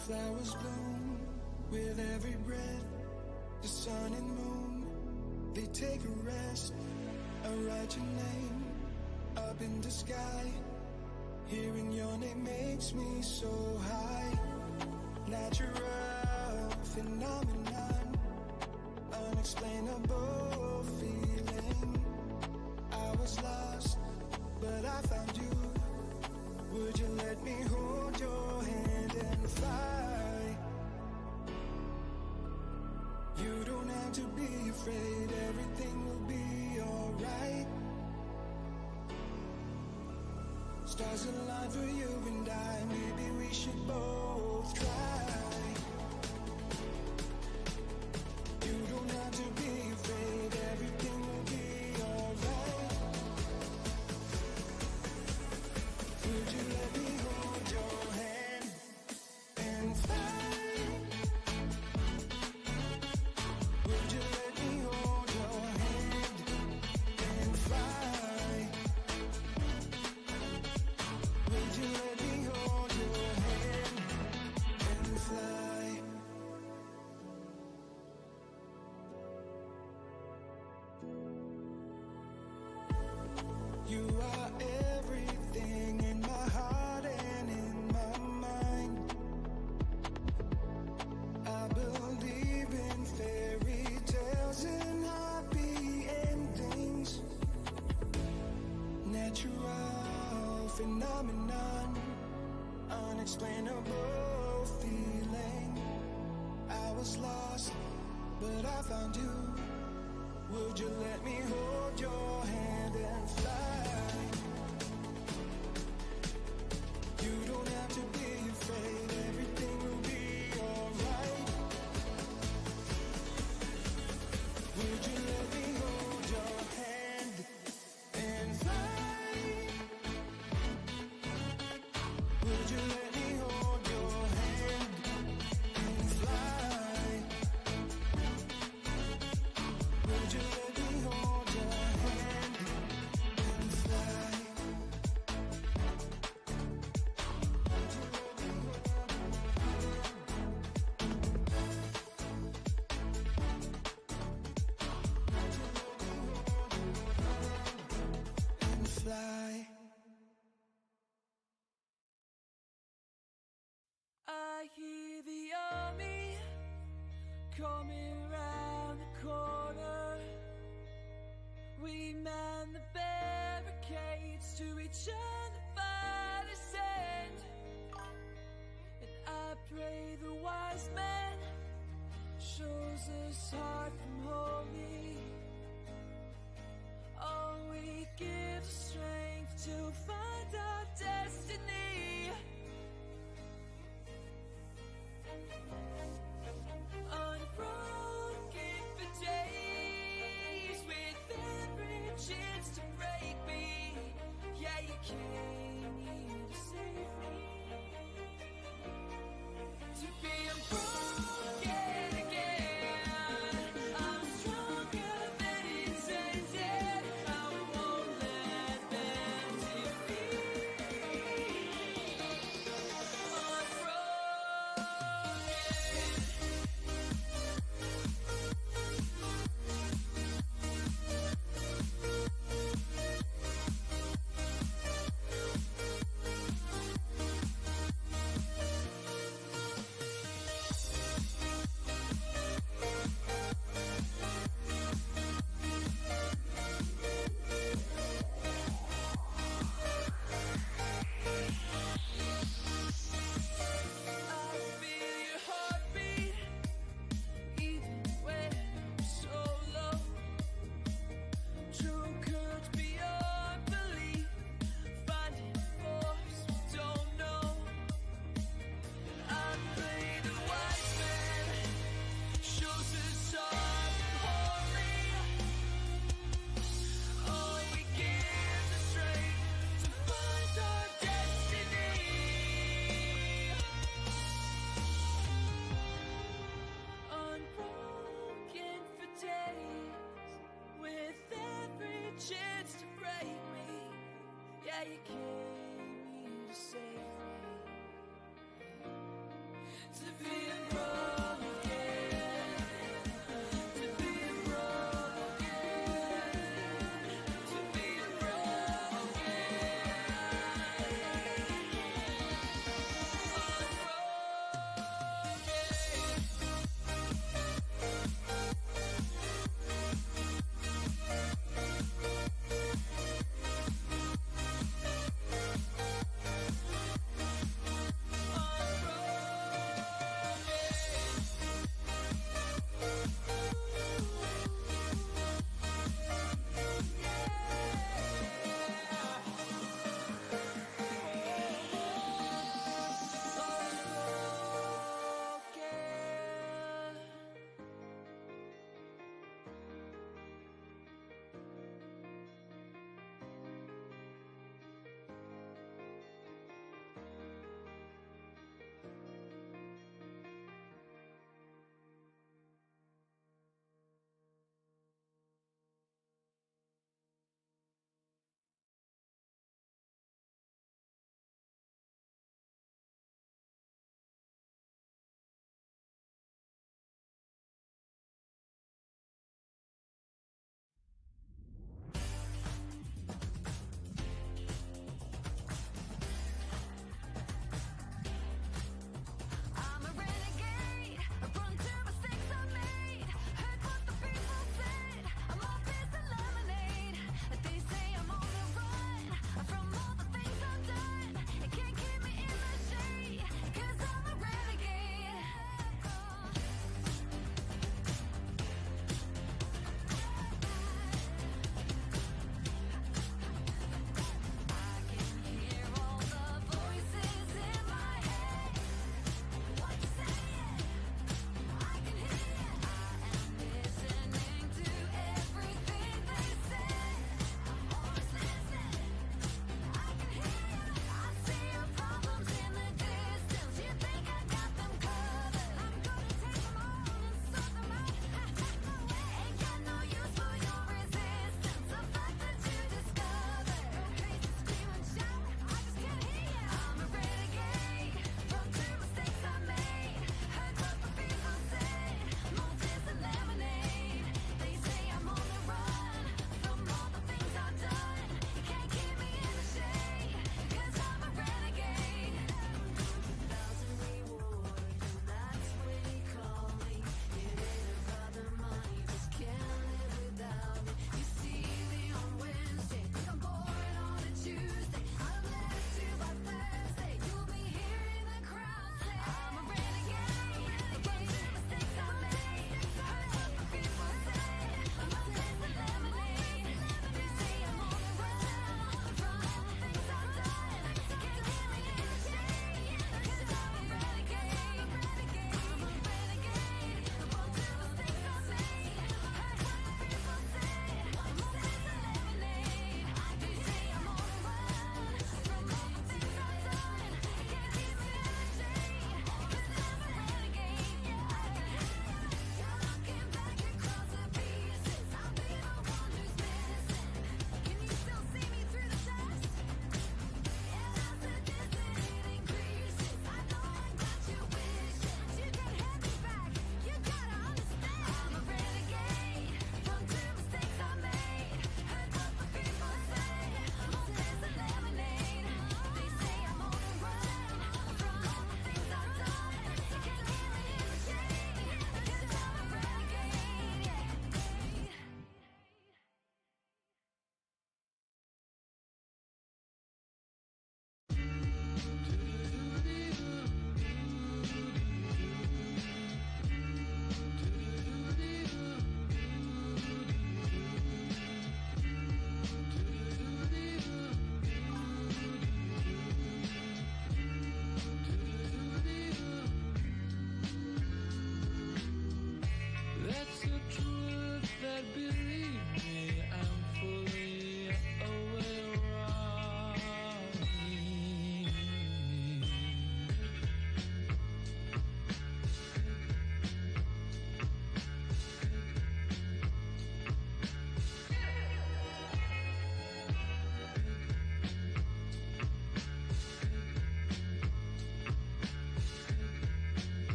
flowers bloom with every breath. The sun and moon, they take a rest. I write your name up in the sky. Hearing your name makes me so high. Natural phenomenon, unexplainable feeling. I was lost, but I found you. Would you let me hold your hand and fly? You don't have to be afraid, everything will be alright. Stars align for you and I, maybe we should both try. You don't have to be afraid, everything will be alright. Would you let me hold your hand and fly? Would you let me hold your hand and fly? Would you let me hold your hand and fly? You are everything in my heart and in my mind. I believe in fairy tales and happy endings. Natural phenomenon, unexplainable feeling. I was lost, but I found you. Would you let me hold your hand and fly? You don't have to be afraid, everything will be alright. Would you let me hold your hand and fly? Would you let me hold your hand and fly? Would you let me hold your hand and fly? And fly. I hear the army coming round the corner. We man the barricades to reach on the farthest end. And I pray the wise man shows us hard from holy. Oh, we give strength to find our destiny. Unbroken for days, with every chance to break me. Yeah, you came here to save me. To be unbroken again, I'm stronger than intended. I won't let them defeat to being broken, to being broken, to being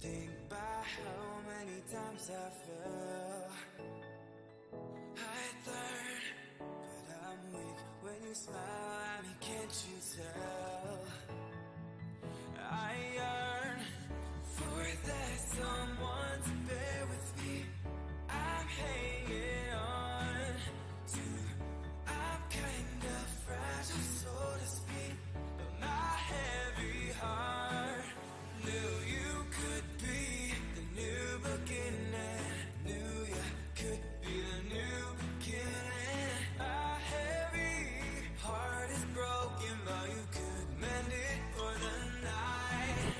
Think about how many times I fell. I learn, but I'm weak when you smile at me, can't you tell? I yearn for that someone to bear with me. I'm hanging on to, I'm kind of fragile, so to speak, but my heavy heart knew you could be the new beginning, knew you could be the new beginning. My heavy heart is broken, but you could mend it for the night.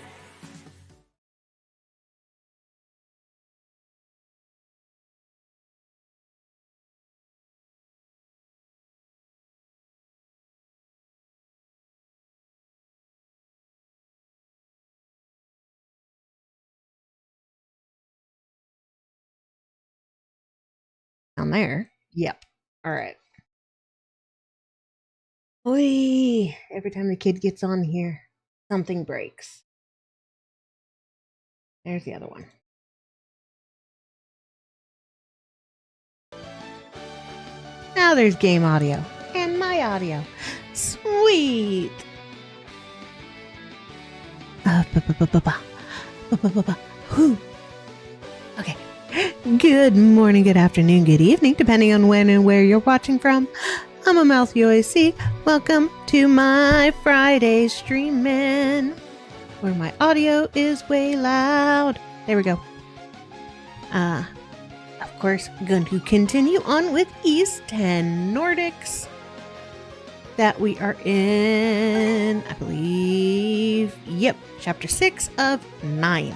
Down there. Yep. All right. Oi! Every time the kid gets on here, something breaks. There's the other one. Now there's game audio and my audio. Sweet. Whew. Okay. Good morning, good afternoon, good evening, depending on when and where you're watching from. I'm AmaltheaAoiSi. Welcome to my Friday streaming, where my audio is way loud. There we go. Of course, going to continue on with East 10 Nordics that we are in, I believe, yep, chapter 6 of 9.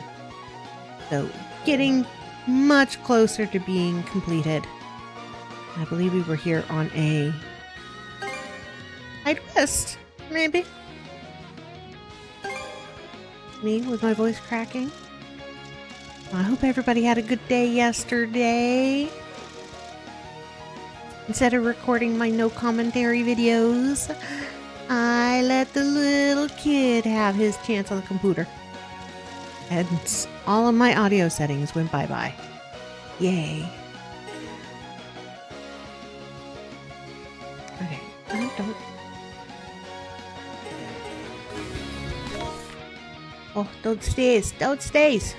So getting much closer to being completed. I believe we were here on a side quest, maybe. Me, was my voice cracking? I hope everybody had a good day yesterday. Instead of recording my no commentary videos, I let the little kid have his chance on the computer. And all of my audio settings went bye-bye. Yay. Okay, don't. Oh, don't stairs, don't stairs.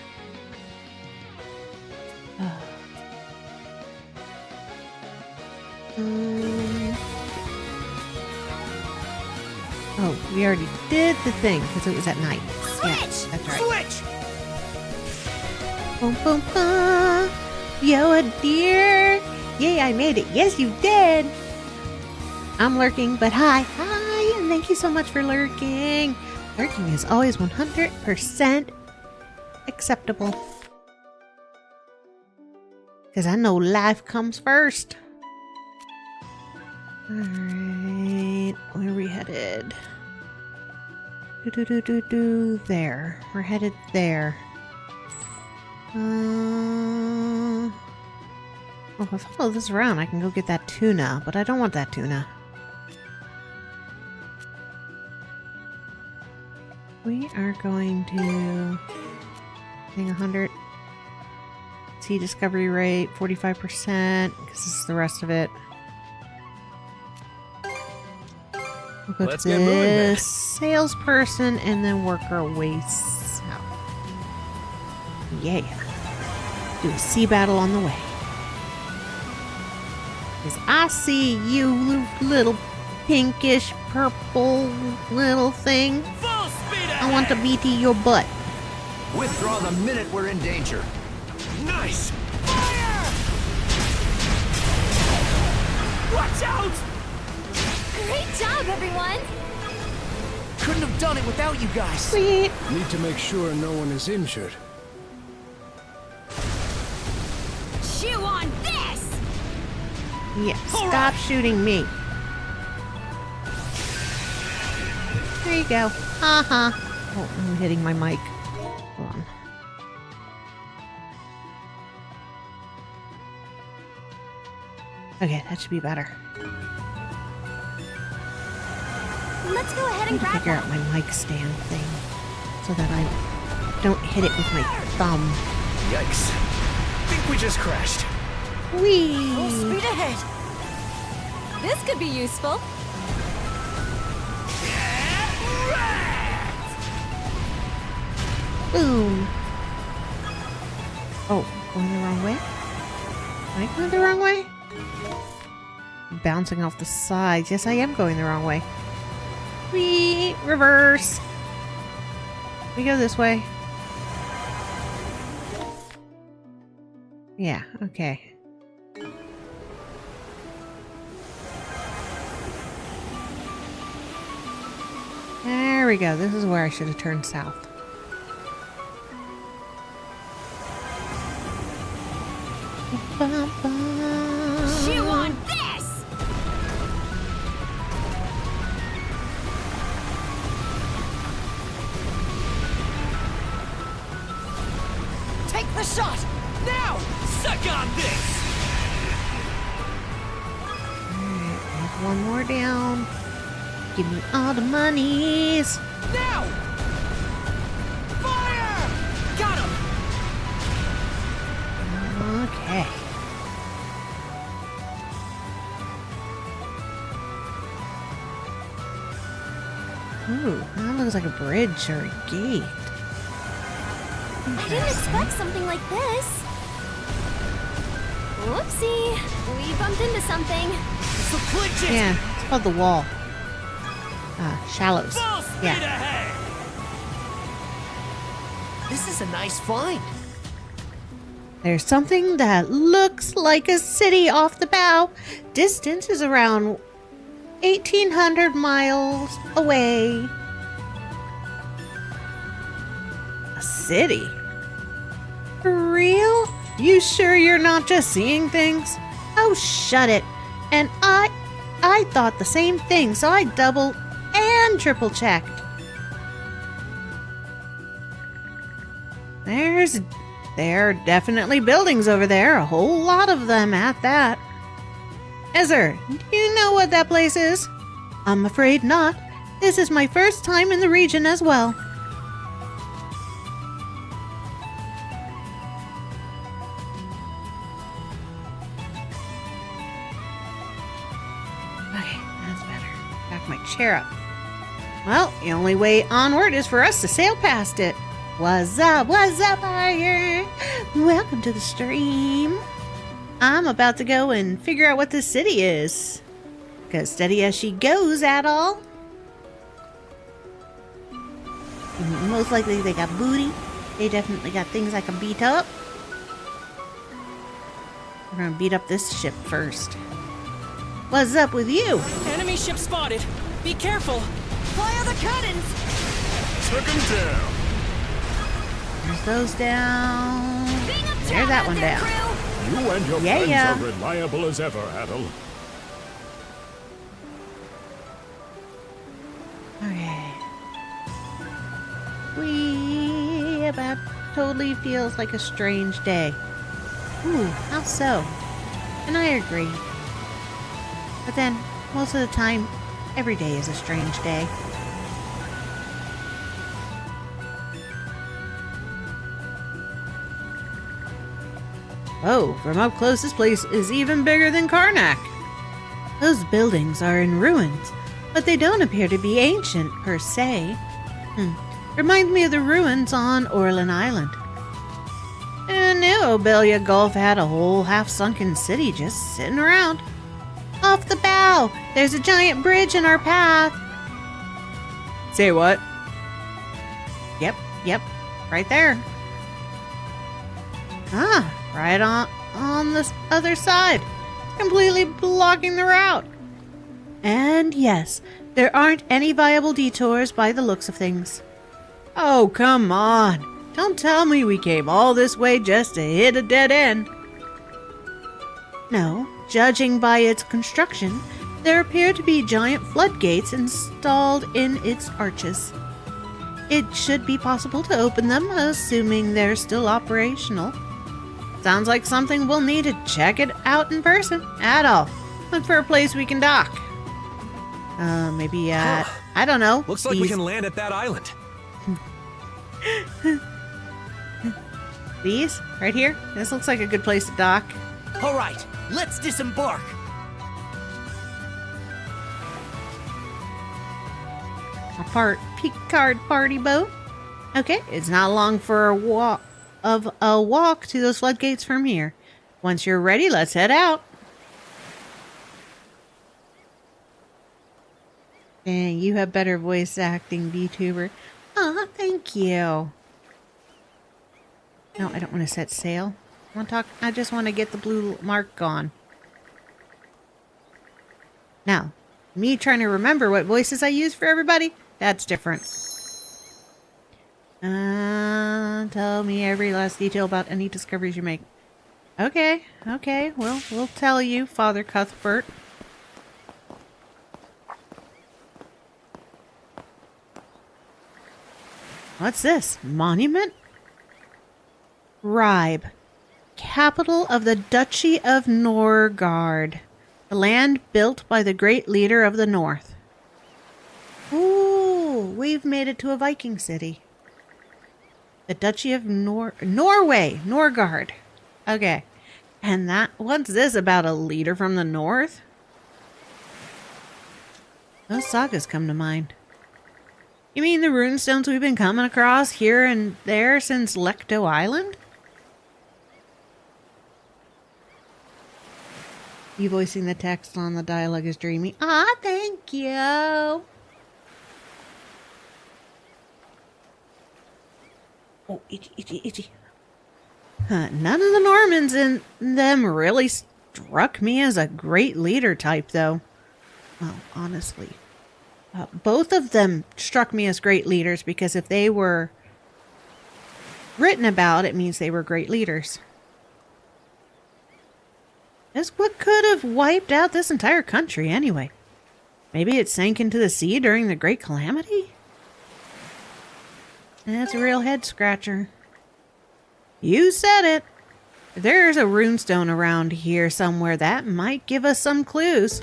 Oh, we already did the thing because it was at night. Switch! Yeah, that's right. Switch! Boom, boom, boom. Yo, a deer. Yay, I made it. Yes, you did. I'm lurking, but hi. Hi, and thank you so much for lurking. Lurking is always 100% acceptable. Because I know life comes first. Alright, where are we headed? There. We're headed there. Well, if I follow this around, I can go get that tuna, but I don't want that tuna. We are going to... I think 100. See discovery rate, 45%, because this is the rest of it. We'll go Let's to get moving, then. this salesperson and then work our way south. Yeah. Do a sea battle on the way. Because I see you, little pinkish purple little thing. Full speed ahead! I want to beat your butt. Withdraw the minute we're in danger. Nice! Fire! Watch out! Great job, everyone! Couldn't have done it without you guys. Sweet. Need to make sure no one is injured. Chew on this! Yeah, stop shooting me. There you go. Haha. Oh, I'm hitting my mic. Hold on. Okay, that should be better. Let's go ahead I and need to grab figure one. out my mic stand thing so that I don't hit it with my thumb. Yikes. Think we just crashed. Whee! Full speed ahead. This could be useful. Boom. Oh, going the wrong way? Am I going the wrong way? Bouncing off the sides. Yes, I am going the wrong way. Whee! Reverse. We go this way. Yeah, okay. There we go. This is where I should have turned south. Bum, bum. Chew on this! Take the shot! Now! Suck on this! Alright, there's one more down. Give me all the monies. Now! Fire! Got him! Okay. Ooh, that looks like a bridge or a gate. I didn't expect something like this. Whoopsie. We bumped into something. Yeah, it's called the wall. Shallows. Full speed Yeah. ahead! This is a nice find. There's something that looks like a city off the bow. Distance is around 1,800 miles away. A city? For real? You sure you're not just seeing things? Oh, shut it. And I thought the same thing, so I double and triple checked. There are definitely buildings over there, a whole lot of them at that. Ezra, do you know what that place is? I'm afraid not. This is my first time in the region as well. Okay, that's better. Back my chair up. Well, the only way onward is for us to sail past it. What's up, fire? Welcome to the stream. I'm about to go and figure out what this city is. Because steady as she goes, Adol. Most likely they got booty. They definitely got things I can beat up. We're gonna beat up this ship first. What's up with you? Enemy ship spotted. Be careful. Fire the cannons! Took him down. There's those down. Being a There's that one there, down. crew. You and your Yeah, friends yeah. are reliable as ever, Adol. Okay. That totally feels like a strange day. Ooh, how so? And I agree. But then, most of the time, every day is a strange day. Oh, from up close, this place is even bigger than Karnak. Those buildings are in ruins, but they don't appear to be ancient, per se. Remind me of the ruins on Orlin Island. And knew Obelia Gulf had a whole half-sunken city just sitting around. Off the bow! There's a giant bridge in our path! Say what? Yep, right there. Ah, right on this other side. Completely blocking the route. And yes, there aren't any viable detours by the looks of things. Oh, come on. Don't tell me we came all this way just to hit a dead end. No, judging by its construction, there appear to be giant floodgates installed in its arches. It should be possible to open them, assuming they're still operational. Sounds like something we'll need to check it out in person. Adol, look for a place we can dock. Maybe at, I don't know. Looks like we these- can land at that island. These? Right here? This looks like a good place to dock. All right, let's disembark. Picard party boat. Okay, it's not long for a walk to those floodgates from here. Once you're ready, let's head out. Dang, you have better voice acting, VTuber. Aw, thank you. No, I don't want to set sail. I just want to get the blue mark gone. Now, me trying to remember what voices I use for everybody, that's different. Tell me every last detail about any discoveries you make. Okay, well, we'll tell you, Father Cuthbert. What's this? Monument? Ribe, capital of the Duchy of Norgard, the land built by the great leader of the North. Ooh, we've made it to a Viking city. The Duchy of Norway, Norgard. Okay, and what's this about a leader from the North? Those sagas come to mind. You mean the runestones we've been coming across here and there since Lecto Island? You voicing the text on the dialogue is dreamy. Ah, thank you. Oh, itchy. None of the Normans in them really struck me as a great leader type, though. Well, honestly. Both of them struck me as great leaders because if they were written about, it means they were great leaders. That's what could have wiped out this entire country anyway. Maybe it sank into the sea during the Great Calamity? That's a real head scratcher. You said it. If there's a runestone around here somewhere, that might give us some clues.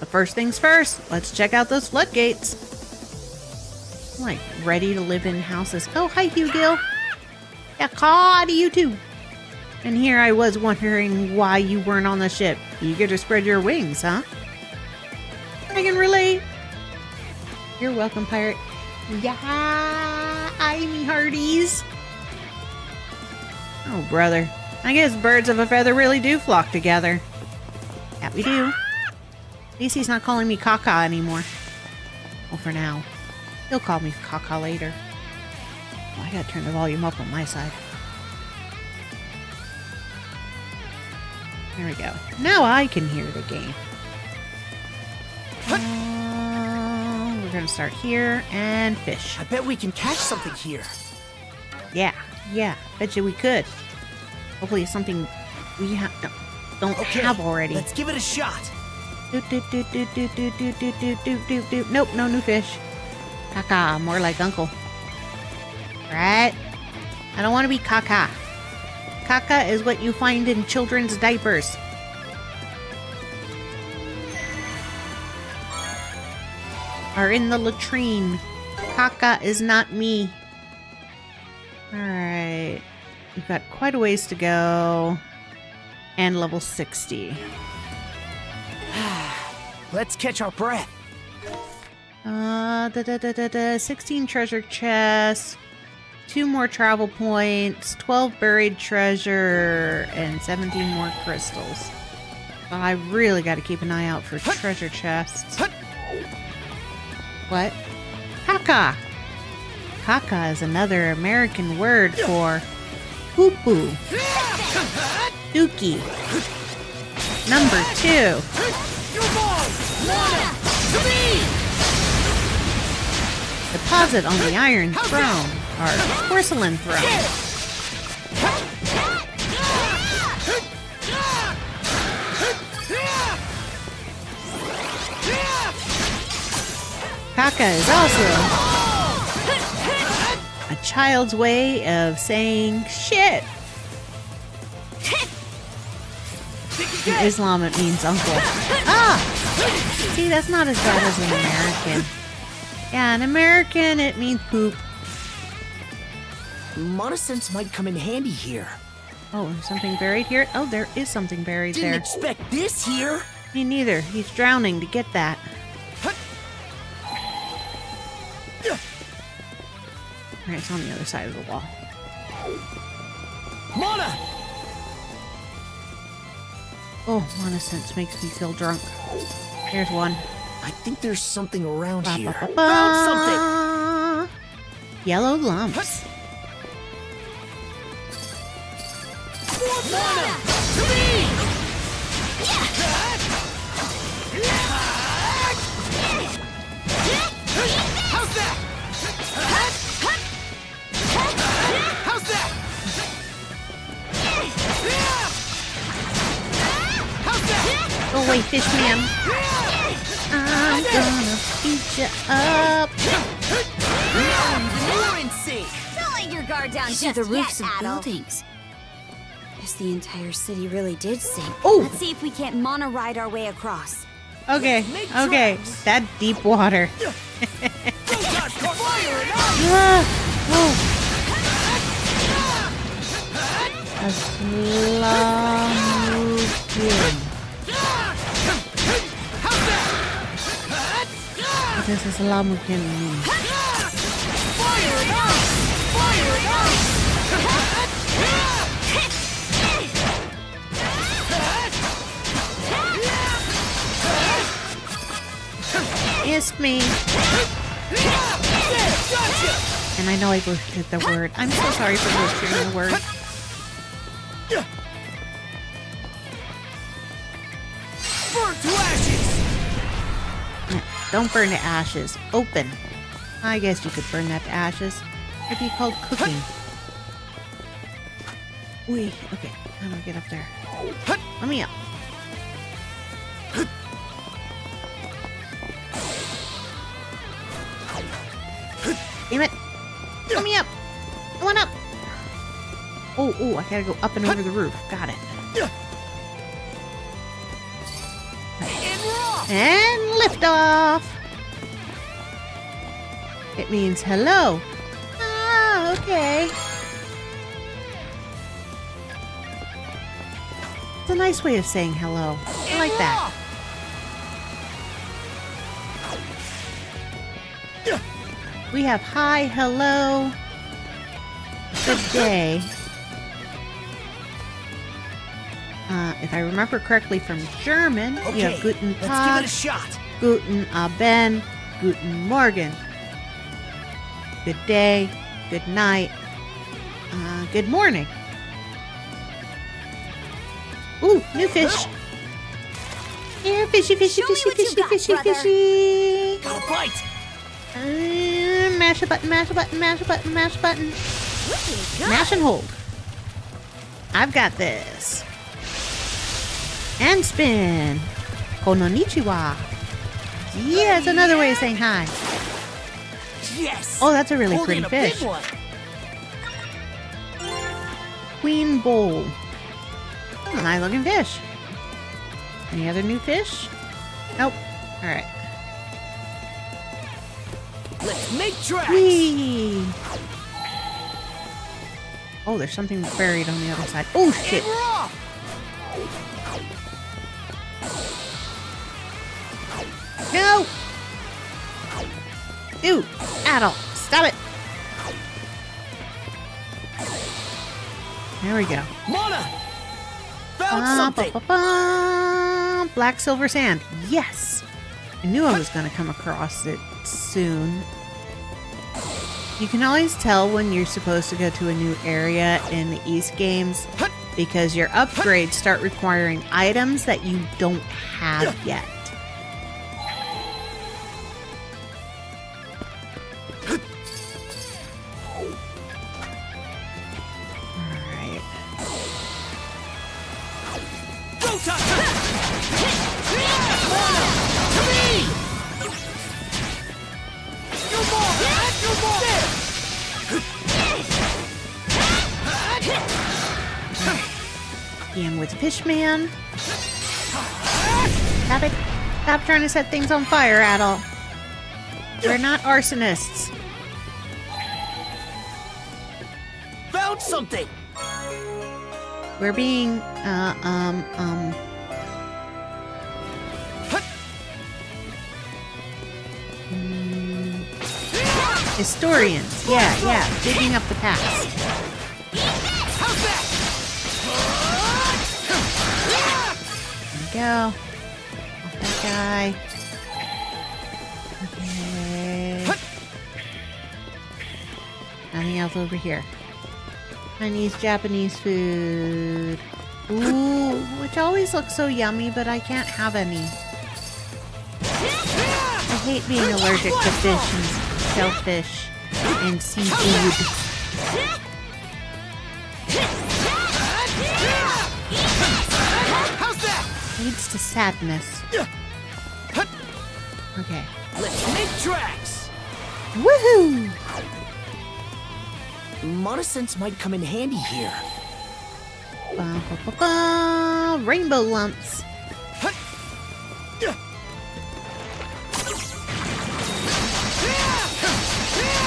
But first things first, let's check out those floodgates. I'm like ready to live in houses. Oh, hi, Hugh Gill. Yeah, caw to you too. And here I was wondering why you weren't on the ship. Eager to spread your wings, huh? I can relate. You're welcome, pirate. Yeah, I me hearties. Oh, brother. I guess birds of a feather really do flock together. Yeah, we do. At least he's not calling me Kaka anymore. Well, for now. He'll call me Kaka later. Oh, I gotta turn the volume up on my side. There we go. Now I can hear the game. We're gonna start here and fish. I bet we can catch something here. Yeah. Bet you we could. Hopefully it's something we don't have already. Let's give it a shot. Nope, no new fish. Caca, more like uncle. Right? I don't want to be caca. Caca is what you find in children's diapers. Or in the latrine. Caca is not me. Alright. We've got quite a ways to go. And level 60. Let's catch our breath. 16 treasure chests, 2 more travel points, 12 buried treasure, and 17 more crystals. Well, I really got to keep an eye out for treasure chests. What? Caca. Caca is another American word for poo-poo. Dookie. Number 2. Deposit on the Iron Throne, or Porcelain Throne. Caca is also a child's way of saying shit. In Islam, it means uncle. Ah! See, that's not as bad as an American. Yeah, in American, it means poop. Monosense might come in handy here. Oh, there's something buried here? Oh, there is something buried Didn't there. expect this here. Me neither. He's drowning to get that. Alright, it's on the other side of the wall. Mana! Oh, Monosense makes me feel drunk. Here's one. I think there's something around Ba, here. ba, ba, Found something! ba. Yellow lumps. Mana! To me! How's that? How's that? How's that? Go away, fish man. I'm gonna beat you up. You're in sync! Don't let your guard down These are the roofs of buildings. Guess the entire city really did sink. Oh, Let's see if we can't mono-ride our way across. okay, okay. That deep water. Ah, oh. A slumukin. What does a slumukin mean? Ask me. And I know I butchered the word. I'm so sorry for butchering the word. Burn to ashes! Don't burn to ashes. Open. I guess you could burn that to ashes. It'd be called cooking. Wait, okay. How do I get up there? Let me up. Damn it. Let me up. I want up. Oh, oh, I gotta go up and over the roof. Got it. And lift off. It means hello. Ah, okay. It's a nice way of saying hello. I like that. We have hi, hello, good day. If I remember correctly from German, you Okay, have Guten let's give Tag, it a shot. Guten Abend, Guten Morgen. Good day, good night, good morning. Ooh, new fish. Here, fishy, fishy, Show me fishy, what you fishy, got, fishy, brother. fishy. Got a bite! Mash a button, mash a button, mash a button, mash a button. Mash and hold. I've got this. And spin. Konnichiwa. Yeah, it's another way of saying hi. Yes! Oh, that's a really Holding pretty a big fish. one. Queen bowl. Nice looking fish. Any other new fish? Nope. All right. Let's make tracks! Whee! Oh, there's something buried on the other side. Oh, shit. And we're off! No! Dude, Adol, stop it. There we go. Mana! Found something! Black silver sand. Yes! I knew I was going to come across it soon. You can always tell when you're supposed to go to a new area in the East games because your upgrades start requiring items that you don't have yet. Alright. Go time! Mana! To me! You're more! You're more! Dealing with Fishman. Stop it. Stop trying to set things on fire, Adol. We're not arsonists. Found something! We're being, historians. Yeah, digging up the past. How's that? There we go. Off that guy. Okay. Nothing else over here. Chinese, Japanese food. Ooh, which always looks so yummy, but I can't have any. I hate being allergic to fish and shellfish and seafood. How's that? Leads to sadness. Okay. Let's make tracks! Woohoo! Monosense might come in handy here. Ba, ba, ba, ba. Rainbow lumps.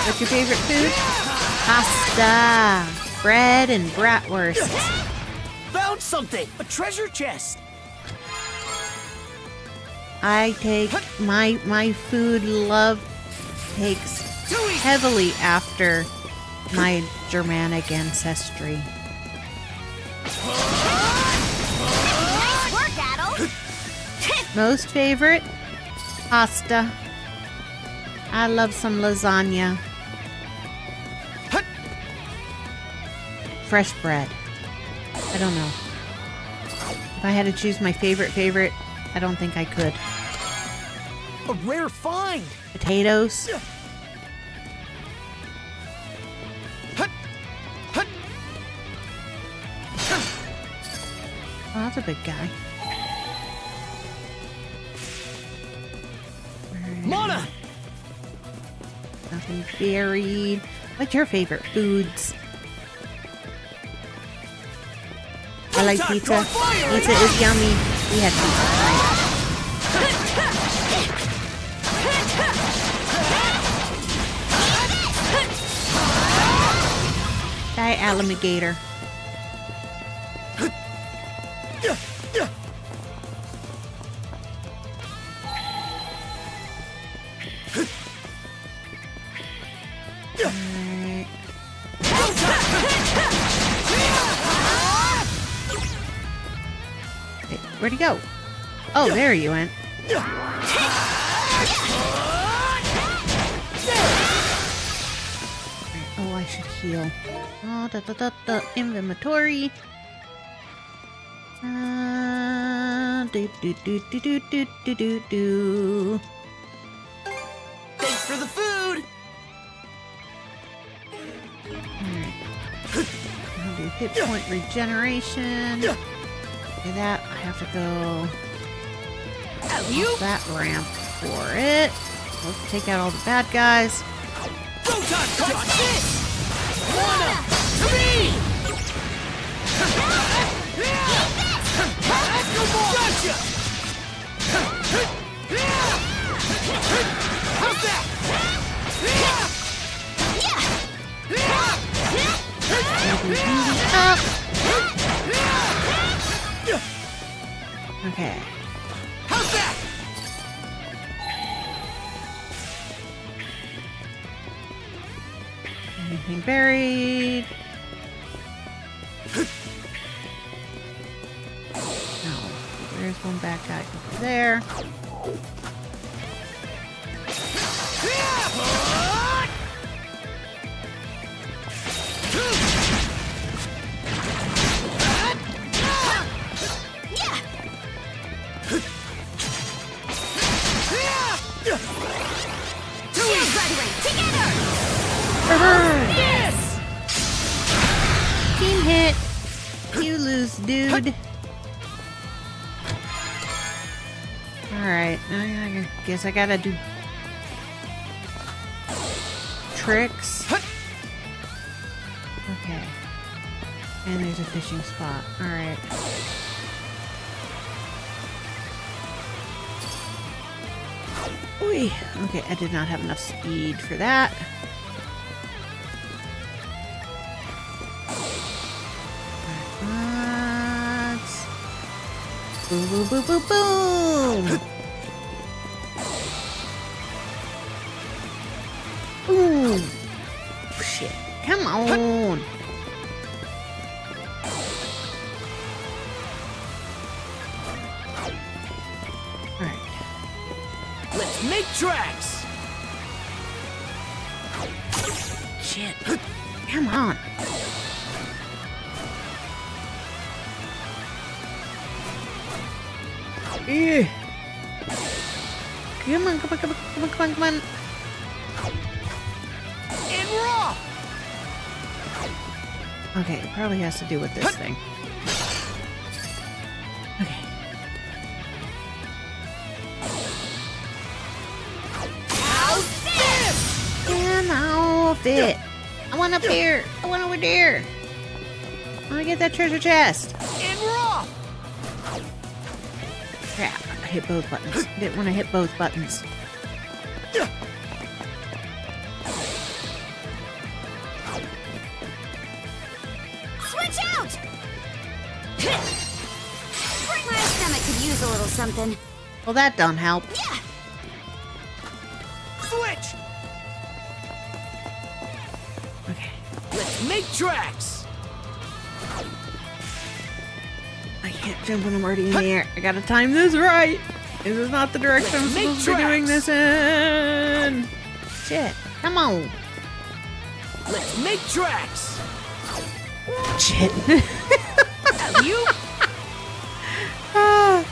What's your favorite food? Pasta, bread, and bratwurst. Found something! A treasure chest! I take my food love takes heavily after my Germanic ancestry. Nice work, Adol. Most favorite? Pasta. I love some lasagna. Fresh bread. I don't know. If I had to choose my favorite, I don't think I could. A rare find! Potatoes. Oh, that's a big guy. Mona! Nothing buried. What's your favorite foods? I like pizza. Pizza is yummy. We had pizza tonight. Die, alligator. Alright. Wait, where'd he go? Oh, there you went. Oh, I should heal. Oh, inventory. Do. Thanks for the food! Alright. I'll do hit point regeneration. For that, I have to go off that ramp for it. Let's take out all the bad guys. Proton, watch this! Mona! To me! Gotcha! How's that? Up. Okay. How's that? Anything buried? No. There's one bad guy over there. Yes! Team hit. You lose, dude. Alright, I guess I gotta do tricks. Okay. And there's a fishing spot. Alright. Oy. Okay, I did not have enough speed for that. Boom, boom, boom, boom, boom. Boom. Shit. Come on. Alright. Let's make tracks! Shit. Come on. Ugh. Come on, come on, come on, come on, come on, come on. And raw! Okay, it probably has to do with this thing. Okay. How's this? Come off it. I want up here. I want over there. I want to get that treasure chest. And raw! Crap. I hit both buttons. Didn't want to hit both buttons. Switch out! My stomach could use a little something. Well, that don't help. Yeah! Switch! Okay. Let's make tracks! I can't jump when I'm already in the air. I gotta time this right. This is not the direction I'm Let's make supposed to be doing tracks. this in. Shit. Come on. Let's make tracks! Shit. You? Ah.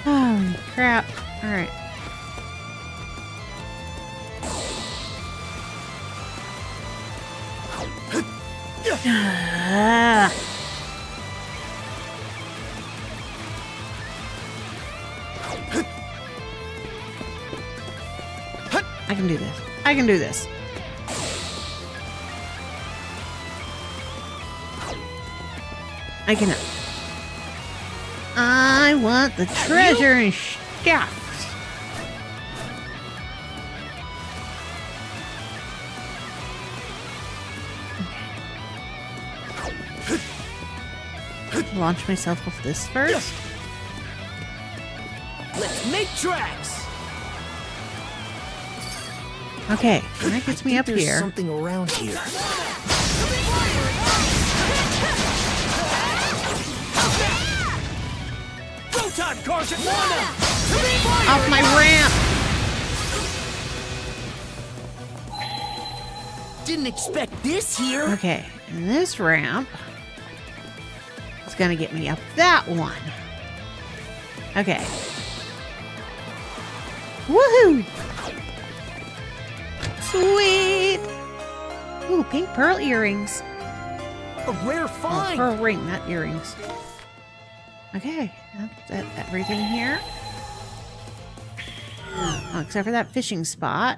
Holy crap. Alright. Ah. I can do this. I can do this. I cannot. I want the treasure and stuff. Launch myself off this first. Let's make tracks! Okay, that gets me up There's here. something around here. Proton Carson! Off my ramp. Didn't expect this here. Okay, and this ramp is gonna get me up that one. Okay. Woohoo! Sweet! Ooh, pink pearl earrings. A rare Oh, find. pearl ring, not earrings. Okay, that's everything here. Oh, except for that fishing spot.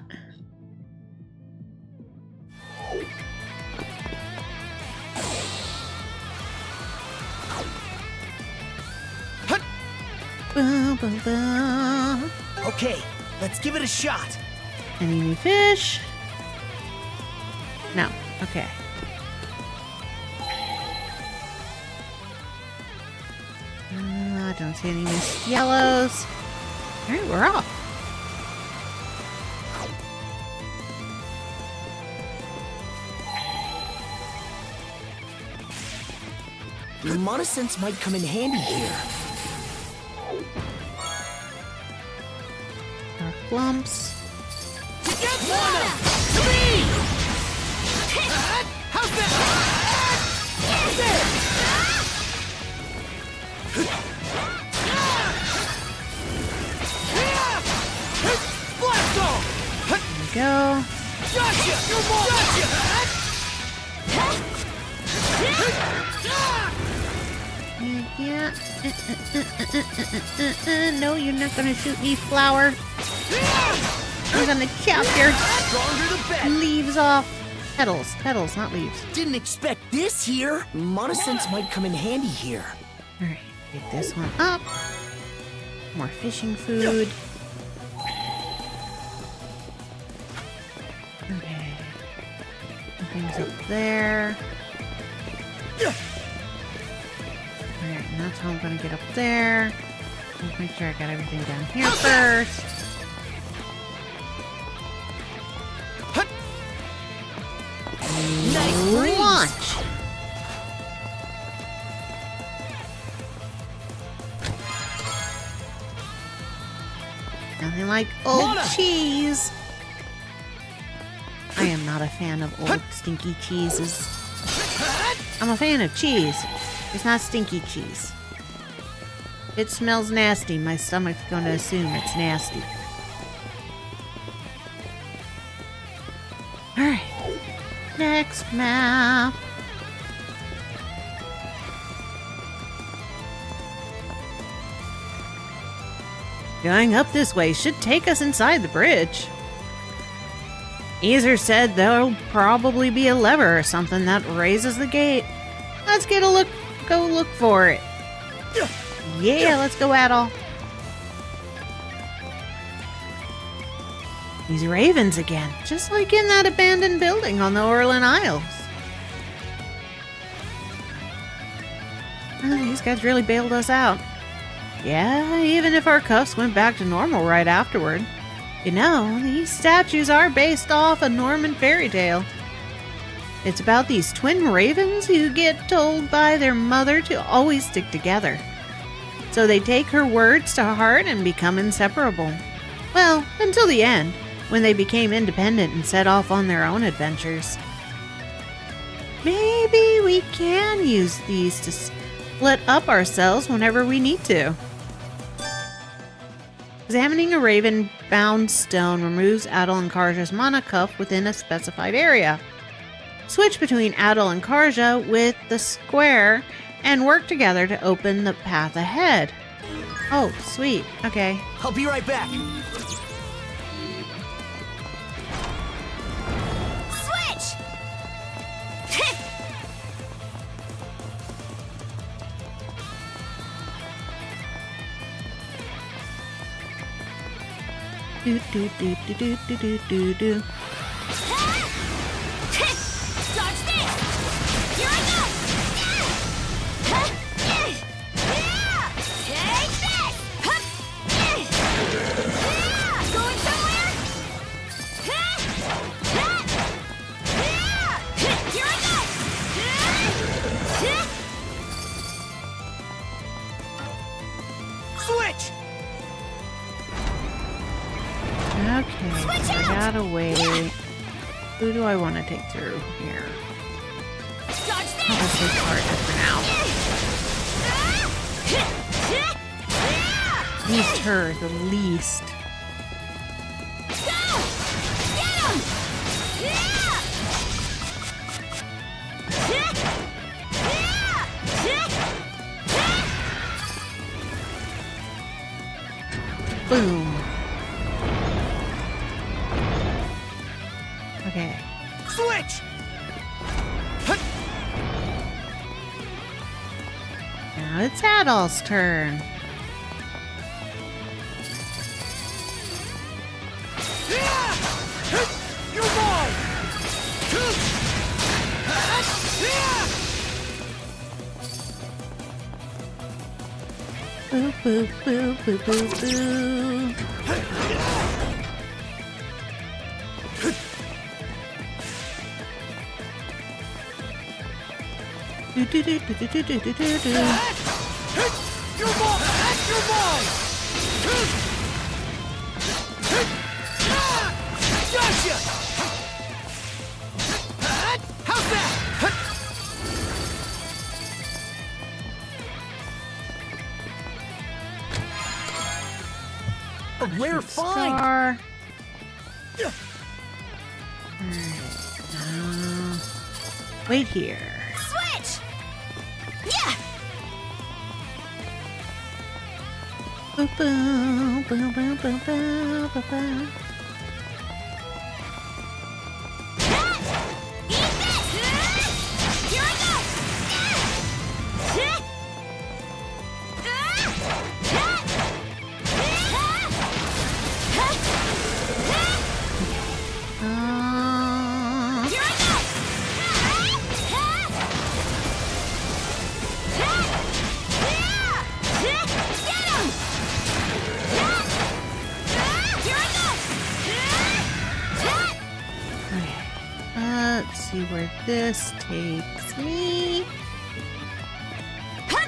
Boom, boom, boom. Okay, let's give it a shot. Any new fish? No. Okay. I don't see any missed yellows. Alright, we're off. Remonissance might come in handy here. Dark lumps. To get one! To me! How's that? There! Blast off! There we go. Gotcha! Yeah. No, you're not gonna shoot me, flower. I'm gonna chop your Stronger the better. leaves off. Petals. Petals, not leaves. Didn't expect this here. Remonissance might come in handy here. Alright, get this one up. More fishing food. Okay. Things up there. And that's how I'm gonna get up there. Let's make sure I got everything down here first. Nice breeze. Launch! Nothing like old cheese. I am not a fan of old stinky cheeses. I'm a fan of cheese. It's not stinky cheese. It smells nasty. My stomach's going to assume it's nasty. Alright. Next map. Going up this way should take us inside the bridge. Easer said there'll probably be a lever or something that raises the gate. Let's get a look. Go look for it. Yeah, let's go, Adol. These ravens again, just like in that abandoned building on the Orlan Isles. Oh, these guys really bailed us out. Yeah, even if our cuffs went back to normal right afterward. You know, these statues are based off a Norman fairy tale. It's about these twin ravens who get told by their mother to always stick together. So they take her words to heart and become inseparable. Well, until the end, when they became independent and set off on their own adventures. Maybe we can use these to split up ourselves whenever we need to. Examining a raven-bound stone removes Adol and Karja's mana cuff within a specified area. Switch between Adol and Karja with the square and work together to open the path ahead. Oh, sweet. Okay. I'll be right back. Switch! Do do do do do do do do do. Dodge this! Here I go! Take this! Going somewhere? Here I go! Switch! Okay, so I gotta wait. Who do I want to take through here? Dodge this! I'll just take Karja for now. Used her the least. Go! Get him! Boom. Okay. Switch! Now it's Adol's turn. You're mine! Boo boo boo boo boo boo. Do do do do do do do do do. You're mine! You're mine! Gotcha! How's that? A rare find! Star. Wait here. Switch! Yeah! Boom boom boom boom boom boom boom boom. Eat this! Here I go! Here I go! Let's see where this takes me. Okay.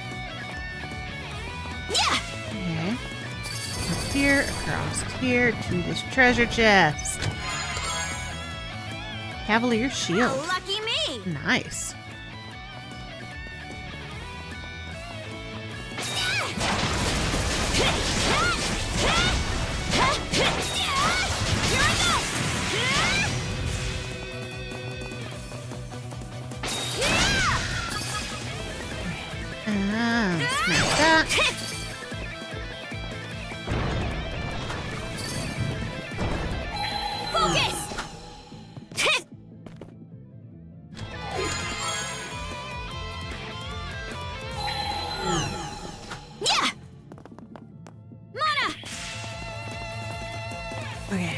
Up here, across here to this treasure chest. Cavalier shield. Lucky me! Nice. Smash that. Focus! Yeah! Mana! Okay.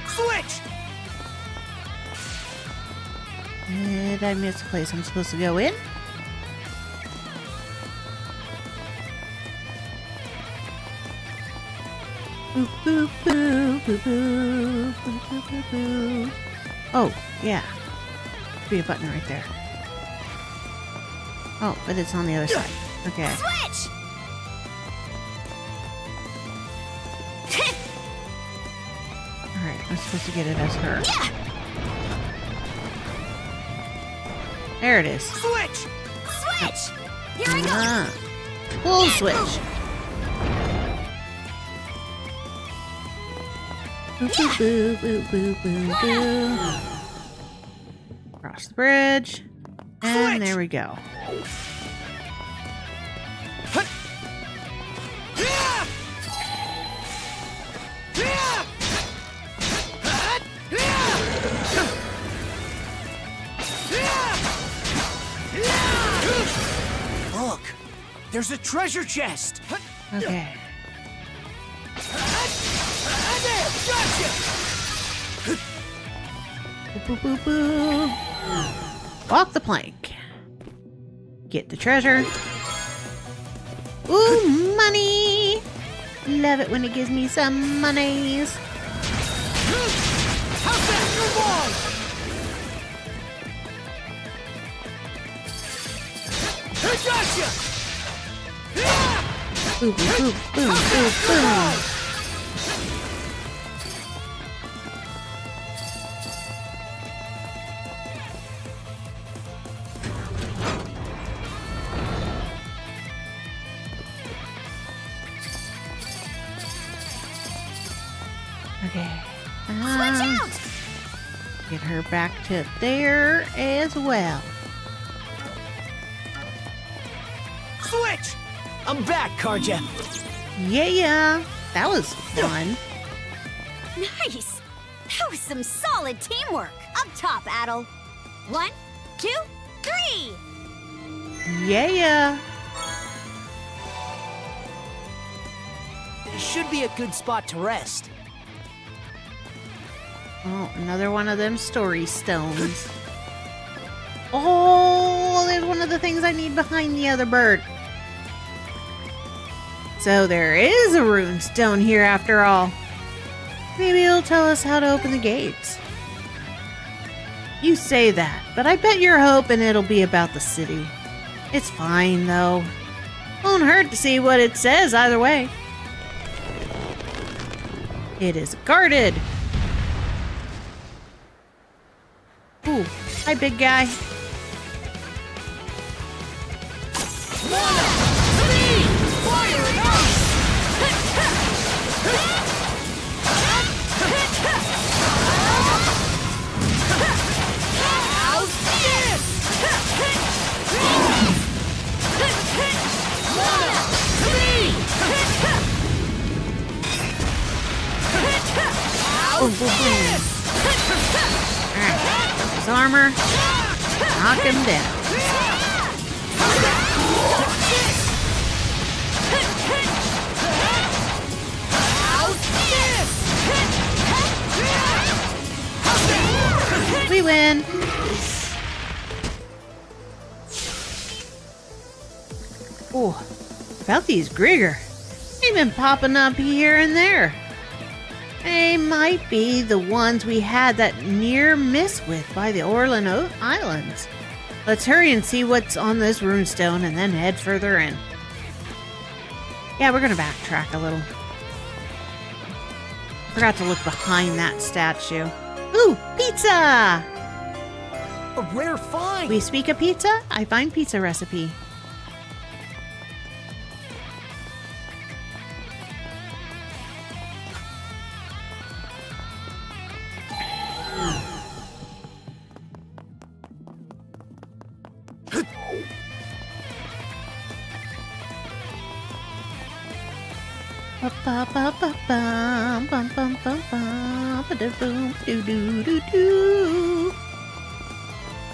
Switch! Did I miss a place I'm supposed to go in? Boop, boop, boop, boop, boop, boop, boop, boop, boop. Oh, yeah. Be a button right there. Oh, but it's on the other side. Okay. Switch! Alright, I'm supposed to get it as her. Yeah! There it is. Switch! Switch! Here I go! Ah. Full switch. Boo, boo, boo, boo, boo, boo. Cross the bridge. And there we go. Look, there's a treasure chest. Okay. Gotcha! Boo, boo, boo, boo. Walk the plank. Get the treasure. Ooh, money! Love it when it gives me some monies. How's that? Move on! I gotcha! Boo, boo, boo, boo, boo, boo. Okay. Get her back to there as well. Switch! I'm back, Karja. Yeah, that was fun. Nice! That was some solid teamwork. Up top, Adol. 1, 2, 3! Yeah. This should be a good spot to rest. Oh, another one of them story stones. Oh, there's one of the things I need behind the other bird. So there is a rune stone here after all. Maybe it'll tell us how to open the gates. You say that, but I bet you're hoping it'll be about the city. It's fine, though. Won't hurt to see what it says either way. It is guarded. Ooh, hi, big guy. Alright, his armor. Knock him down. We win. Oh, about these Grigger. They've been popping up here and there. They might be the ones we had that near miss with by the Orlan Islands. Let's hurry and see what's on this runestone and then head further in. Yeah, we're gonna backtrack a little. Forgot to look behind that statue. Ooh, pizza! A rare find! We speak of pizza? I find pizza recipe.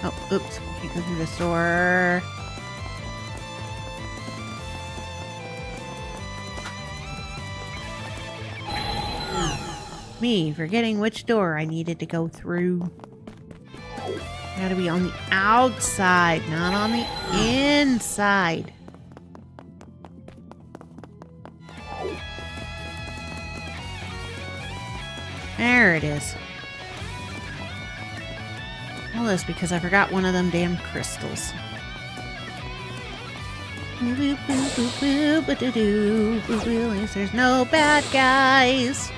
Oh, oops. Can't go through the store. Me forgetting which door I needed to go through. Gotta be on the outside, not on the inside. There it is. All this because I forgot one of them damn crystals. At least there's no bad guys.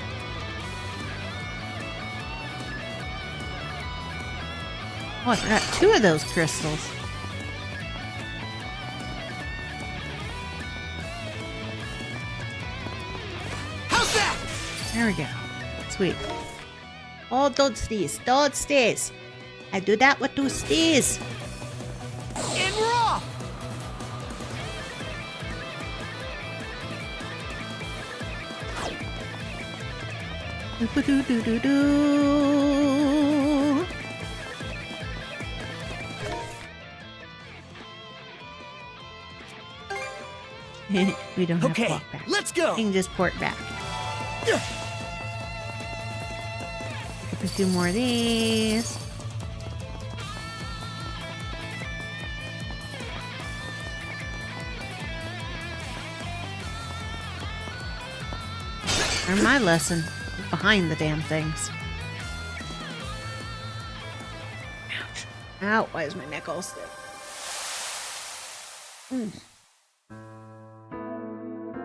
Oh, I forgot 2 of those crystals. How's that? There we go. Sweet. Oh, don't sneeze. Don't sneeze. I do that with 2 sneeze. And we're off! Do-do-do-do-do. We don't have to Okay, walk back. let's go! We can just port back. Pick up a few more of these. Learn my lesson. Look behind the damn things. Ouch. Ow, why is my neck all stiff?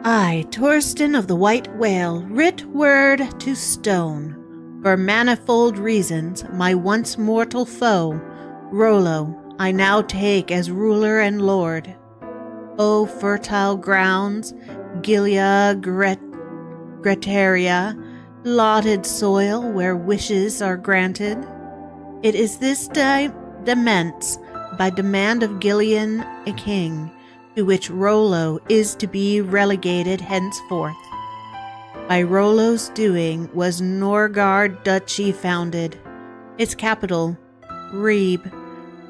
I, Torsten of the White Whale, writ word to stone. For manifold reasons, my once mortal foe, Rollo, I now take as ruler and lord. O fertile grounds, Gilia Gretaria, lauded soil where wishes are granted. It is this demence, by demand of Gillian a king, to which Rollo is to be relegated henceforth. By Rollo's doing was Norgard Duchy founded, its capital, Ribe,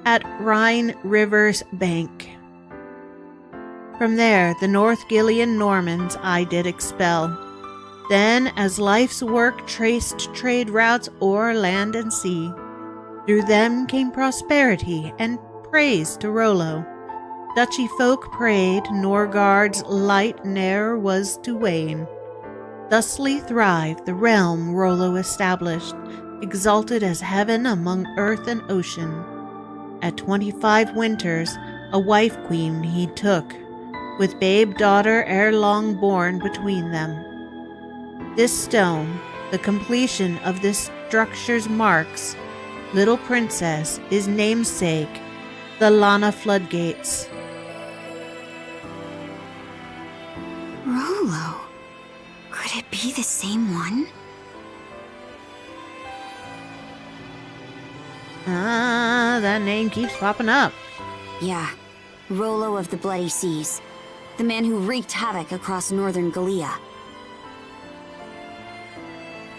at Rhine River's bank. From there the North Gillian Normans I did expel. Then, as life's work traced trade routes o'er land and sea, through them came prosperity and praise to Rollo. Duchy folk prayed, Norgard's light ne'er was to wane. Thusly thrived the realm Rollo established, exalted as heaven among earth and ocean. At 25 winters, a wife queen he took, with babe daughter ere long born between them. This stone, the completion of this structure's marks, little princess is namesake, the Lana Floodgates. Rollo. Could it be the same one? That name keeps popping up. Yeah, Rollo of the Bloody Seas. The man who wreaked havoc across northern Galia.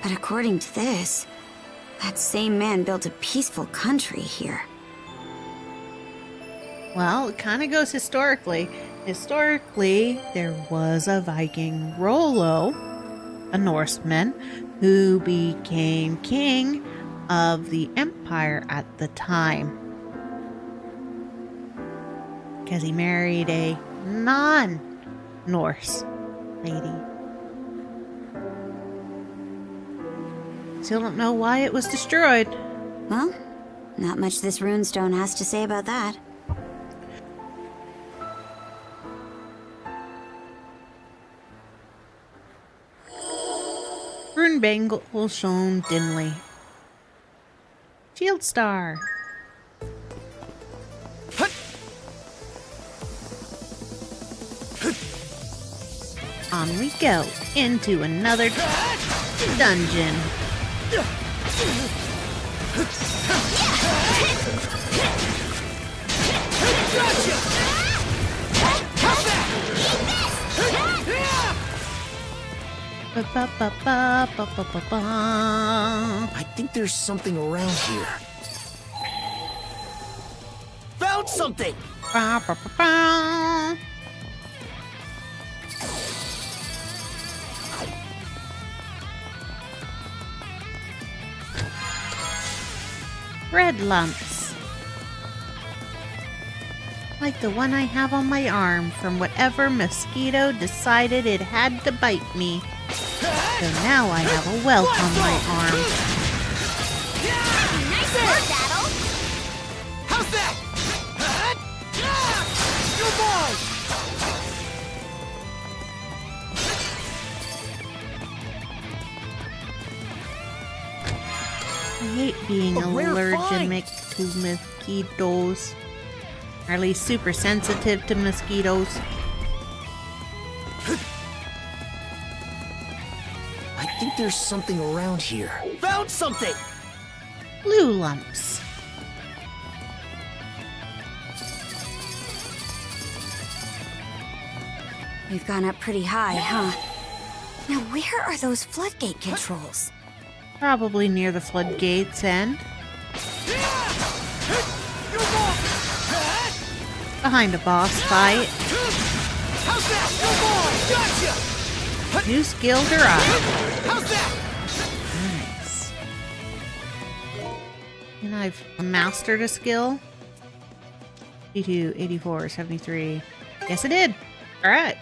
But according to this, that same man built a peaceful country here. Well, it kind of goes historically. Historically, there was a Viking, Rollo, a Norseman, who became king of the empire at the time. Because he married a non-Norse lady. Still don't know why it was destroyed. Well, not much this runestone has to say about that. Rune bangle shown dimly. Shield star. On we go into another dungeon. I think there's something around here. Found something! Red lumps. Like the one I have on my arm from whatever mosquito decided it had to bite me. So now I have a welt on my arm. Nice work, Adol! How's that? You're mine! I hate being A rare allergic to mosquitoes. Or at least super sensitive to mosquitoes. I think there's something around here. Found something! Blue lumps. We've gone up pretty high, huh? Now where are those floodgate controls? Probably near the floodgates end. Behind a boss fight. How's that? Gotcha! New skill derived. How's that? Nice. And I've mastered a skill. 82, 84, 73. Yes, I did. Alright.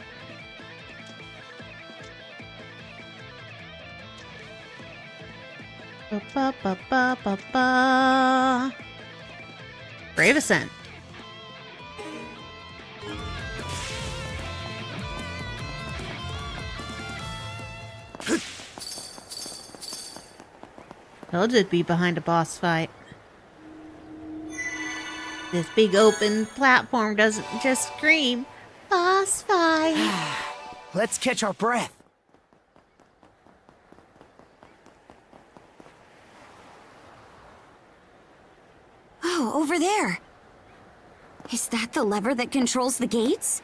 Ba-ba-ba-ba-ba-ba. Brave Ascent. Told you it'd be behind a boss fight. This big open platform doesn't just scream, boss fight. Let's catch our breath. Oh, over there. Is that the lever that controls the gates?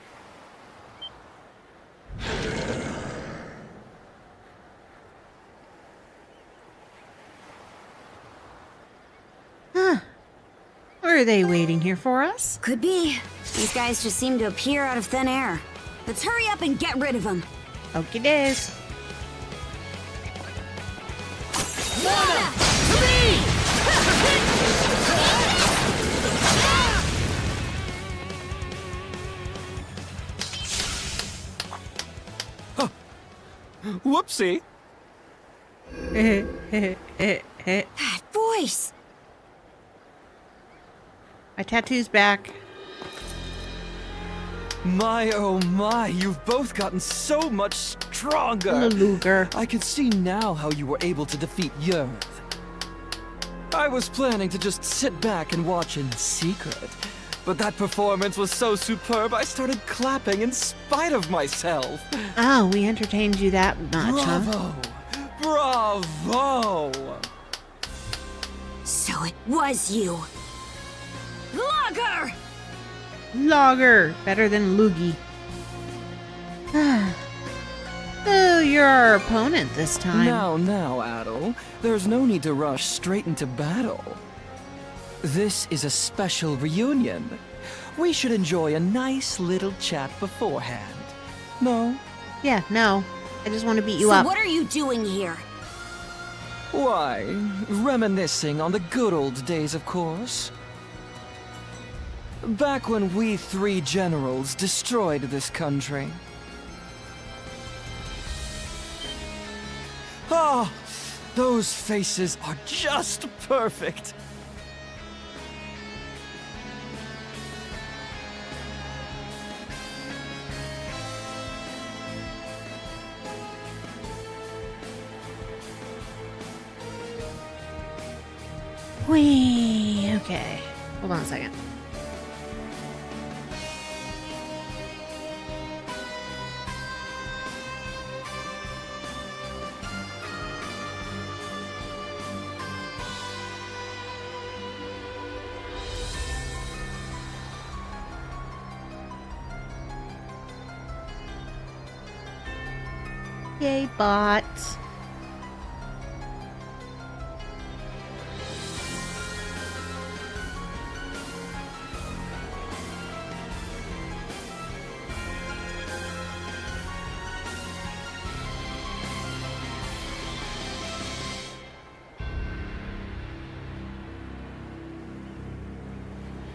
Huh. Are they waiting here for us? Could be. These guys just seem to appear out of thin air. Let's hurry up and get rid of them. Okie days. Mana! To me! Whoopsie. That voice! My tattoo's back. My, oh my, you've both gotten so much stronger. Luger. I can see now how you were able to defeat Yerth. I was planning to just sit back and watch in secret, but that performance was so superb I started clapping in spite of myself. Oh, we entertained you that much, huh? Bravo! Bravo! So it was you. Logger! Logger. Better than Loogie. Oh, you're our opponent this time. Now, Adol. There's no need to rush straight into battle. This is a special reunion. We should enjoy a nice little chat beforehand. No? Yeah, no. I just want to beat you So up. what are you doing here? Why, reminiscing on the good old days, of course. Back when we three generals destroyed this country. Oh, those faces are just perfect. Whee! Okay. Hold on a second. Yay, bots.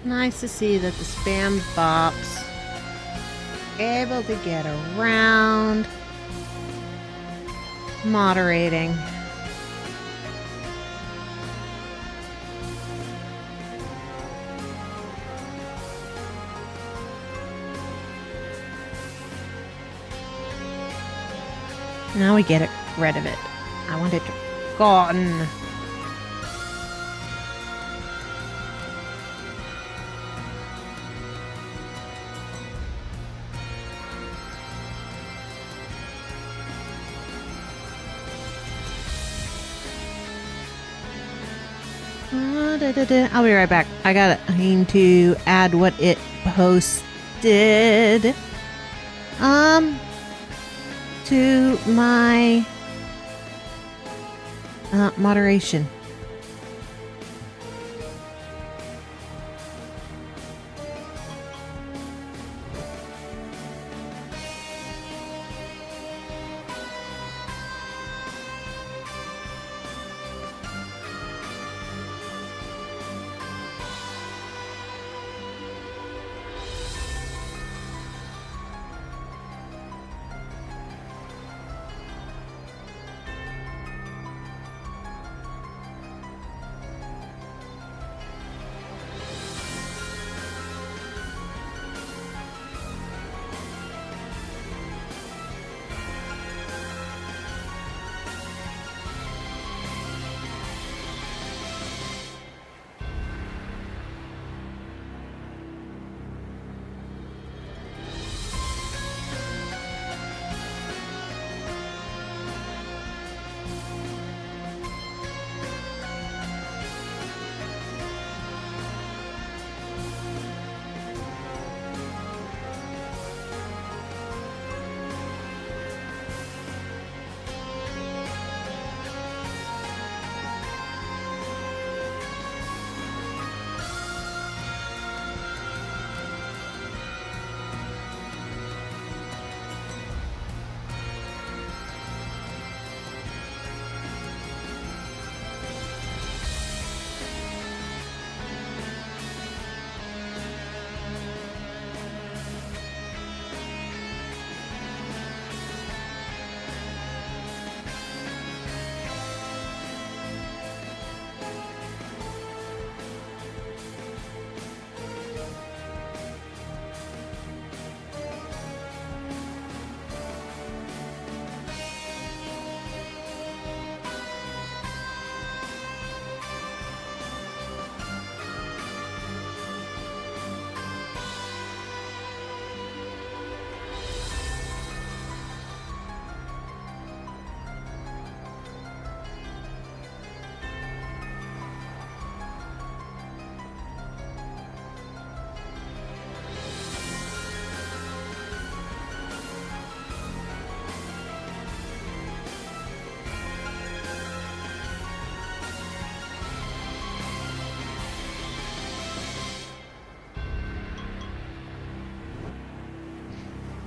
Nice to see that the spam bops are able to get around moderating. Now we get rid of it. I want it gone. I'll be right back. I need to add what it posted to my moderation.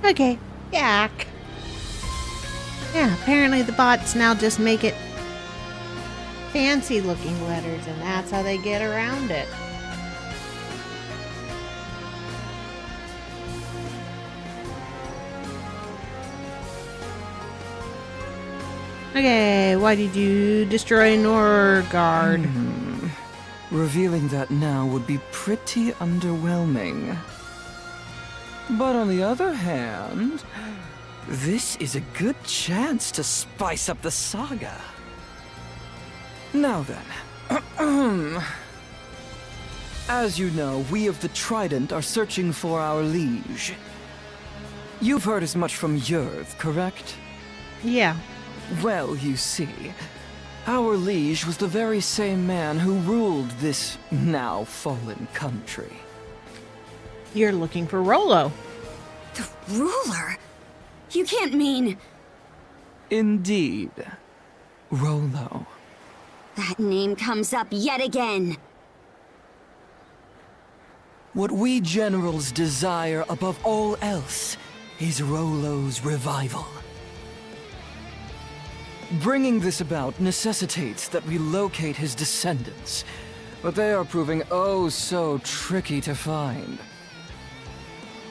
Okay, back. Yeah, apparently the bots now just make it fancy looking letters, and that's how they get around it. Okay, why did you destroy Norgard? Revealing that now would be pretty underwhelming. But on the other hand, this is a good chance to spice up the saga. Now then. As you know, we of the Trident are searching for our liege. You've heard as much from Yerth, correct? Yeah. Well, you see, our liege was the very same man who ruled this now fallen country. You're looking for Rollo. The ruler? You can't mean... Indeed. Rollo. That name comes up yet again. What we generals desire above all else is Rollo's revival. Bringing this about necessitates that we locate his descendants, but they are proving oh so tricky to find.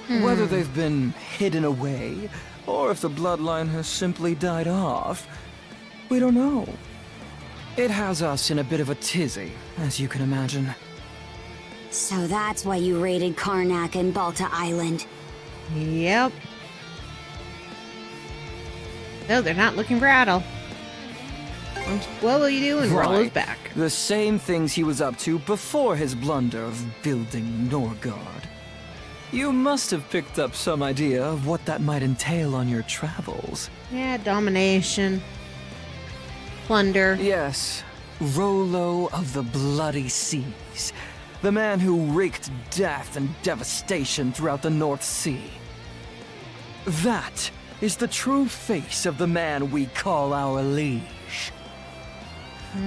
Whether they've been hidden away, or if the bloodline has simply died off, we don't know. It has us in a bit of a tizzy, as you can imagine. So that's why you raided Karnak and Balta Island. Yep. No, they're not looking for Adol. What will you do when Rollo's back? The same things he was up to before his blunder of building Norgard. You must have picked up some idea of what that might entail on your travels. Yeah, domination. Plunder. Yes, Rollo of the Bloody Seas. The man who wreaked death and devastation throughout the North Sea. That is the true face of the man we call our liege.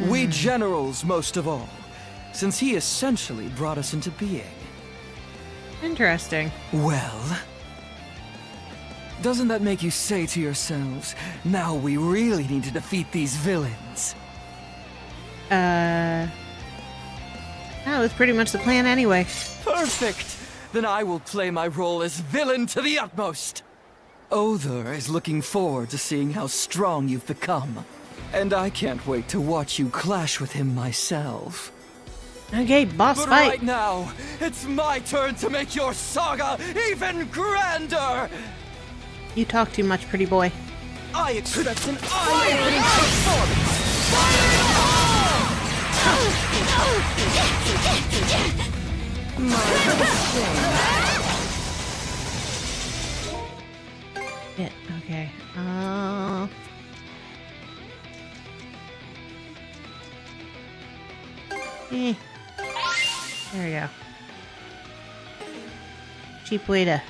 We generals, most of all, since he essentially brought us into being. Interesting. Well, doesn't that make you say to yourselves, now we really need to defeat these villains? That was pretty much the plan anyway. Perfect! Then I will play my role as villain to the utmost. Other is looking forward to seeing how strong you've become. And I can't wait to watch you clash with him myself. Okay, boss But fight. right now, it's my turn to make your saga even grander! You talk too much, pretty boy. I expect an eye-opening performance! Yeah, okay. There we go. Cheap way to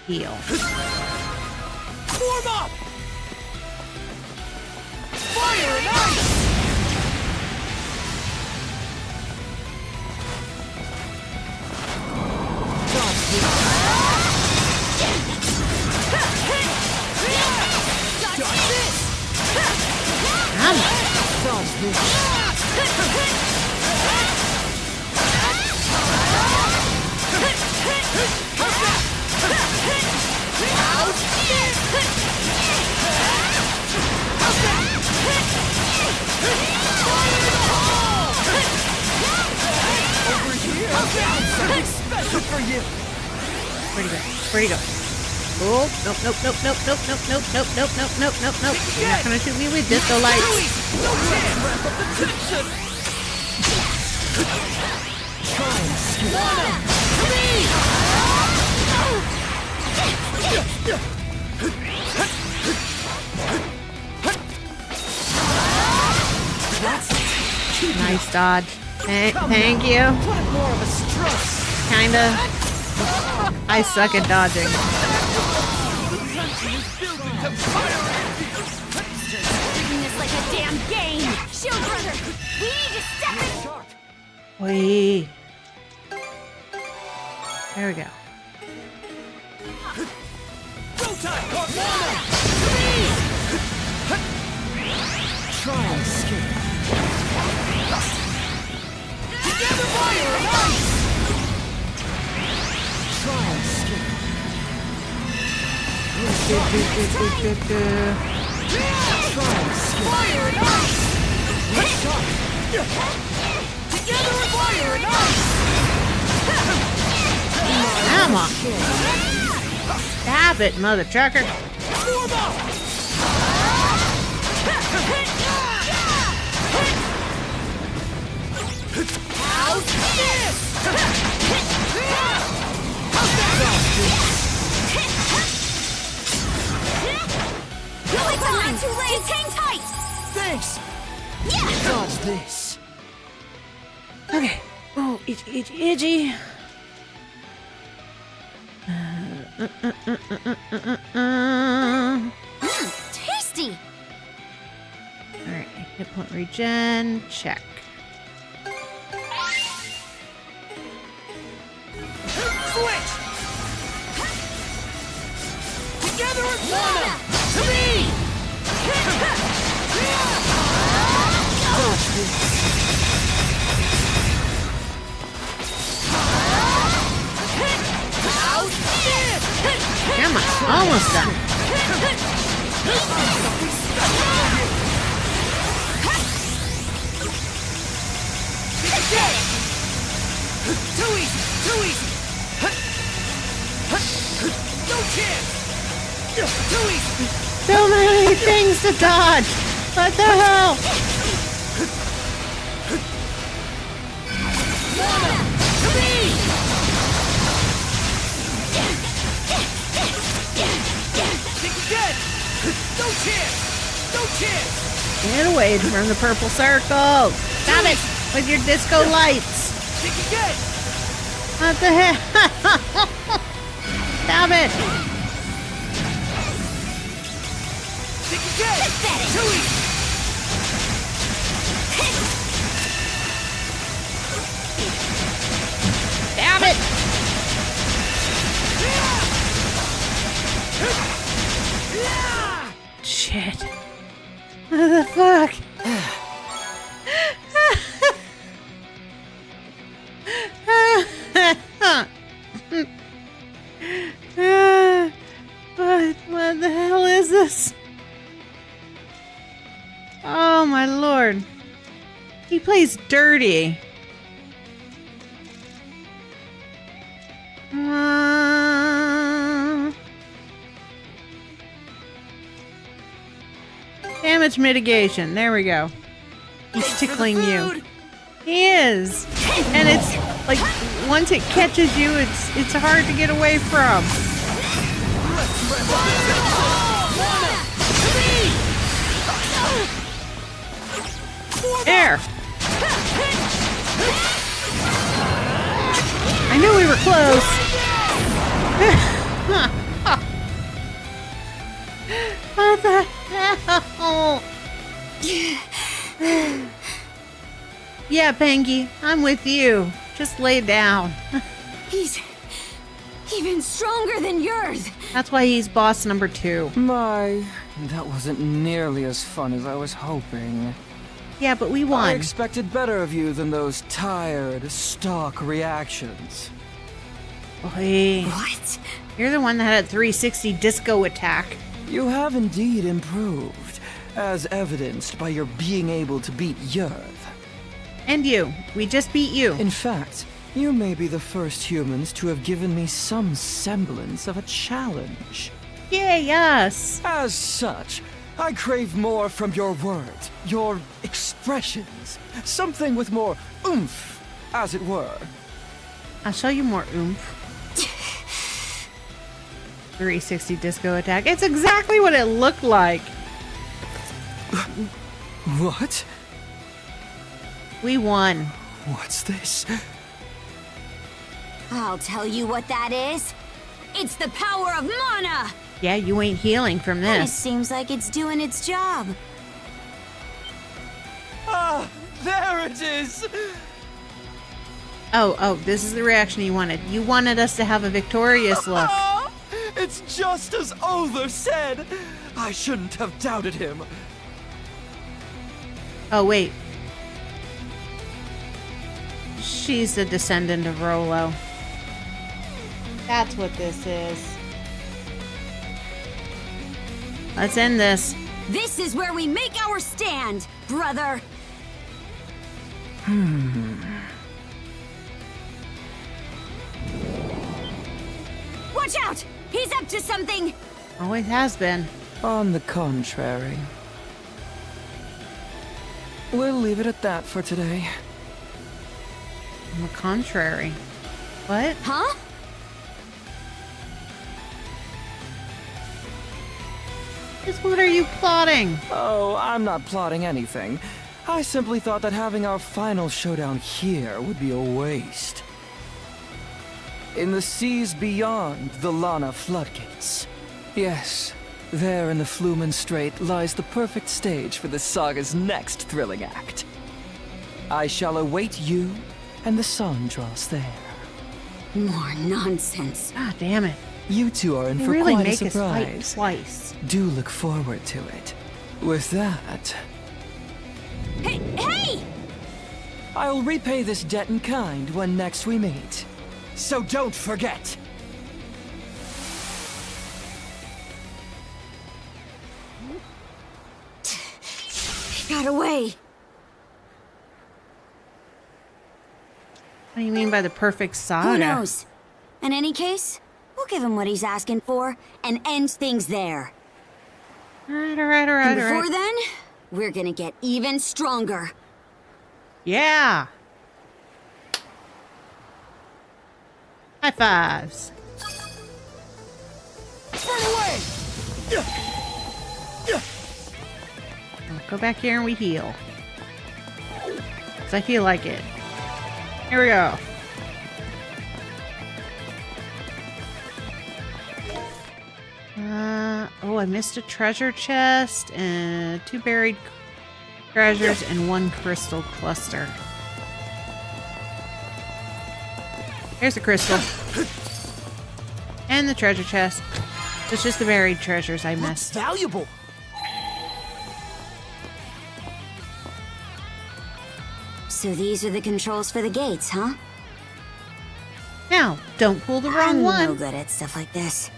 heal. Form up! Fire and ice! Special for you. Where'd he go? Where'd he go? Oh, nope, nope, nope, nope, nope, nope, nope, nope, nope, nope, nope, nope, nope. You're not gonna shoot me with disco lights. Ramp up the tension. Nice dodge. Thank you. More of a stress. Kinda. I suck at dodging. Treating this like a damn game! Shield brother! We need to step in! Wait. There we go. Try and escape. Together, fire and ice! Try and escape. Try and escape. Fire and ice! Together with fire and ice! Come on. Stab it, mother trucker. Form up! How's this? Quick time! Too late! Hang tight! Thanks! Yeah! Dodge this. Okay. Oh, itchy. Tasty! Alright, hit point regen, check. Switch! Together as one! To me! Come on, almost done. Too easy! Too easy! No chance! Too easy! So many things to dodge. What the hell? To me! Think you're dead! No chance! No chance! Get away from the purple circle. Stop it with your disco lights. Think you're dead! What the hell? Stop it. Think you're dead! Too easy! Stop it. Shit. What the fuck? What the hell is this? Oh my lord. He plays dirty. Damage mitigation. There we go. He's tickling you. He is. And it's like once it catches you, it's hard to get away from. There. I knew we were close. What the hell? Yeah, Pengy, I'm with you. Just lay down. He's even stronger than yours. That's why he's boss number 2. My, that wasn't nearly as fun as I was hoping. Yeah, but we I won. expected better of you than those tired, stock reactions. Boy, What? you're the one that had 360 disco attack. You have indeed improved, as evidenced by your being able to beat Yerth. And you. We just beat you. In fact, you may be the first humans to have given me some semblance of a challenge. Yay, us. As such, I crave more from your words, your expressions, something with more oomph, as it were. I'll show you more oomph. 360 disco attack. It's exactly what it looked like. What? We won. What's this? I'll tell you what that is. It's the power of mana! Yeah, you ain't healing from And it this. seems like it's doing its job. Ah, there it is! Oh, this is the reaction you wanted. You wanted us to have a victorious look. Ah, it's just as Other said! I shouldn't have doubted him. Oh, wait. She's a descendant of Rolo. That's what this is. Let's end this. This is where we make our stand, brother. Watch out! He's up to something! Always has been. On the contrary. We'll leave it at that for today. On the contrary. What? Huh? Just what are you plotting? Oh, I'm not plotting anything. I simply thought that having our final showdown here would be a waste. In the seas beyond the Lana floodgates. Yes, there in the Flumen Strait lies the perfect stage for the saga's next thrilling act. I shall await you and the Sandros there. More nonsense. God damn it. You two are in They for really quite a make us fight surprise. twice. Do look forward to it. With that, Hey! I'll repay this debt in kind when next we meet. So don't forget! Got away. What do you mean by the perfect saga? Who knows? In any case, we'll give him what he's asking for and end things there. Alright. And before then, we're gonna get even stronger. Yeah. High fives. Burn away! Let's go back here and we heal. 'Cause I feel like it. Here we go. Oh, I missed a treasure chest and 2 buried treasures and 1 crystal cluster. Here's the crystal. And the treasure chest. It's just the buried treasures I Looks missed. valuable. So these are the controls for the gates, huh? Now, don't pull the wrong I'm one. no good at stuff like this.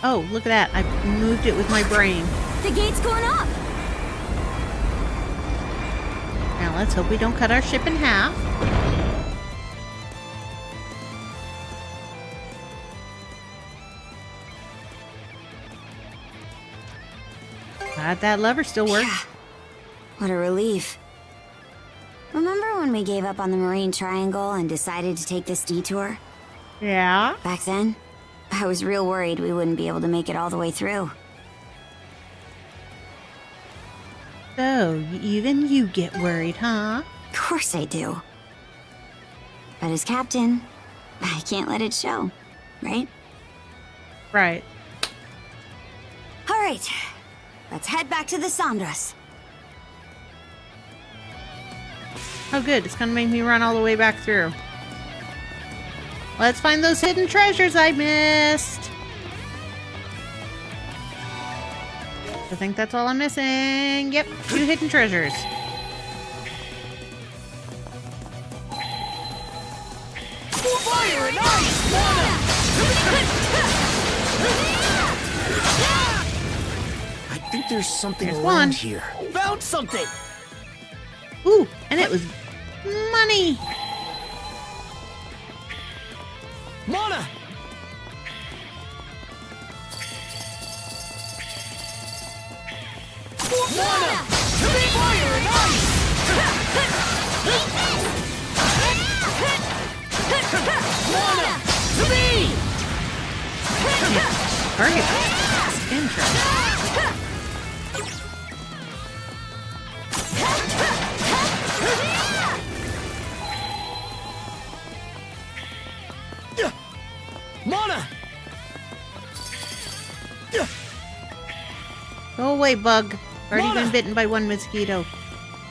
Oh, look at that. I moved it with my brain. The gate's going up! Now, let's hope we don't cut our ship in half. Glad that lever still works. Yeah. What a relief. Remember when we gave up on the Marine Triangle and decided to take this detour? Yeah. Back then, I was real worried we wouldn't be able to make it all the way through. So, even you get worried, huh? Of course I do. But as captain, I can't let it show, right? Right. All right, let's head back to the Sandras. Oh, good. It's gonna make me run all the way back through. Let's find those hidden treasures I missed. I think that's all I'm missing. Yep, 2 hidden treasures. Fire and ice! I think there's something There's around one. here. Found something! Ooh, and it was money. Mana! Mana! Fire and ice! Mana! To me! Target. Interesting. Mana! Go away, bug. Already Mona! been bitten by 1 mosquito.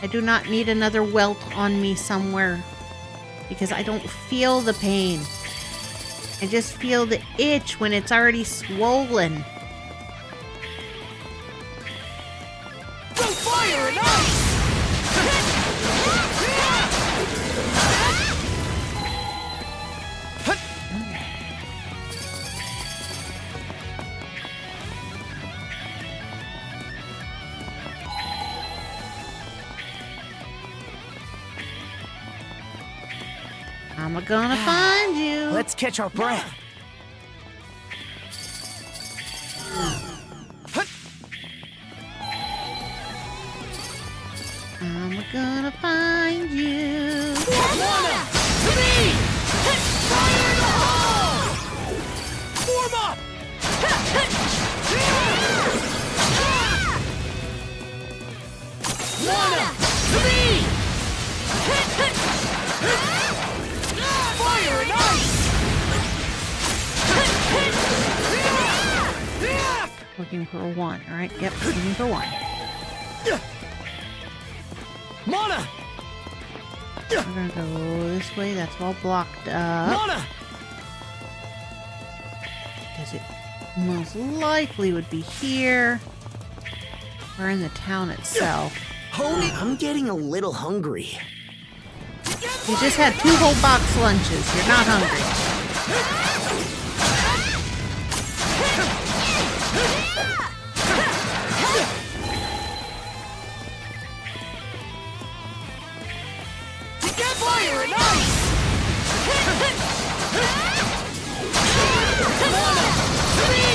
I do not need another welt on me somewhere. Because I don't feel the pain. I just feel the itch when it's already swollen. Go fire and ice! I'm gonna find you. Let's catch our breath. I'm gonna find you. Mana! To me! Fire in the hole! Form up! Mana! To me! Fire and ice! Looking for one, alright? Yep, looking for one. Mana! We're gonna go this way, that's all blocked up. Mana! Because it most likely would be here. Or in the town itself. Homie, I'm getting a little hungry. You just had 2 whole box lunches. You're not hungry. Get fire and ice! Mana! To me!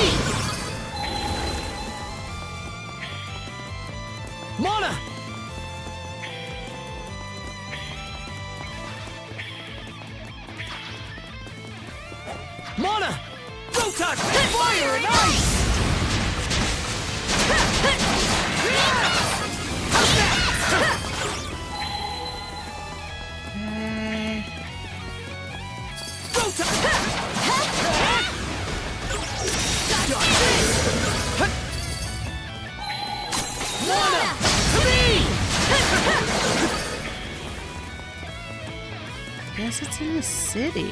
Mana! Mana! Rotok! Fire and ice! Mana! To me! Guess it's in the city.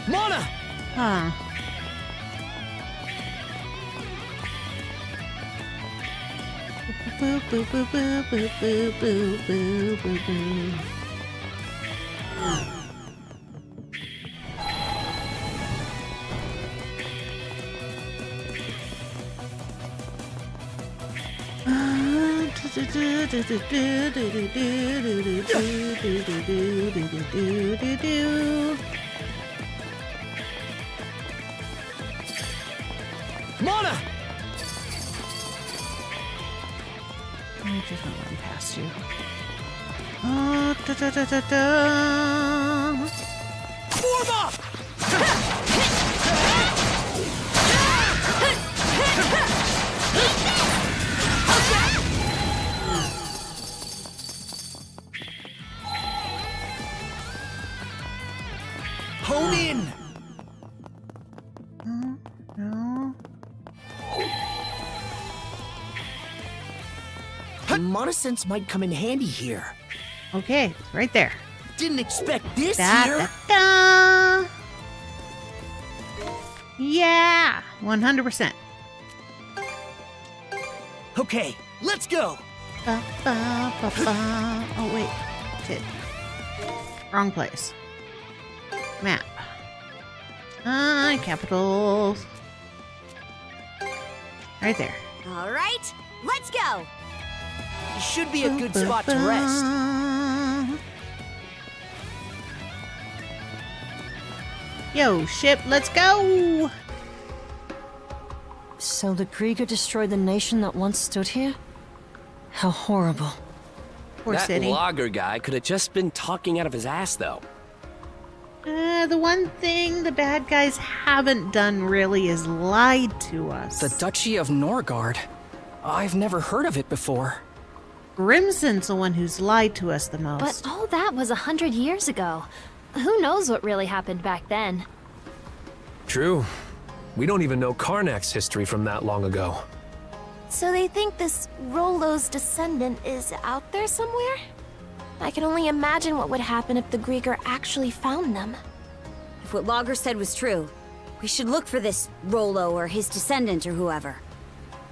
Mana! Huh. Boo boo boo boo boo boo boo boo boo boo. Mana! I'm just gonna run past you. Oh, da da da da da. Form up! Hone in! No. Mana sense might come in handy here. Okay, it's right there. Didn't expect this Da, here. da, da. Yeah, 100%. Okay, let's go. Ba, ba, ba, ba. Oh wait, shit. Wrong place. Map. Capitals. Right there. All right, let's go. Should be a good spot to rest. Yo, ship, let's go! So the Krieger destroyed the nation that once stood here? How horrible. Poor that city. logger guy could have just been talking out of his ass, though. The one thing the bad guys haven't done really is lied to us. The Duchy of Norgard? I've never heard of it before. Grimson's the one who's lied to us the most. But all that was 100 years ago. Who knows what really happened back then? True. We don't even know Karnak's history from that long ago. So they think this Rollo's descendant is out there somewhere? I can only imagine what would happen if the Grieger actually found them. If what Logger said was true, we should look for this Rollo or his descendant or whoever.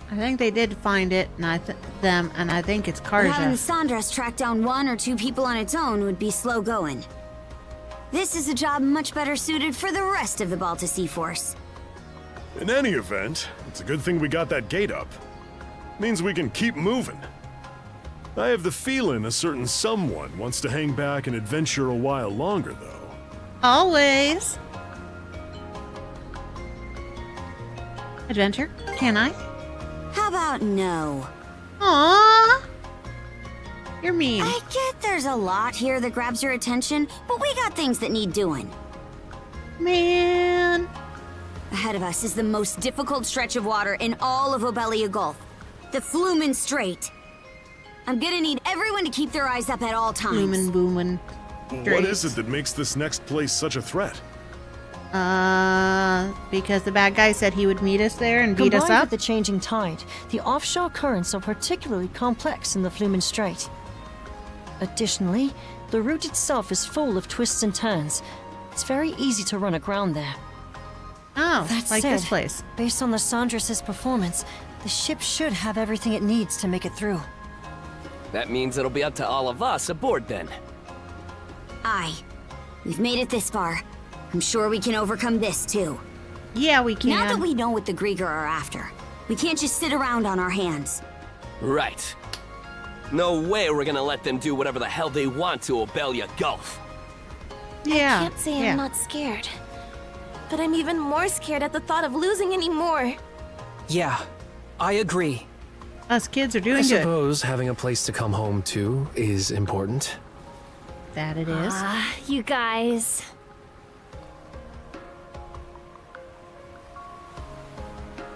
I think they did find it, and I think it's But having Karja. Sandras track down 1 or 2 people on its own would be slow going. This is a job much better suited for the rest of the Balta Sea Force. In any event, it's a good thing we got that gate up. Means we can keep moving. I have the feeling a certain someone wants to hang back and adventure a while longer, though. Always. Adventure? Can I? How about no? Aww. You're mean. I get there's a lot here that grabs your attention, but we got things that need doing. Man. Ahead of us is the most difficult stretch of water in all of Obelia Gulf. The Flumen Strait. I'm gonna need everyone to keep their eyes up at all times. Bloomin' boomin'. What is it that makes this next place such a threat? Because the bad guy said he would meet us there and beat us Combined up? with the changing tide, the offshore currents are particularly complex in the Flumen Strait. Additionally, the route itself is full of twists and turns. It's very easy to run aground there. Oh, That like said, this place. Based on the Sandras' performance, the ship should have everything it needs to make it through. That means it'll be up to all of us aboard then. Aye. We've made it this far. I'm sure we can overcome this too. Yeah, we can. Now that we know what the Grieger are after, we can't just sit around on our hands. Right. No way we're gonna let them do whatever the hell they want to Obelia Gulf. Yeah. I can't say I'm not scared. But I'm even more scared at the thought of losing any more. Yeah, I agree. Us kids are doing I good. suppose having a place to come home to is important. That it is. You guys.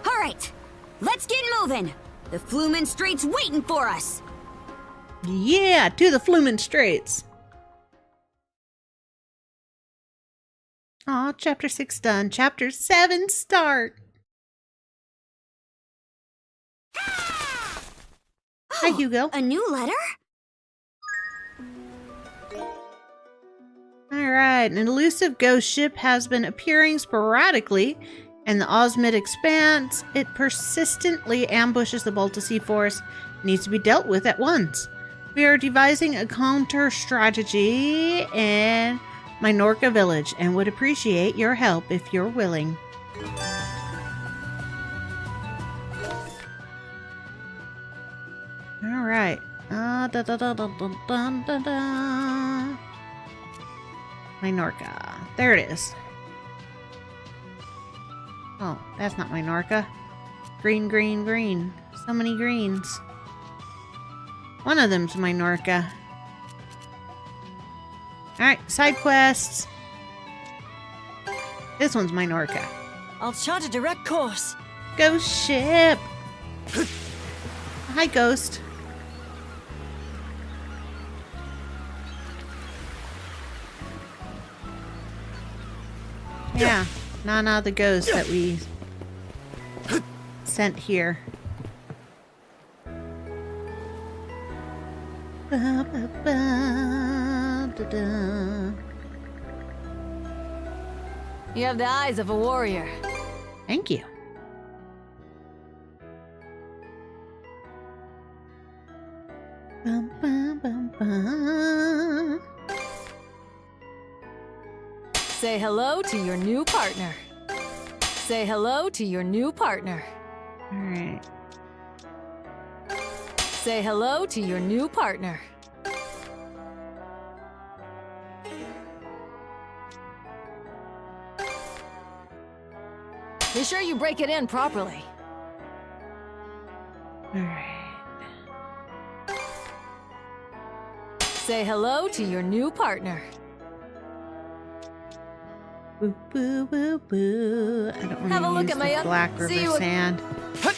All right, let's get moving. The Flumen Strait's waiting for us. Yeah, to the Flumen Straits. Aw, chapter 6 done. Chapter 7 start. Hi, Hugo. A new letter? Alright, an elusive ghost ship has been appearing sporadically in the Osmid Expanse. It persistently ambushes the Baltasea Force. Needs to be dealt with at once. We are devising a counter strategy in Minorca Village and would appreciate your help if you're willing. Alright. Minorca. There it is. Oh, that's not Minorca. Green, green, green. So many greens. One of them's Minorca. Alright, side quests. This one's Minorca. I'll chart a direct course. Ghost ship! Hi, Ghost. Yeah, Nana the ghost that we sent here. Ba, ba, ba, da, da. You have the eyes of a warrior. Thank you. Bum, bum, bum, bum. Say hello to your new partner. Say hello to your new partner. All right. Say hello to your new partner. Be sure you break it in properly. All right. Say hello to your new partner. Boo, boo, boo, boo. I don't want Have a to look use at my the Black see River you sand.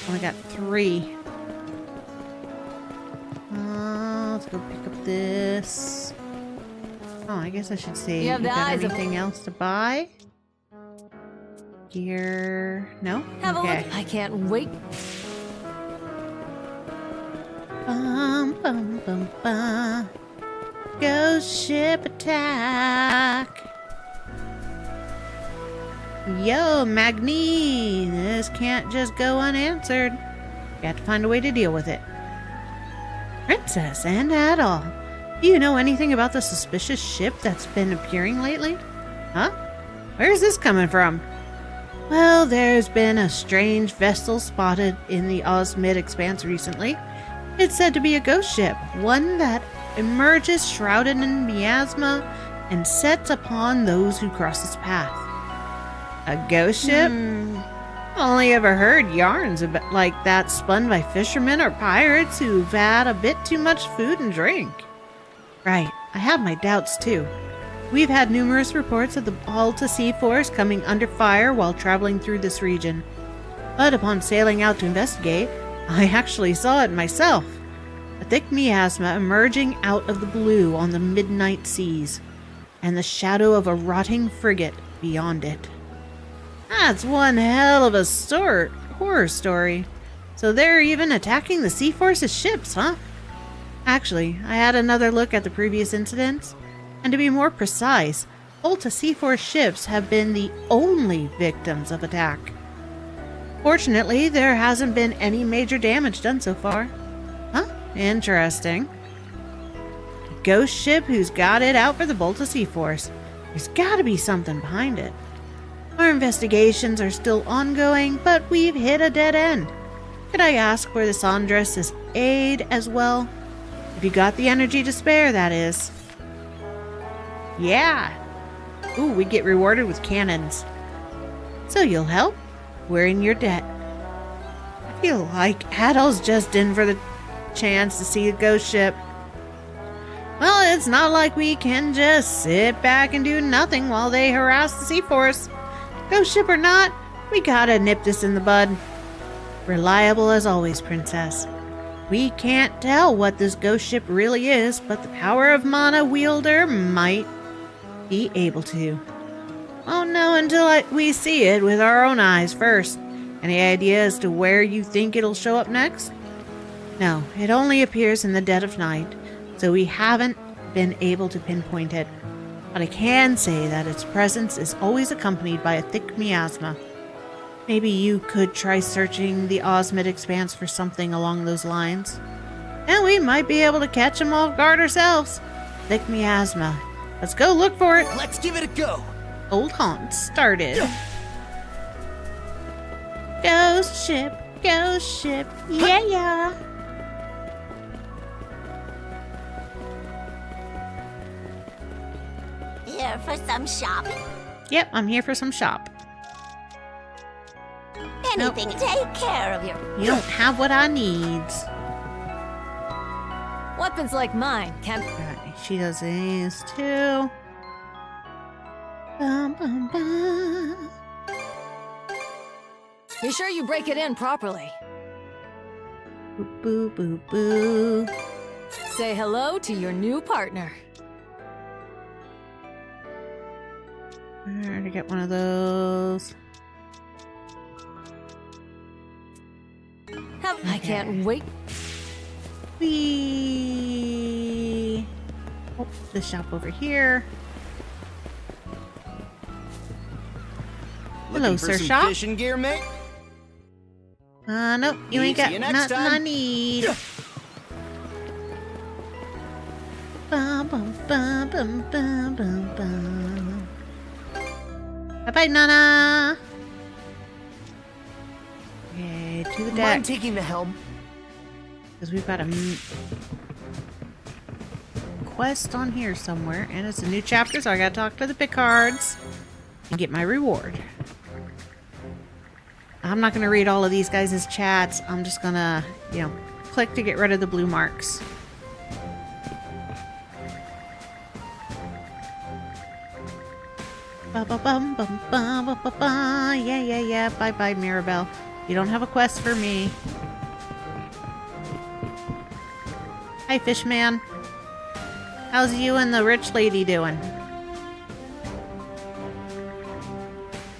Only got 3. Let's go pick up this. Oh, I guess I should see. You have the got eyes of- anything else to buy? Gear? No? Have okay. a look. I can't wait. Bum, bum, bum, bum. Ghost ship attack. Yo, Magni! This can't just go unanswered. You have to find a way to deal with it. Princess and Adol. Do you know anything about the suspicious ship that's been appearing lately? Huh? Where's this coming from? Well, there's been a strange vessel spotted in the Osmid Expanse recently. It's said to be a ghost ship, one that emerges shrouded in miasma and sets upon those who cross its path. A ghost ship? Only ever heard yarns about like that spun by fishermen or pirates who've had a bit too much food and drink. Right, I have my doubts too. We've had numerous reports of the Alta Sea Force coming under fire while traveling through this region. But upon sailing out to investigate, I actually saw it myself. A thick miasma emerging out of the blue on the midnight seas, and the shadow of a rotting frigate beyond it. That's one hell of a horror story. So they're even attacking the Sea Force's ships, huh? Actually, I had another look at the previous incidents, and to be more precise, Alta Sea Force ships have been the only victims of attack. Fortunately, there hasn't been any major damage done so far. Huh? Interesting. A ghost ship who's got it out for the Alta Sea Force. There's gotta be something behind it. Our investigations are still ongoing, but we've hit a dead end. Could I ask for the Sandres' aid as well? If you got the energy to spare, that is. Yeah. Ooh, we get rewarded with cannons. So you'll help? We're in your debt. I feel like Adol's just in for the chance to see a ghost ship. Well, it's not like we can just sit back and do nothing while they harass the Sea Force. Ghost ship or not, we gotta nip this in the bud. Reliable as always, Princess. We can't tell what this ghost ship really is, but the power of Mana wielder might be able to. Won't know until we see it with our own eyes first. Any idea as to where you think it'll show up next? No, it only appears in the dead of night, so we haven't been able to pinpoint it. But I can say that its presence is always accompanied by a thick miasma. Maybe you could try searching the Osmid Expanse for something along those lines. And we might be able to catch them off guard ourselves. Thick miasma. Let's go look for it. Let's give it a go. Old haunt started. Ghost ship, yeah, yeah. Here for some shopping? Yep, I'm here for some shop. Anything to take care of your... You don't have what I need. Weapons like mine can't... Right, she does these too. Bum, bum, bum. Be sure you break it in properly. Boo, boo, boo, boo. Say hello to your new partner. Where to get one of those? I can't wait. Oh, the shop over here. Hello, sir shop. Fishing gear, mate? Nope, you ain't got nothing I need. Bum, bum, bum, bum, bum, bum, bum. Bye-bye, Nana. Okay, to the deck. I'm taking the helm. Because we've got a quest on here somewhere, and it's a new chapter, so I gotta talk to the Picards and get my reward. I'm not gonna read all of these guys' chats. I'm just gonna, click to get rid of the blue marks. Yeah. Bye-bye, Mirabelle. You don't have a quest for me. Hi, Fishman. How's you and the rich lady doing?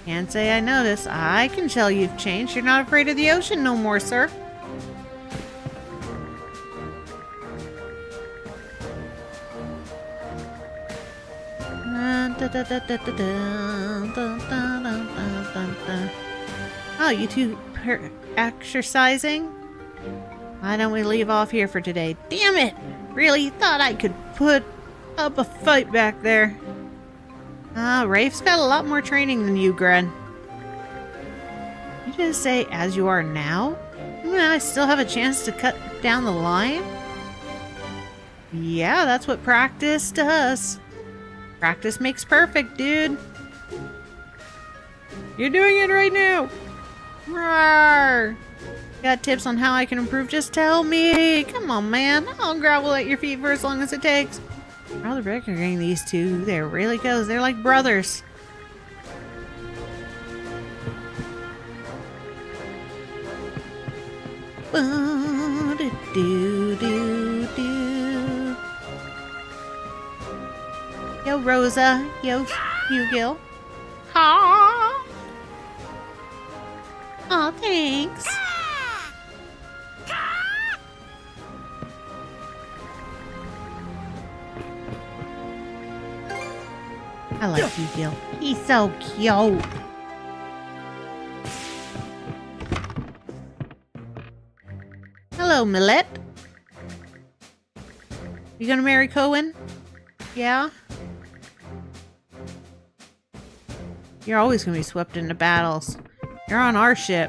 Can't say I noticed. I can tell you've changed. You're not afraid of the ocean no more, sir. Oh, you two exercising? Why don't we leave off here for today? Damn it! Really thought I could put up a fight back there. Rafe's got a lot more training than you, Gren. You just say as you are now? I still have a chance to cut down the line? Yeah, that's what practice does. Practice makes perfect, dude. You're doing it right now. Roar. Got tips on how I can improve? Just tell me. Come on, man. I'll grovel at your feet for as long as it takes. Rather recognize these two. There really goes. They're like brothers. Yo, Rosa. Yo, Hugil. Aw. Aw, thanks. I like Hugil. He's so cute. Hello, Millet. You gonna marry Cohen? Yeah? You're always gonna be swept into battles. You're on our ship.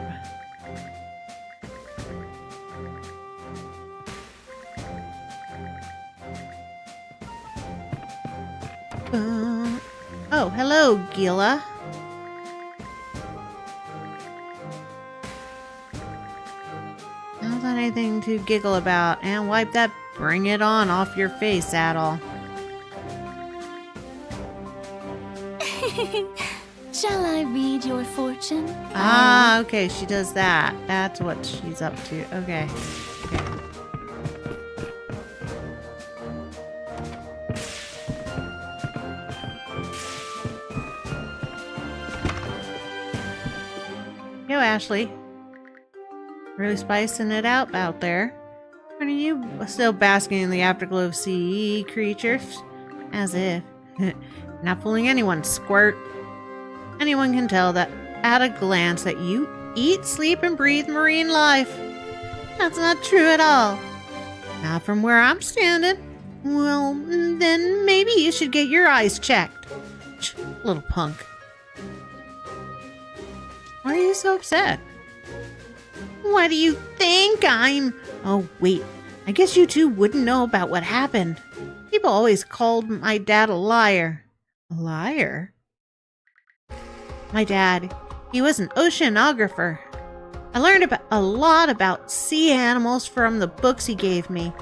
Oh, hello, Gila. Not anything to giggle about. And wipe that bring it on off your face, Adol. Shall I read your fortune? Ah, okay, she does that. That's what she's up to. Okay. Yo, Ashley. Really spicing it up out there. Are you still basking in the afterglow of sea creatures? As if. Not fooling anyone, squirt. Anyone can tell that at a glance that you eat, sleep, and breathe marine life. That's not true at all. Not from where I'm standing. Well, then maybe you should get your eyes checked. Little punk. Why are you so upset? What do you think I'm... Oh, wait. I guess you two wouldn't know about what happened. People always called my dad a liar. A liar? My dad, he was an oceanographer. I learned a lot about sea animals from the books he gave me.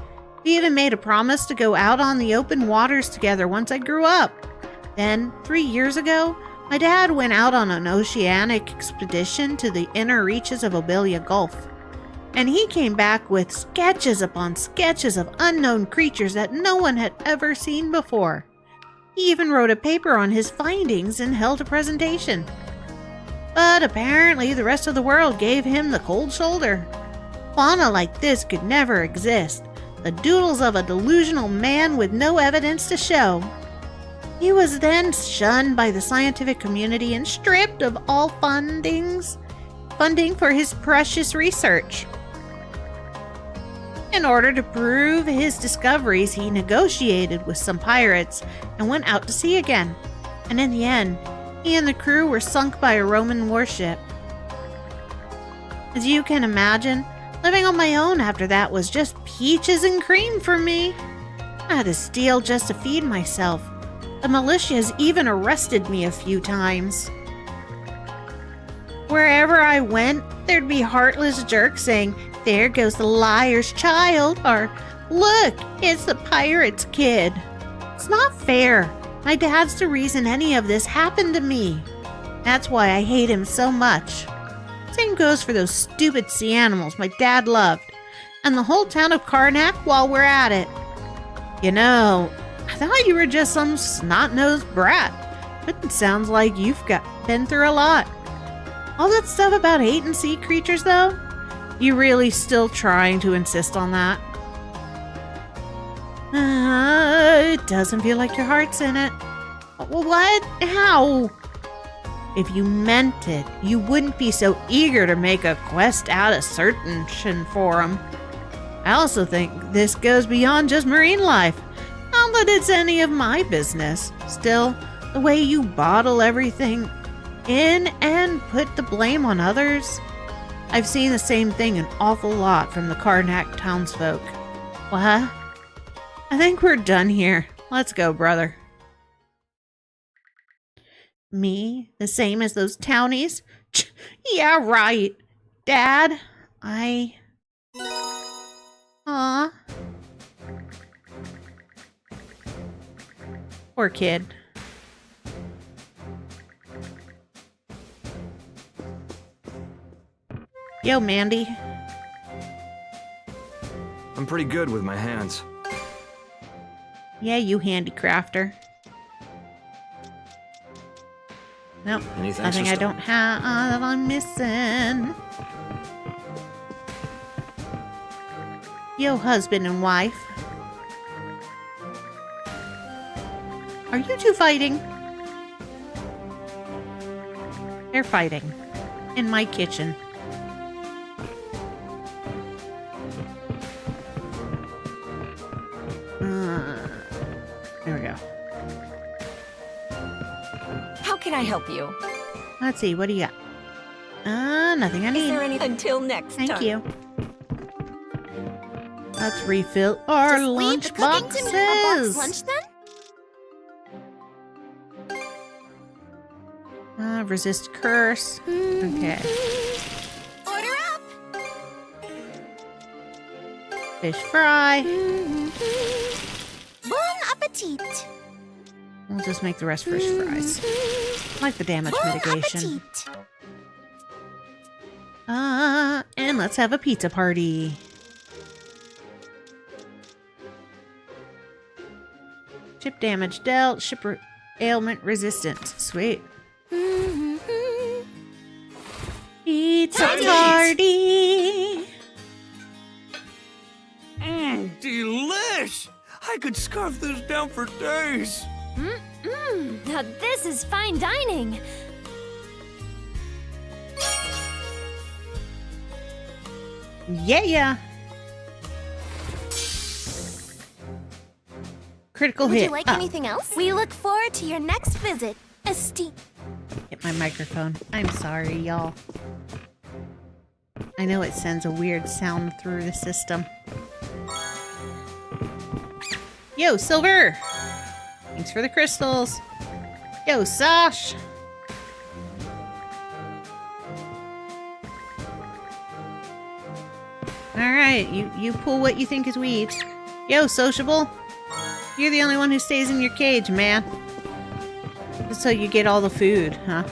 We even made a promise to go out on the open waters together once I grew up. Then, 3 years ago, my dad went out on an oceanic expedition to the inner reaches of Obelia Gulf. And he came back with sketches upon sketches of unknown creatures that no one had ever seen before. He even wrote a paper on his findings and held a presentation. But apparently the rest of the world gave him the cold shoulder. Fauna like this could never exist. The doodles of a delusional man with no evidence to show. He was then shunned by the scientific community and stripped of all funding for his precious research. In order to prove his discoveries, he negotiated with some pirates and went out to sea again. And in the end, he and the crew were sunk by a Roman warship. As you can imagine, living on my own after that was just peaches and cream for me. I had to steal just to feed myself. The militias even arrested me a few times. Wherever I went, there'd be heartless jerks saying, "There goes the liar's child," or "Look, it's the pirate's kid." It's not fair. My dad's the reason any of this happened to me. That's why I hate him so much. Same goes for those stupid sea animals my dad loved, and the whole town of Karnak while we're at it. You know, I thought you were just some snot-nosed brat, but it sounds like you've been through a lot. All that stuff about hating sea creatures, though? You really still trying to insist on that? It doesn't feel like your heart's in it. What? How? If you meant it, you wouldn't be so eager to make a quest out of certain for him. I also think this goes beyond just marine life. Not that it's any of my business. Still, the way you bottle everything, in and put the blame on others? I've seen the same thing an awful lot from the Karnak townsfolk. What? I think we're done here. Let's go, brother. Me? The same as those townies? Yeah, right. Dad, Aw. Poor kid. Yo, Mandy. I'm pretty good with my hands. Yeah, you handicrafter. Nope, Anything nothing I don't have that I'm missing. Yo, husband and wife. Are you two fighting? They're fighting. In my kitchen. There we go. How can I help you? Let's see, what do you got? Nothing I need. Is there any until next time? Thank you. Let's refill our Just leave lunch the cooking to me. A boxes. box lunch then? Resist curse. Okay. Order up. Fish fry. Bon appetit. We'll just make the rest fish fries. Like the damage mitigation. And let's have a pizza party. Chip damage dealt. Ship ailment resistance. Sweet. Pizza party. Delish! I could scarf this down for days. Now this is fine dining. Yeah. Critical Would hit. you like anything else? We look forward to your next visit. Hit my microphone. I'm sorry, y'all. I know it sends a weird sound through the system. Yo, Silver! Thanks for the crystals. Yo, Sash! Alright, you pull what you think is weeds. Yo, Sociable! You're the only one who stays in your cage, man. Just so you get all the food, huh?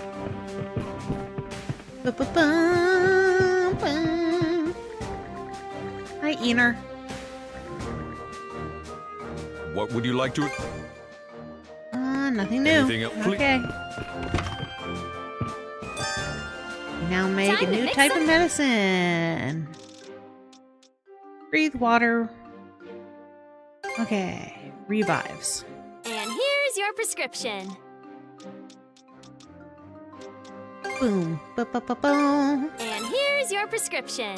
Hi, Ener. What would you like to... Nothing new. Anything else, please? Okay. Now make Time a to new mix type of them. medicine. Breathe water. Okay. Revives. And here's your prescription. Boom. Ba-ba-ba-boom. And here's your prescription.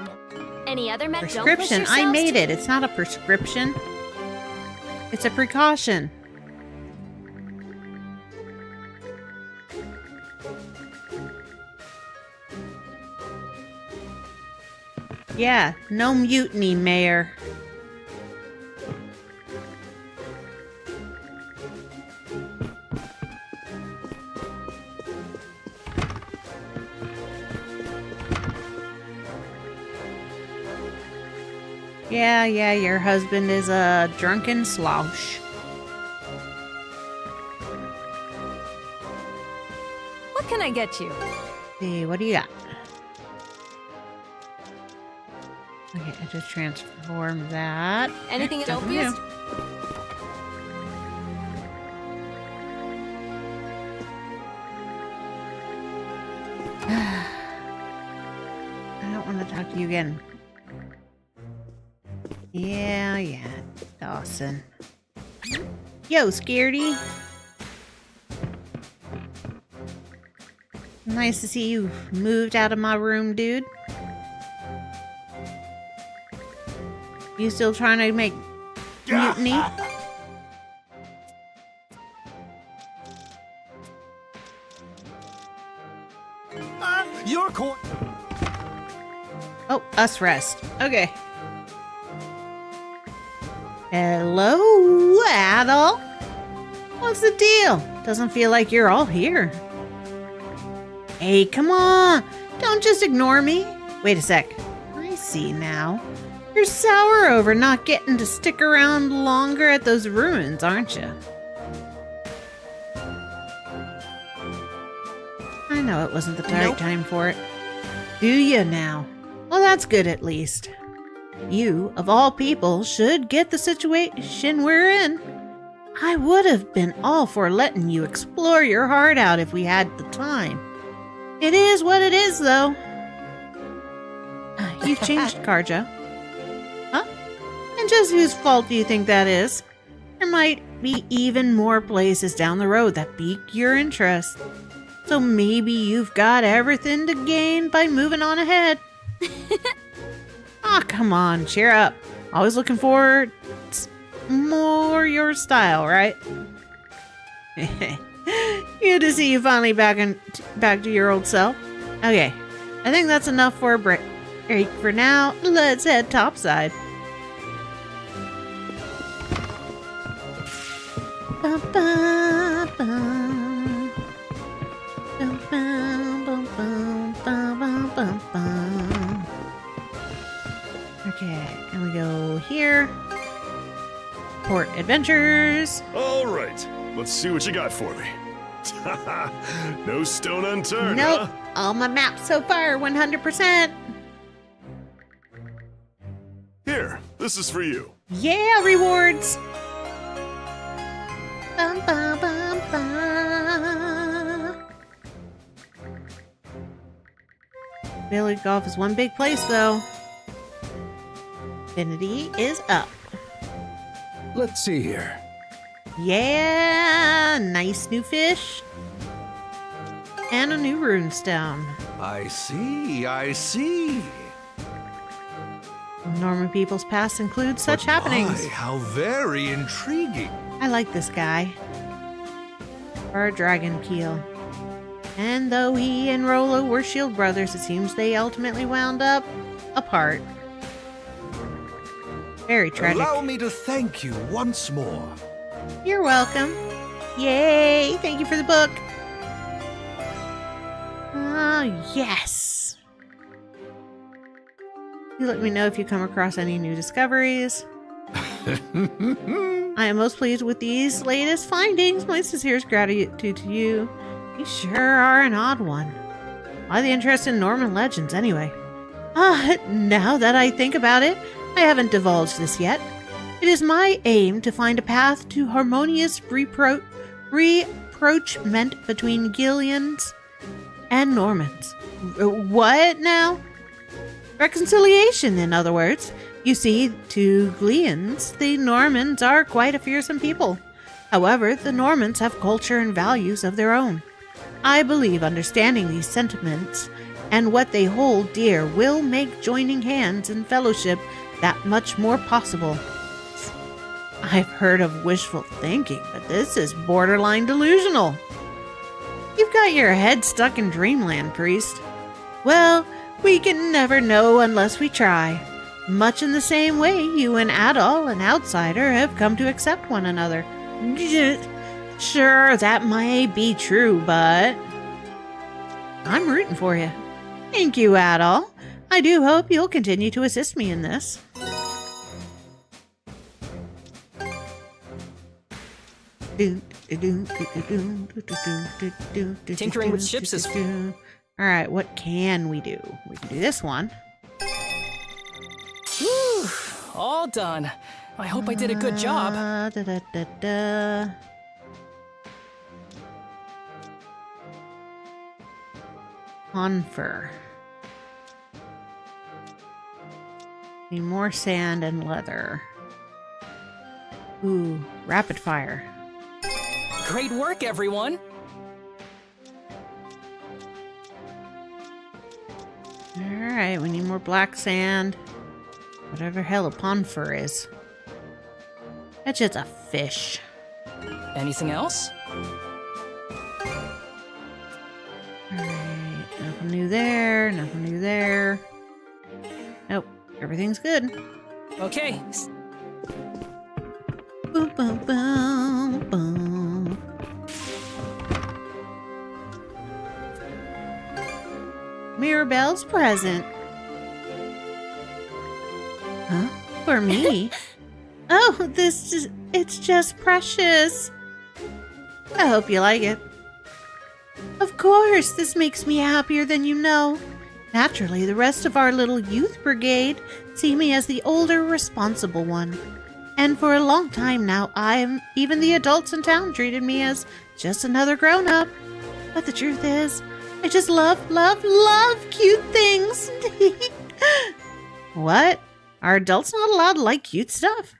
Any other med? Prescription. I made it. It's not a prescription. It's a precaution. Yeah, no mutiny, Mayor. Yeah, your husband is a drunken slouch. What can I get you? See, what do you got? Okay, I just transformed that. Anything Nothing obvious? new. I don't want to talk to you again. Yeah, Dawson. Yo, Scaredy. Nice to see you moved out of my room, dude. You still trying to make mutiny? Oh, us rest. Okay. Hello, Adol. What's the deal? Doesn't feel like you're all here. Hey, come on. Don't just ignore me. Wait a sec. I see now. You're sour over not getting to stick around longer at those ruins, aren't you? I know it wasn't the right time for it. Do you now? Well, that's good at least. You, of all people, should get the situation we're in. I would have been all for letting you explore your heart out if we had the time. It is what it is, though. You've changed, Karja. Huh? And just whose fault do you think that is? There might be even more places down the road that pique your interest. So maybe you've got everything to gain by moving on ahead. Aw, come on, cheer up. Always looking for more your style, right? Good to see you finally back to your old self. Okay, I think that's enough for a break for now. Let's head topside. Bum, bum, bum. Bum, bum, bum, bum, bum, bum, bum. Okay, and we go here. Port Adventures. All right, let's see what you got for me. No stone unturned, Nope, huh? all my maps so far, 100%. Here, this is for you. Yeah, rewards. Bum, bum, bum, bum. Billy Golf is one big place, though. Infinity is up. Let's see here. Yeah, nice new fish. And a new runestone. I see, I see. Norman people's past includes such happenings. My, how very intriguing. I like this guy. Or a dragon keel. And though he and Rollo were shield brothers, it seems they ultimately wound up apart. Very tragic. Allow me to thank you once more. You're welcome. Yay! Thank you for the book. Oh, yes. You let me know if you come across any new discoveries. I am most pleased with these latest findings. My sincerest gratitude to you. You sure are an odd one. Why the interest in Norman legends, anyway? Now that I think about it, I haven't divulged this yet. It is my aim to find a path to harmonious rapprochement between Gillians and Normans. What now? Reconciliation, in other words. You see, to Gillians, the Normans are quite a fearsome people. However, the Normans have culture and values of their own. I believe understanding these sentiments and what they hold dear will make joining hands in fellowship that much more possible. I've heard of wishful thinking, but this is borderline delusional. You've got your head stuck in dreamland, priest. Well, we can never know unless we try. Much in the same way you and Adol, an outsider, have come to accept one another. Sure, that may be true, but I'm rooting for you. Thank you, Adol. I do hope you'll continue to assist me in this. Tinkering with ships is... Alright, what can we do? We can do this one. Whew, all done. I hope I did a good job. Confer. Need more sand and leather. Ooh, rapid fire. Great work, everyone! Alright, we need more black sand. Whatever hell a ponfer is. That's just a fish. Anything else? Alright, nothing new there. there. Nothing new there. Nope. Everything's good. Okay. Boom, boom, boom, boom. Mirabelle's present. Huh? For me? Oh, it's just precious. I hope you like it. Of course, this makes me happier than you know. Naturally, the rest of our little youth brigade see me as the older, responsible one. And for a long time now, even the adults in town treated me as just another grown-up. But the truth is, I just love cute things. What? Are adults not allowed to like cute stuff?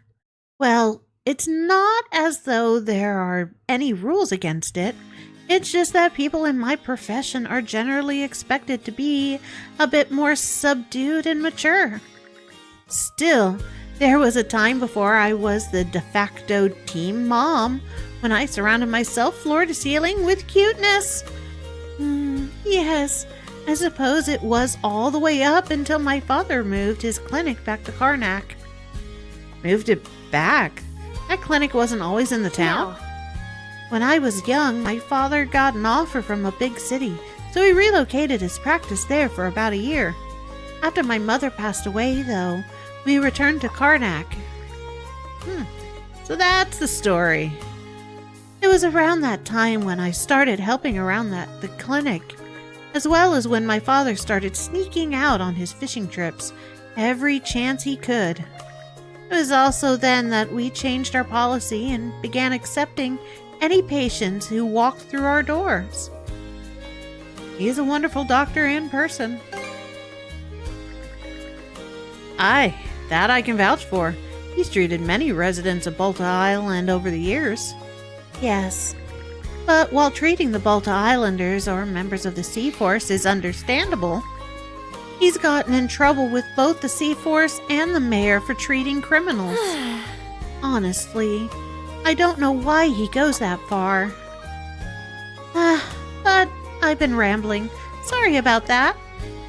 Well, it's not as though there are any rules against it. It's just that people in my profession are generally expected to be a bit more subdued and mature. Still, there was a time before I was the de facto team mom when I surrounded myself floor to ceiling with cuteness. Yes, I suppose it was all the way up until my father moved his clinic back to Karnak. Moved it back? That clinic wasn't always in the town? No. When I was young, my father got an offer from a big city, so he relocated his practice there for about a year. After my mother passed away, though, we returned to Karnak. So that's the story. It was around that time when I started helping around the clinic, as well as when my father started sneaking out on his fishing trips every chance he could. It was also then that we changed our policy and began accepting any patients who walked through our doors. He's a wonderful doctor in person. Aye, that I can vouch for. He's treated many residents of Balta Island over the years. Yes, but while treating the Balta Islanders or members of the Sea Force is understandable, he's gotten in trouble with both the Sea Force and the mayor for treating criminals. Honestly, I don't know why he goes that far. But I've been rambling. Sorry about that.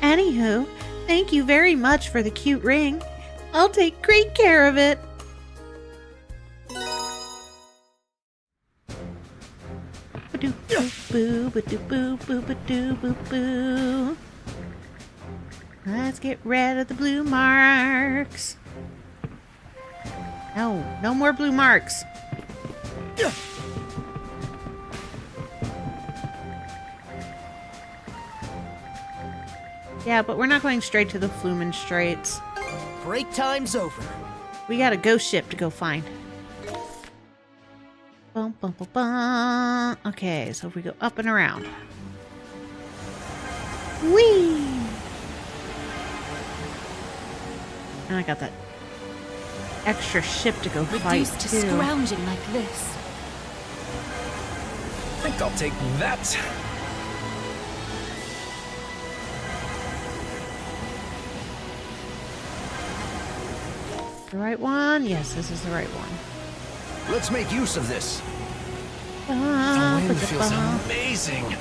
Anywho, thank you very much for the cute ring. I'll take great care of it. Let's get rid of the blue marks. No more blue marks. Yeah, but we're not going straight to the Flumen Straits. Break time's over. We got a ghost ship to go find. Bum, bum, bum, bum. Okay, so if we go up and around. Whee! And I got that extra ship to go fight Reduced to scrounging like this. I think I'll take that. The right one? Yes, this is the right one. Let's make use of this. The wind feels amazing.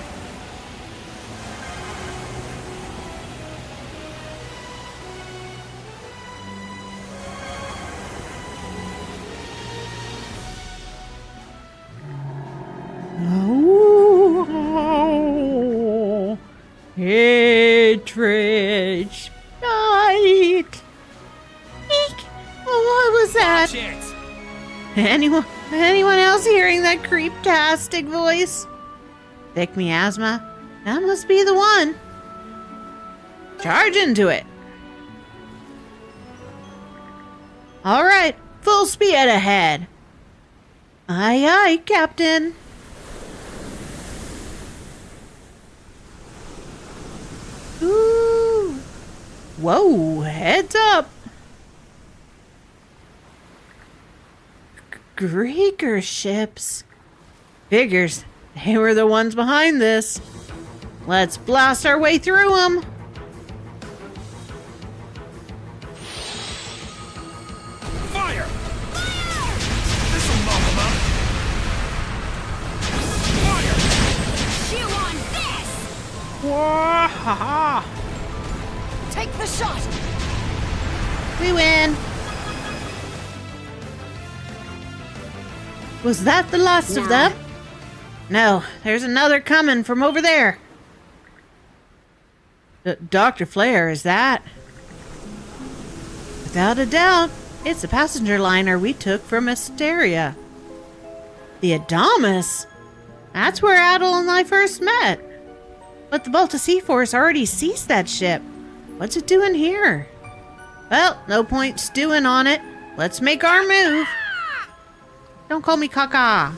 Oh, hatred, night. Eek! What was that? Anyone else hearing that creep-tastic voice? Thick miasma? That must be the one. Charge into it. All right, full speed ahead. Aye, aye, Captain. Ooh. Whoa, heads up. Greeker ships. Figures. They were the ones behind this. Let's blast our way through them. Fire! This'll knock them out. Fire! Chew on this! Wah-ha-ha. Take the shot! We win! Was that the last of them? No, there's another coming from over there. Dr. Flare, is that? Without a doubt, it's the passenger liner we took from Asteria. The Adamus? That's where Adol and I first met. But the Balta Sea Force already seized that ship. What's it doing here? Well, no point stewing on it. Let's make our move. Don't call me Kaka.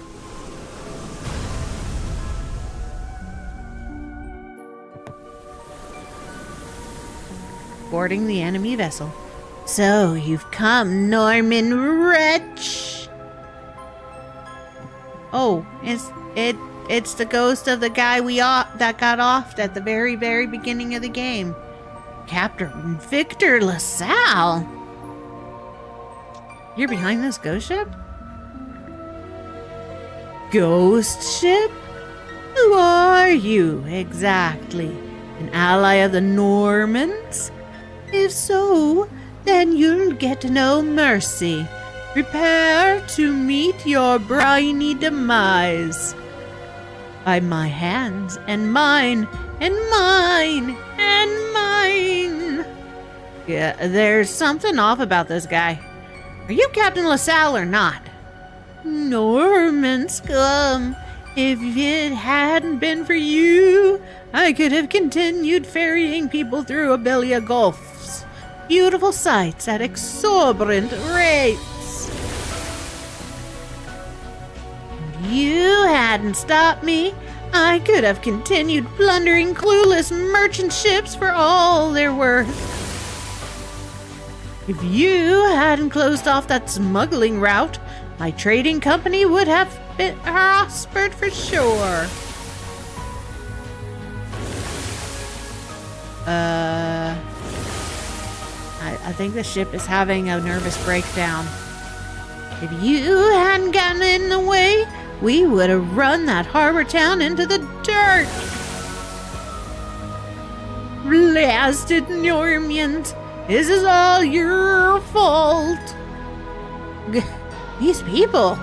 Boarding the enemy vessel. So, you've come, Norman wretch. Oh, it's the ghost of the guy that got off at the very, very beginning of the game. Captain Victor LaSalle. You're behind this ghost ship? Ghost ship? Who are you, exactly? An ally of the Normans? If so, then you'll get no mercy. Prepare to meet your briny demise. By my hands, and mine, and mine, and mine. Yeah, there's something off about this guy. Are you Captain LaSalle or not? Norman scum. If it hadn't been for you, I could have continued ferrying people through Abelia Gulf's beautiful sights at exorbitant rates. If you hadn't stopped me, I could have continued plundering clueless merchant ships for all they're worth. If you hadn't closed off that smuggling route, my trading company would have been prospered for sure. I think the ship is having a nervous breakdown. If you hadn't gotten in the way, we would have run that harbor town into the dirt. Blasted Normians, this is all your fault. These people,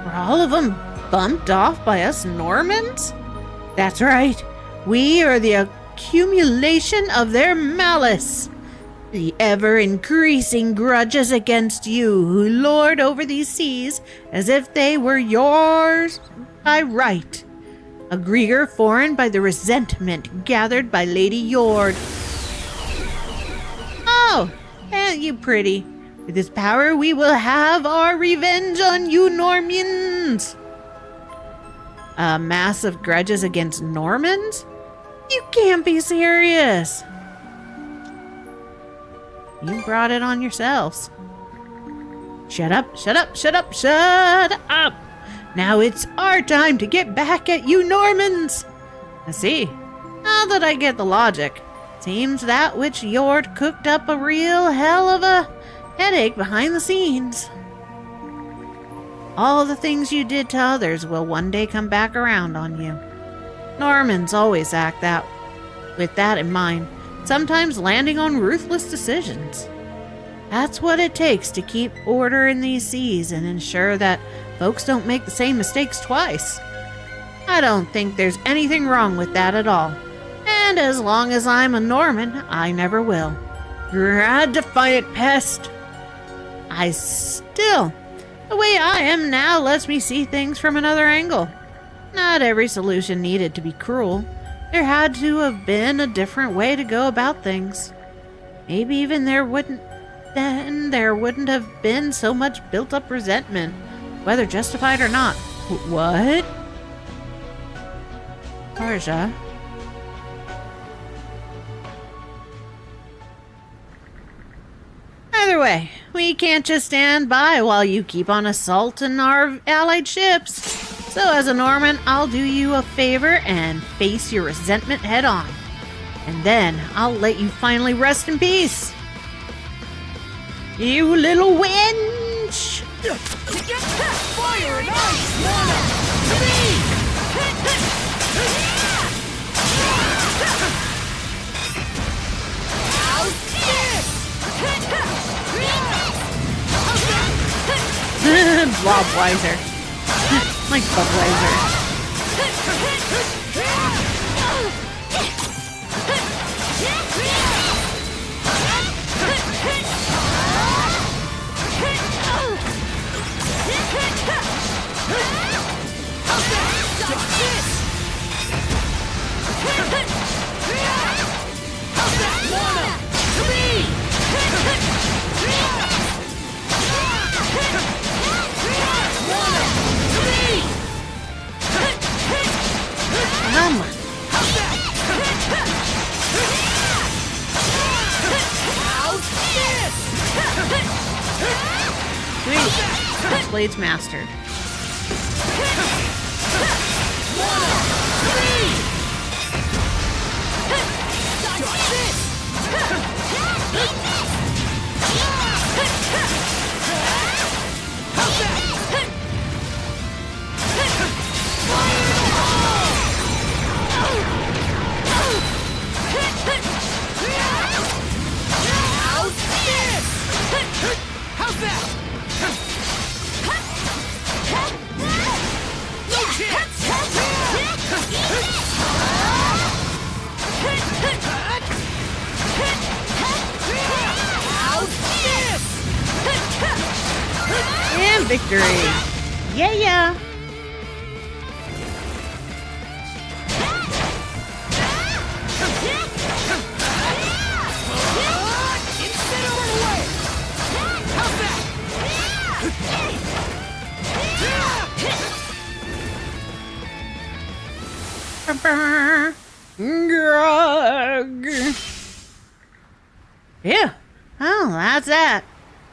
were all of them bumped off by us Normans? That's right, we are the accumulation of their malice. The ever-increasing grudges against you who lord over these seas as if they were yours by right. A Grieger foreign by the resentment gathered by Lady Yord. Oh, ain't you pretty? With this power we will have our revenge on you Normians. Massive grudges against Normans? You can't be serious. You brought it on yourselves. Shut up, shut up, shut up, shut up! Now it's our time to get back at you Normans! I see. Now that I get the logic, seems that which Yord cooked up a real hell of a headache behind the scenes. All the things you did to others will one day come back around on you. Normans always act that with that in mind, sometimes landing on ruthless decisions. That's what it takes to keep order in these seas and ensure that folks don't make the same mistakes twice. I don't think there's anything wrong with that at all. And as long as I'm a Norman, I never will. Grad defiant pest! The way I am now lets me see things from another angle. Not every solution needed to be cruel. There had to have been a different way to go about things. Maybe even there wouldn't have been so much built-up resentment, whether justified or not. What? Tarja? Either way, we can't just stand by while you keep on assaulting our allied ships. So as a Norman, I'll do you a favor and face your resentment head on. And then I'll let you finally rest in peace. You little wench! Fire and ice! Mana! To me! Blobweiser. Like Budweiser. Come on. Sweet. Blade's mastered. How's that? And victory! Yeah! Grog. Yeah. Oh, that's that.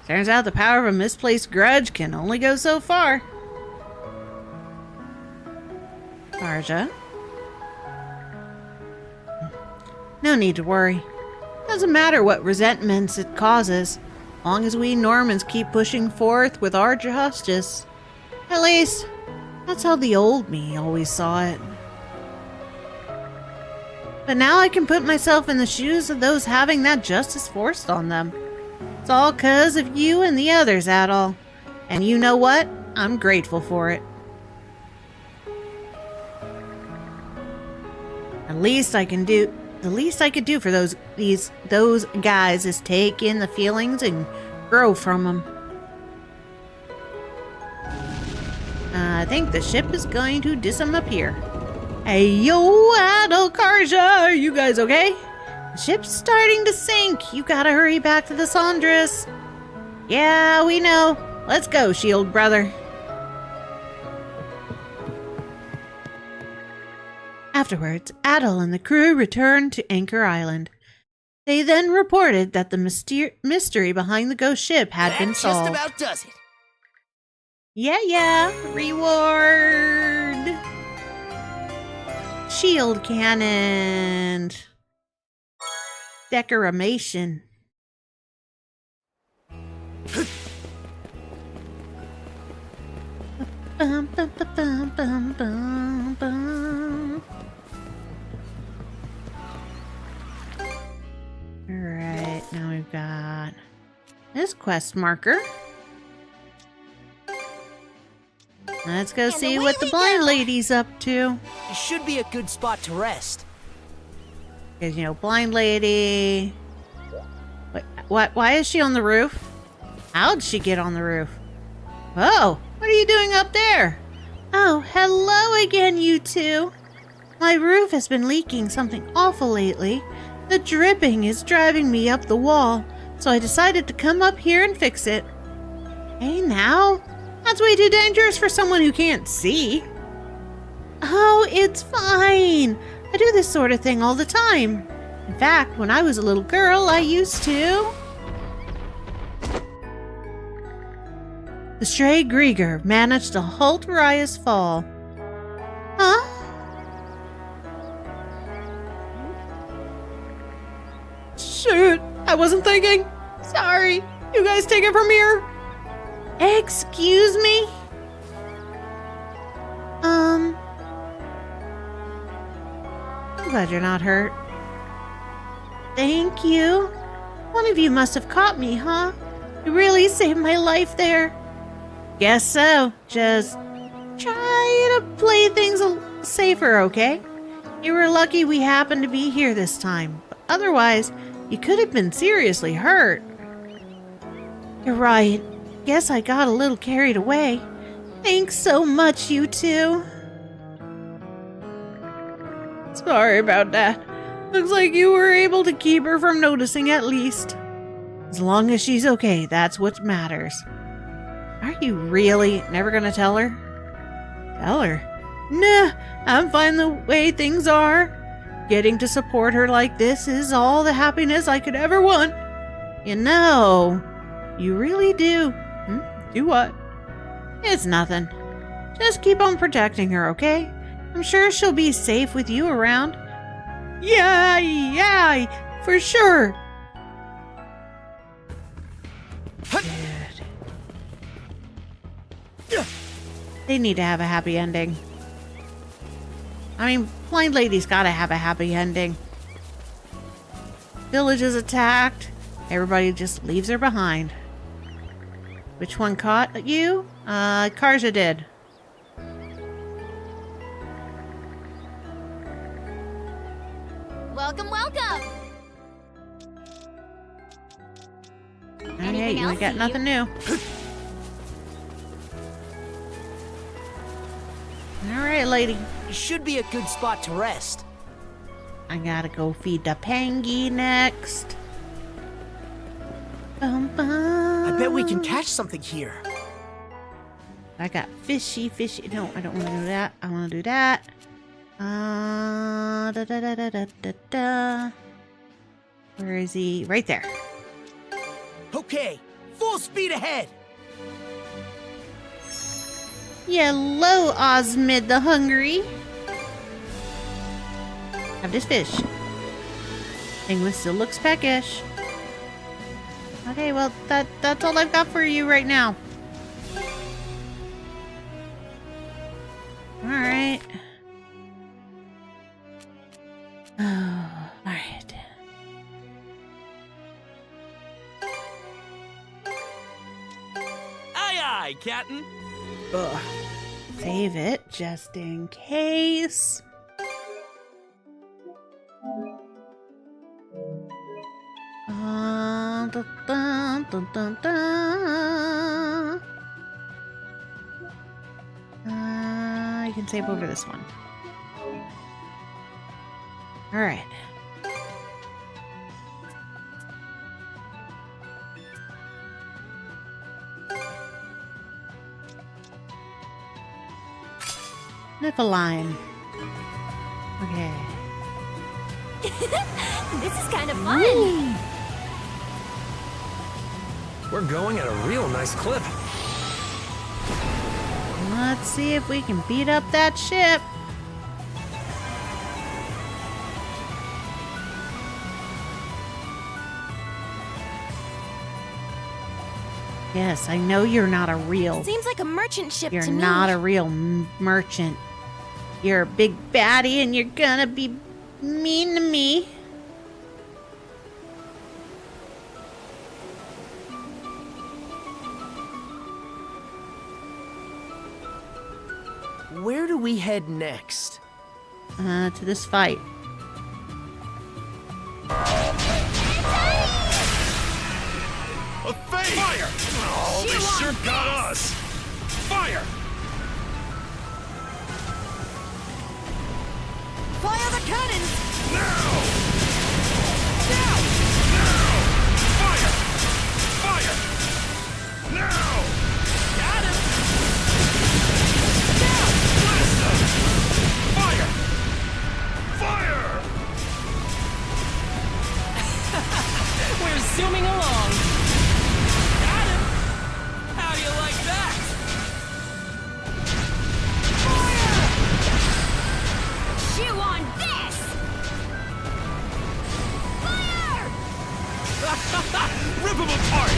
Turns out the power of a misplaced grudge can only go so far. Arja. No need to worry. Doesn't matter what resentments it causes, as long as we Normans keep pushing forth with our justice. At least, that's how the old me always saw it. But now I can put myself in the shoes of those having that justice forced on them. It's all 'cause of you and the others, Adol. And you know what? I'm grateful for it. The least I could do for those guys is take in the feelings and grow from them. I think the ship is going to diss them up here. Hey, yo, Adol, Karja, are you guys okay? The ship's starting to sink. You gotta hurry back to the Saundress. Yeah, we know. Let's go, Shield brother. Afterwards, Adol and the crew returned to Anchor Island. They then reported that the mystery behind the ghost ship had been solved. That just about does it. Yeah. Reward. Shield cannon. Decoration. Bum, bum, bum, bum, bum, bum. Alright, now we've got this quest marker. Let's go see what the blind lady's up to. It should be a good spot to rest. Because, you know, blind lady. Wait, what? Why is she on the roof? How'd she get on the roof? Oh, what are you doing up there? Oh, hello again, you two. My roof has been leaking something awful lately. The dripping is driving me up the wall, so I decided to come up here and fix it. Hey now, that's way too dangerous for someone who can't see. Oh, it's fine. I do this sort of thing all the time. In fact, when I was a little girl, I used to. The stray Grieger managed to halt Raya's fall. Huh? Shoot, I wasn't thinking. Sorry, you guys take it from here. Excuse me? I'm glad you're not hurt. Thank you. One of you must have caught me, huh? You really saved my life there. Guess so. Just try to play things safer, okay? You were lucky we happened to be here this time. But otherwise, you could have been seriously hurt. You're right. Guess I got a little carried away. Thanks so much, you two. Sorry about that. Looks like you were able to keep her from noticing at least. As long as she's okay, that's what matters. Are you really never gonna tell her? Tell her? Nah, I'm fine the way things are. Getting to support her like this is all the happiness I could ever want. You know, you really do. Do what? It's nothing. Just keep on protecting her, okay? I'm sure she'll be safe with you around. Yeah, for sure. Good. They need to have a happy ending. I mean, Blind Lady's gotta have a happy ending. Village is attacked. Everybody just leaves her behind. Which one caught you? Karja did. Welcome, welcome. Okay, you got nothing new. Alright, lady. Should be a good spot to rest. I gotta go feed the Pangy next. Bum, bum. I bet we can catch something here. I got fishy. No, I don't want to do that. I want to do that. Where is he? Right there. Okay, full speed ahead. Hello, Osmid the Hungry. Have this fish. English still looks peckish. Okay, well, that's all I've got for you right now. Alright. Oh, alright. Aye, aye, Captain. Ugh. Save it just in case. Dun, dun, dun, dun, dun. I can save over this one. All right. Niffeline. Okay. This is kind of fun. Ooh. We're going at a real nice clip. Let's see if we can beat up that ship. Yes, I know you're not a real... Seems like a merchant ship You're to me. not a real merchant. You're a big baddie and you're gonna be mean to me. Where do we head next? To this fight. A fake! Fire! Oh, they sure got us! Fire! Fire the cannons! Now! Now! Now! Fire! Fire! Now! Got him! Now! Blast them! Fire! Fire! We're zooming along. Got him! How do you like that? Chew on this! Fire! Rip them apart!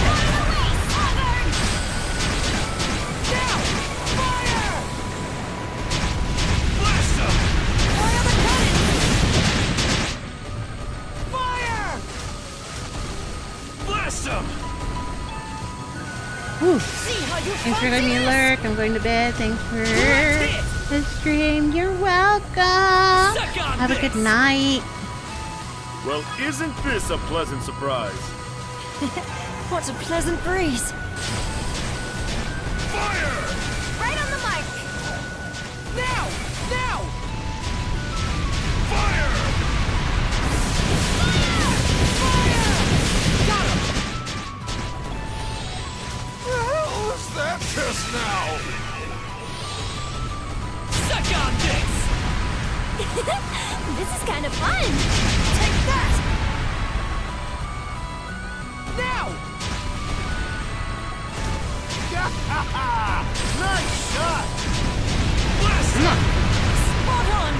Run away, sluggard! Now! Fire! Blast them! Fire the cannons! Fire! Blast them! Whew. Thanks for letting me lurk. I'm going to bed. Thanks for the stream. You're welcome. Have a good night. Well, isn't this a pleasant surprise? What a pleasant breeze. Fire! Right on the mic! Now! Now! Fire! Fire! Got him! Who's that just now? Suck on this! This is kind of fun! Take that! Now! Nice shot! Blast! Come on. Spot on!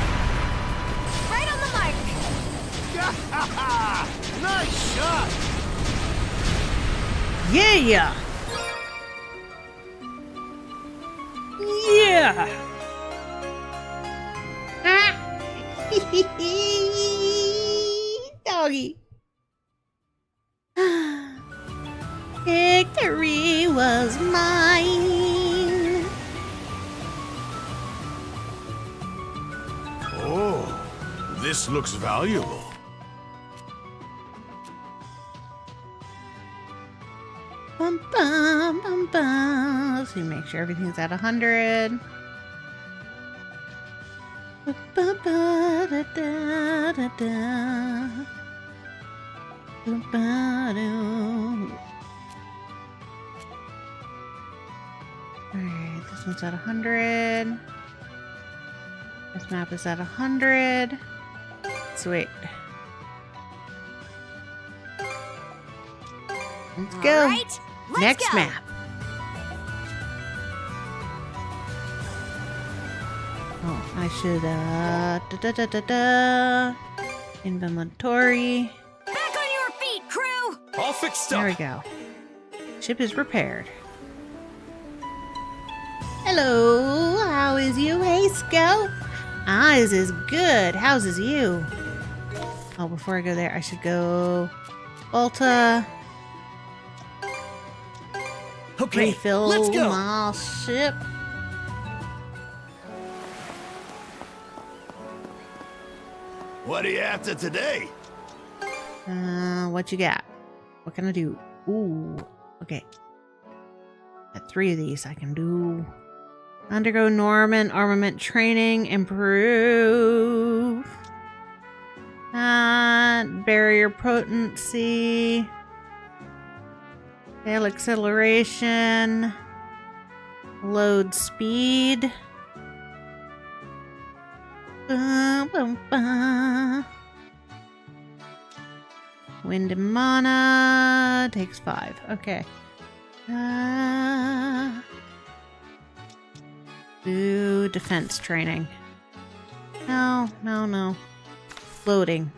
Right on the mic! Nice shot! Yeah! Yeah! Ah. Doggy. Victory was mine. Oh, this looks valuable. Bum bum bum bum. Let's see, make sure everything's at 100. Ba, ba, ba, da, da, da, da. Ba, ba, do. Alright, this one's at 100. This map is at 100. Sweet. Let's go. All right, let's Next go. map. Oh, I should, inventory. Back on your feet, crew! All fixed There up. we go. Ship is repaired. Hello, how is you? Hey, Scout. Eyes is good. How's is you? Oh, before I go there, I should go Volta. Okay, Refill let's go. my ship. What are you after today? What you got? What can I do? Ooh, okay. Got 3 of these I can do. Undergo Norman armament training. Improve. Barrier potency. Fail acceleration. Load speed. Wind and mana takes 5. Okay. Do defense training. No. Loading.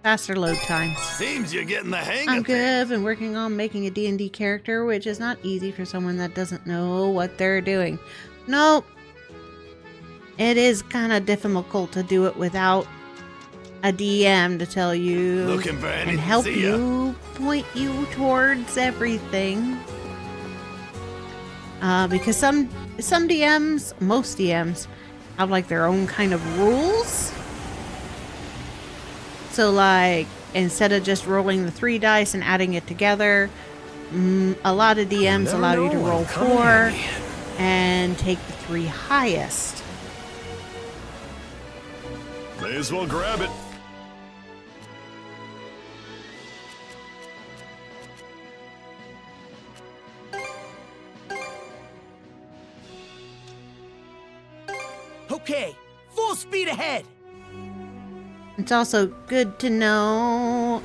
Faster load times. Seems you're getting the hang I'm of good. things. I've been working on making a D&D character, which is not easy for someone that doesn't know what they're doing. Nope. It is kind of difficult to do it without a DM to tell you Looking for anything, and help see ya. you, point you towards everything. Because some DMs, most DMs, have like their own kind of rules. So like, instead of just rolling the 3 dice and adding it together, a lot of DMs never allow you to know, roll come 4 handy. and take the 3 highest. May as well grab it. Okay, full speed ahead! It's also good to know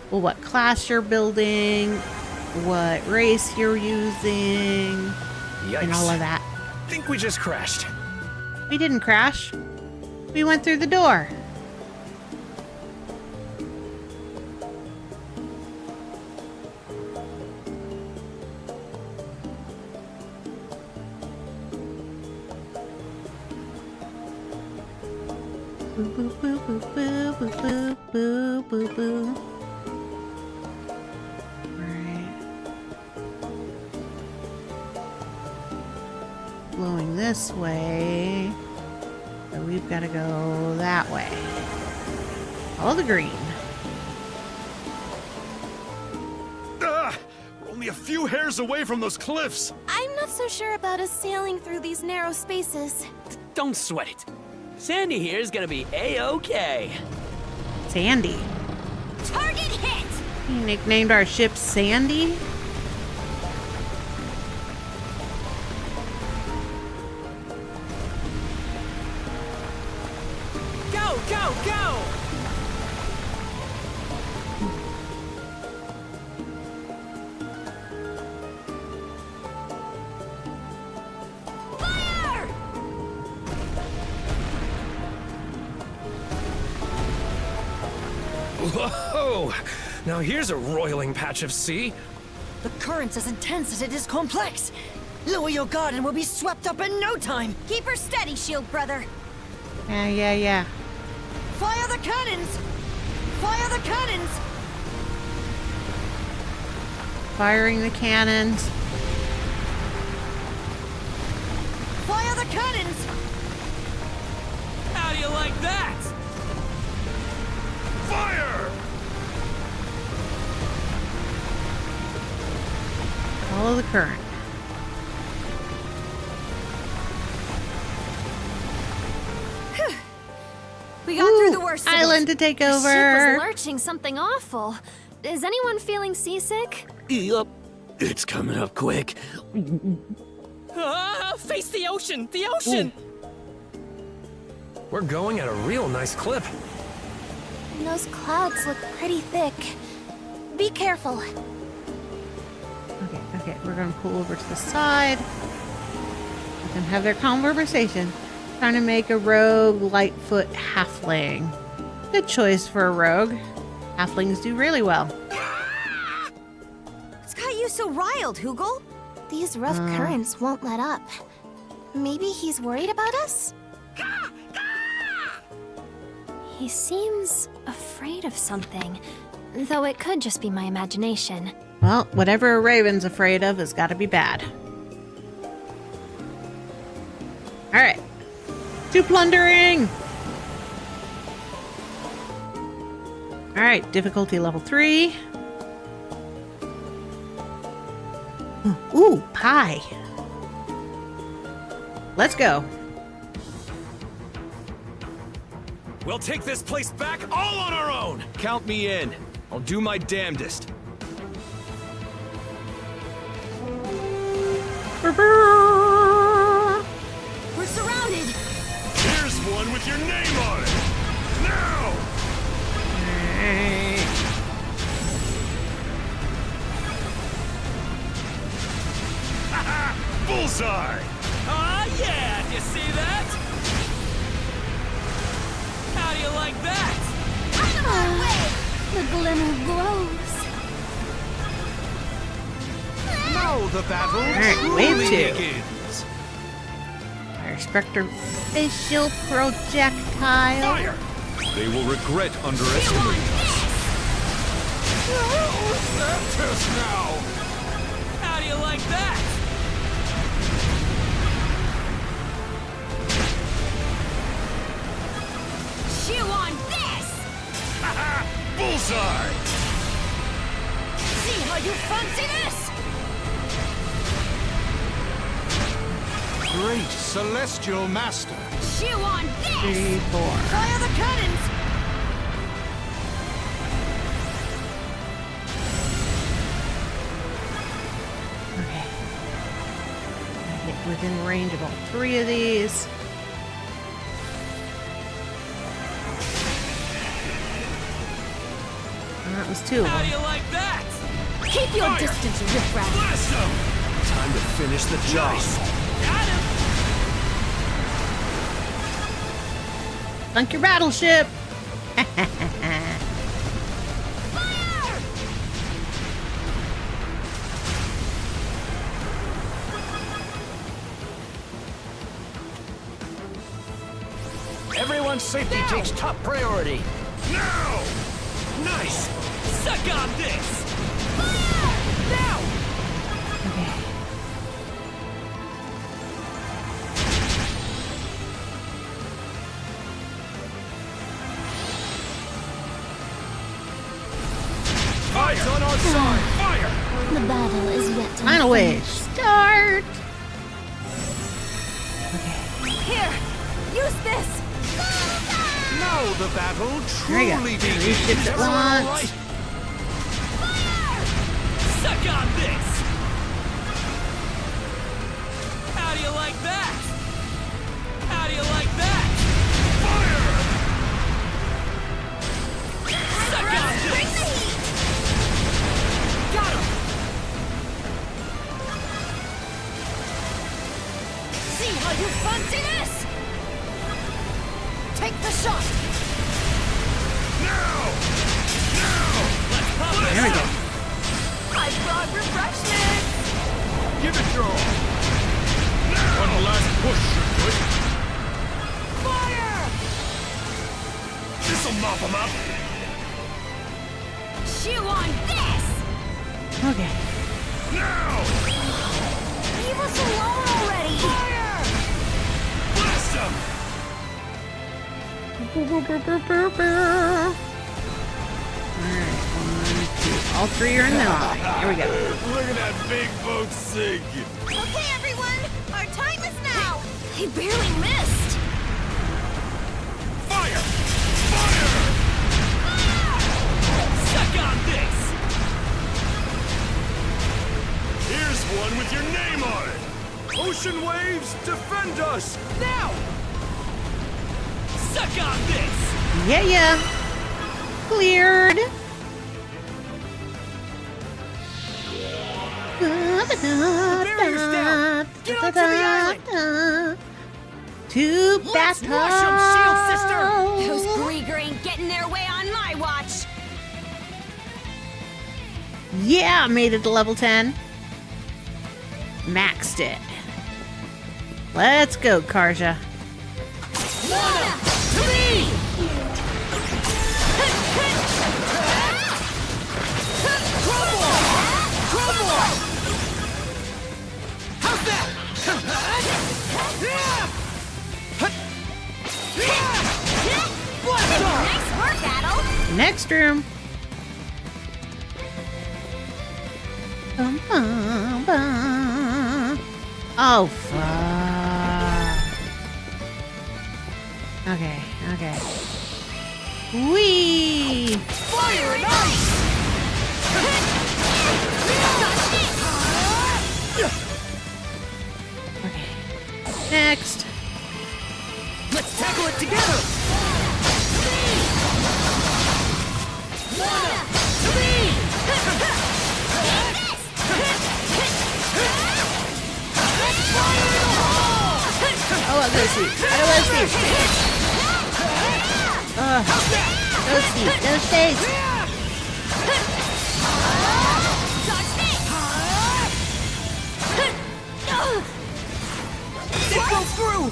what class you're building, what race you're using, and all of that. Think we just crashed. We didn't crash. We went through the door. Boo boo boo boo boo boo boo boo boo boo. Alright. flowing this way. So we've got to go that way. Follow the green. We're only a few hairs away from those cliffs. I'm not so sure about us sailing through these narrow spaces. Don't sweat it. Sandy here is gonna be A-OK. Sandy. Target hit! He nicknamed our ship Sandy? Go, go, go! Fire! Whoa! Now here's a roiling patch of sea. The current's as intense as it is complex. Lower your guard and we'll be swept up in no time. Keep her steady, shield brother. Yeah. Fire the cannons! Fire the cannons! Firing the cannons. Fire the cannons! How do you like that? Fire! Follow the current. We got through the worst of it. Island to take The over. ship was lurching something awful. Is anyone feeling seasick? Yup. It's coming up quick. Face the ocean! The ocean! We're going at a real nice clip. And those clouds look pretty thick. Be careful. Okay, we're gonna pull over to the side. Let them have their conversation. Trying to make a rogue Lightfoot halfling. Good choice for a rogue. Halflings do really well. What's got you so riled, Hoogle? These rough currents won't let up. Maybe he's worried about us? He seems afraid of something, though it could just be my imagination. Well, whatever a raven's afraid of has got to be bad. All right. To plundering! Alright, difficulty level 3. Ooh, pie. Let's go. We'll take this place back all on our own! Count me in. I'll do my damnedest. We're surrounded! Here's one with your name on it! Now! Bullseye! Ah, yeah! Do you see that? How do you like that? Out of our way! The glimmer glows. Now the battle Alright, wave truly 2. begins. Fire Spectre Facial Projectile. Fire! They will regret underestimating us. Santos now! How do you like that? Chew on this! Bullseye! See how you fancy this? Great celestial master. Chew on this! 3, 4. Fire the cannons! Okay. Get within range of all 3 of these. That was 2 of How do them. you like that? Keep your distance, riffraff. Blast him! Time to finish the job. Got him! Sunk your battleship! Everyone's safety takes top priority. Now! Nice! Suck on this! Okay. It's on our side! Fire! The battle is yet to Final way. finish. Start. Here, use this. Now the battle There you go. truly 3 begins! ships at once. Suck on this! How do you like that? How do you like that? Fire! Suck on this! Got him! See how you fancy this? Take the shot. Let's pop There we this go. up! I brought refreshments. Give it your all! One last push, should do it! Fire! This'll mop them up! Chew on this. Okay. Now! Leave us alone already. Fire! Blast them! Alright, 1, 2. All 3 are in the line. Here we go. Look at that big boat sink! Okay, everyone. Our time is now. He barely missed. Fire! Fire! Suck on this! Here's one with your name on it! Ocean waves, defend us! Now! Suck on this! Yeah. Cleared. barrier's down. Get onto the island. To Let's battle. wash 'em, shield sister! Those Grieger ain't getting their way on my watch. Yeah, made it to level 10. Maxed it. Let's go, Karja. How's that? Nice work, Adol. Next room. Bum, bum, bum. Oh, fuck. Okay. Whee! Fire and ice! Okay. Next. Let's tackle it together! Oh, I'll go see. How do I see? Go see. Go face. It goes through!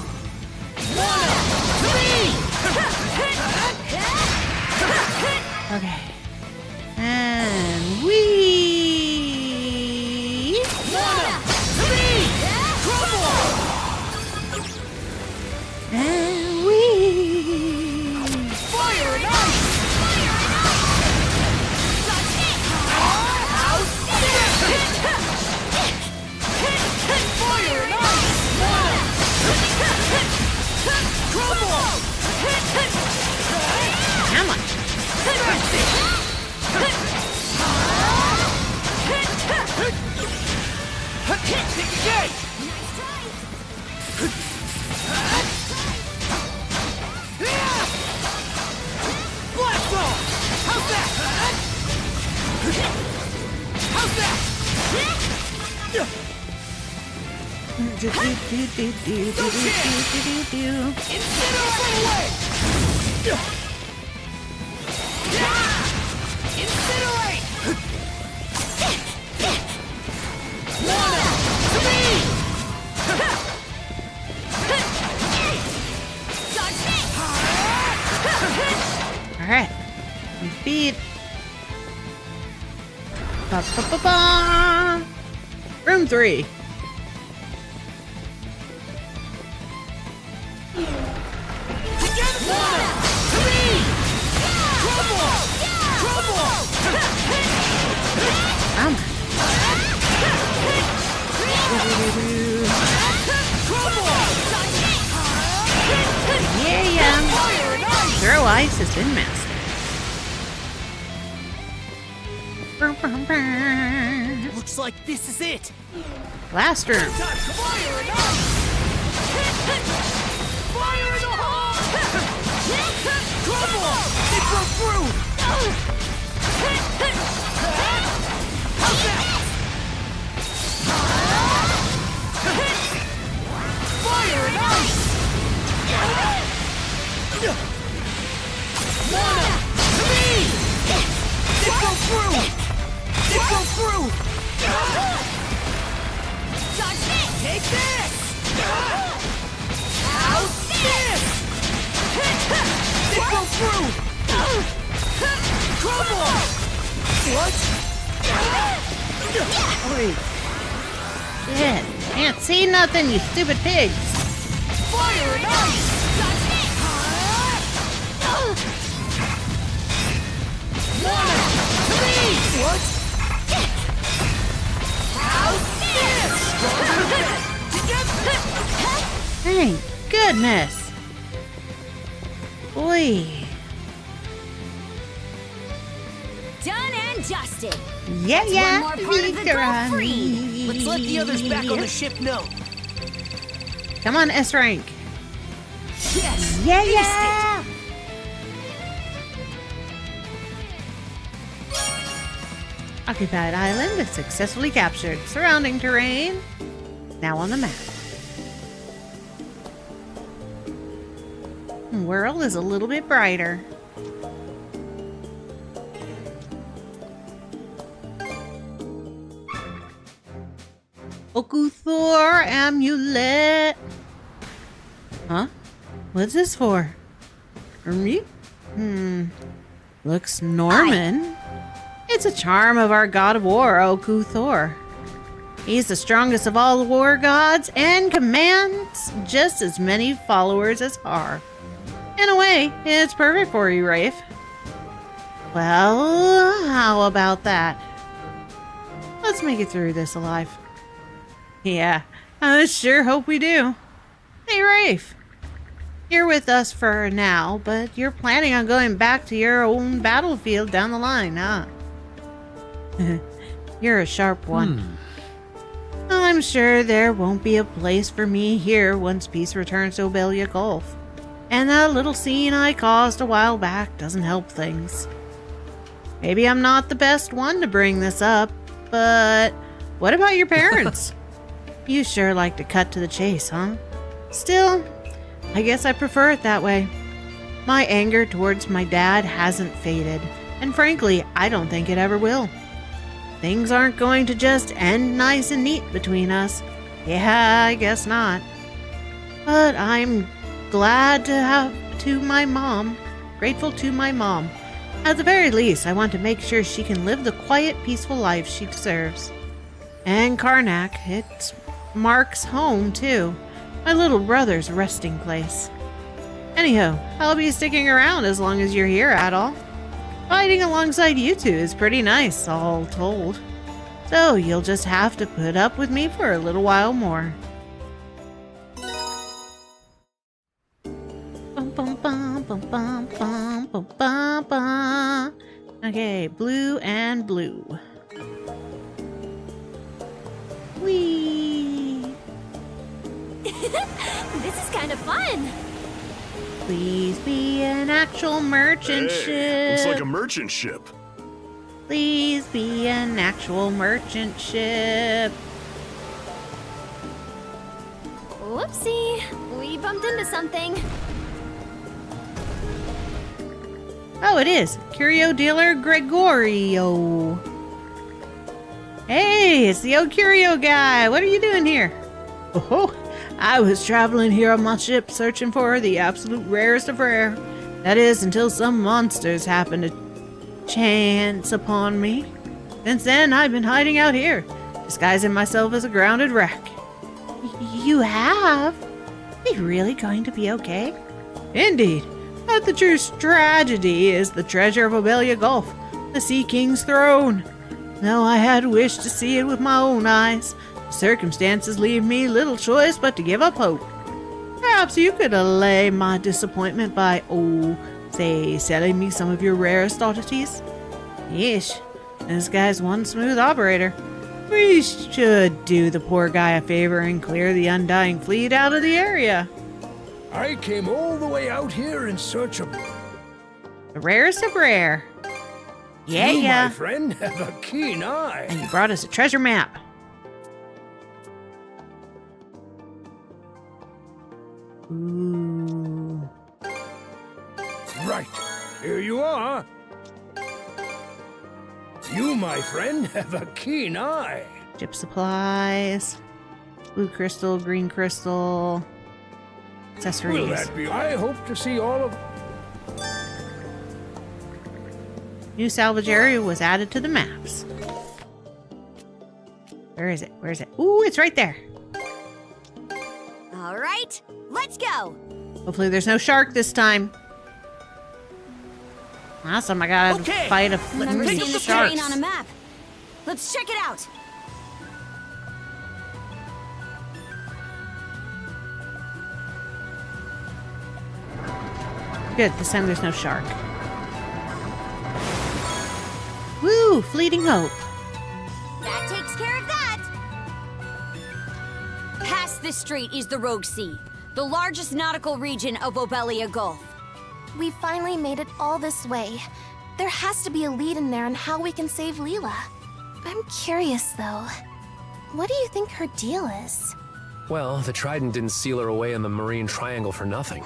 Okay. And we. And we. Fire and ice! Fire and ice! How much? Blast off! How's that? How's that? Incinerate away! Incinerate! Alright. We beat. Ba-ba-ba-ba. Room 3. device has been mastered. Looks like this is it. Blast room. Fire in the hole! Crumble! It broke through! How's that? Fire and ice! Mana! To me! It broke through! It broke through! Dodge this! Take this! How's this? It broke through! Crumble! What? Wait. Shit. Can't see nothing, you stupid pigs. Fire and ice! Mana! To me! What? How's this? Together! Thank goodness. Boy. Done and dusted. Yeah, That's yeah. one more part of the girl freed. Let's let the others back on the ship know. Come on, S rank. Yes! Yeah, aced yeah. Occupied island is successfully captured. Surrounding terrain now on the map. World is a little bit brighter. Okuthor amulet. Huh? What's this for? For me? Looks Norman. It's a charm of our god of war, Okuthor. He's the strongest of all the war gods and commands just as many followers as Har. In a way, it's perfect for you, Rafe. Well, how about that? Let's make it through this alive. Yeah, I sure hope we do. Hey, Rafe. You're with us for now, but you're planning on going back to your own battlefield down the line, huh? You're a sharp one. I'm sure there won't be a place for me here once peace returns to Obelia Gulf. And that little scene I caused a while back doesn't help things. Maybe I'm not the best one to bring this up, but what about your parents? You sure like to cut to the chase, huh? Still, I guess I prefer it that way. My anger towards my dad hasn't faded, and frankly, I don't think it ever will. Things aren't going to just end nice and neat between us. Yeah, I guess not. But I'm glad to have grateful to my mom. At the very least, I want to make sure she can live the quiet, peaceful life she deserves. And Karnak, it's Mark's home too. My little brother's resting place. Anyhow, I'll be sticking around as long as you're here, Adol. Fighting alongside you two is pretty nice, all told. So you'll just have to put up with me for a little while more. Okay, blue and blue. Whee! This is kind of fun. Please be an actual merchant ship. Looks like a merchant ship. Please be an actual merchant ship. Whoopsie. We bumped into something. Oh, it is. Curio dealer Gregorio. Hey, it's the old curio guy. What are you doing here? Oh, I was traveling here on my ship searching for the absolute rarest of rare. That is, until some monsters happened to chance upon me. Since then, I've been hiding out here, disguising myself as a grounded wreck. You have? Are you really going to be okay? Indeed. But the true tragedy is the treasure of Obelia Gulf, the Sea King's throne. Though I had wished to see it with my own eyes, circumstances leave me little choice but to give up hope. Perhaps you could allay my disappointment by, Say, selling me some of your rarest oddities? Yeesh, this guy's one smooth operator. We should do the poor guy a favor and clear the Undying Fleet out of the area. I came all the way out here in search of... The rarest of rare. Yeah, you, yeah. my friend, have a keen eye. And you brought us a treasure map. Ooh. Right. Here you are. You, my friend, have a keen eye. Ship supplies. Blue crystal, green crystal. Accessories. Will that be? I hope to see all of... New salvage area was added to the maps. Where is it? Where is it? Ooh, it's right there. All right, let's go. Hopefully there's no shark this time. Awesome, I gotta fight a Never few seen this sharks. terrain on a map. Let's check it out. Good, this time there's no shark. Woo, fleeting hope. That takes care of that. Past this strait is the Rogue Sea, the largest nautical region of Obelia Gulf. We finally made it all this way. There has to be a lead in there on how we can save Leela. I'm curious, though. What do you think her deal is? Well, the Trident didn't seal her away in the Marine Triangle for nothing.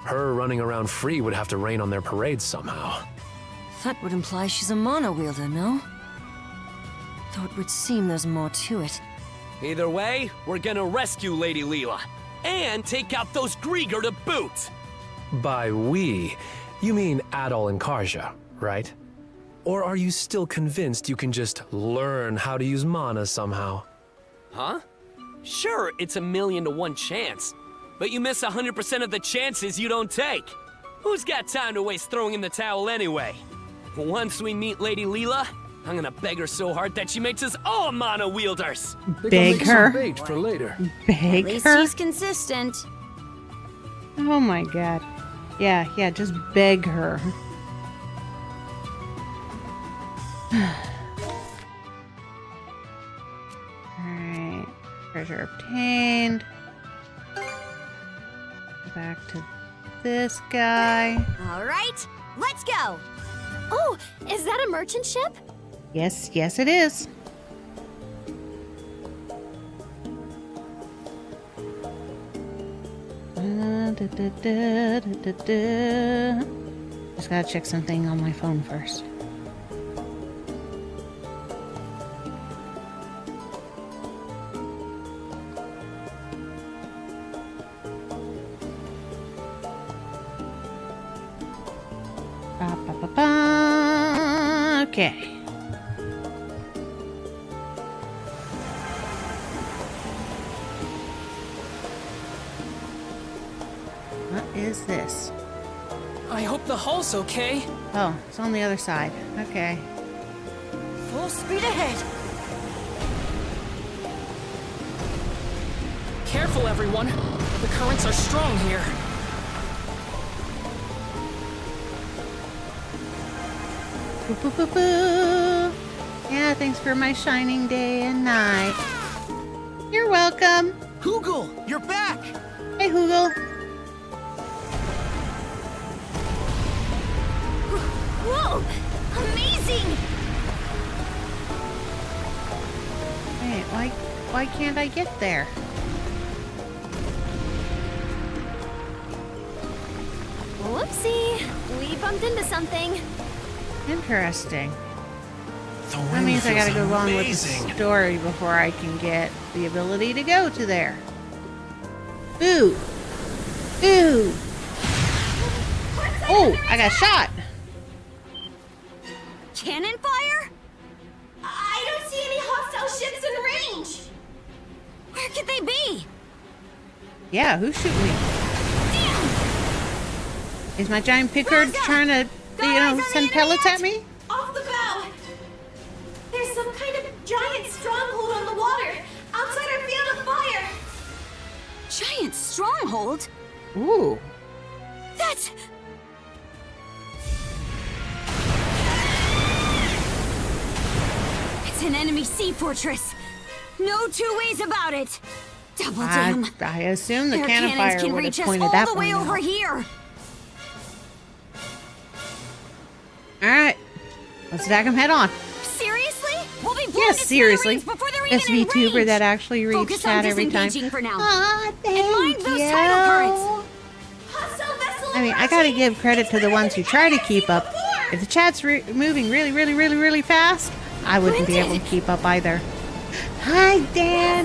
Her running around free would have to rain on their parades somehow. That would imply she's a mana wielder, no? Though it would seem there's more to it. Either way, we're gonna rescue Lady Leela. And take out those Grieger to boot! By we, you mean Adol and Karja, right? Or are you still convinced you can just learn how to use mana somehow? Huh? Sure, it's 1,000,000 to 1 chance. But you miss 100% of the chances you don't take. Who's got time to waste throwing in the towel anyway? Once we meet Lady Leela, I'm gonna beg her so hard that she makes us all mana wielders. Beg her. Bait for later. Beg At least her. he's consistent. Oh my god. Yeah, just beg her. Alright. Treasure obtained. Back to this guy. All right, let's go. Oh, is that a merchant ship? Yes, it is. Just gotta check something on my phone first. Okay. What is this? I hope the hull's okay. Oh, it's on the other side. Okay. Full speed ahead! Careful, everyone. The currents are strong here. Boo, boo, boo, boo. Yeah, thanks for my shining day and night. You're welcome. Hoogle, you're back! Hey, Hoogle. Whoa, amazing! Wait, why can't I get there? Whoopsie, we bumped into something. Interesting. That means I gotta go along with the story before I can get the ability to go to there. Ooh. Ooh. Oh, I got shot. Cannon fire? I don't see any hostile ships in range. Where could they be? Yeah, who's shooting me? Is my giant Pickard trying to, send pellets at me? Off the bow. There's some kind of giant stronghold on the water, outside our field of fire. Giant stronghold? Ooh. That's... It's an enemy sea fortress. No two ways about it. Double damn. I assume the Their cannon cannons fire can would reach have us pointed all that the way point over out. here. Alright. Let's attack him head on. Seriously? We'll be blown Yes, to seriously. smithereens before they're even in SVTuber range. that actually reads Focus chat on every time. disengaging for now. Aw, and mind thank those you. tidal currents. I mean, I gotta give credit to the ones who try to keep up. If the chat's moving really fast, I wouldn't be able to keep up either. Hi, Danny!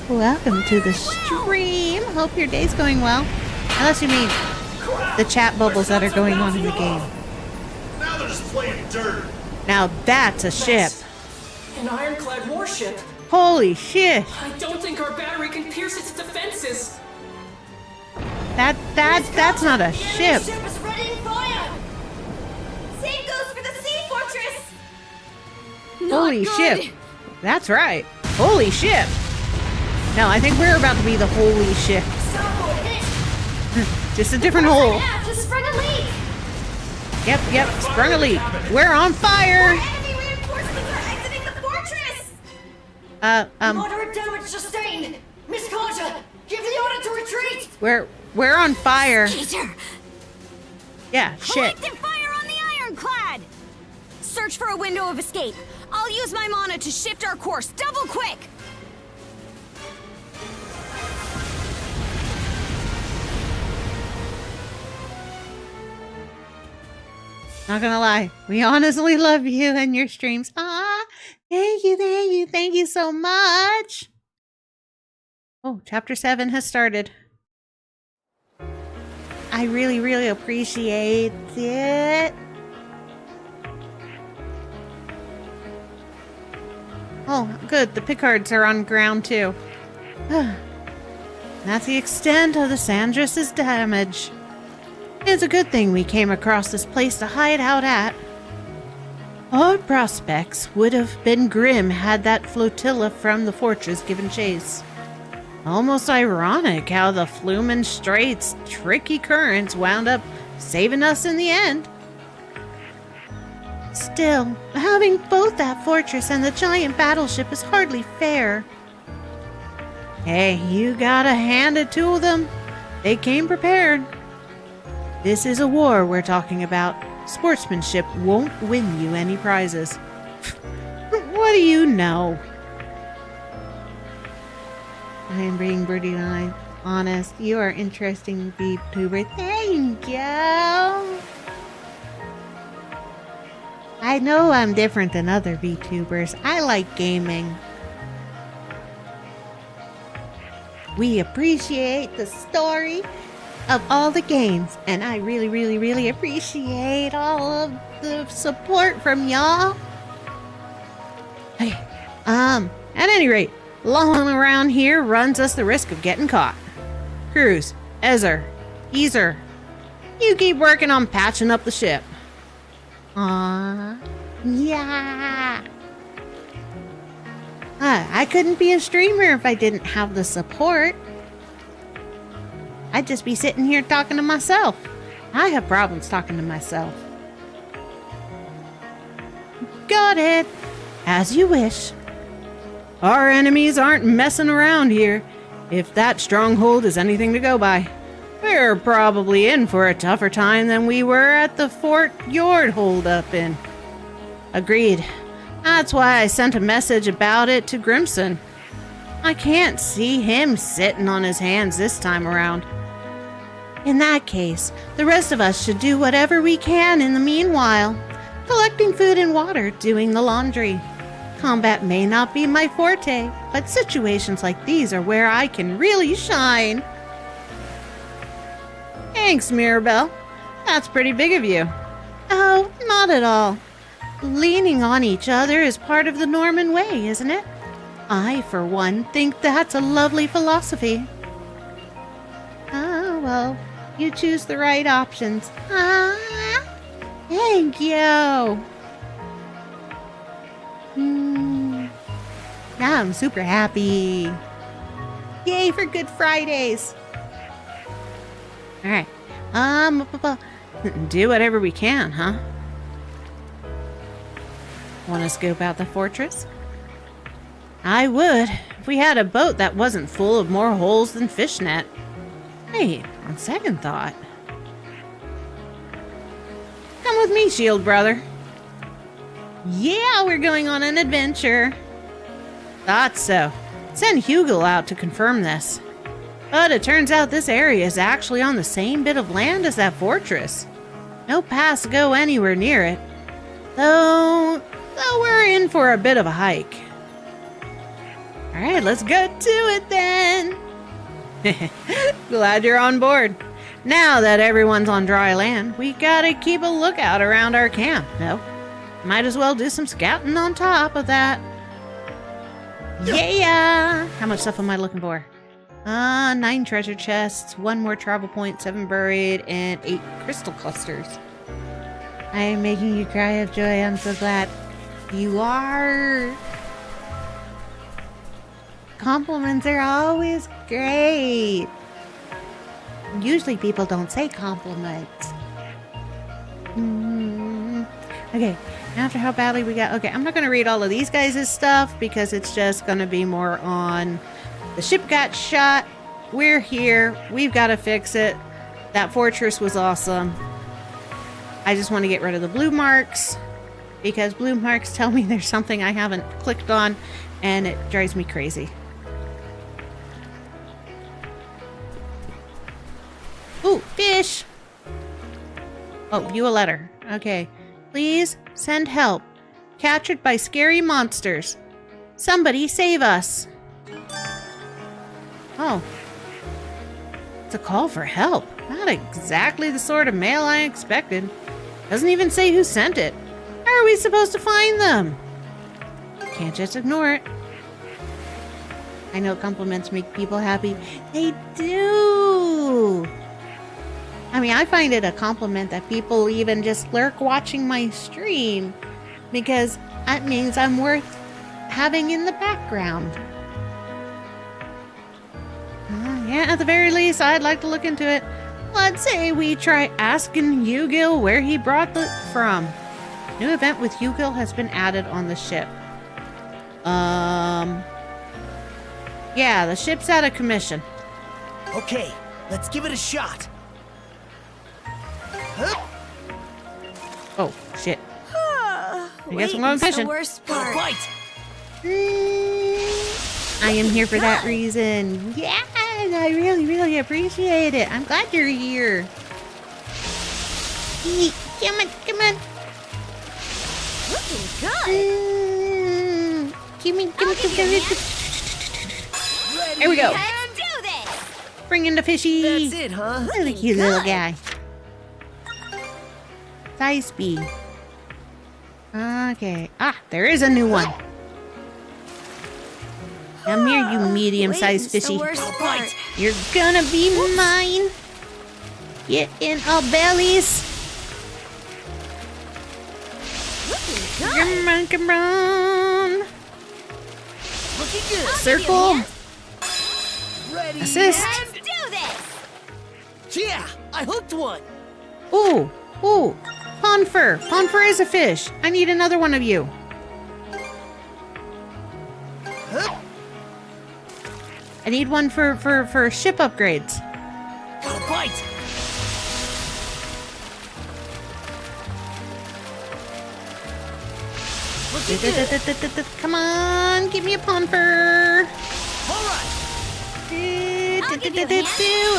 Welcome to the stream. Hope your day's going well. Unless you mean the chat bubbles that are going on in the game. Now they're just playing dirt. Now that's a ship. An ironclad warship. Holy shit! I don't think our battery can pierce its defenses. That's not a ship. Ship is ready to fire. Same goes for the sea fortress. Holy ship. That's right. Holy ship. No, I think we're about to be the holy ship. Just a different hole. Yeah, just sprung a leak. Yep, sprung a leak. We're on fire. Enemy reinforcements are exiting the fortress. Moderate damage sustained. Miss Kaja, give the order to retreat. We're on fire. Peter. Yeah, shit. Collective fire on the ironclad. Search for a window of escape. I'll use my mana to shift our course. Double quick. Not gonna lie, we honestly love you and your streams. Ah, thank you so much. Oh, chapter 7 has started. I really appreciate it. Oh, good. The Picards are on ground too. That's the extent of the Sandress's damage. It's a good thing we came across this place to hide out at. Our prospects would have been grim had that flotilla from the fortress given chase. Almost ironic how the Flumen Strait's tricky currents wound up saving us in the end. Still, having both that fortress and the giant battleship is hardly fair. Hey, you gotta hand it to them. They came prepared. This is a war we're talking about. Sportsmanship won't win you any prizes. What do you know? I am being pretty honest. You are interesting, VTuber. Thank you. I know I'm different than other VTubers. I like gaming. We appreciate the story of all the games, and I really appreciate all of the support from y'all. Hey, at any rate, long around here runs us the risk of getting caught. Cruz, Ezer, you keep working on patching up the ship. Aww, yeah. I couldn't be a streamer if I didn't have the support. I'd just be sitting here talking to myself. I have problems talking to myself. Got it. As you wish. Our enemies aren't messing around here, if that stronghold is anything to go by. We're probably in for a tougher time than we were at the Fort Yord holdup in. Agreed. That's why I sent a message about it to Grimson. I can't see him sitting on his hands this time around. In that case, the rest of us should do whatever we can in the meanwhile. Collecting food and water, doing the laundry. Combat may not be my forte, but situations like these are where I can really shine. Thanks, Mirabelle. That's pretty big of you. Oh, not at all. Leaning on each other is part of the Norman way, isn't it? I, for one, think that's a lovely philosophy. Ah, well, you choose the right options. Ah, thank you. Now I'm super happy. Yay for Good Fridays. Alright. Do whatever we can, huh? Want to scope out the fortress? I would, if we had a boat that wasn't full of more holes than fishnet. Hey, on second thought. Come with me, shield brother. Yeah, we're going on an adventure. Thought so. Send Hugel out to confirm this. But it turns out this area is actually on the same bit of land as that fortress. No paths go anywhere near it. Though we're in for a bit of a hike. Alright, let's get to it then. Glad you're on board. Now that everyone's on dry land, we gotta keep a lookout around our camp. No, might as well do some scouting on top of that. Yeah! How much stuff am I looking for? 9 treasure chests, 1 more travel point, 7 buried, and 8 crystal clusters. I am making you cry of joy. I'm so glad. You are. Compliments are always great. Usually people don't say compliments. Okay, after how badly we got... Okay, I'm not going to read all of these guys' stuff because it's just going to be more on... The ship got shot. We're here. We've got to fix it. That fortress was awesome. I just want to get rid of the blue marks because blue marks tell me there's something I haven't clicked on and it drives me crazy. Ooh, fish! Oh, view a letter. Okay. Please send help. Captured by scary monsters. Somebody save us. Oh. It's a call for help. Not exactly the sort of mail I expected. Doesn't even say who sent it. How are we supposed to find them? Can't just ignore it. I know compliments make people happy. They do! I mean, I find it a compliment that people even just lurk watching my stream because that means I'm worth having in the background. Yeah, at the very least, I'd like to look into it. Let's say we try asking Hugil where he brought it from. New event with Hugil has been added on the ship. Yeah, the ship's out of commission. Okay, let's give it a shot. Oh, shit. I guess I'm going fishing. The worst part. I am here for that reason. Yeah, I really, really appreciate it. I'm glad you're here. Come on, come on. Looking good. Give me. There we go. Let's do this. Bring in the fishy. That's it, huh? Really cute little guy. Size B. Okay. Ah, there is a new one. Come here, you medium-sized fishy. You're gonna be mine. Get in our bellies. Come on, come on. Looking good. Circle. Ready. Assist. Let's do this. Yeah, I hooked one. Ooh, ooh. Ponfer. Ponfer is a fish. I need another one of you. I need one for ship upgrades. Got a bite. Come on, give me a Ponfer. All right.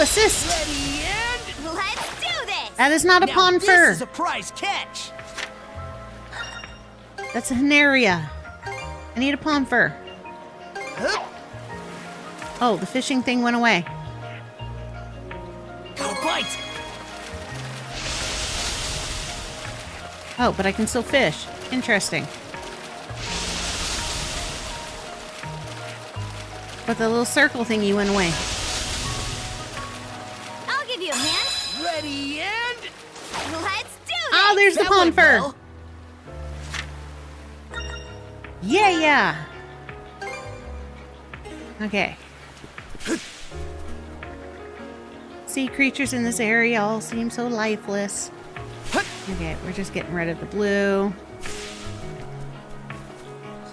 Assist. Ready and let's do this. That is not a Ponfer. This is a prize catch. That's a Hanaria. I need a Ponfer. Oh, the fishing thing went away. Got a bite. Oh, but I can still fish. Interesting. But the little circle thingy went away. I'll give you a hand. Ready and let's do this. Oh, there's the Ponfer. Yeah. Okay. Sea creatures in this area all seem so lifeless. Okay, we're just getting rid of the blue.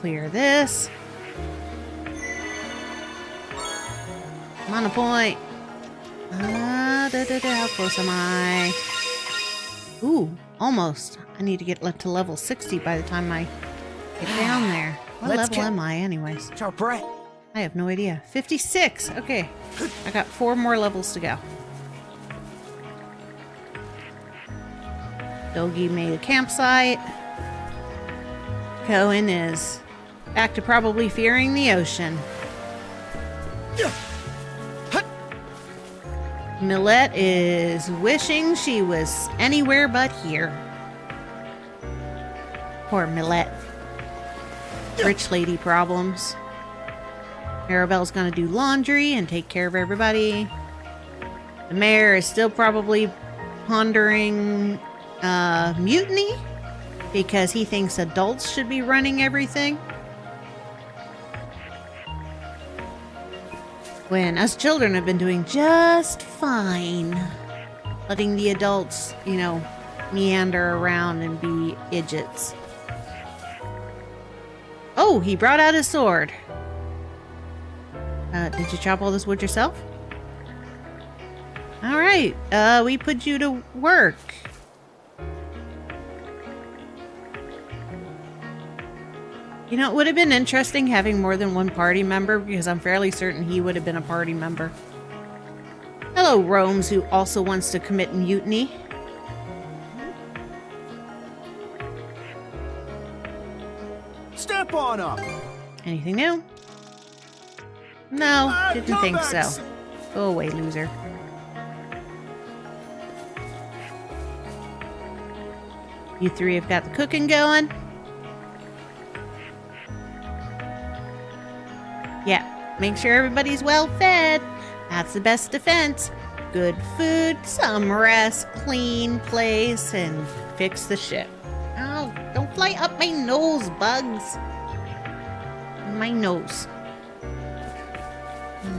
clear this. I'm on a point. How close am I? Ooh, almost. I need to get to level 60 by the time I get down there. What level am I anyways? I have no idea. 56. Okay. I got 4 more levels to go. Dogi made a campsite. Cohen is back to probably fearing the ocean. Millette is wishing she was anywhere but here. Poor Millette. Rich lady problems. Maribel's gonna do laundry and take care of everybody. The mayor is still probably pondering mutiny because he thinks adults should be running everything. When us children have been doing just fine. Letting the adults, you know, meander around and be idiots. Oh, he brought out his sword. Did you chop all this wood yourself? Alright, we put you to work. You know, it would have been interesting having more than one party member because I'm fairly certain he would have been a party member. Hello, Romes, who also wants to commit mutiny. Step on up. Anything new? No, didn't think so. Go away, loser. You three have got the cooking going. Yeah, make sure everybody's well fed. That's the best defense. Good food, some rest, clean place, and fix the ship. Oh, don't fly up my nose, bugs. My nose.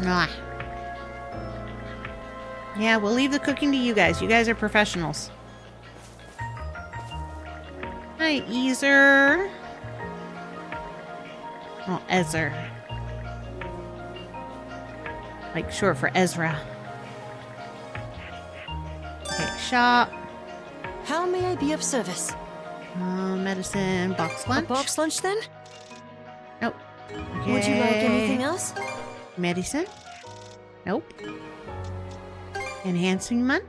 Mwah. Yeah, we'll leave the cooking to you guys. You guys are professionals. Hi, Ezer. Oh, Ezer. Like short for Ezra. Okay, shop. How may I be of service? Medicine, box lunch. A box lunch then? Nope. Okay. Would you like anything else? Medicine? Nope. Enhancement?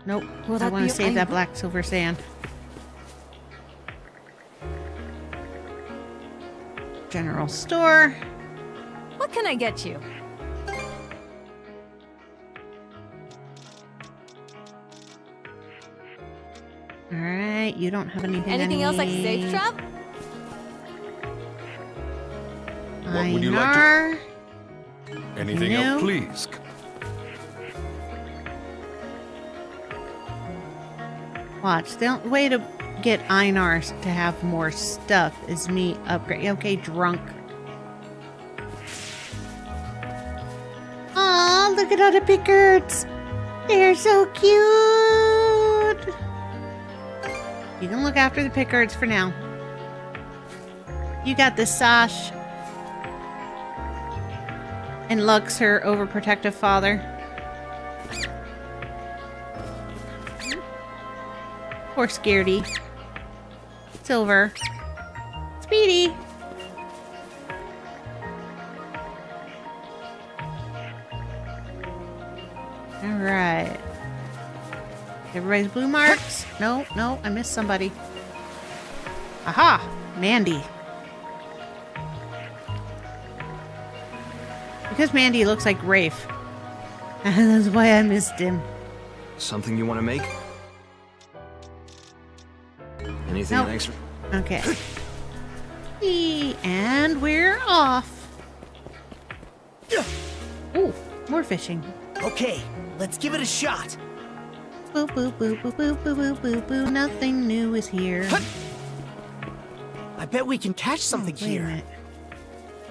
Nope. I want to save that black silver sand. General store. What can I get you? Alright, you don't have anything. Anything else like safe trap? What would you like to... Anything else, please? Watch. The only way to get Einar to have more stuff is me upgrade. Okay, drunk. Aw, look at all the Pickards. They're so cute. You can look after the Pickards for now. You got this, Sash. And Lux, her overprotective father. Poor Scaredy. Silver. Speedy. Alright. Everybody's blue marks? No, I missed somebody. Aha! Mandy. Because Mandy looks like Rafe. That's why I missed him. Something you want to make? Anything extra? Okay. And we're off. Ooh, more fishing. Okay, let's give it a shot. Boo boo boo boo boo boo boo boo boo. Nothing new is here. I bet we can catch something Wait a here. minute.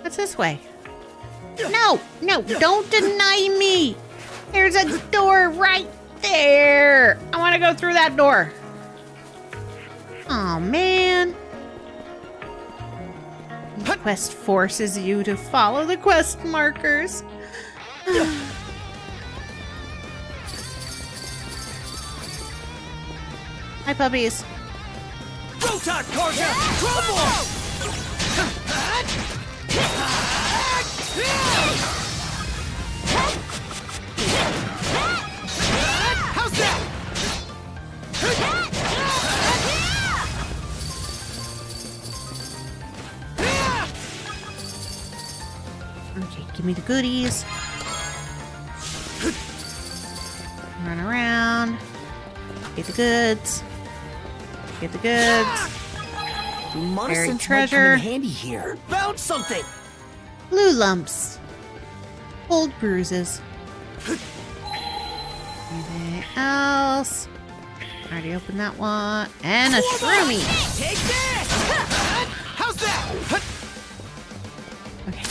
What's this way? No, don't deny me. There's a door right there. I want to go through that door. Oh man. The quest forces you to follow the quest markers. Hi, puppies. Rotot Karja! Crumble! How's that? Okay, give me the goodies. Run around. Get the goods. Get the goods. Buried treasure. Handy here. Found something. Blue lumps. Old bruises. Anything else? Already opened that one. And a shroomy. Take this! How's that? Okay.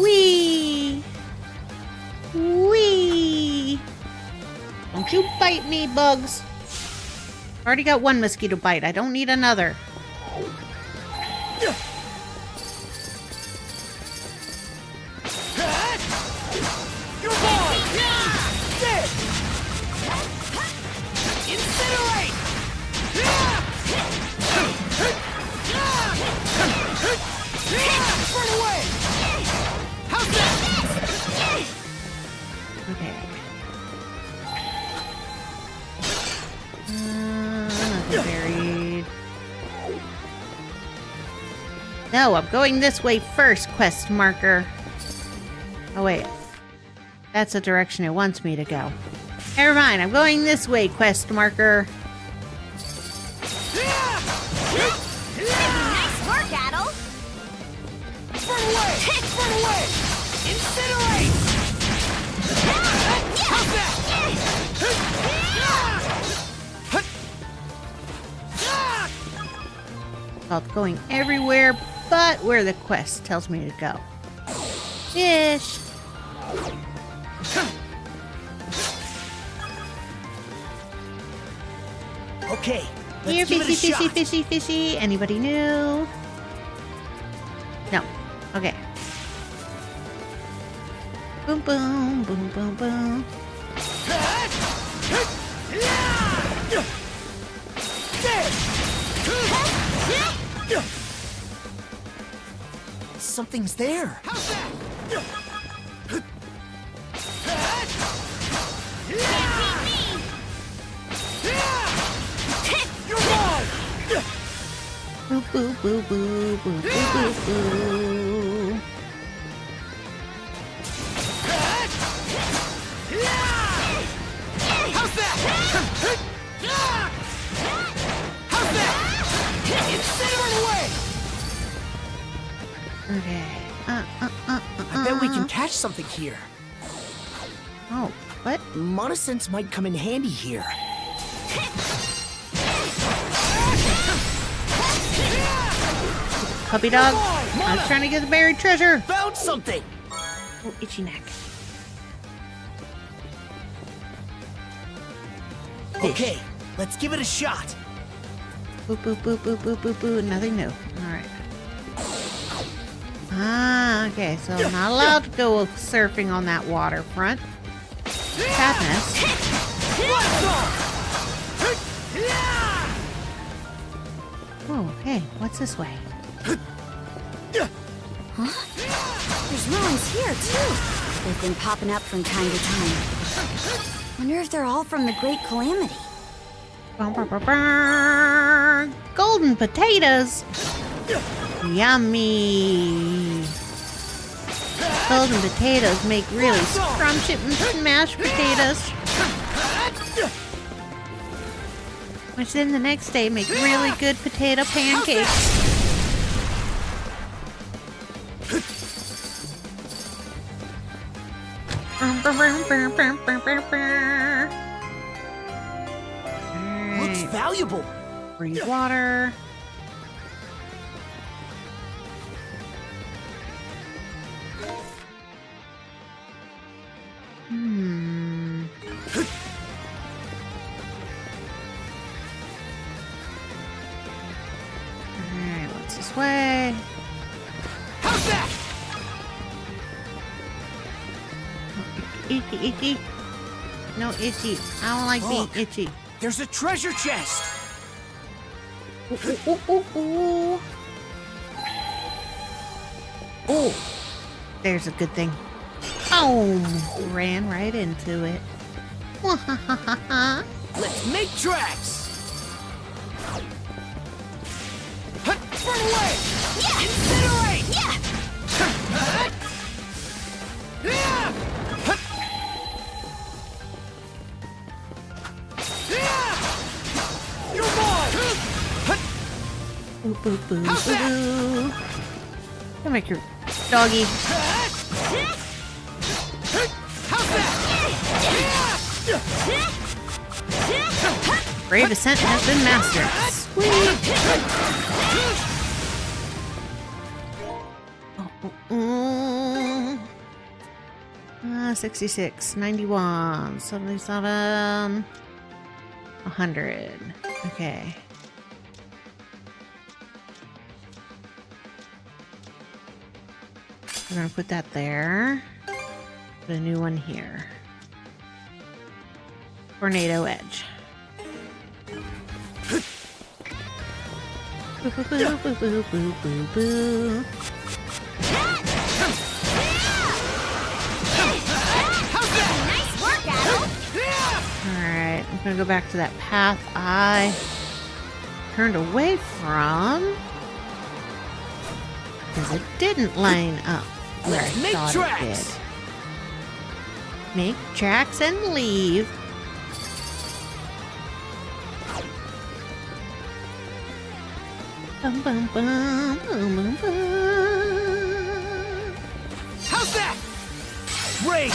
Wee! Wee! Don't you bite me, bugs. Already got one mosquito bite. I don't need another. You're gone! Dead! Incinerate! Burn away! How's that? Okay. Nothing buried. No, I'm going this way first, quest marker. Oh, wait. That's the direction it wants me to go. Never mind, I'm going this way, quest marker. Nice work, Adol. Burn away! Burn away! Incinerate! How's that? Well, going everywhere but where the quest tells me to go. Fish! Okay, Here, fishy, fishy, fishy, fishy. Anybody new? No. Okay. Boom, boom, boom, boom, boom. Something's there. How's that? You're gone! Boo, boo, boo, boo, boo, boo, boo, boo. How's that? How's that? Incinerate away! Okay. I bet we can catch something here. Oh, what? Monosense might come in handy here. Puppy dog. I was trying to get the buried treasure. Found something. Oh, itchy neck. Okay, let's give it a shot. Boop, boop, boop, boop, boop, boop, boop. Nothing new. Alright. Ah, okay. So I'm not allowed to go surfing on that waterfront. Sadness. Oh, hey. What's this way? Huh? There's ruins here, too. They've been popping up from time to time. Wonder if they're all from the Great Calamity. Golden potatoes. Yummy. Golden potatoes make really scrumptious mashed potatoes. Which then the next day make really good potato pancakes. Looks valuable. Free water. It's this way. How's that? Itchy, itchy. No itchy. I don't like being itchy. There's a treasure chest. Ooh. Oh, there's a good thing. Oh, ran right into it. Let's make tracks. Burn away. Yeah. Incinerate. Yeah. You're mine. Boo, boo, boo, boo. Come here, doggy. Brave Ascent has been mastered. Sweet. 66, 91, 77, 100. Okay. We're gonna put that there. Put a new one here. Tornado Edge. Boo, boo, boo, boo, boo, boo, boo, boo. Nice work, Adol. Alright, I'm gonna go back to that path I turned away from. Because it didn't line up where I Make thought tracks. it did. Make tracks and leave. Bum, bum, bum, bum, bum, bum. How's that? Great!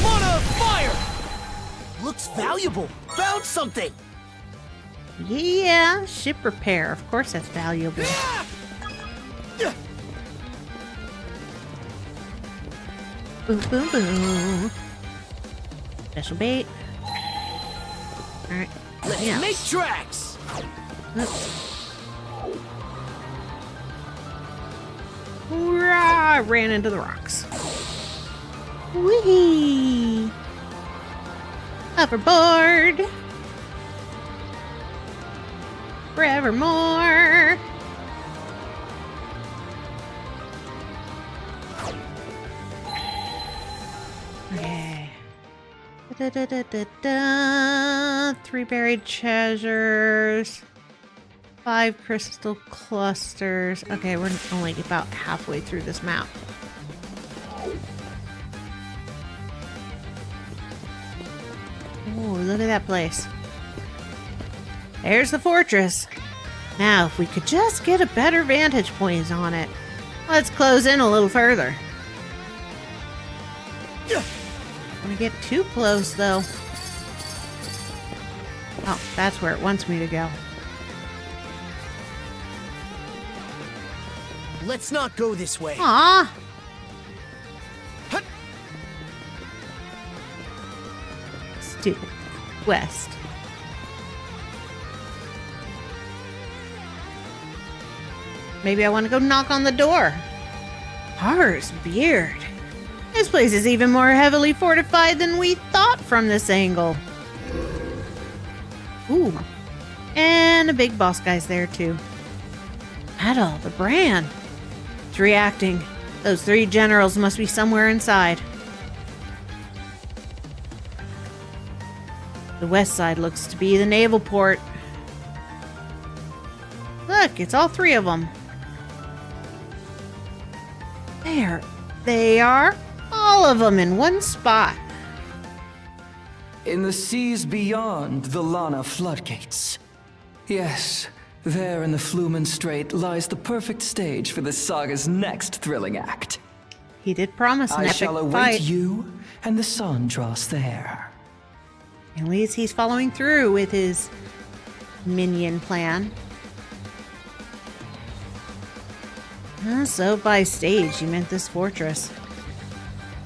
Mana of fire! Looks valuable. Found something. Yeah, ship repair. Of course that's valuable. Boom, boom, boom. Special bait. Alright. Let's make tracks. Oops. Hoorah! I ran into the rocks. Whee! Hoverboard! Forevermore! Okay. Da, da, da, da, da. 3 buried treasures. 5 crystal clusters. Okay, we're only about halfway through this map. Oh, look at that place. There's the fortress. Now, if we could just get a better vantage point on it. Let's close in a little further. Don't want to get too close, though. Oh, that's where it wants me to go. Let's not go this way. Aww. Stupid. West. Maybe I want to go knock on the door. Horror's beard. This place is even more heavily fortified than we thought from this angle. Ooh. And a big boss guy's there too. Adol, the brand. It's reacting. Those 3 generals must be somewhere inside. The west side looks to be the naval port. Look, it's all 3 of them. There they are. All of them in one spot. In the seas beyond the Lana floodgates. Yes, there in the Flumen Strait lies the perfect stage for this saga's next thrilling act. He did promise an I epic shall await fight. you, and the sun draws there. At least he's following through with his minion plan. So by stage, you meant this fortress.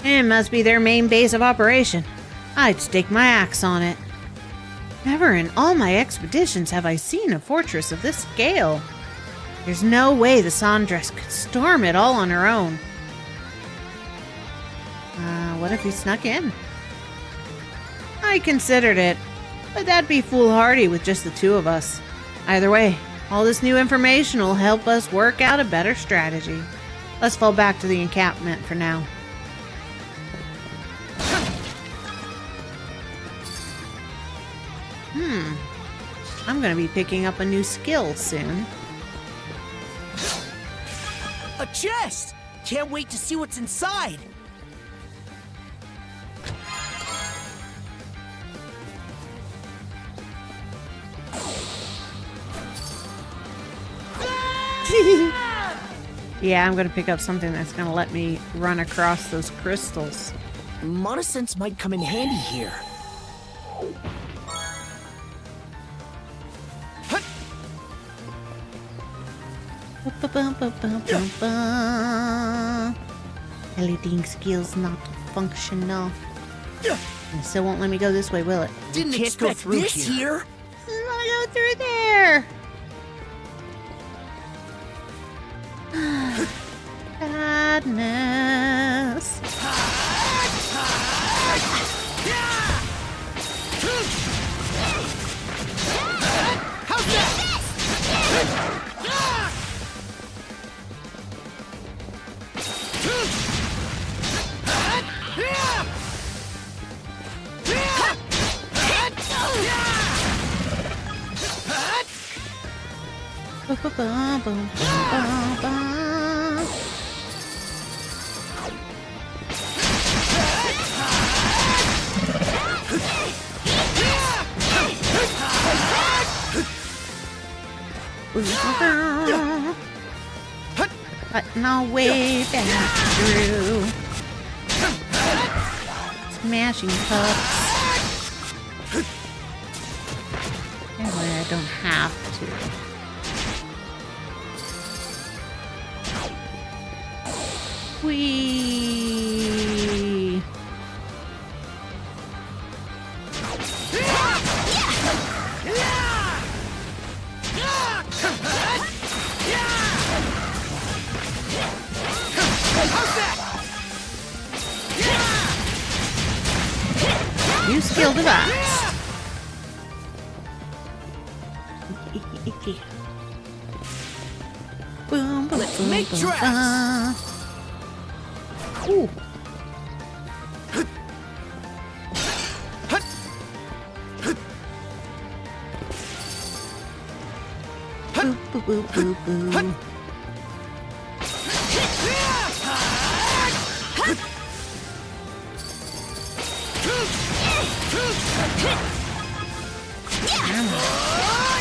It must be their main base of operation. I'd stake my axe on it. Never in all my expeditions have I seen a fortress of this scale. There's no way the Sandress could storm it all on her own. What if we snuck in? I considered it, but that'd be foolhardy with just the two of us. Either way, all this new information will help us work out a better strategy. Let's fall back to the encampment for now. I'm gonna be picking up a new skill soon. A chest! Can't wait to see what's inside. Yeah, I'm gonna pick up something that's gonna let me run across those crystals. Monosense might come in handy here. Anything skills not functional. It still won't let me go this way, will it? Didn't expect this here. I go through there. Sadness. How's that? Cutting our way back through. Smashing cups. Anyway, I don't have to. Whee! New skill device. Boom, boom, Let's boom, make boom, tracks. Ooh. Boo, boo, boo, boo, boo.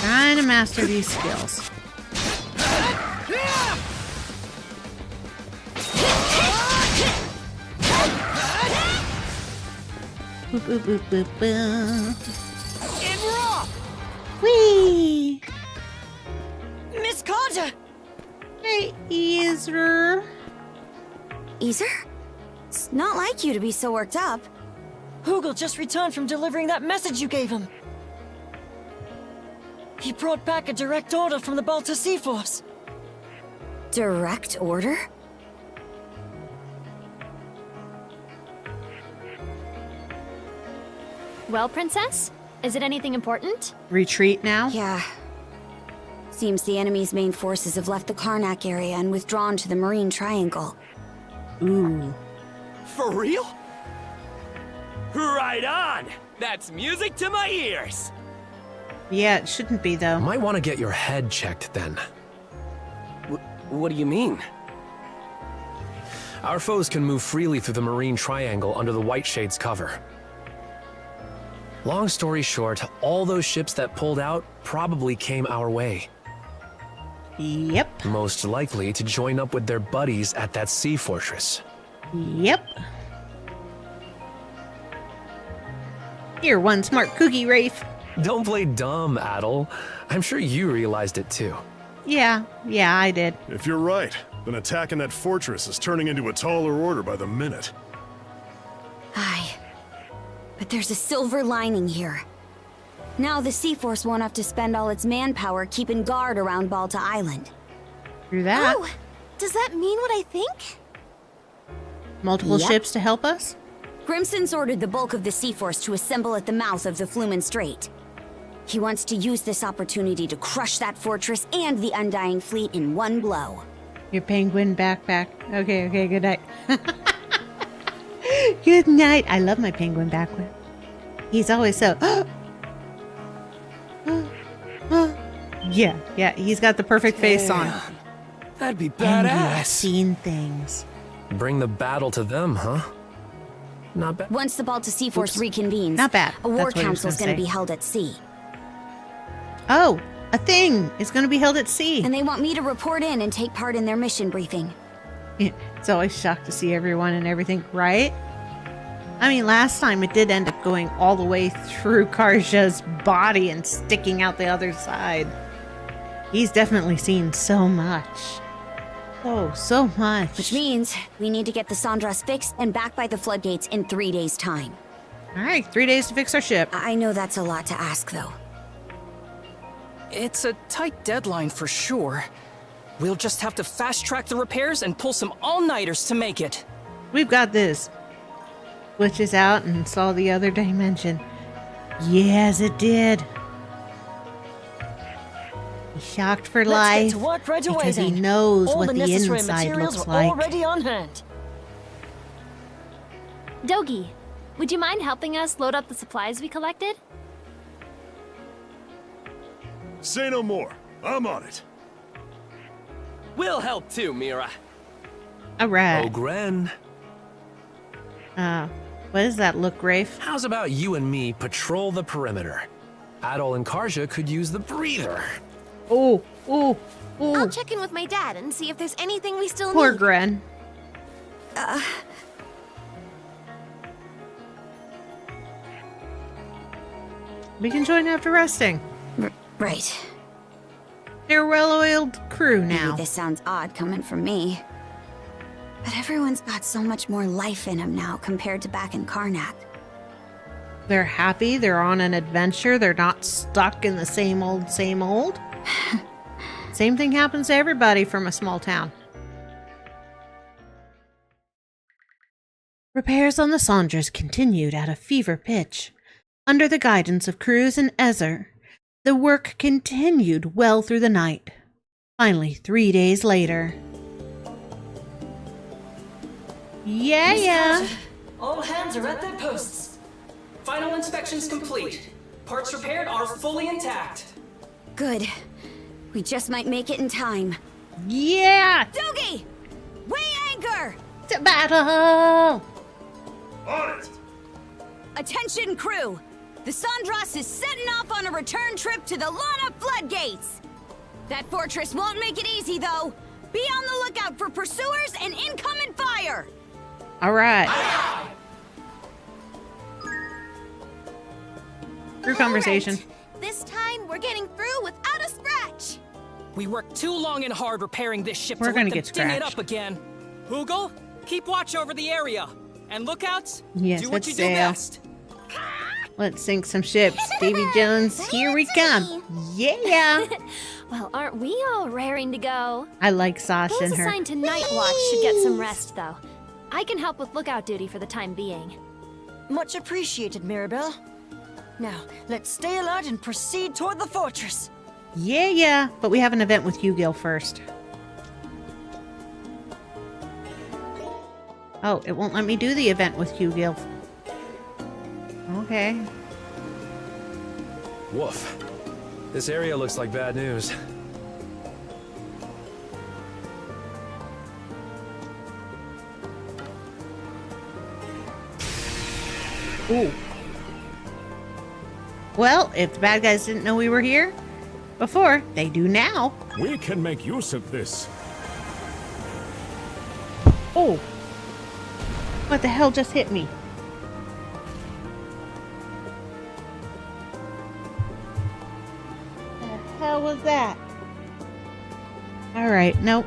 Trying to master these skills. Boop, boop, boop, boop, boop. And raw! Whee! Miss Kaja! Hey, Easer. Easer? It's not like you to be so worked up. Hugel just returned from delivering that message you gave him. He brought back a direct order from the Balta Sea Force. Direct order? Well, Princess? Is it anything important? Retreat now? Yeah. Seems the enemy's main forces have left the Karnak area and withdrawn to the Marine Triangle. Ooh. For real? Right on! That's music to my ears! Yeah, it shouldn't be, though. Might want to get your head checked then. What do you mean? Our foes can move freely through the Marine Triangle under the White Shade's cover. Long story short, all those ships that pulled out probably came our way. Yep. Most likely to join up with their buddies at that sea fortress. Yep. You're one smart cookie, Rafe. Don't play dumb, Adol. I'm sure you realized it too. Yeah, I did. If you're right, then attacking that fortress is turning into a taller order by the minute. Aye. But there's a silver lining here. Now the Sea Force won't have to spend all its manpower keeping guard around Balta Island. Through that. Oh, does that mean what I think? Multiple Yep. ships to help us? Grimson's ordered the bulk of the Sea Force to assemble at the mouth of the Flumen Strait. He wants to use this opportunity to crush that fortress and the Undying Fleet in one blow. Your penguin backpack. Okay, good night. Good night. I love my penguin backpack. He's always so... Yeah, he's got the perfect face on. That'd be Envy, I've badass. seen things. Bring the battle to them, huh? Not bad. Once the Balta Sea Force Oops. reconvenes, Not bad. a war That's what he was council's gonna going to say. be held at sea. Oh, a thing is going to be held at sea. And they want me to report in and take part in their mission briefing. Yeah, it's always shocked to see everyone and everything, right? I mean, last time it did end up going all the way through Karja's body and sticking out the other side. He's definitely seen so much. So much. Which means we need to get the Sandras fixed and back by the floodgates in 3 days' time. All right, 3 days to fix our ship. I know that's a lot to ask, though. It's a tight deadline for sure. We'll just have to fast-track the repairs and pull some all-nighters to make it. We've got this. Glitches out and saw the other dimension. Yes, it did. He's shocked for Let's life get to work right away, because he then. knows All what the the necessary inside materials looks are like. already on hand. Dogi, would you mind helping us load up the supplies we collected? Say no more. I'm on it. We'll help too, Mira. All right. Ogren, What does that look, Rafe? how's about you and me patrol the perimeter? Adol and Karja could use the breather. Oh. I'll check in with my dad and see if there's anything we still Poor need. Gren. We can join after resting. Right. They're a well-oiled crew now. Maybe this sounds odd coming from me. But everyone's got so much more life in them now compared to back in Karnak. They're happy. They're on an adventure. They're not stuck in the same old, same old. Same thing happens to everybody from a small town. Repairs on the Sandras continued at a fever pitch. Under the guidance of Cruz and Ezer, the work continued well through the night. Finally, 3 days later. Yeah. All hands are at their posts. Final inspections complete. Parts repaired are fully intact. Good. We just might make it in time. Yeah! Dogi! Weigh anchor! To battle! On it! Attention, crew! The Sandras is setting off on a return trip to the Lana Floodgates! That fortress won't make it easy, though! Be on the lookout for pursuers and incoming fire! All right. Through conversation. All right. This time, we're getting through without a scratch. We worked too long and hard repairing this ship We're to gonna let them get ding it scratched. up again. Hoogle, keep watch over the area. And lookouts, Yes, do what let's you do sail. best. Let's sink some ships. Davy Jones, here we come. Yeah. Well, aren't we all raring to go? I like Sasha Those and her. assigned to Night Watch should get some rest, though. I can help with lookout duty for the time being. Much appreciated, Mirabelle. Now, let's stay alert and proceed toward the fortress. Yeah. But we have an event with Hugil first. Oh, it won't let me do the event with Hugil. Okay. Woof. This area looks like bad news. Ooh. Well, if the bad guys didn't know we were here before, they do now. We can make use of this. Oh. What the hell just hit me? The hell was that? Alright, nope.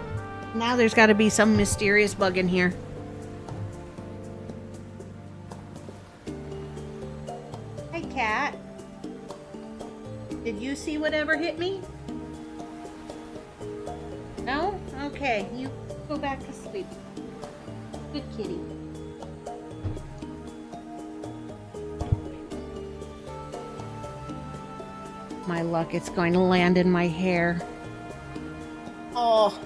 Now there's got to be some mysterious bug in here. Hey, cat. Did you see whatever hit me? No? Okay, you go back to sleep. Good kitty. My luck, it's going to land in my hair. Oh.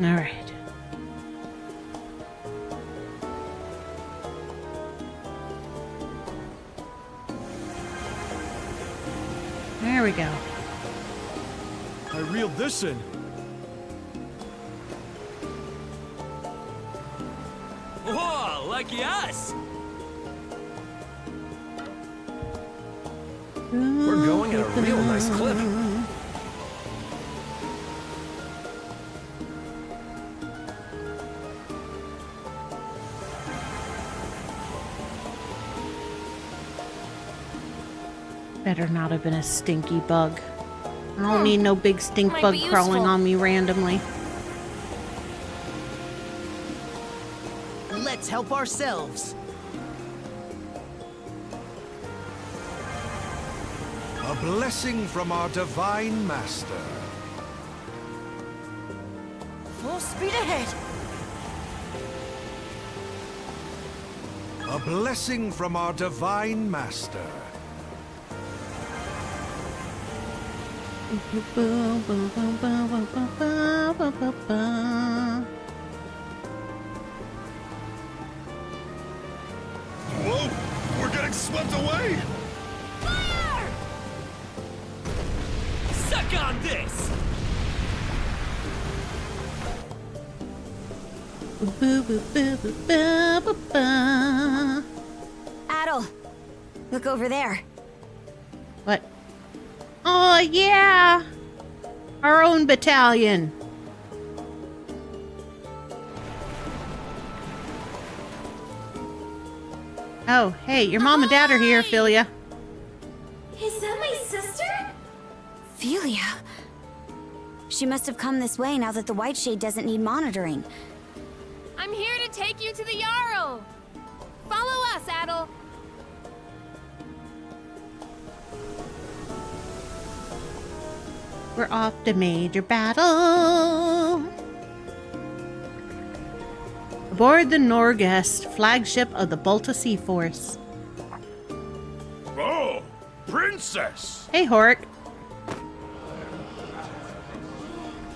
All right. There we go. I reeled this in. Whoa, lucky us! We're going at a real nice clip. Better not have been a stinky bug. I don't need no big stink Might bug be crawling useful. on me randomly. Let's help ourselves. A blessing from our divine master. Full speed ahead. A blessing from our divine master. Whoa! We're getting swept away! Fire! Suck on this! Adol, look over there. What? Oh, yeah! Our own battalion. Oh, hey, your mom and dad are here, Philia. Is that my sister? Philia. She must have come this way now that the White Shade doesn't need monitoring. I'm here to take you to the Jarl. Follow us, Adol. We're off to major battle. Aboard the Norgest, flagship of the Balta Sea Force. Oh, princess! Hey, Hort.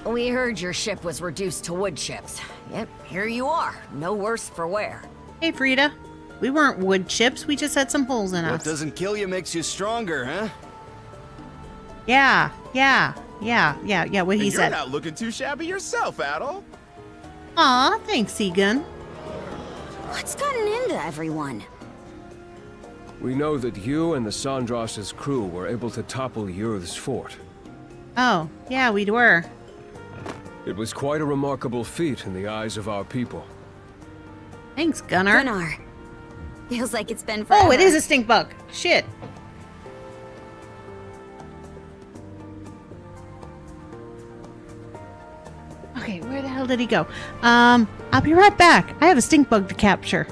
We heard your ship was reduced to wood chips. Yep, here you are. No worse for wear. Hey, Frida. We weren't wood chips, we just had some holes in What us. doesn't kill you makes you stronger, huh? Yeah, what he And said. You're not looking too shabby yourself, Adol. Aw, thanks, Seagun. What's gotten into everyone? We know that you and the Sandras's crew were able to topple Yurth's fort. Oh, yeah, we were. It was quite a remarkable feat in the eyes of our people. Thanks, Gunnar. Gunnar. Feels like it's been forever. Oh, it is a stink bug. Shit. Okay, where the hell did he go? I'll be right back. I have a stink bug to capture.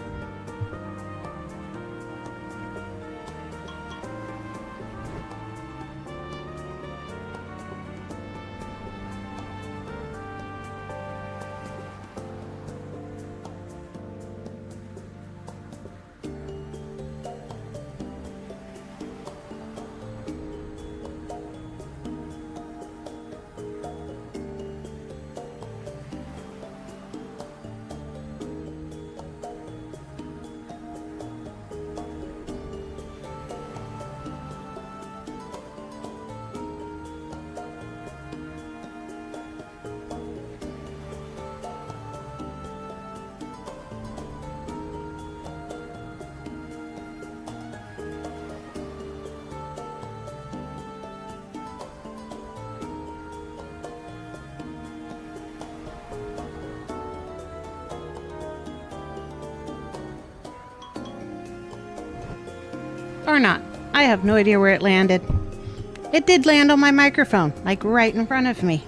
Or not. I have no idea where it landed. It did land on my microphone, like right in front of me.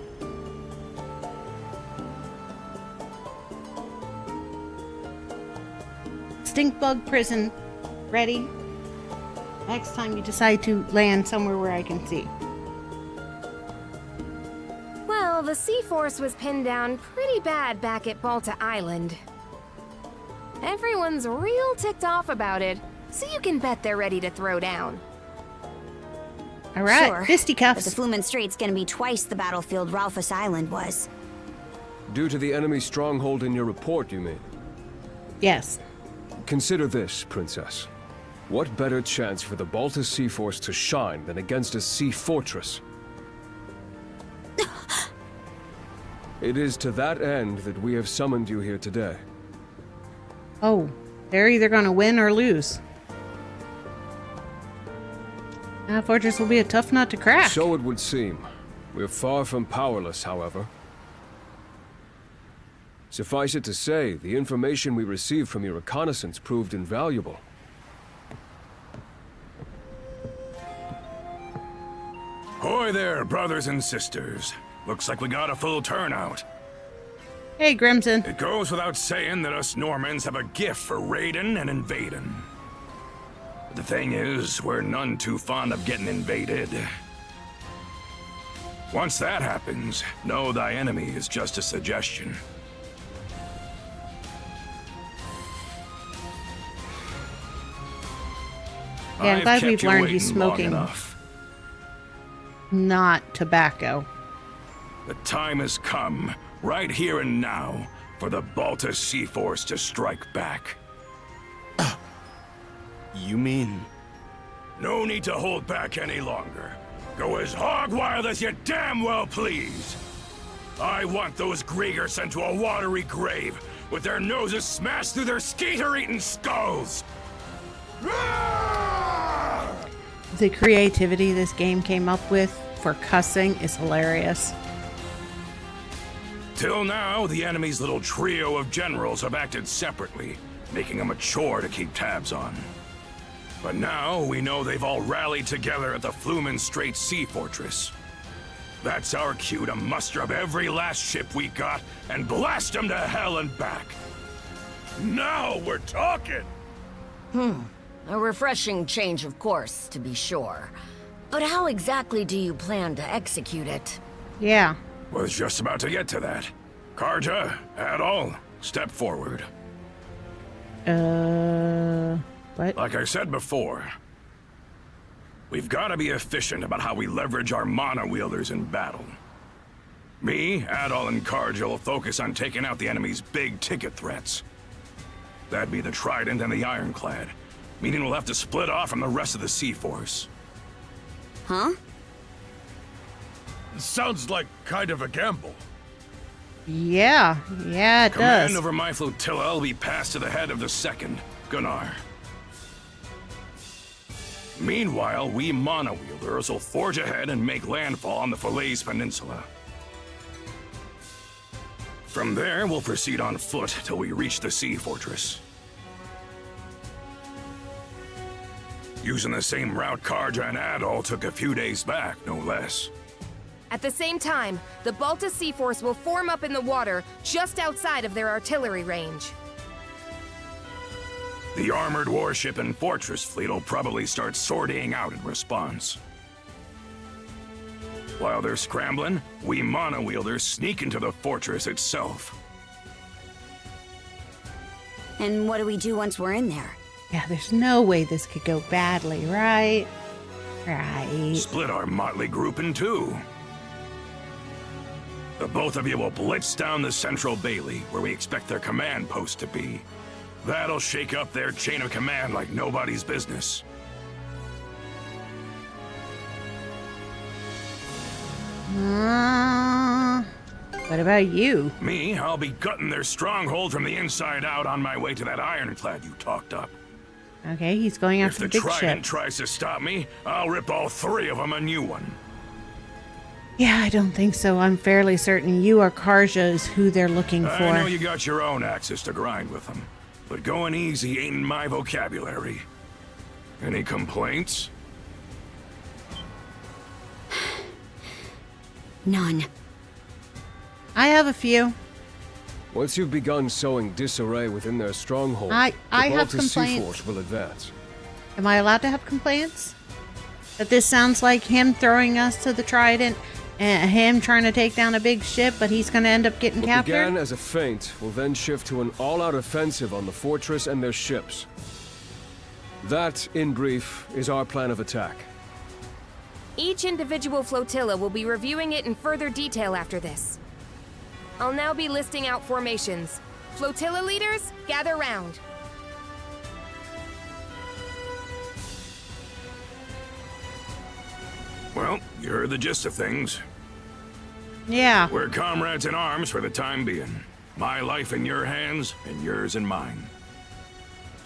stink bug prison ready. Next time you decide to land somewhere where I can see. Well, the Sea-Force was pinned down pretty bad back at Balta Island. Everyone's real ticked off about it, so you can bet they're ready to throw down. All right, sure, fisticuffs. But the Flumen Strait's gonna be twice the battlefield Ralphus Island was. Due to the enemy stronghold in your report, you mean? Yes. Consider this, Princess. What better chance for the Balta Sea Force to shine than against a sea fortress? It is to that end that we have summoned you here today. Oh, they're either going to win or lose. That fortress will be a tough nut to crack. So it would seem. We're far from powerless, however. Suffice it to say, the information we received from your reconnaissance proved invaluable. Hoy there, brothers and sisters. Looks like we got a full turnout. Hey, Grimson. It goes without saying that us Normans have a gift for raiding and invading. The thing is, we're none too fond of getting invaded. Once that happens, know thy enemy is just a suggestion. Yeah, I'm glad we've learned he's waiting long smoking enough. not tobacco. The time has come, right here and now, for the Balta Sea Force to strike back. You mean... No need to hold back any longer. Go as hog wild as you damn well please. I want those Grieger sent to a watery grave, with their noses smashed through their skeeter-eating skulls! The creativity this game came up with for cussing is hilarious. Till now, the enemy's little trio of generals have acted separately, making them a chore to keep tabs on. But now, we know they've all rallied together at the Flumen Strait Sea Fortress. That's our cue to muster up every last ship we got and blast them to hell and back. Now we're talking! A refreshing change of course, to be sure. But how exactly do you plan to execute it? Yeah. Was just about to get to that. Karja, Adol, step forward. What? Like I said before, we've got to be efficient about how we leverage our mana wielders in battle. Me, Adol, and Karja will focus on taking out the enemy's big-ticket threats. That'd be the Trident and the Ironclad, meaning we'll have to split off from the rest of the Sea Force. Huh? Sounds like kind of a gamble. Yeah, it Command does. over my flotilla will be passed to the head of the second, Gunnar. Meanwhile, we mana wielders will forge ahead and make landfall on the Falaise Peninsula. From there, we'll proceed on foot till we reach the Sea Fortress. Using the same route Karja and Adol took a few days back, no less. At the same time, the Balta Sea Force will form up in the water just outside of their artillery range. The armored warship and fortress fleet will probably start sortying out in response. While they're scrambling, we mana wielders sneak into the fortress itself. And what do we do once we're in there? Yeah, there's no way this could go badly, right? Right. Split our motley group in two. The both of you will blitz down the central bailey, where we expect their command post to be. That'll shake up their chain of command like nobody's business. What about you? Me, I'll be gutting their stronghold from the inside out on my way to that ironclad you talked up. Okay, he's going If after the the big Trident ship. tries to stop me, I'll rip all three of them a new one. Yeah, I don't think so. I'm fairly certain you or Karja is who they're looking for. I know you got your own axes to grind with them, but going easy ain't in my vocabulary. Any complaints? None. I have a few. Once you've begun sowing disarray within their stronghold, I have the Baltus Sea complaints. Force will advance. Am I allowed to have complaints? That this sounds like him throwing us to the Trident and him trying to take down a big ship, but he's going to end up getting What captured? began as a feint will then shift to an all-out offensive on the fortress and their ships. That, in brief, is our plan of attack. Each individual flotilla will be reviewing it in further detail after this. I'll now be listing out formations. Flotilla leaders, gather round. Well, you heard the gist of things. Yeah. We're comrades in arms for the time being. My life in your hands, and yours in mine.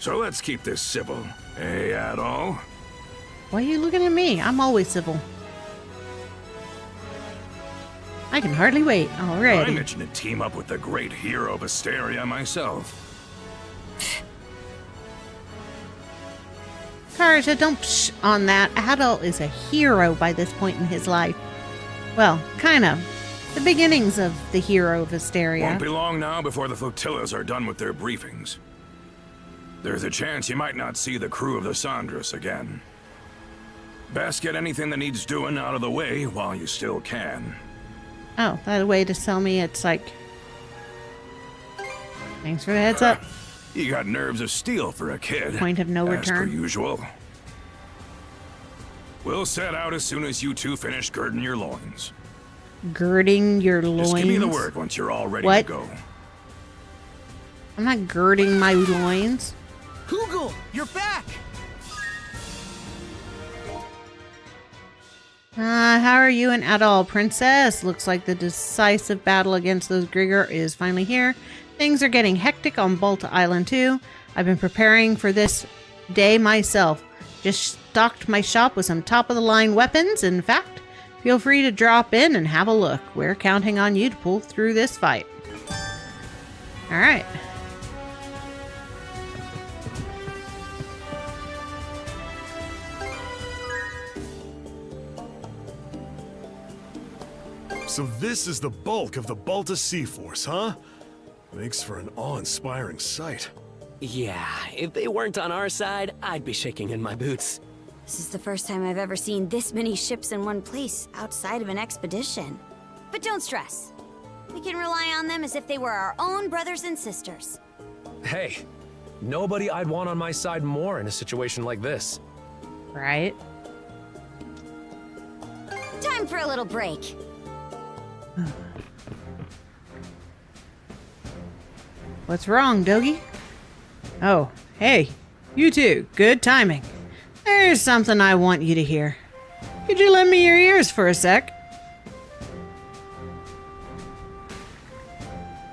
So let's keep this civil. Hey, Adol? Why are you looking at me? I'm always civil. I can hardly wait already. I'm itching to team up with the great hero of Asteria myself. Karja, don't psh on that. Adol is a hero by this point in his life. Well, kind of. The beginnings of the hero of Asteria. Won't be long now before the flotillas are done with their briefings. There's a chance you might not see the crew of the Sandras again. Best get anything that needs doing out of the way while you still can. Oh, that way to sell me, it's like... Thanks for the heads up. You got nerves of steel for a kid. Point of no as return. per usual. We'll set out as soon as you two finish girding your loins. Girding your loins? Just give me the word once you're all ready What? to go. I'm not girding my loins. Hugel, you're back! How are you and Adol, princess? Looks like the decisive battle against those Grigor is finally here. Things are getting hectic on Balta Island too. I've been preparing for this day myself. Just stocked my shop with some top-of-the-line weapons. In fact, feel free to drop in and have a look. We're counting on you to pull through this fight. Alright. So this is the bulk of the Balta Sea Force, huh? Makes for an awe-inspiring sight. Yeah, if they weren't on our side, I'd be shaking in my boots. This is the first time I've ever seen this many ships in one place outside of an expedition. But don't stress. We can rely on them as if they were our own brothers and sisters. Hey, nobody I'd want on my side more in a situation like this. Right? Time for a little break. What's wrong, Dogie? Oh, hey, you two. Good timing. There's something I want you to hear. Could you lend me your ears for a sec?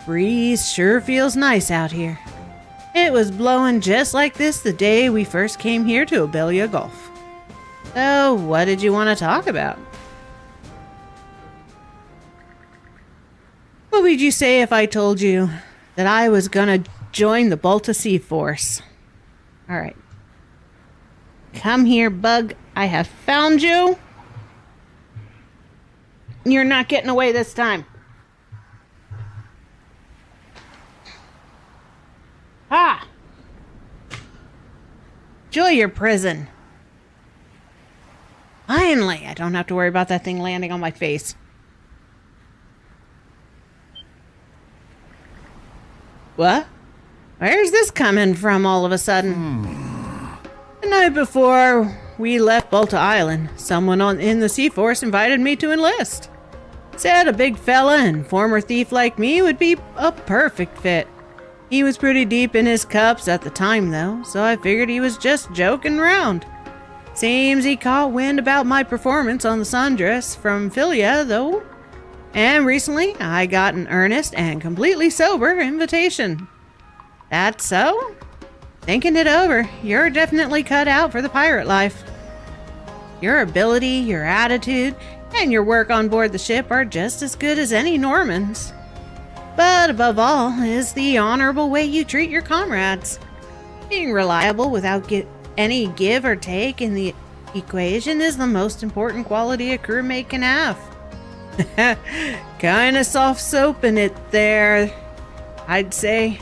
Breeze sure feels nice out here. It was blowing just like this the day we first came here to Abelia Gulf. So, what did you want to talk about? What would you say if I told you that I was gonna join the Balta Sea Force? Alright. Come here, Bug. I have found you. You're not getting away this time. Ah! Enjoy your prison. Finally, I don't have to worry about that thing landing on my face. What? Where's this coming from all of a sudden? The night before we left Balta Island, someone in the Sea Force invited me to enlist. Said a big fella and former thief like me would be a perfect fit. He was pretty deep in his cups at the time though, so I figured he was just joking around. Seems he caught wind about my performance on the sundress from Philia though. And recently, I got an earnest and completely sober invitation. That so? Thinking it over, you're definitely cut out for the pirate life. Your ability, your attitude, and your work on board the ship are just as good as any Norman's. But above all is the honorable way you treat your comrades. Being reliable without any give or take in the equation is the most important quality a crewmate can have. Kinda soft soaping it there. I'd say.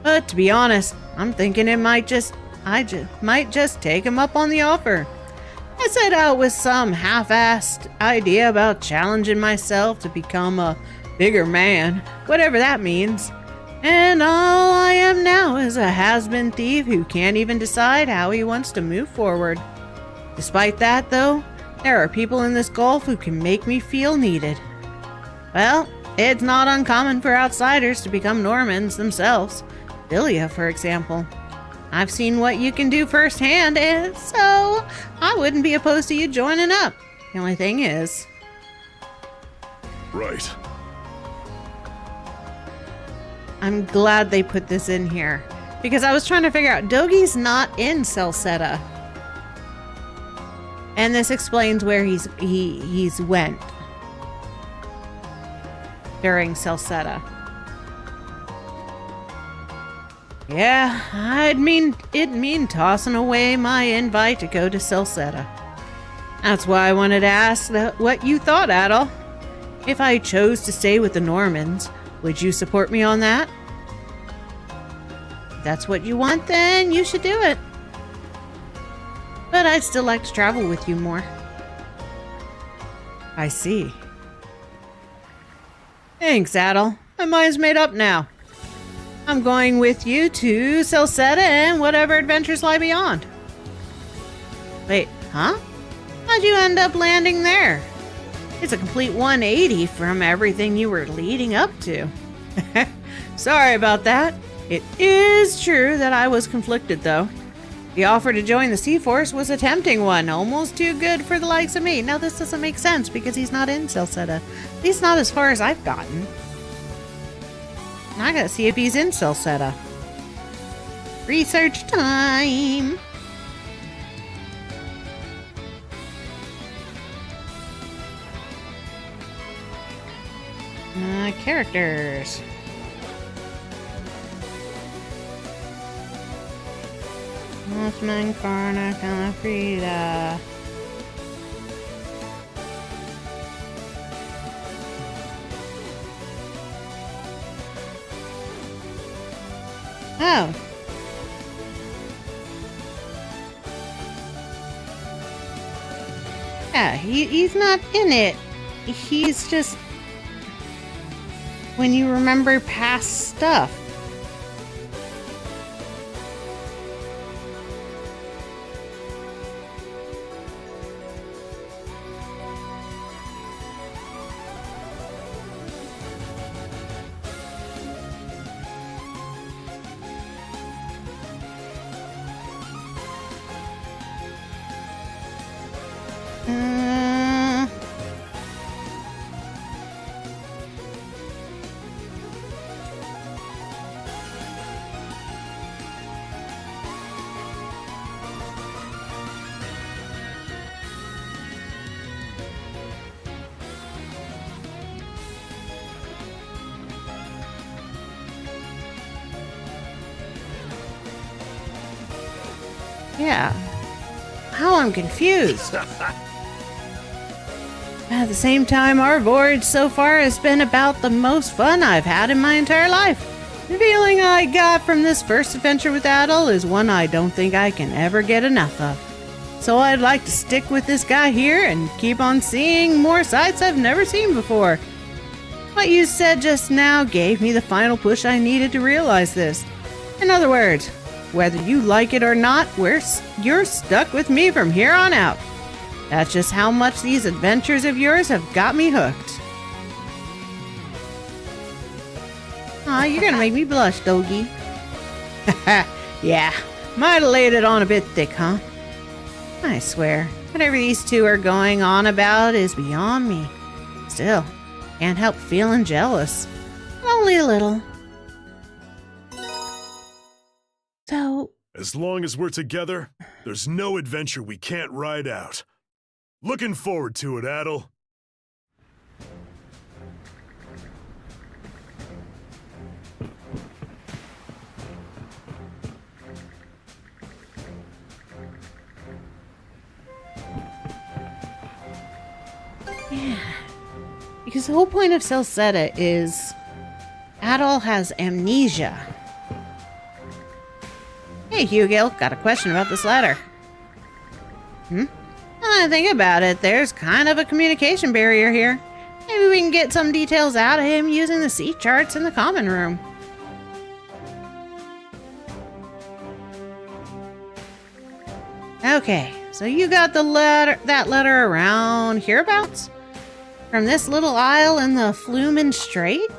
But to be honest, I'm thinking I might just take him up on the offer. I set out with some half-assed idea about challenging myself to become a bigger man, whatever that means. And all I am now is a has-been thief who can't even decide how he wants to move forward. Despite that, though, there are people in this gulf who can make me feel needed. Well, it's not uncommon for outsiders to become Normans themselves. Villia, for example. I've seen what you can do firsthand, and so I wouldn't be opposed to you joining up. The only thing is... Right. I'm glad they put this in here, because I was trying to figure out, Dogi's not in Celceta. And this explains where he's went during Celceta. Yeah, it'd mean tossing away my invite to go to Celceta. That's why I wanted to ask what you thought, Adol. If I chose to stay with the Normans, would you support me on that? If that's what you want, then you should do it. But I'd still like to travel with you more. I see. Thanks, Adol. My mind's made up now. I'm going with you to Celceta and whatever adventures lie beyond. Wait, huh? How'd you end up landing there? It's a complete 180 from everything you were leading up to. Sorry about that. It is true that I was conflicted, though. The offer to join the Sea Force was a tempting one, almost too good for the likes of me. Now, this doesn't make sense because he's not in Celceta. At least not as far as I've gotten. I gotta see if he's in Celceta. Research time! Characters. Mothman, Karna, Calafrida. Oh. Yeah, he's not in it. He's just... when you remember past stuff. Yeah. How I'm confused. At the same time, our voyage so far has been about the most fun I've had in my entire life. The feeling I got from this first adventure with Adol is one I don't think I can ever get enough of. So I'd like to stick with this guy here and keep on seeing more sights I've never seen before. What you said just now gave me the final push I needed to realize this. In other words, whether you like it or not, you're stuck with me from here on out. That's just how much these adventures of yours have got me hooked. Aw, you're gonna make me blush, Dogi. Yeah, might have laid it on a bit thick, huh? I swear, whatever these two are going on about is beyond me. Still, can't help feeling jealous. Only a little. So... as long as we're together, there's no adventure we can't ride out. Looking forward to it, Adol. Yeah. Because the whole point of Celceta is Adol has amnesia. Hey, Hugil, got a question about this letter. I think about it, there's kind of a communication barrier here. Maybe we can get some details out of him using the sea charts in the common room. Okay, so you got that letter around hereabouts? From this little isle in the Flumen Strait?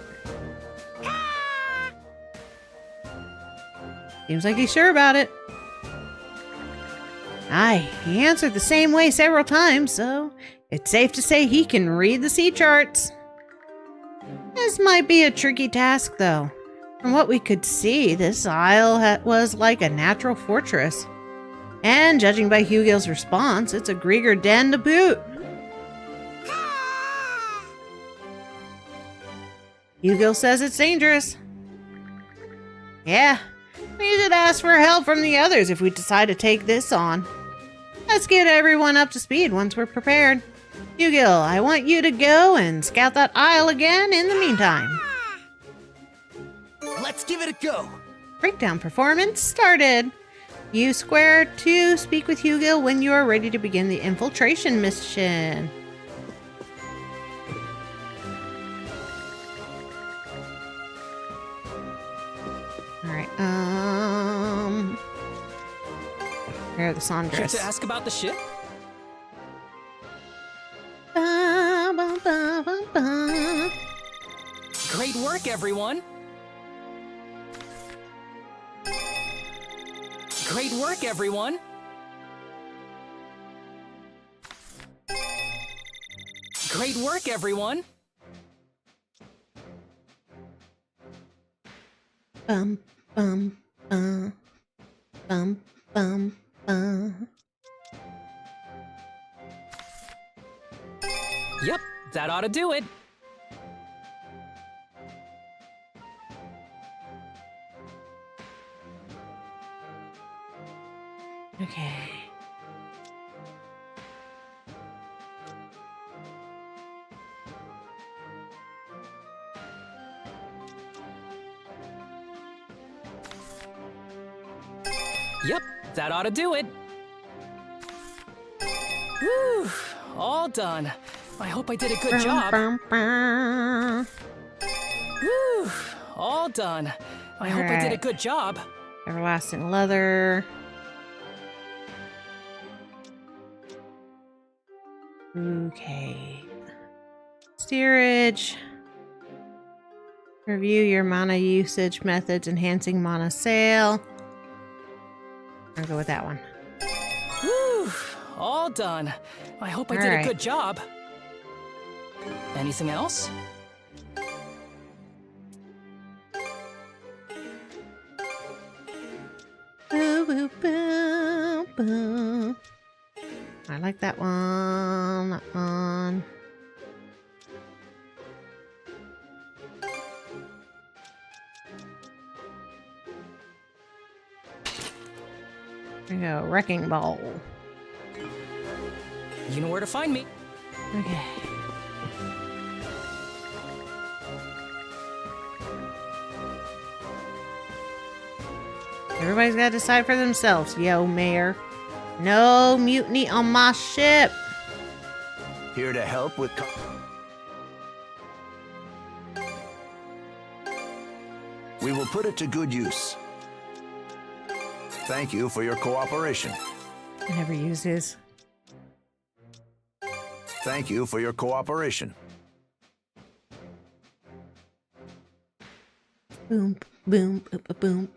Seems like he's sure about it. Aye, he answered the same way several times, so it's safe to say he can read the sea charts. This might be a tricky task, though. From what we could see, this isle was like a natural fortress. And judging by Hugil's response, it's a Grieger den to boot. Hugil says it's dangerous. Yeah, we should ask for help from the others if we decide to take this on. Let's get everyone up to speed once we're prepared. Hugil, I want you to go and scout that isle again in the meantime. Let's give it a go. Breakdown performance started. Use square to speak with Hugil when you are ready to begin the infiltration mission. Alright, where are the Here Sondras? to ask about the ship? Great work, everyone! Great work, everyone! Great work, everyone! Bum, bum, bum, bum, bum, bum. Yep, that ought to do it. Okay. Yep, that ought to do it. Whew, all done. I hope I did a good job. Whew, all done. I hope I did a good job. Everlasting leather. Okay. Steerage. Review your mana usage methods, enhancing mana sale. I'll go with that one. Whew, all done. I hope I did a good job. Anything else? Boo, boo, boo, boo. I like that one. That one. There we go. Wrecking ball. You know where to find me. Okay. Everybody's got to decide for themselves, yo, Mayor. No mutiny on my ship. Here to help with... We will put it to good use. Thank you for your cooperation. I never use his. Thank you for your cooperation. Boom, boom, boom, boom.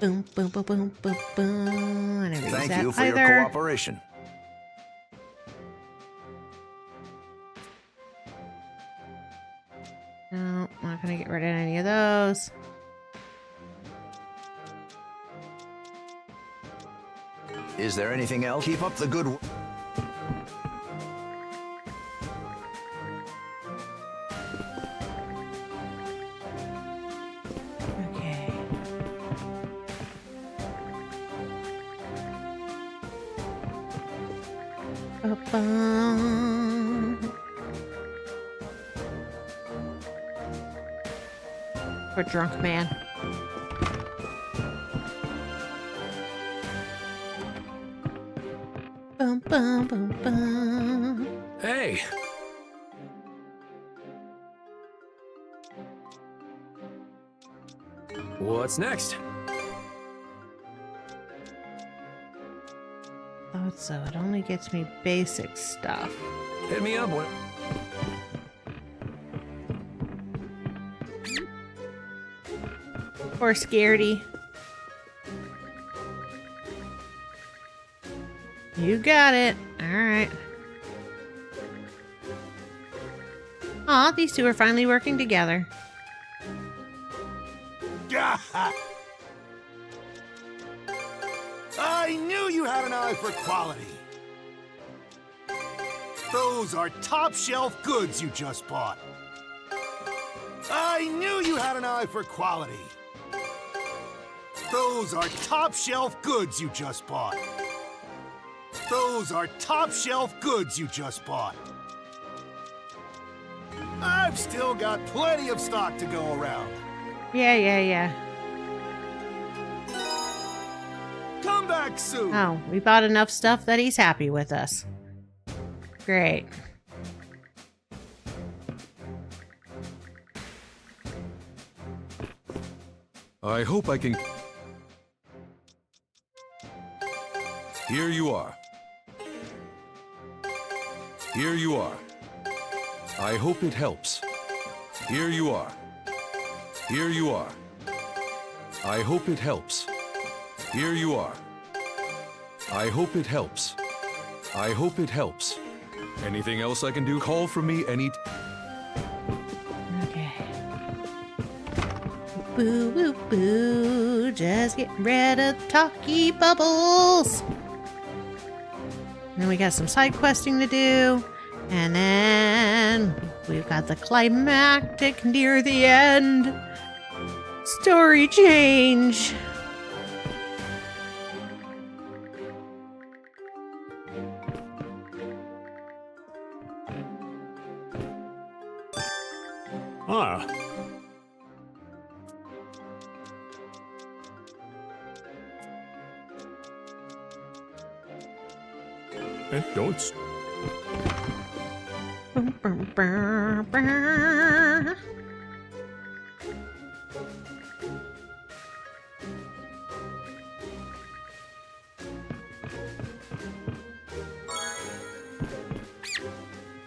Boom, boom, boom, boom, boom, boom. I never use Thank that you for either. your cooperation. No, not gonna get rid of any of those. Is there anything else? Keep up the good work. Okay. Ba-bum. Poor drunk man. Bum, bum, bum, bum. Hey! What's next? Thought so. It only gets me basic stuff. Hit me up when... Poor Scaredy. You got it. Alright. Aw, these two are finally working together. I knew you had an eye for quality. Those are top-shelf goods you just bought. I knew you had an eye for quality. Those are top-shelf goods you just bought. Those are top-shelf goods you just bought. I've still got plenty of stock to go around. Yeah. Come back soon. Oh, we bought enough stuff that he's happy with us. Great. I hope I can... Here you are. Here you are. I hope it helps. Here you are. Here you are. I hope it helps. Here you are. I hope it helps. I hope it helps. Anything else I can do? Call for me any... Okay. Boo, boo, boo. Just getting rid of talky bubbles. And then we got some side questing to do. And then we've got the climactic near the end. Story change. Ah. And don't...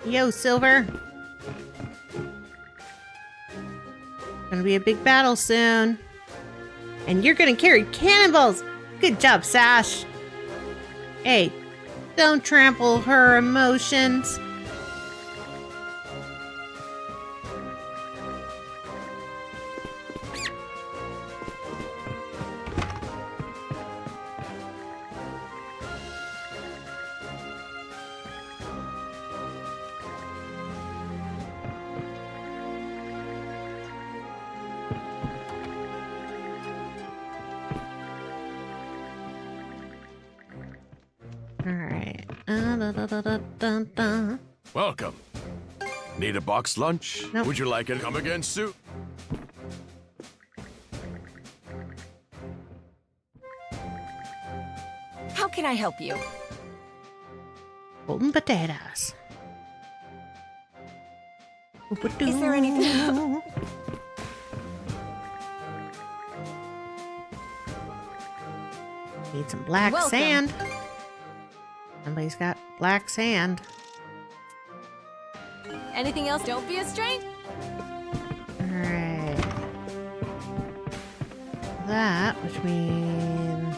Yo, Silver. Gonna be a big battle soon. And you're gonna carry cannonballs! Good job, Sash! Hey, don't trample her emotions. Alright. Welcome. Need a boxed lunch? Nope. Would you like it? Come again soon. How can I help you? Golden potatoes. Is there anything? Need some black Welcome. sand. Somebody's got black sand. Anything else? Don't be a stranger. Alright. That, which means...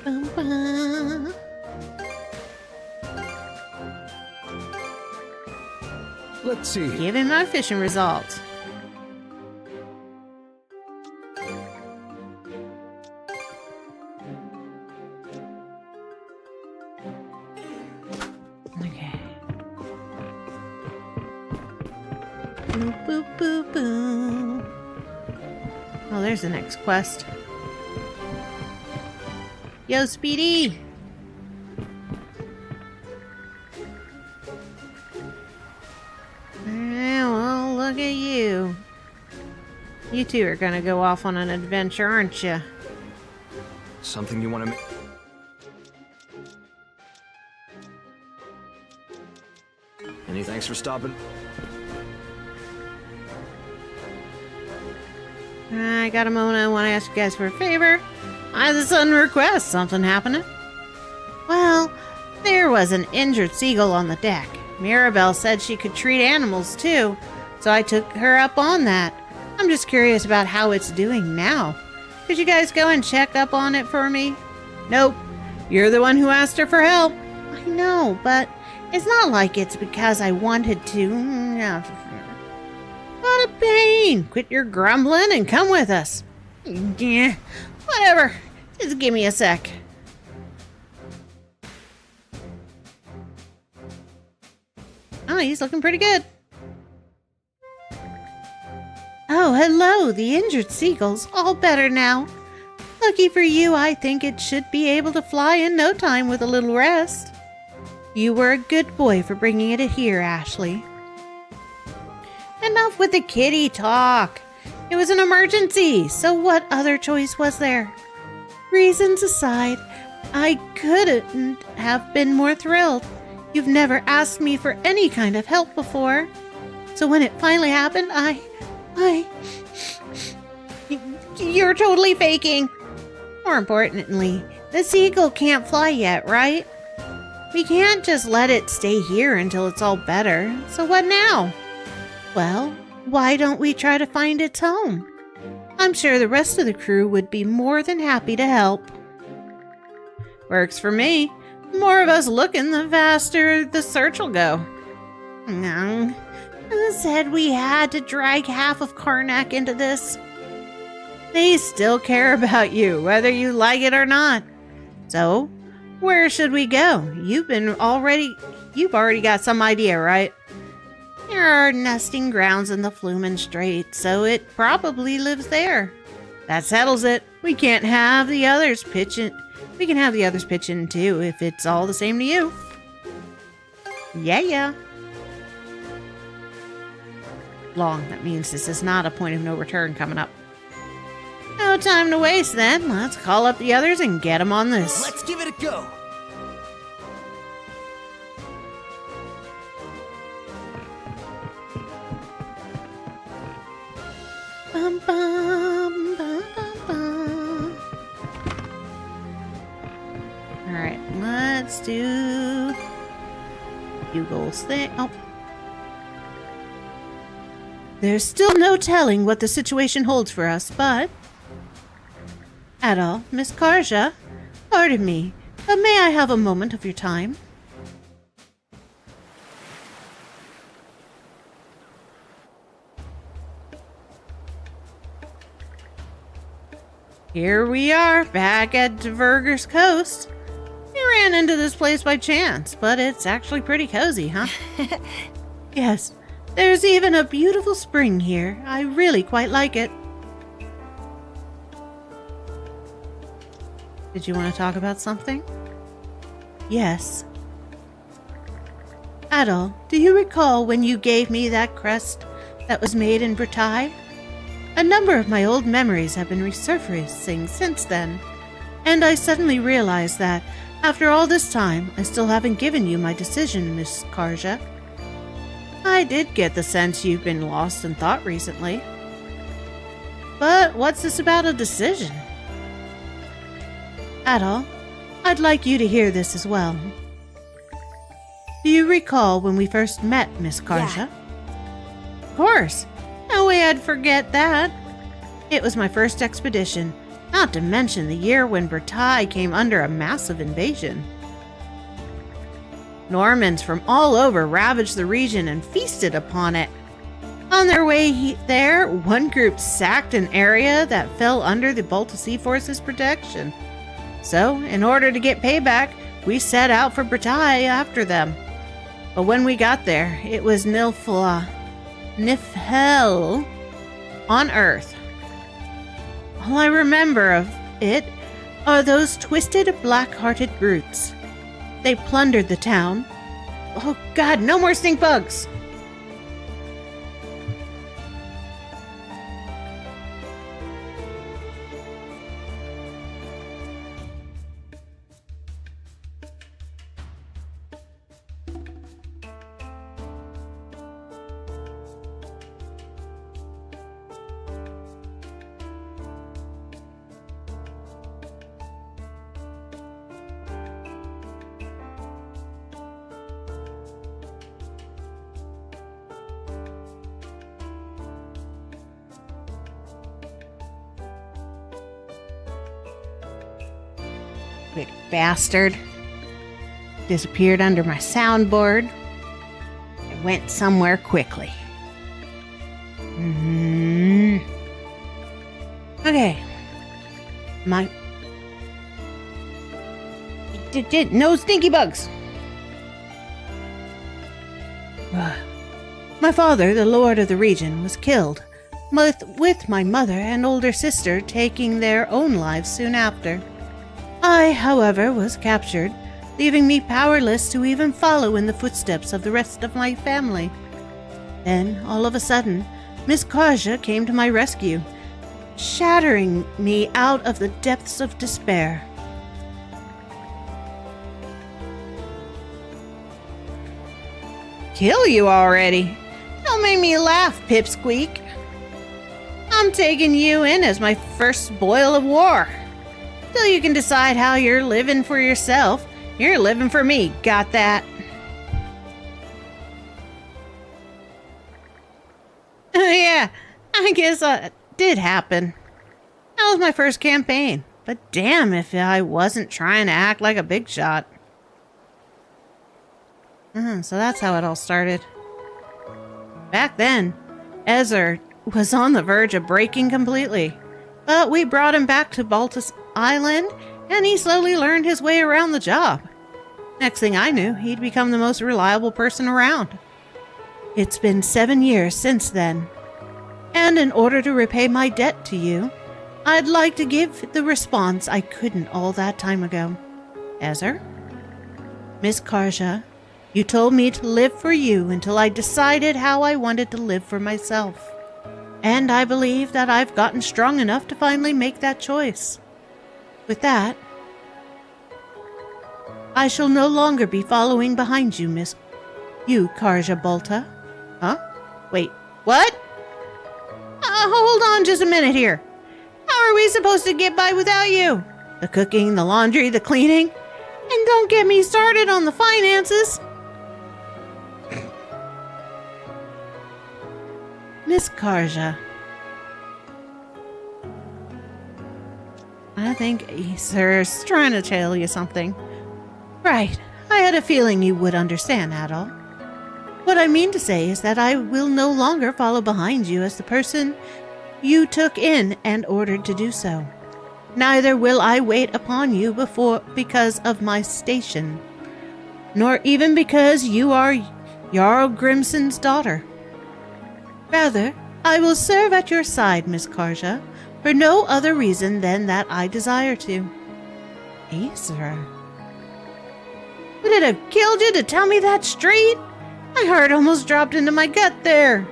Bum, bum. Let's see. Give him my fishing results. Okay. Boop, boop, boop, boop. Oh, there's the next quest. Yo, Speedy! you. You two are gonna go off on an adventure, aren't you? Something you want to make? Any thanks for stopping? I got a moment. I want to ask you guys for a favor. I had a sudden request. Something happening? Well, there was an injured seagull on the deck. Mirabelle said she could treat animals too, so I took her up on that. I'm just curious about how it's doing now. Could you guys go and check up on it for me? Nope. You're the one who asked her for help. I know, but it's not like it's because I wanted to. What a pain! Quit your grumbling and come with us. Yeah, whatever. Just give me a sec. Oh, he's looking pretty good. Oh, hello. The injured seagull's all better now. Lucky for you, I think it should be able to fly in no time with a little rest. You were a good boy for bringing it here, Ashley. Enough with the kitty talk. It was an emergency, so what other choice was there? Reasons aside, I couldn't have been more thrilled. You've never asked me for any kind of help before. So when it finally happened, You're totally faking. More importantly, the seagull can't fly yet, right? We can't just let it stay here until it's all better. So what now? Well, why don't we try to find its home? I'm sure the rest of the crew would be more than happy to help. Works for me. The more of us looking, the faster the search will go. No. Who said we had to drag half of Karnak into this? They still care about you, whether you like it or not. So, where should we go? You've already got some idea, right? There are nesting grounds in the Flumen Strait, so it probably lives there. That settles it. We can't have the others pitch in. We can have the others pitch in too, if it's all the same to you. Yeah. Long. That means this is not a point of no return coming up. No time to waste then. Let's call up the others and get them on this. Let's give it a go. Bum, bum, bum, bum, bum. Alright, let's do Bugle's thing. Oh. There's still no telling what the situation holds for us, but... Adol, Miss Karja, pardon me, but may I have a moment of your time? Here we are, back at Dverger's Coast. We ran into this place by chance, but it's actually pretty cozy, huh? Yes, there's even a beautiful spring here. I really quite like it. Did you want to talk about something? Yes. Adol, do you recall when you gave me that crest that was made in Bretagne? A number of my old memories have been resurfacing since then, and I suddenly realized that, after all this time, I still haven't given you my decision, Miss Karja. I did get the sense you've been lost in thought recently. But what's this about a decision? Adol, I'd like you to hear this as well. Do you recall when we first met, Miss Karja? Yeah. Of course. No way I'd forget that. It was my first expedition, not to mention the year when Bretagne came under a massive invasion. Normans from all over ravaged the region and feasted upon it. On their way there, one group sacked an area that fell under the Baltic Force's protection. So, in order to get payback, we set out for Bretagne after them. But when we got there, it was Niflhel on Earth. All I remember of it are those twisted, black-hearted brutes. They plundered the town. Oh God, no more stink bugs! Big bastard. Disappeared under my soundboard. It went somewhere quickly. Okay. No stinky bugs. My father, the lord of the region, was killed, with my mother and older sister taking their own lives soon after. I, however, was captured, leaving me powerless to even follow in the footsteps of the rest of my family. Then, all of a sudden, Miss Karja came to my rescue, shattering me out of the depths of despair. Kill you already? Don't make me laugh, Pipsqueak. I'm taking you in as my first spoil of war. Till you can decide how you're living for yourself, you're living for me. Got that? Yeah, I guess that did happen. That was my first campaign, but damn if I wasn't trying to act like a big shot. So that's how it all started. Back then, Ezer was on the verge of breaking completely, but we brought him back to Baltus Island, and he slowly learned his way around the job. Next thing I knew, he'd become the most reliable person around. It's been 7 years since then, and in order to repay my debt to you, I'd like to give the response I couldn't all that time ago. Ezer? Miss Karja, you told me to live for you until I decided how I wanted to live for myself. And I believe that I've gotten strong enough to finally make that choice. With that, I shall no longer be following behind you, You, Karja Balta. Huh? Wait, what? Hold on just a minute here. How are we supposed to get by without you? The cooking, the laundry, the cleaning? And don't get me started on the finances. Miss Karja. I think Acer's trying to tell you something. Right. I had a feeling you would understand, Adol. What I mean to say is that I will no longer follow behind you as the person you took in and ordered to do so. Neither will I wait upon you because of my station, nor even because you are Jarl Grimson's daughter. Rather, I will serve at your side, Miss Karja, for no other reason than that I desire to. Acer. Would it have killed you to tell me that straight? My heart almost dropped into my gut there.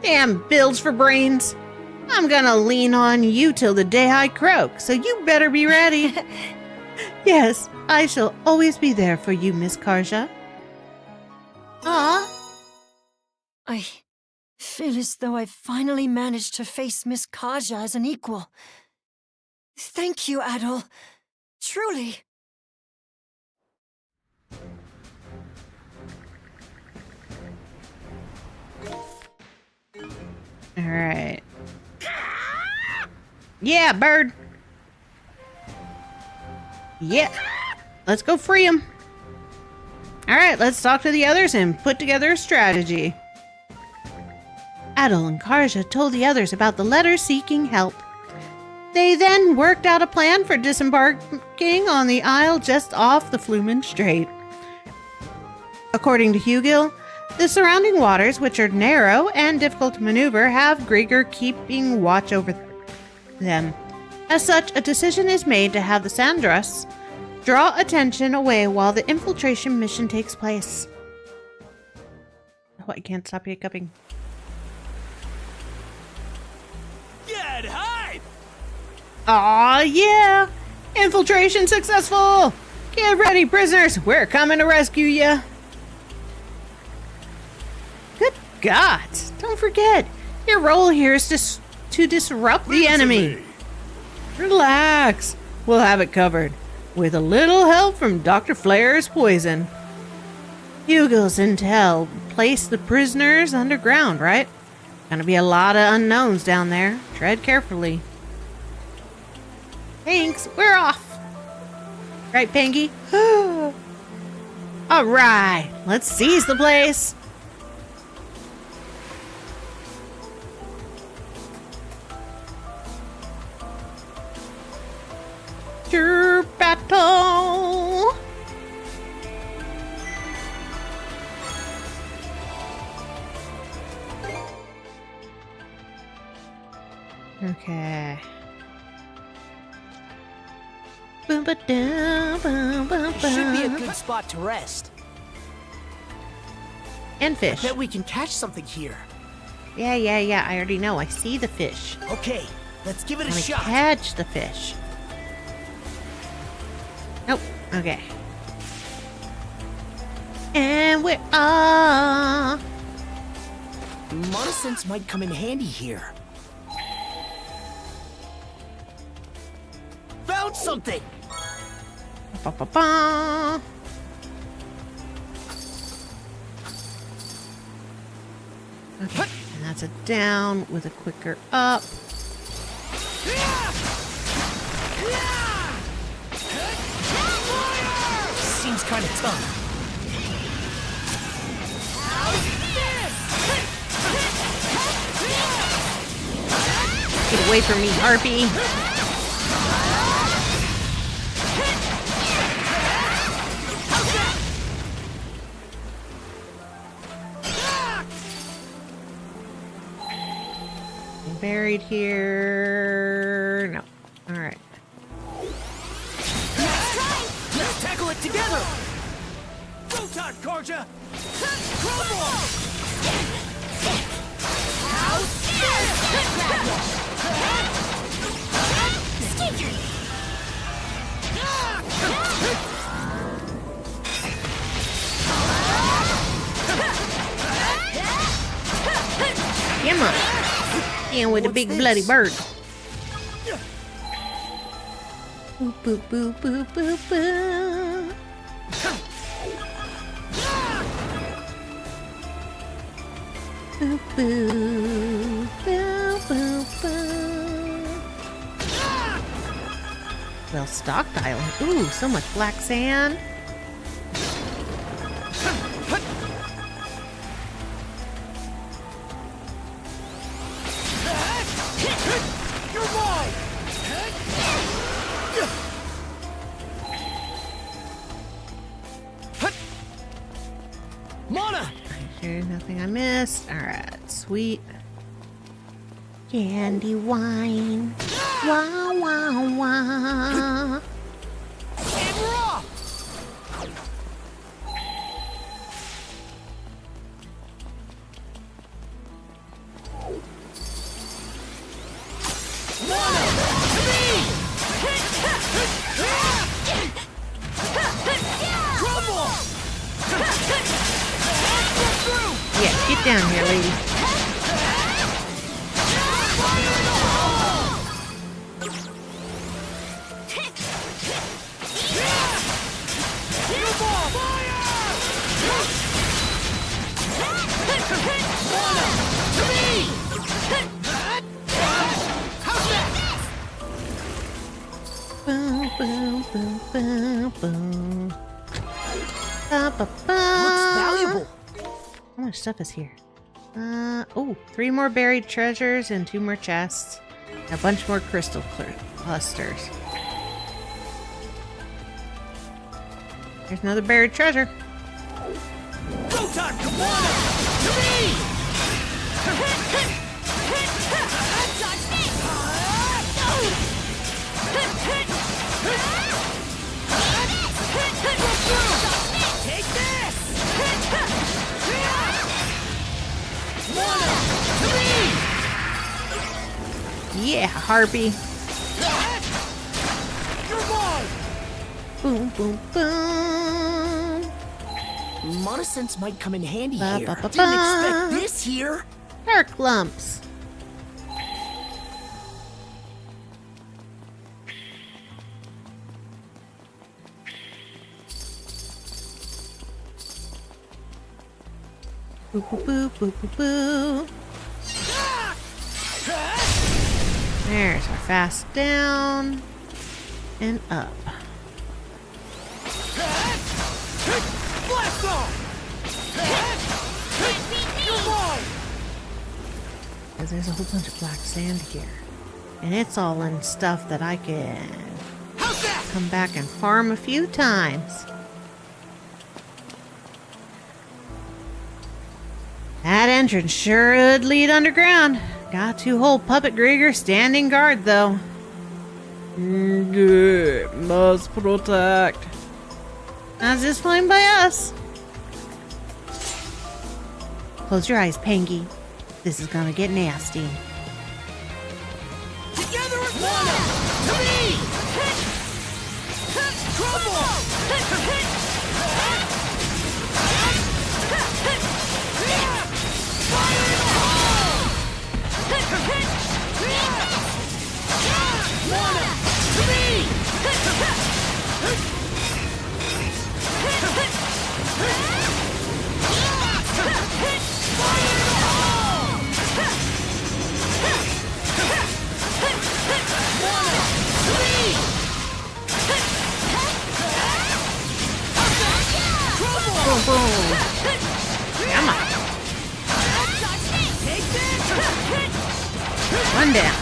Damn bills for brains. I'm gonna lean on you till the day I croak, so you better be ready. Yes, I shall always be there for you, Miss Karja. I feel as though I've finally managed to face Miss Karja as an equal. Thank you, Adol. Truly. All right. Yeah, bird. Yeah. Let's go free him. All right, let's talk to the others and put together a strategy. Adol and Karja told the others about the letter seeking help. They then worked out a plan for disembarking on the isle just off the Flumen Strait. According to Hugil, the surrounding waters, which are narrow and difficult to maneuver, have Grieger keeping watch over them. As such, a decision is made to have the Sandras draw attention away while the infiltration mission takes place. Oh, I can't stop hiccuping. Get hype! Aw, yeah! Infiltration successful! Get ready, prisoners! We're coming to rescue you! Good God! Don't forget, your role here is to disrupt the enemy. Relax. We'll have it covered. With a little help from Dr. Flair's poison. Hugil's intel placed the prisoners underground, right? Gonna be a lot of unknowns down there. Tread carefully. Thanks, we're off. Right, Pengy? All right, let's seize the place. Your battle. Okay. Boom, ba, da, boom, boom, Should be a boom. good spot to rest. And fish. I bet we can catch something here. Yeah. I already know. I see the fish. Okay, let's give it a I shot. catch the fish. Nope. Okay. And we're off. Monosense might come in handy here. Found something! Ba-ba-ba. Okay, and that's a down with a quicker up. Seems kind of tough. Get away from me, Harpy. Buried here. No. All right. Let's tackle it together! Go time, Karja! Come on. In with the big bloody bird. Boop, boop, boop, boop, boop, boop. Boop, boop, boop, boop, boop. Well stocked island. Ooh, so much black sand. You're mine! Mana! Sure, nothing I missed. Alright, sweet. Candy wine. Wah, wah, wah. And we're off! Yeah, get down here, lady. Boom, boom, boom, boom, boom. Ba, ba, ba. Looks valuable. How much stuff is here? Oh, 3 more buried treasures and 2 more chests. A bunch more crystal clusters. There's another buried treasure. Go time, come on! To me! Take this! Yeah, Harpy. You're mine! Boom, boom, boom. Monosense might come in handy Ba, here. ba, ba, Didn't ba. expect this here. Dark lumps. Boo, boo, boo, boo, boo, boo. There's our fast down and up. Because there's a whole bunch of black sand here. And it's all in stuff that I can come back and farm a few times. That entrance sure would lead underground. Got to hold Puppet Grieger standing guard, though. Good. Must protect. That's just fine by us. Close your eyes, Pangy. This is gonna get nasty. Together as one! To me! Trouble! Fire in the hole! Wanna! To me! Fire in the hole! Wanna! To me! Boom, boom. Come on. One down.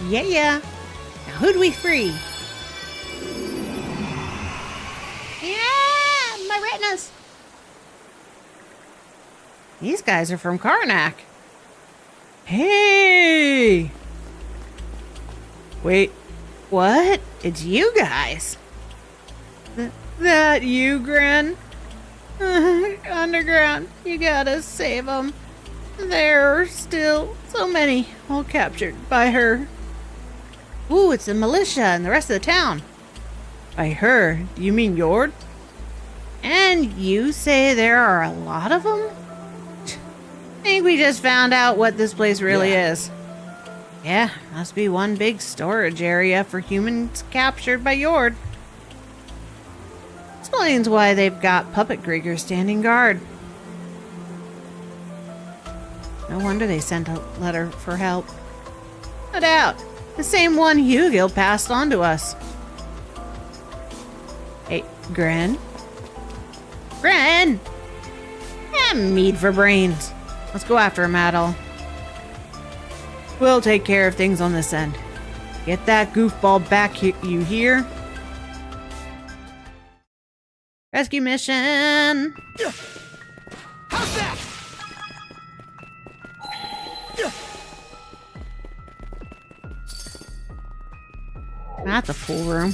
Yeah. Now who'd we free? Yeah, my retinas. These guys are from Karnak. Hey! Wait, what? It's you guys. That you, Gren? Underground, you gotta save them. There are still so many all captured by her. Ooh, it's the militia and the rest of the town. By her, you mean Jord? And you say there are a lot of them? I think we just found out what this place really is. Yeah, must be one big storage area for humans captured by Jord. Explains why they've got Puppet Grieger standing guard. No wonder they sent a letter for help. No doubt. The same one Hugil passed on to us. Hey, Gren? Gren! Meat for brains. Let's go after him, Adol. We'll take care of things on this end. Get that goofball back, you hear? Rescue mission! How's that? Not the full room.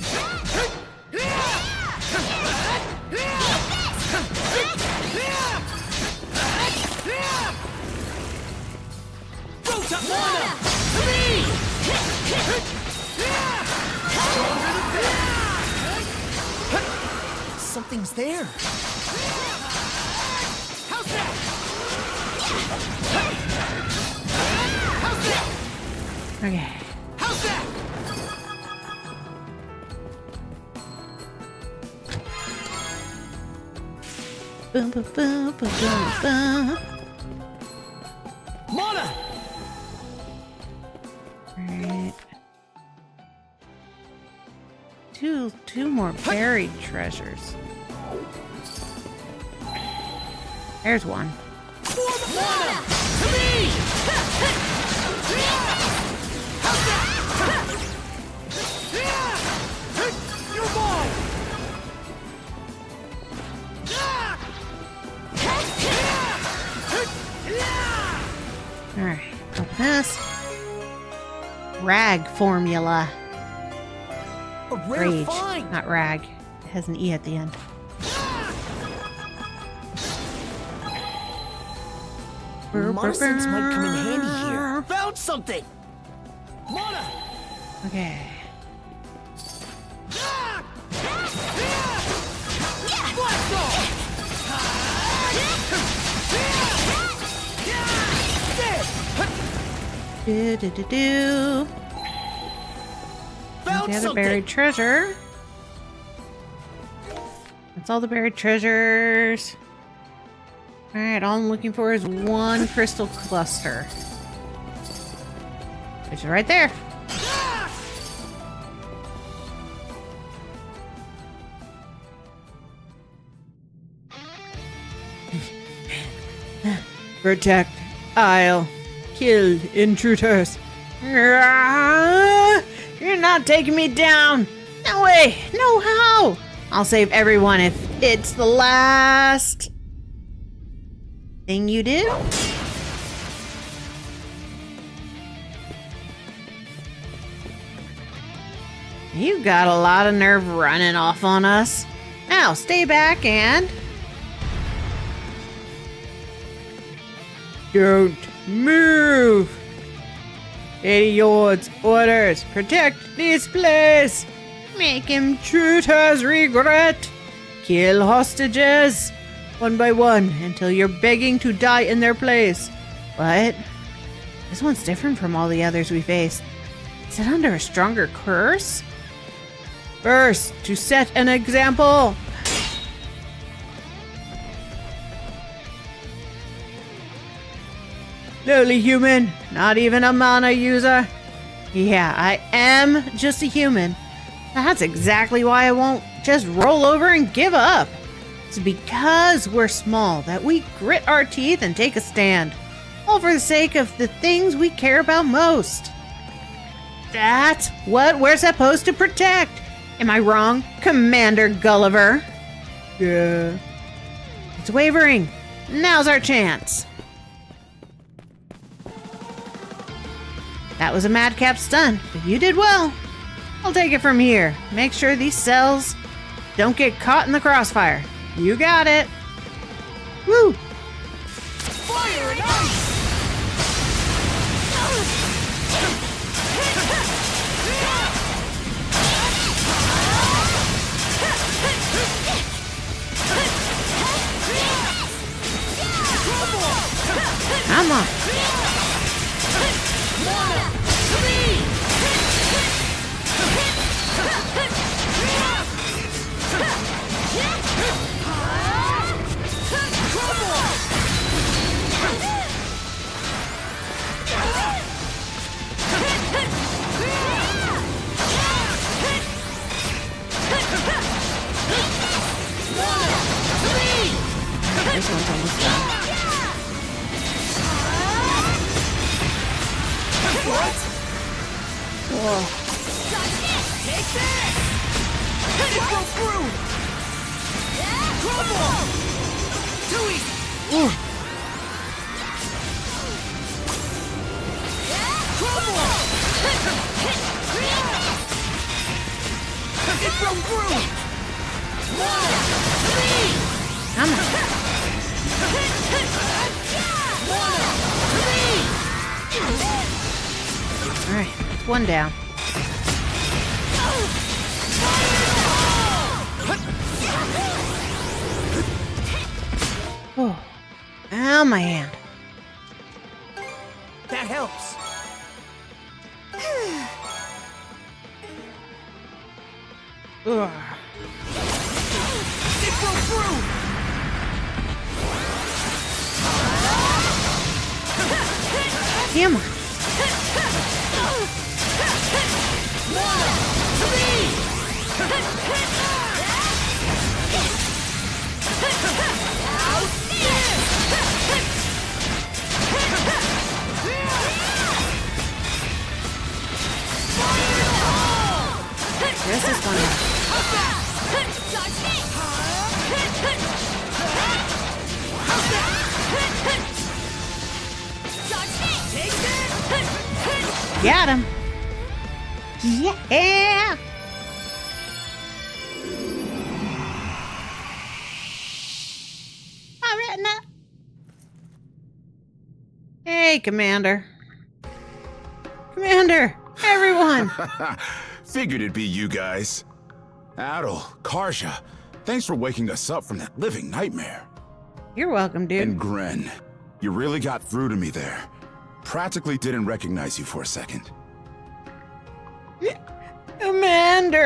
Something's there. How's that? Okay. How's that? Boom, boom, boom, boom, boom, boom. Mana! Right. Two more buried treasures. There's one. Mana! To me! You're mine! Alright, open this. Rag formula. A rare Rage, find! not rag. It has an E at the end. Mana sense might come in handy here. Found something! Mana! Okay. What? Do. Found The other something. buried treasure. That's all the buried treasures. Alright, all I'm looking for is one crystal cluster. Which is right there. Protect. I'll kill intruders. You're not taking me down. No way. No how. I'll save everyone if it's the last thing you do. You got a lot of nerve running off on us. Now stay back and don't move. 80 yards. Orders. Protect this place. Make intruders regret. Kill hostages. One by one until you're begging to die in their place. What? This one's different from all the others we faced. Is it under a stronger curse? First, to set an example. Lowly human, not even a mana user. Yeah, I am just a human. That's exactly why I won't just roll over and give up. It's because we're small that we grit our teeth and take a stand. All for the sake of the things we care about most. That's what we're supposed to protect. Am I wrong, Commander Gulliver? Yeah. It's wavering. Now's our chance. That was a madcap stun, but you did well. I'll take it from here. Make sure these cells don't get caught in the crossfire. You got it. Woo! Fire and ice! Come on. This one's almost done. What? Whoa. Take this! It broke through! Crumble! Too easy! Crumble! It broke through! 1, 3! Come on. 1, 3! Alright, that's one down. Oh. Ow, my hand. That helps. Ugh. It broke through! Come on. 1, 2, 3! This is gonna. Got him. Yeah. All right now. Hey, Commander. Commander, everyone. Figured it'd be you guys. Adol, Karja, thanks for waking us up from that living nightmare. You're welcome, dude. And Gren, you really got through to me there. practically didn't recognize you for a second. Commander!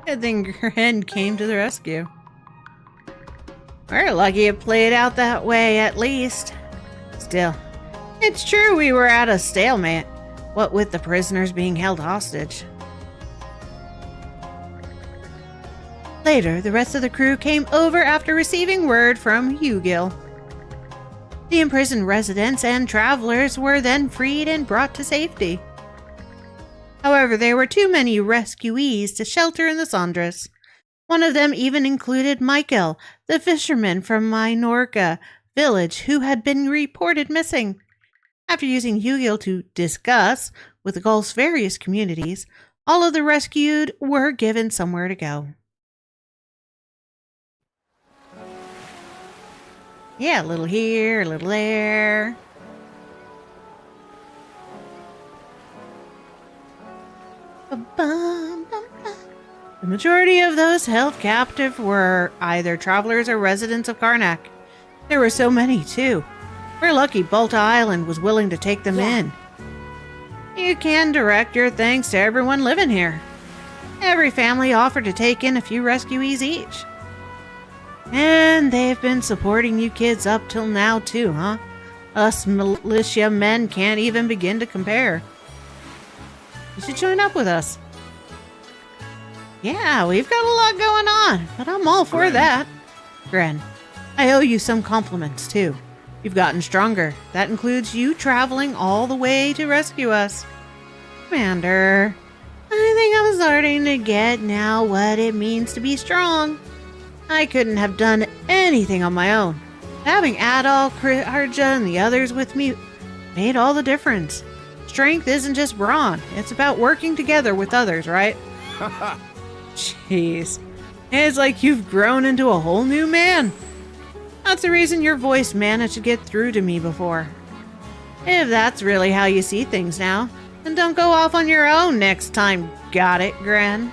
Good thing Gren came to the rescue. We're lucky it played out that way, at least. Still, it's true we were at a stalemate, what with the prisoners being held hostage. Later, the rest of the crew came over after receiving word from Hugil. The imprisoned residents and travelers were then freed and brought to safety. However, there were too many rescuees to shelter in the Sandras. One of them even included Michael, the fisherman from Minorca village who had been reported missing. After using Hugil to discuss with the Gulf's various communities, all of the rescued were given somewhere to go. Yeah, a little here, a little there. The majority of those held captive were either travelers or residents of Karnak. There were so many, too. We're lucky Balta Island was willing to take them in. You can direct your thanks to everyone living here. Every family offered to take in a few rescuees each. And they've been supporting you kids up till now, too, huh? Us militia men can't even begin to compare. You should join up with us. Yeah, we've got a lot going on, but I'm all for that. Gren, I owe you some compliments, too. You've gotten stronger. That includes you traveling all the way to rescue us. Commander, I think I'm starting to get now what it means to be strong. I couldn't have done anything on my own. Having Adol, Karja, and the others with me made all the difference. Strength isn't just brawn. It's about working together with others, right? Jeez. It's like you've grown into a whole new man. That's the reason your voice managed to get through to me before. If that's really how you see things now, then don't go off on your own next time. Got it, Gren?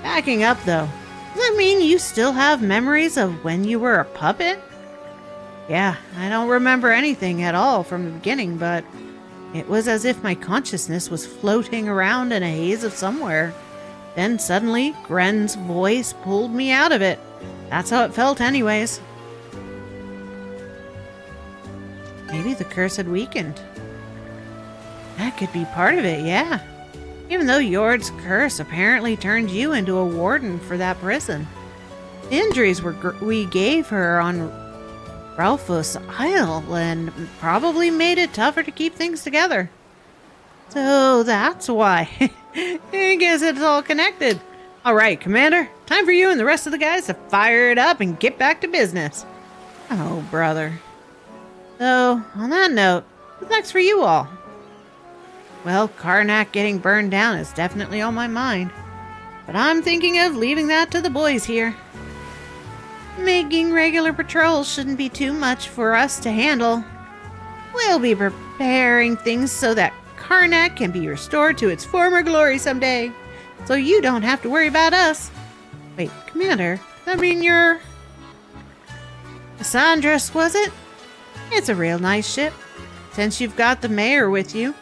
Backing up, though. Does that mean you still have memories of when you were a puppet? Yeah, I don't remember anything at all from the beginning, but it was as if my consciousness was floating around in a haze of somewhere. Then suddenly, Gren's voice pulled me out of it. That's how it felt anyways. Maybe the curse had weakened. That could be part of it, yeah. Even though Yord's curse apparently turned you into a warden for that prison. The injuries we gave her on Ralphus Island probably made it tougher to keep things together. So that's why. I guess it's all connected. Alright, Commander. Time for you and the rest of the guys to fire it up and get back to business. Oh, brother. So, on that note, what's next for you all? Well, Karnak getting burned down is definitely on my mind. But I'm thinking of leaving that to the boys here. Making regular patrols shouldn't be too much for us to handle. We'll be preparing things so that Karnak can be restored to its former glory someday. So you don't have to worry about us. Wait, Commander, does that mean you're... Cassandras, was it? It's a real nice ship. Since you've got the mayor with you,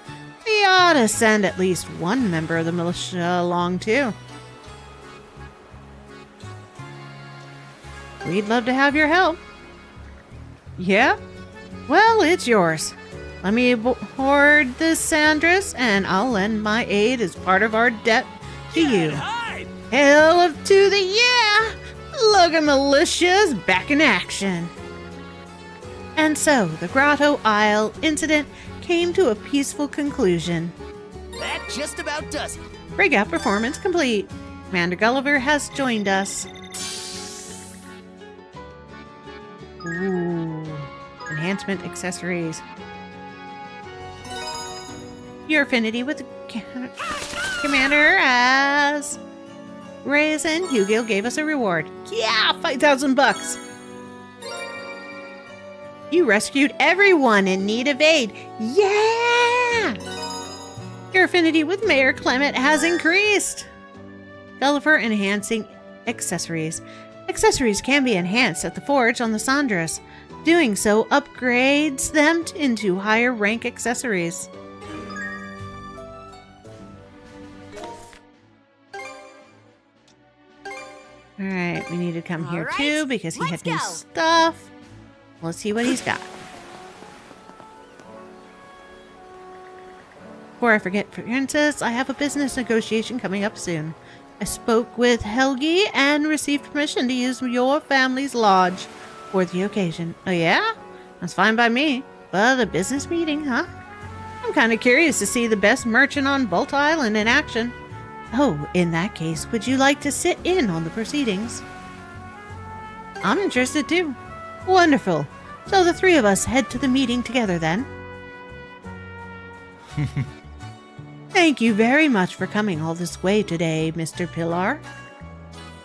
we ought to send at least one member of the militia along too. We'd love to have your help. Yeah? Well, it's yours. Let me board the Sandras, and I'll lend my aid as part of our debt to you. Hell of to the yeah! Look at militia's back in action. And so, the Grotto Isle incident came to a peaceful conclusion. That just about does it. Breakout performance complete. Commander Gulliver has joined us. Ooh. Enhancement accessories. Your affinity with the Commander as Raisin Hugil gave us a reward. Yeah, 5,000 bucks. You rescued everyone in need of aid. Yeah! Your affinity with Mayor Clement has increased. Gulliver enhancing accessories. Accessories can be enhanced at the forge on the Sandras. Doing so upgrades them into higher rank accessories. Alright, we need to come here too because he had new stuff. Let's see what he's got. Before I forget, Princess, I have a business negotiation coming up soon. I spoke with Helgi and received permission to use your family's lodge for the occasion. Oh yeah? That's fine by me. But a business meeting, huh? I'm kind of curious to see the best merchant on Bolt Island in action. Oh, in that case, would you like to sit in on the proceedings? I'm interested too. Wonderful. So the three of us head to the meeting together then. Thank you very much for coming all this way today, Mr. Pilar.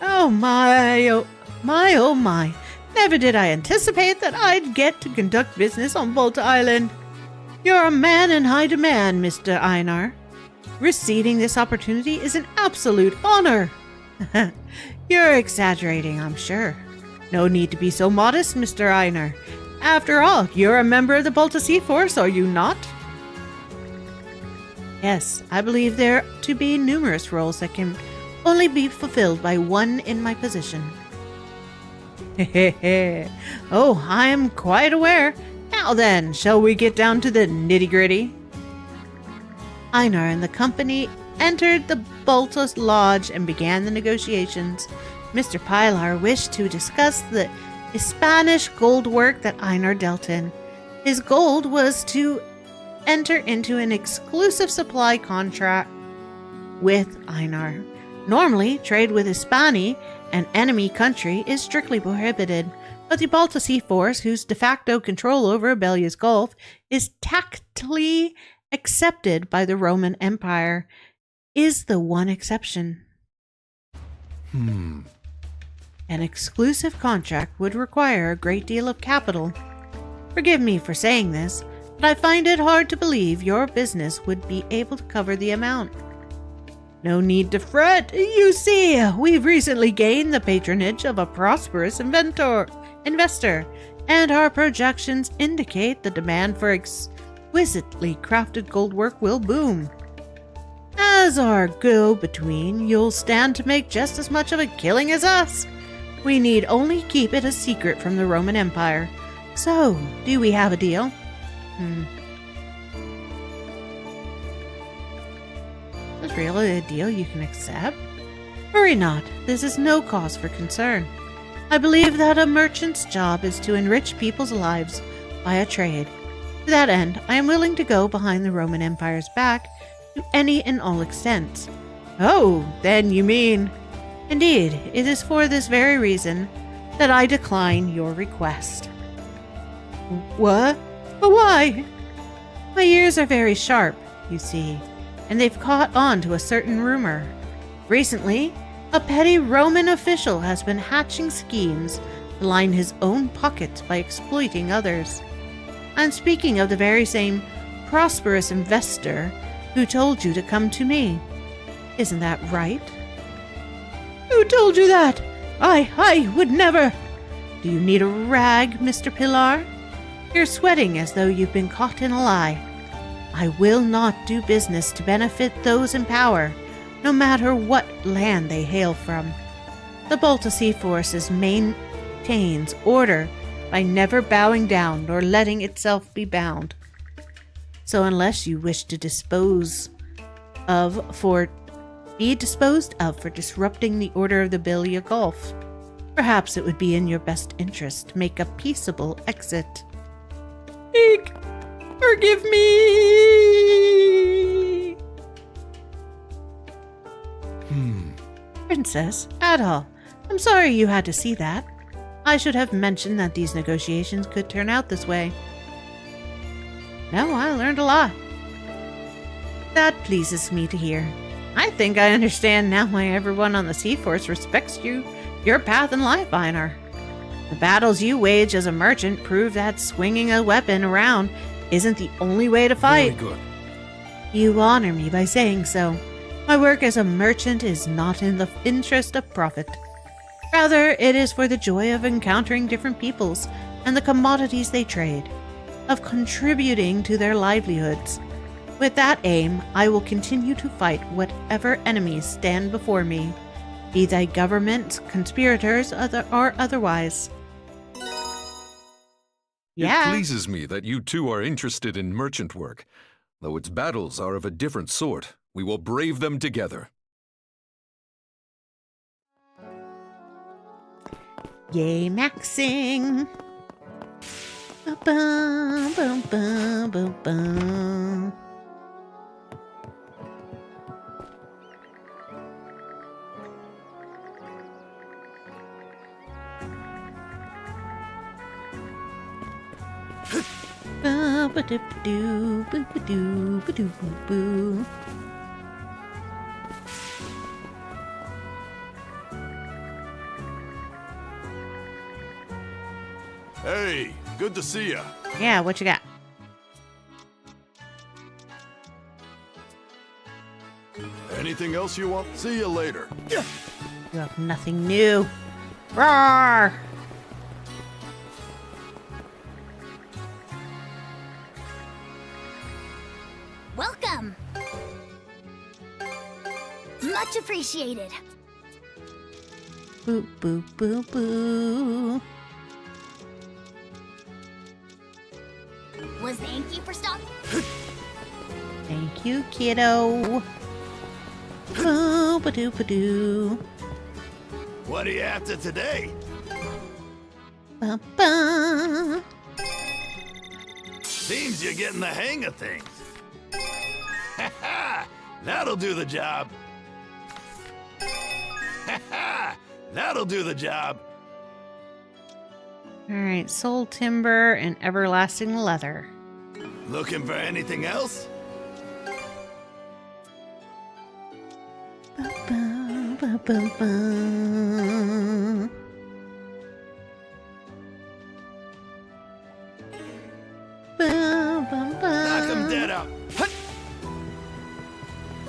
Oh my, oh my, oh my. Never did I anticipate that I'd get to conduct business on Bolt Island. You're a man in high demand, Mr. Einar. Receiving this opportunity is an absolute honor. You're exaggerating, I'm sure. No need to be so modest, Mr. Einar. After all, you're a member of the Balta Sea Force, are you not? Yes, I believe there to be numerous roles that can only be fulfilled by one in my position. Oh, I am quite aware. Now then, shall we get down to the nitty-gritty? Einar and the company entered the Balta's lodge and began the negotiations. Mr. Pilar wished to discuss the Spanish gold work that Einar dealt in. His gold was to enter into an exclusive supply contract with Einar. Normally, trade with Hispania, an enemy country, is strictly prohibited, but the Balta Sea Force, whose de facto control over Abelia's Gulf is tacitly accepted by the Roman Empire, is the one exception. An exclusive contract would require a great deal of capital. Forgive me for saying this, but I find it hard to believe your business would be able to cover the amount. No need to fret. You see, we've recently gained the patronage of a prosperous investor, and our projections indicate the demand for exquisitely crafted gold work will boom. As our go-between, you'll stand to make just as much of a killing as us. We need only keep it a secret from the Roman Empire. So, do we have a deal? Is this really a deal you can accept? Worry not, this is no cause for concern. I believe that a merchant's job is to enrich people's lives by a trade. To that end, I am willing to go behind the Roman Empire's back to any and all extents. Oh, then you mean... Indeed, it is for this very reason that I decline your request. What? But why? My ears are very sharp, you see, and they've caught on to a certain rumor. Recently, a petty Roman official has been hatching schemes to line his own pockets by exploiting others. I'm speaking of the very same prosperous investor who told you to come to me. Isn't that right? Who told you that? I would never. Do you need a rag, Mr. Pilar? You're sweating as though you've been caught in a lie. I will not do business to benefit those in power, no matter what land they hail from. The Balta Sea Force maintains order by never bowing down nor letting itself be bound. So unless you wish to be disposed of for disrupting the order of the Belia Gulf, perhaps it would be in your best interest to make a peaceable exit. Forgive me! Princess, Adol, I'm sorry you had to see that. I should have mentioned that these negotiations could turn out this way. No, I learned a lot. That pleases me to hear. I think I understand now why everyone on the Sea Force respects you, your path in life, Einar. The battles you wage as a merchant prove that swinging a weapon around isn't the only way to fight. Very good. You honor me by saying so. My work as a merchant is not in the interest of profit. Rather, it is for the joy of encountering different peoples and the commodities they trade, of contributing to their livelihoods. With that aim, I will continue to fight whatever enemies stand before me, be they government, conspirators, or otherwise. It pleases me that you two are interested in merchant work. Though its battles are of a different sort, we will brave them together. Yay, maxing! Ba-bum, bum, bum, bum, bum. Ba-ba-dip-doo, boo-ba-doo, ba-doo-boo-boo. Hey, good to see ya. Yeah, what you got? Anything else you want? See you later. You have nothing new. Roar! Welcome! Much appreciated. Boo, boo, boo, boo. Was the innkeeper stopped? Thank you, kiddo. Boo, ba-doo, ba-doo. What are you after today? Ba-ba. Seems you're getting the hang of things. That'll do the job. That'll do the job. Alright, soul timber and everlasting leather. Looking for anything else? Ba-ba-ba-ba-ba. Ba-ba-ba. Knock him dead out.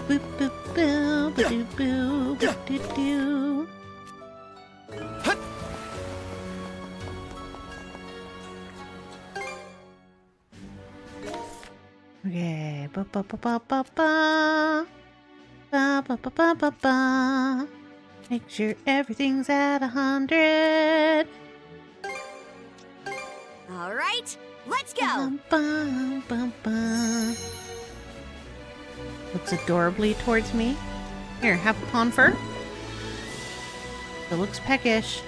Boop, boop, boo, ba-doo, boo, ba-doo-doo. Okay, ba-ba-ba-ba-ba-ba. Ba-ba-ba-ba-ba-ba. Make sure everything's at 100. All right, let's go. Ba-ba-ba-ba. Looks adorably towards me. Here, have a pawn fur. It looks peckish.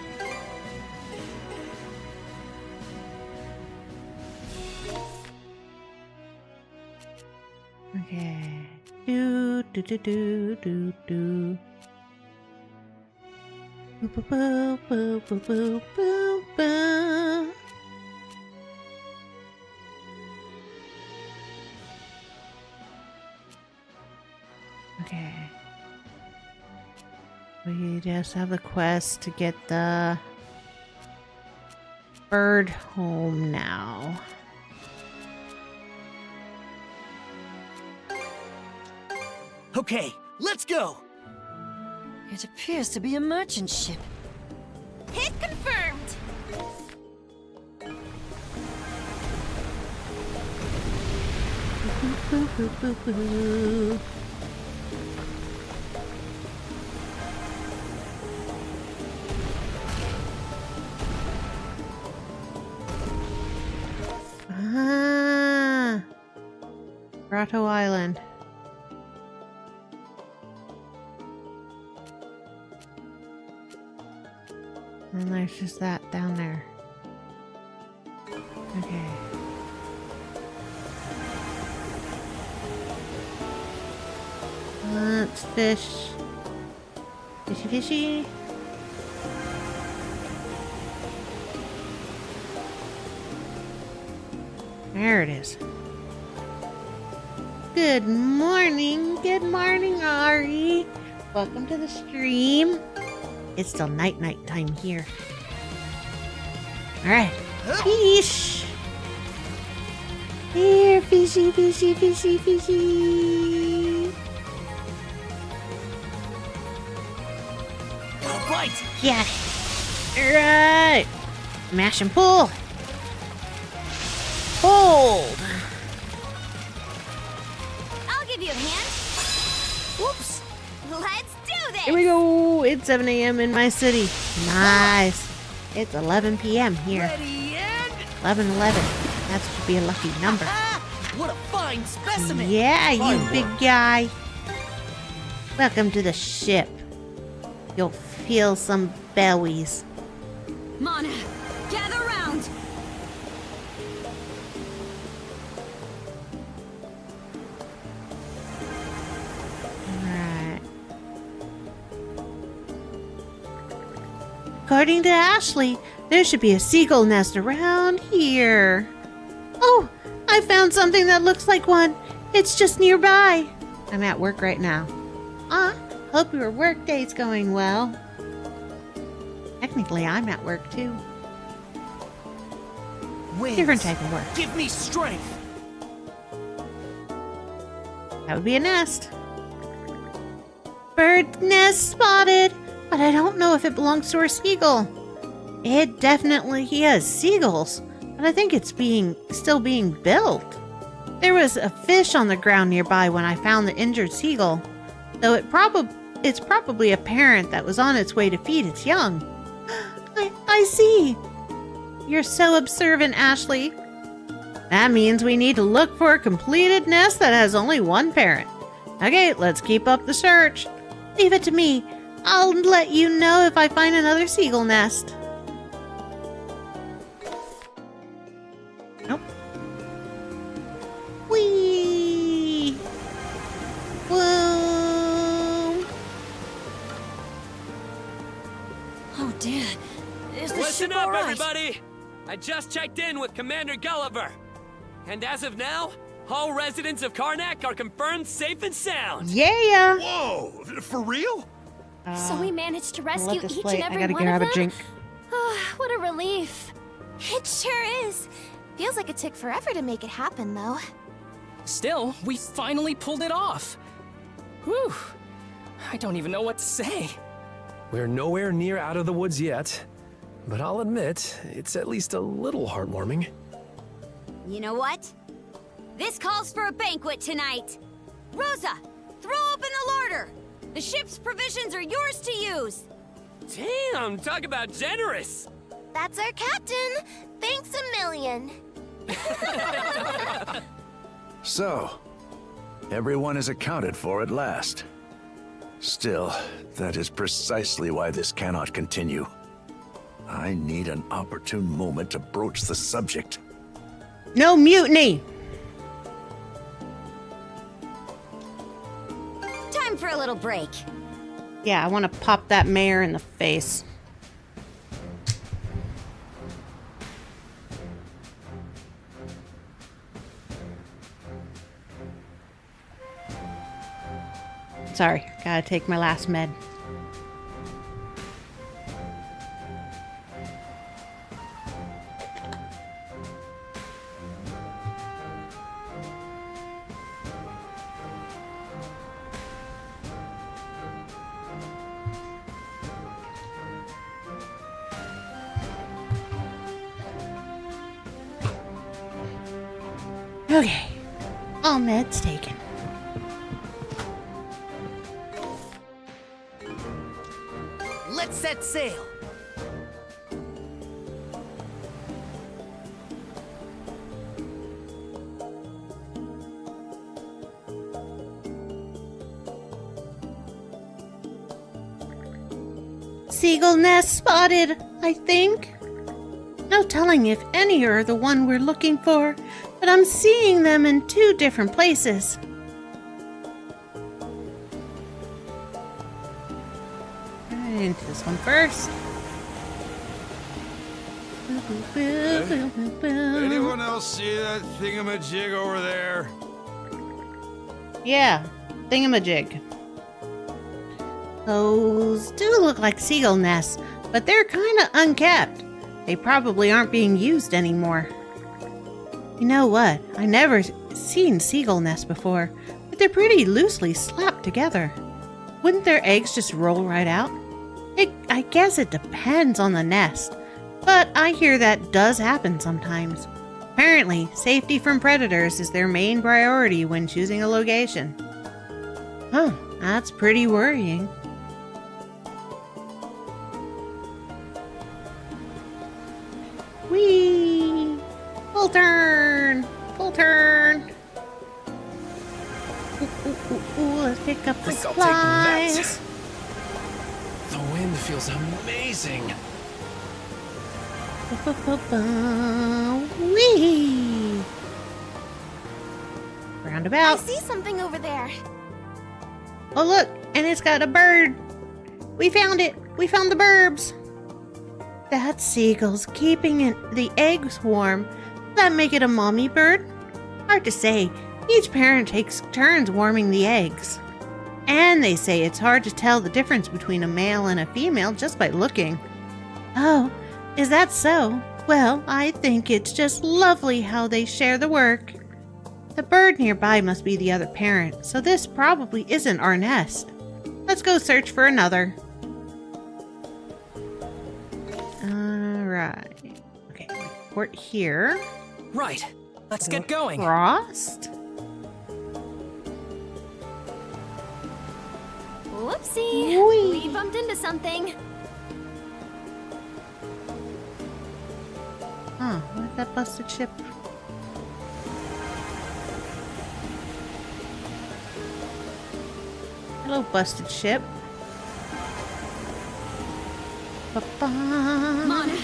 Okay. Do do do do do do. Boo boo boo boo boo boo boo boo. Okay. We just have the quest to get the bird home now. Okay, let's go! It appears to be a merchant ship. Hit confirmed! Boo, boo, boo, boo. Ah, Grotto Island. And there's just that down there. Okay. Let's fish. Fishy, fishy. There it is. Good morning, Ari. Welcome to the stream. It's still night time here. Alright. Fish! Here, fishy, fishy, fishy, fishy. All right! Get it. Alright. Mash and pull. Hold. I'll give you a hand. Whoops. Let's do this. Here we go. It's 7 a.m. in my city. Nice. It's 11 p.m. here. 11:11. That should be a lucky number. What a fine specimen. Yeah, you big guy. Welcome to the ship. You'll feel some bellies. Mana, gather round. Alright. According to Ashley, there should be a seagull nest around here. Oh, I found something that looks like one. It's just nearby. I'm at work right now. Hope your work day's going well. Technically, I'm at work too. Wings. Different type of work. Give me strength. That would be a nest. Bird nest spotted, but I don't know if it belongs to our seagull. It definitely has seagulls, but I think it's still being built. There was a fish on the ground nearby when I found the injured seagull, though it's probably a parent that was on its way to feed its young. I see. You're so observant, Ashley. That means we need to look for a completed nest that has only one parent. Okay, let's keep up the search. Leave it to me. I'll let you know if I find another seagull nest. Nope. Whee! Whoa! Oh dear. Is the Listen ship up, all right? everybody! I just checked in with Commander Gulliver. And as of now, all residents of Karnak are confirmed safe and sound. Yeah! Whoa! For real? So we managed to rescue each and every I gotta one grab of a them? drink. Oh, what a relief. It sure is. Feels like it took forever to make it happen, though. Still, we finally pulled it off. Whew. I don't even know what to say. We're nowhere near out of the woods yet, but I'll admit, it's at least a little heartwarming. You know what? This calls for a banquet tonight. Rosa, throw open the larder. The ship's provisions are yours to use. Damn, talk about generous. That's our captain. Thanks a million. So, everyone is accounted for at last. Still, that is precisely why this cannot continue. I need an opportune moment to broach the subject. No mutiny! Time for a little break. Yeah, I want to pop that mayor in the face. Sorry, gotta take my last med. Okay, all meds taken. Let's set sail. Seagull nest spotted, I think. No telling if any are the one we're looking for, but I'm seeing them in 2 different places. Into this one first. Anyone else see that thingamajig over there? Yeah, thingamajig. Those do look like seagull nests, but they're kind of unkept. They probably aren't being used anymore. You know what? I never seen seagull nests before, but they're pretty loosely slapped together. Wouldn't their eggs just roll right out? I guess it depends on the nest, but I hear that does happen sometimes. Apparently, safety from predators is their main priority when choosing a location. Huh, that's pretty worrying. Whee! Full turn! Full turn! Ooh, let's pick up the supplies. The wind feels amazing. Whee! Roundabout. I see something over there. Oh look, and it's got a bird. We found it. We found the burbs. That seagull's keeping the eggs warm. Does that make it a mommy bird? Hard to say. Each parent takes turns warming the eggs. And they say it's hard to tell the difference between a male and a female just by looking. Oh, is that so? Well, I think it's just lovely how they share the work. The bird nearby must be the other parent, so this probably isn't our nest. Let's go search for another. Alright. Okay, report here. Right. Let's get going. Frost? Whoopsie. We bumped into something. Huh, where's that busted ship? Hello, busted ship. Ba-ba. Mana,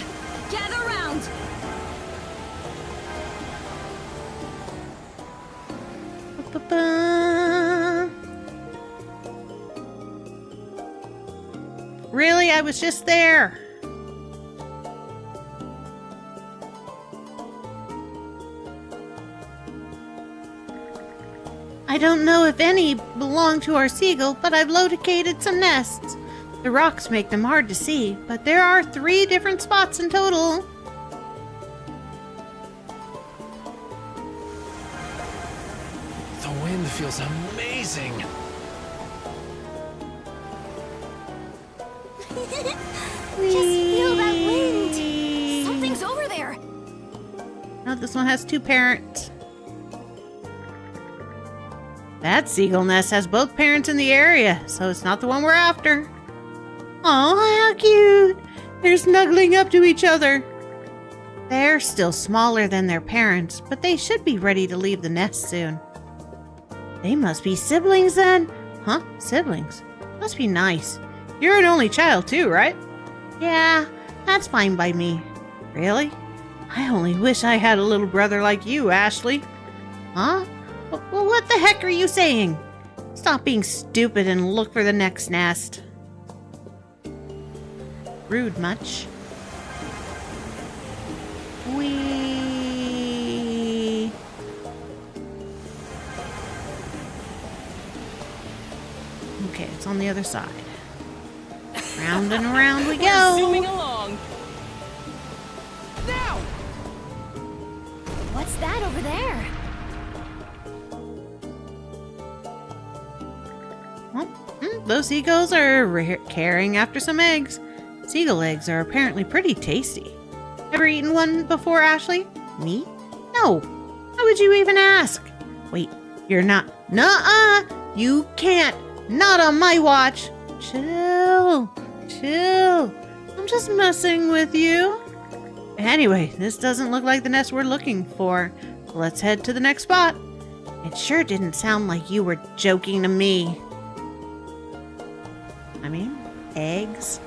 gather round. Ba-ba. Really? I was just there. I don't know if any belong to our seagull, but I've located some nests. The rocks make them hard to see, but there are 3 different spots in total. The wind feels amazing. Just feel that wind. Something's over there. Oh, this one has 2 parents. That seagull nest has both parents in the area, so it's not the one we're after. Oh, how cute! They're snuggling up to each other. They're still smaller than their parents, but they should be ready to leave the nest soon. They must be siblings then? Huh? Siblings? Must be nice. You're an only child too, right? Yeah, that's fine by me. Really? I only wish I had a little brother like you, Ashley. Huh? Well, what the heck are you saying? Stop being stupid and look for the next nest. Rude much? Whee! Okay, it's on the other side. Round and around we go. Zooming along. Now! What's that over there? Those seagulls are carrying after some eggs. Seagull eggs are apparently pretty tasty. Ever eaten one before, Ashley? Me? No. Why would you even ask? Wait, you're not. Nuh-uh! You can't. Not on my watch. Chill. Chill. I'm just messing with you. Anyway, this doesn't look like the nest we're looking for. Let's head to the next spot. It sure didn't sound like you were joking to me. I mean, eggs.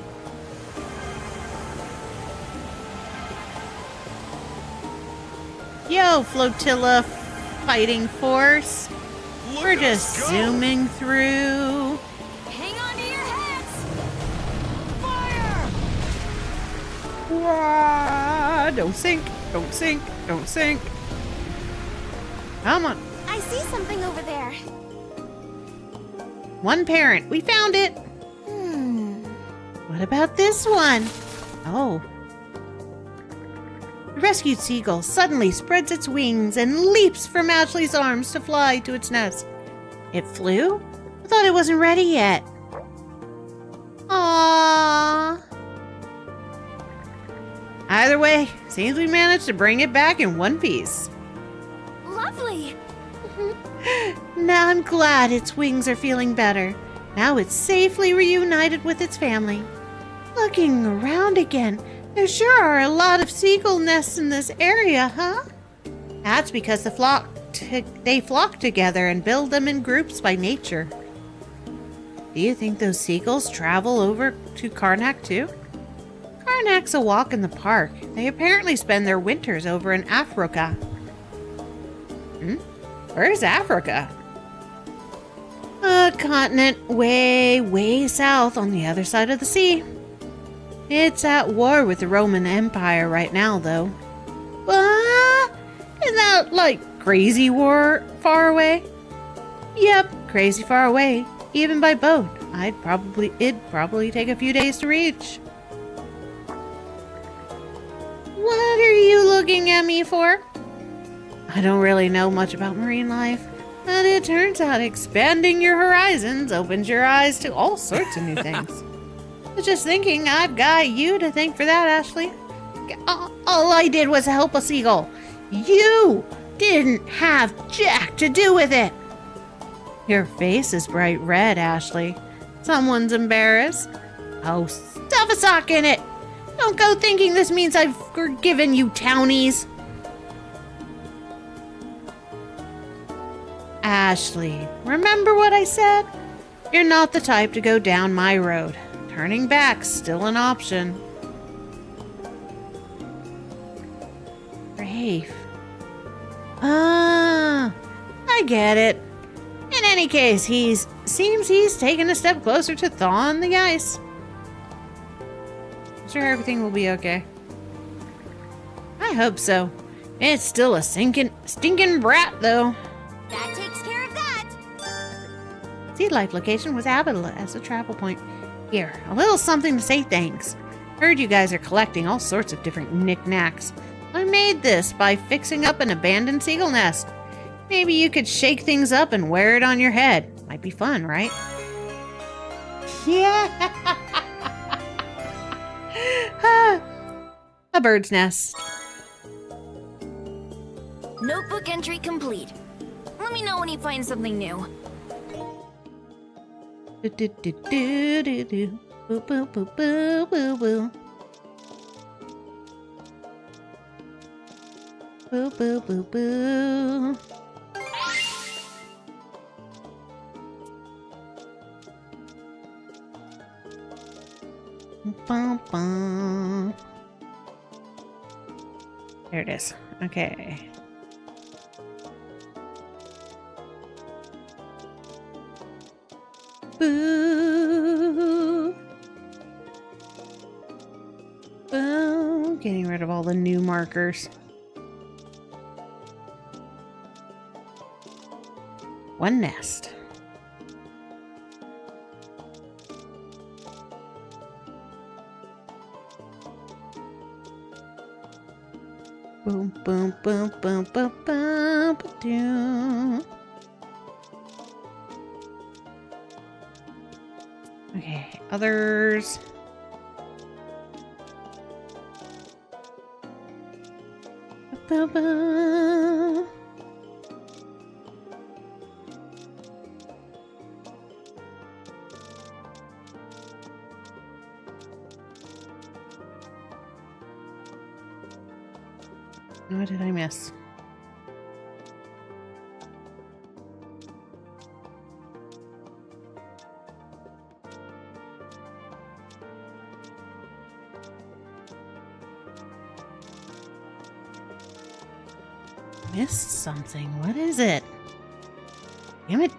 Yo, flotilla fighting force. We're just zooming through. Hang on to your heads. Fire! Wah, don't sink, don't sink, don't sink. Come on. I see something over there. One parent. We found it. What about this one? Oh. The rescued seagull suddenly spreads its wings and leaps from Ashley's arms to fly to its nest. It flew? I thought it wasn't ready yet. Aww. away. Seems we managed to bring it back in one piece. Lovely. Now I'm glad its wings are feeling better. Now it's safely reunited with its family. Looking around again, there sure are a lot of seagull nests in this area, huh? That's because they flock together and build them in groups by nature. Do you think those seagulls travel over to Karnak too? Karnak's a walk in the park. They apparently spend their winters over in Africa. Where's Africa? A continent way, way south on the other side of the sea. It's at war with the Roman Empire right now, though. What? Is that like crazy war far away? Yep, crazy far away, even by boat. It'd probably take a few days to reach. What are you looking at me for? I don't really know much about marine life, but it turns out expanding your horizons opens your eyes to all sorts of new things. I was just thinking I've got you to thank for that, Ashley. All I did was help a seagull. You didn't have jack to do with it. Your face is bright red, Ashley. Someone's embarrassed. Oh, stuff a sock in it. Don't go thinking this means I've forgiven you, townies. Ashley, remember what I said? You're not the type to go down my road. Turning back's still an option. Rafe. I get it. In any case, seems he's taken a step closer to thawing the ice. I'm sure everything will be okay. I hope so. It's still a stinking brat, though. That takes care of that. Seed Life location was Adol as a travel point. Here, a little something to say thanks. Heard you guys are collecting all sorts of different knickknacks. I made this by fixing up an abandoned seagull nest. Maybe you could shake things up and wear it on your head. Might be fun, right? Yeah. A bird's nest. Notebook entry complete. Let me know when you find something new. Do do do do do do. Boo boo boo boo boo boo. Boo boo boo boo. Bum, bum. There it is. Okay. Boo. Boo. Getting rid of all the new markers. One nest. Boom, boom, boom, boom, boom, boom, boom. Okay, others. Ba-ba. What did I miss? Missed something. What is it? Damn it.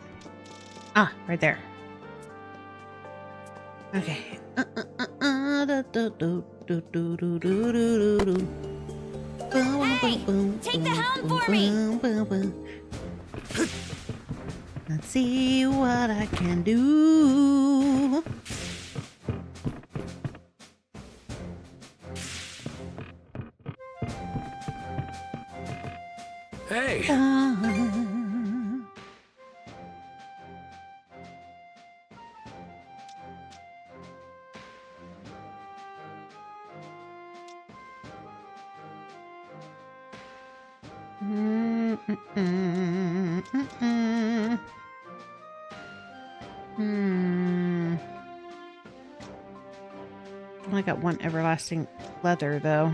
Ah, right there. Okay. Hey, take the helm for me. Let's see what I can do. Hey. I got one everlasting leather, though.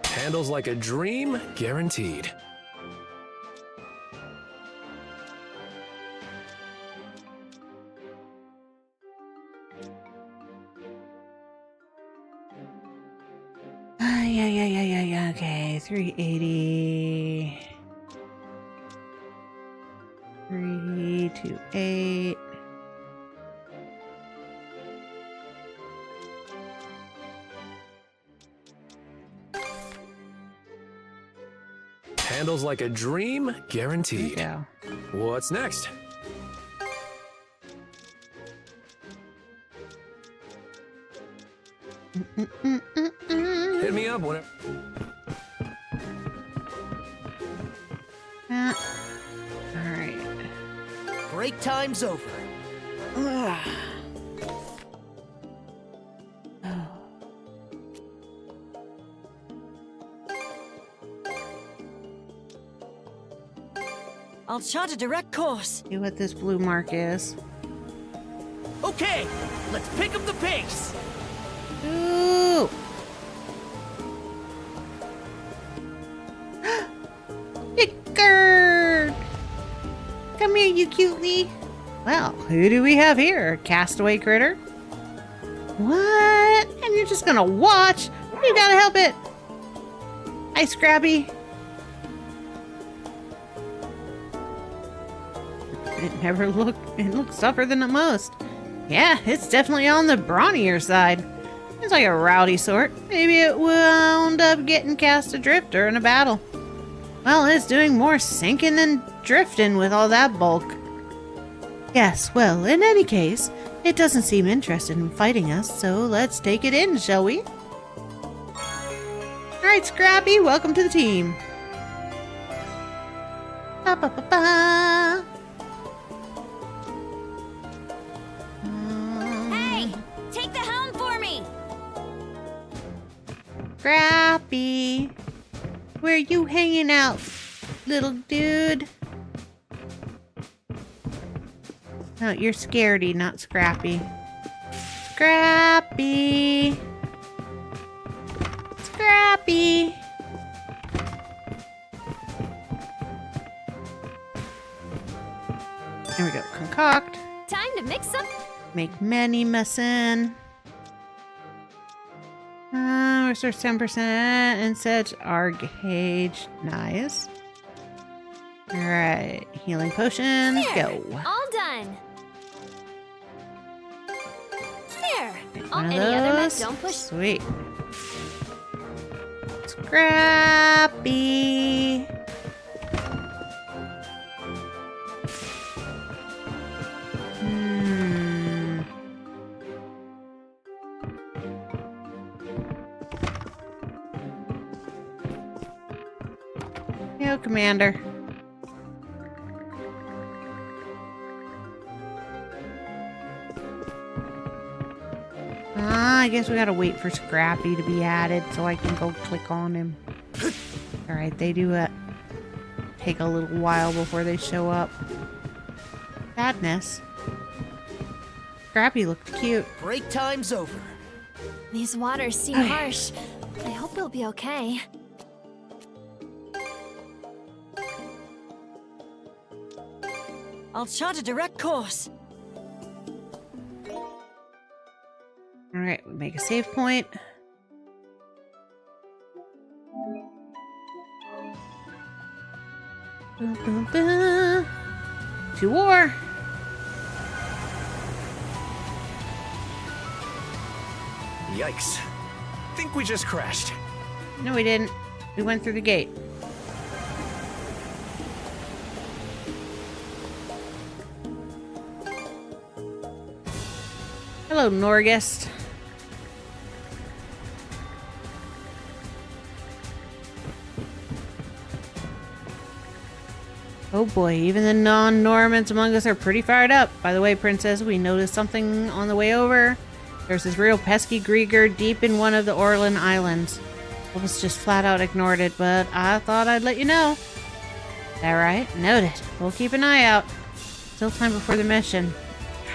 Handles like a dream, guaranteed. Yeah. Okay, 380. 328. Handles like a dream, guaranteed. Yeah. What's next? Hit me up whenever. Alright. Break time's over. I'll chart a direct course. See what this blue mark is. Okay, let's pick up the pace. Ooh. Pickard! Come here, you cutely. Well, who do we have here? Castaway critter? What? And you're just gonna watch? You gotta help it. Hi, Scrappy. It looks tougher than most. Yeah, it's definitely on the brawnier side. It's like a rowdy sort. Maybe it wound up getting cast adrift during a battle. Well, it's doing more sinking than drifting with all that bulk. Yes, well, in any case, it doesn't seem interested in fighting us, so let's take it in, shall we? Alright, Scrappy, welcome to the team. Ba-ba-ba-ba. Hey! Take the helm for me! Scrappy, where you hanging out, little dude? No, you're Scaredy, not Scrappy. Scrappy! Scrappy! Here we go. Concoct. Time to mix up. Make many messin'. Restores 10% and such Argage. Nice. Alright. Healing potions. There. Go. All done. There. One of Any other those. mess don't push. Sweet. Scrappy. Yo, Commander. I guess we gotta wait for Scrappy to be added so I can go click on him. Alright, they do take a little while before they show up. Sadness. Scrappy looked cute. Break time's over. These waters seem harsh. I hope we'll be okay. I'll chart a direct course. Alright, we make a save point. Boom, boom, boom. To war. Yikes. Think we just crashed. No, we didn't. We went through the gate. Hello, Nordics. Oh boy, even the non-Normans among us are pretty fired up. By the way, Princess, we noticed something on the way over. There's this real pesky Grieger deep in one of the Orlan Islands. Wolves just flat out ignored it, but I thought I'd let you know. That right? Noted. We'll keep an eye out. Still time before the mission.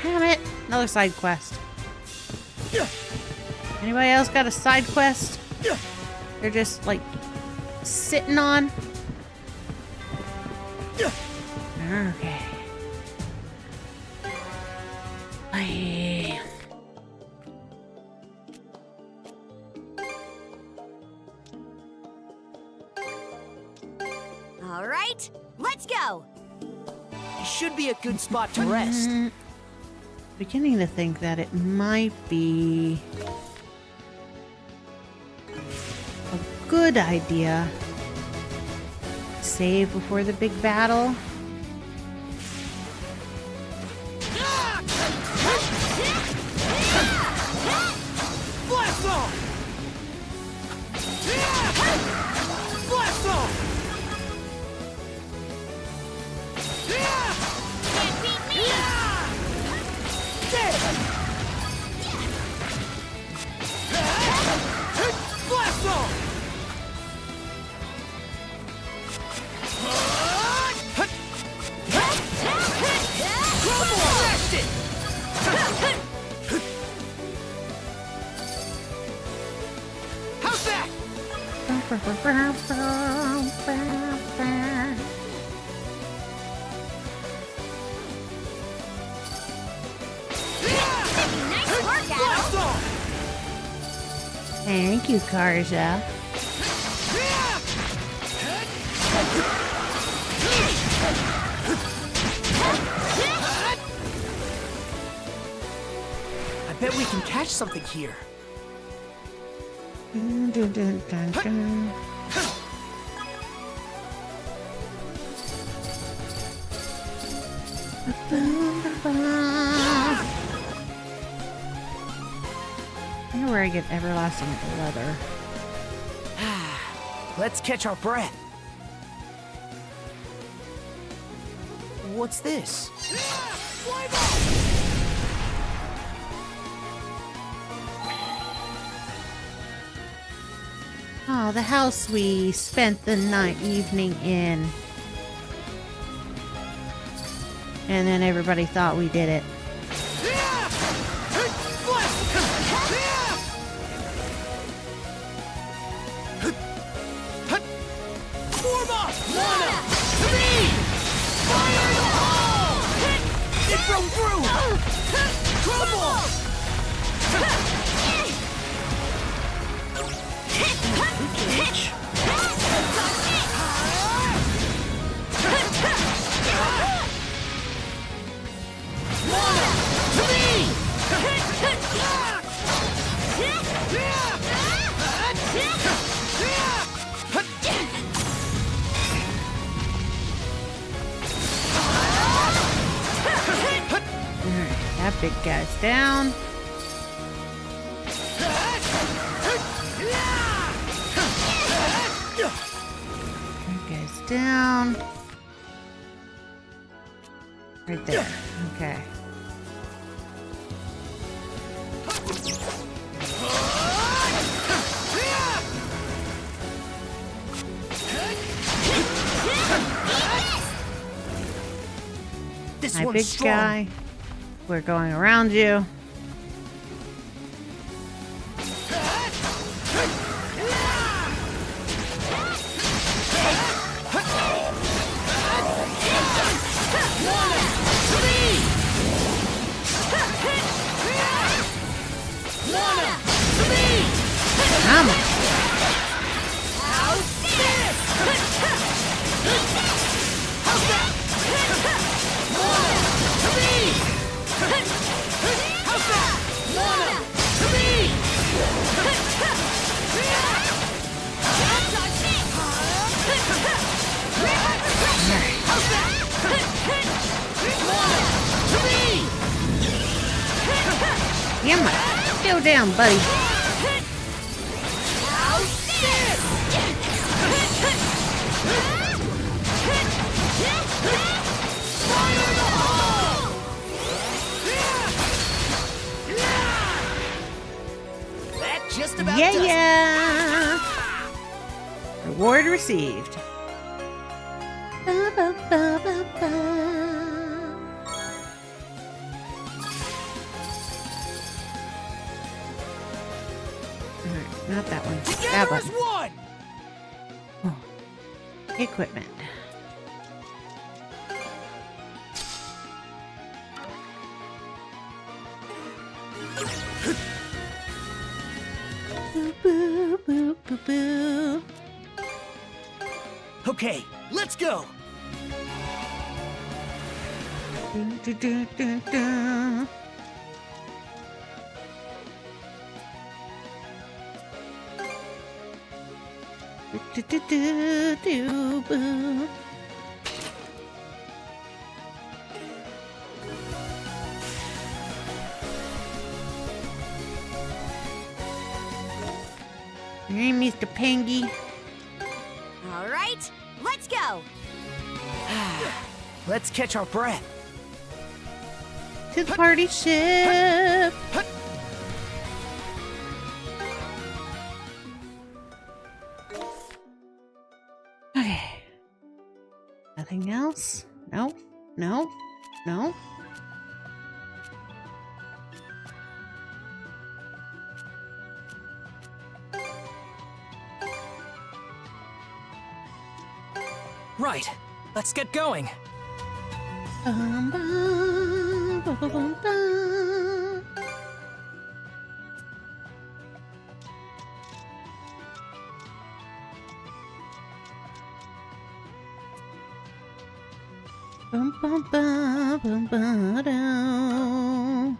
Damn it! Another side quest. Anybody else got a side quest? They're just like sitting on. Okay. Bye. All right, let's go. It should be a good spot to rest. Beginning to think that it might be a good idea. Save before the big battle. Blast off! Blast off! Can't beat me! Blast off! Crumble! It! How's that? Nice work, Adol. Thank you, Karja. I bet we can catch something here. Dun, dun, dun, dun, dun. I wonder where I get everlasting leather. Let's catch our breath. What's this? Oh, the house we spent the evening in. And then everybody thought we did it. Form up! Lana! Speed! Fire in the hole! It broke through! Crumble! Lana! To me! That big guy's down. That guy's down. Right there. Okay. This Hi, one's big strong. guy. We're going around you. Come on. Yeah, go down, buddy. just about Yeah, does it. yeah. Reward received. Ba, ba, ba, ba, ba. Alright, not that one. That Together one. as one! Equipment. Boo, boo, boo, boo, boo. Okay, let's go! Do, do, do, do. Do, do, do, do, boo. Hey, Mr. Pengy. All right, let's go. Let's catch our breath. To the party ship. Okay. Nothing else? No, no, no. Right. Let's get going. Bum, bum, bum, bum, bum, bum. Bum, bum, bum, bum, bum, dum.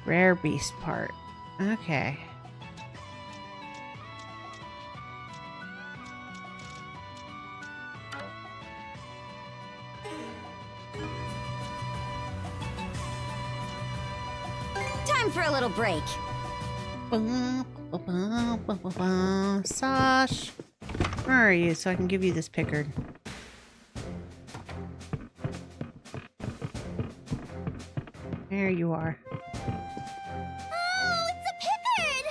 Rare beast part. Okay. Time for a little break. Sash, where are you so I can give you this Pickard? There you are. Oh, it's a Pickard!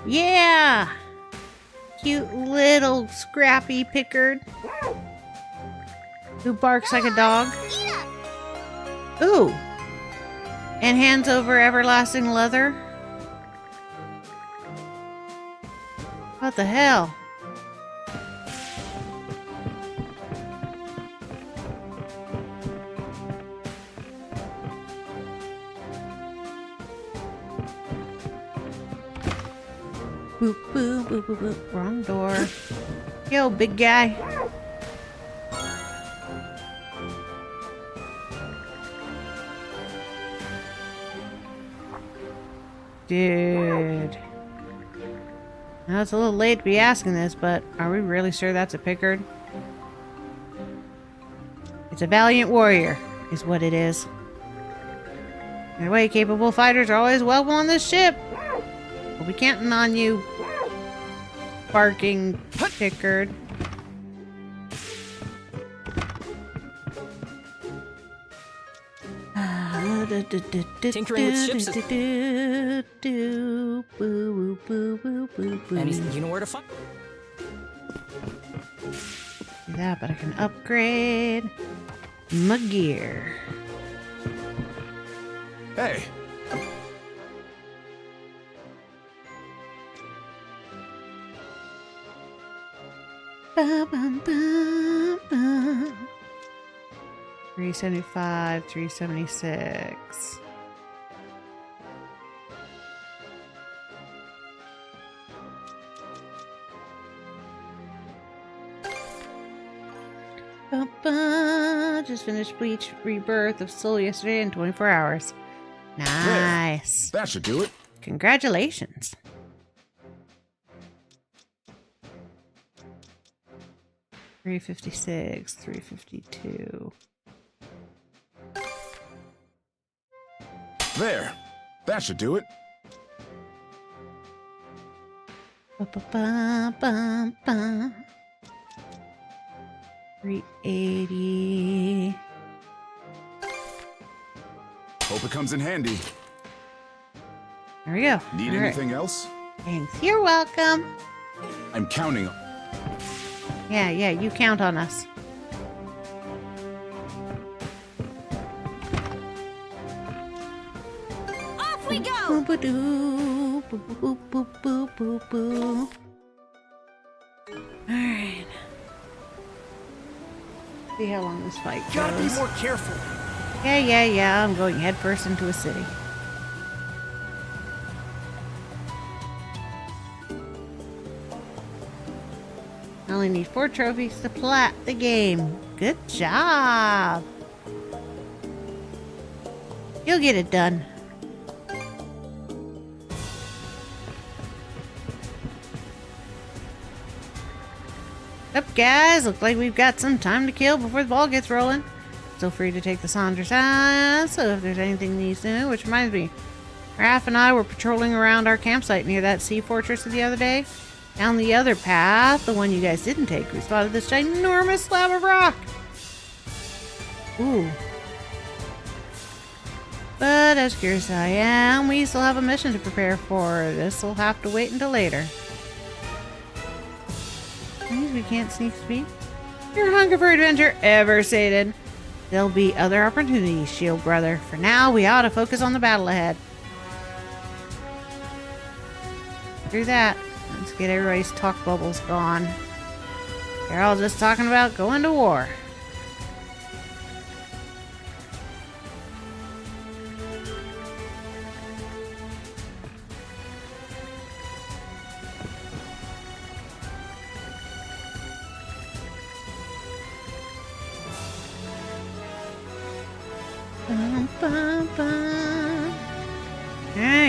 Yeah! Cute little scrappy Pickard. Who barks like a dog. Ooh! And hands over everlasting leather. What the hell? Boop, boop, boop, boop, boop. Wrong door. Yo, big guy. Dude. Now it's a little late to be asking this, but are we really sure that's a Pickard? It's a valiant warrior, is what it is. Either way, capable fighters are always welcome on this ship. We'll be counting on you, barking Pickard. Tinkering with ships is... Anything you know where to find? Do that, but I can upgrade my gear. Hey. Ba, bum, bum, bum. 375, 376. Just finished Bleach Rebirth of Soul yesterday in 24 hours. Nice. That should do it. Congratulations. $356, $352. There. That should do it. Ba-ba-ba-ba-ba. 380. Hope it comes in handy. There we go. Need All right. anything else? Thanks. You're welcome. I'm counting on... Yeah, you count on us. Off we go! Boop-a-doo, boop, boop, boop, boop, boop. Alright. See how long this fight goes. Gotta be more careful. Yeah. I'm going headfirst into a city. I only need 4 trophies to plat the game. Good job. You'll get it done. Up, guys. Looks like we've got some time to kill before the ball gets rolling. Feel free to take the Saunders out, so if there's anything you need to know, which reminds me, Raph and I were patrolling around our campsite near that sea fortress the other day. Down the other path, the one you guys didn't take, we spotted this ginormous slab of rock. Ooh. But as curious as I am, we still have a mission to prepare for. This will have to wait until later. Means we can't sneak speed. Your hunger for adventure ever sated. There'll be other opportunities, Shield Brother. For now, we ought to focus on the battle ahead. Do that. Let's get everybody's talk bubbles gone. They're all just talking about going to war.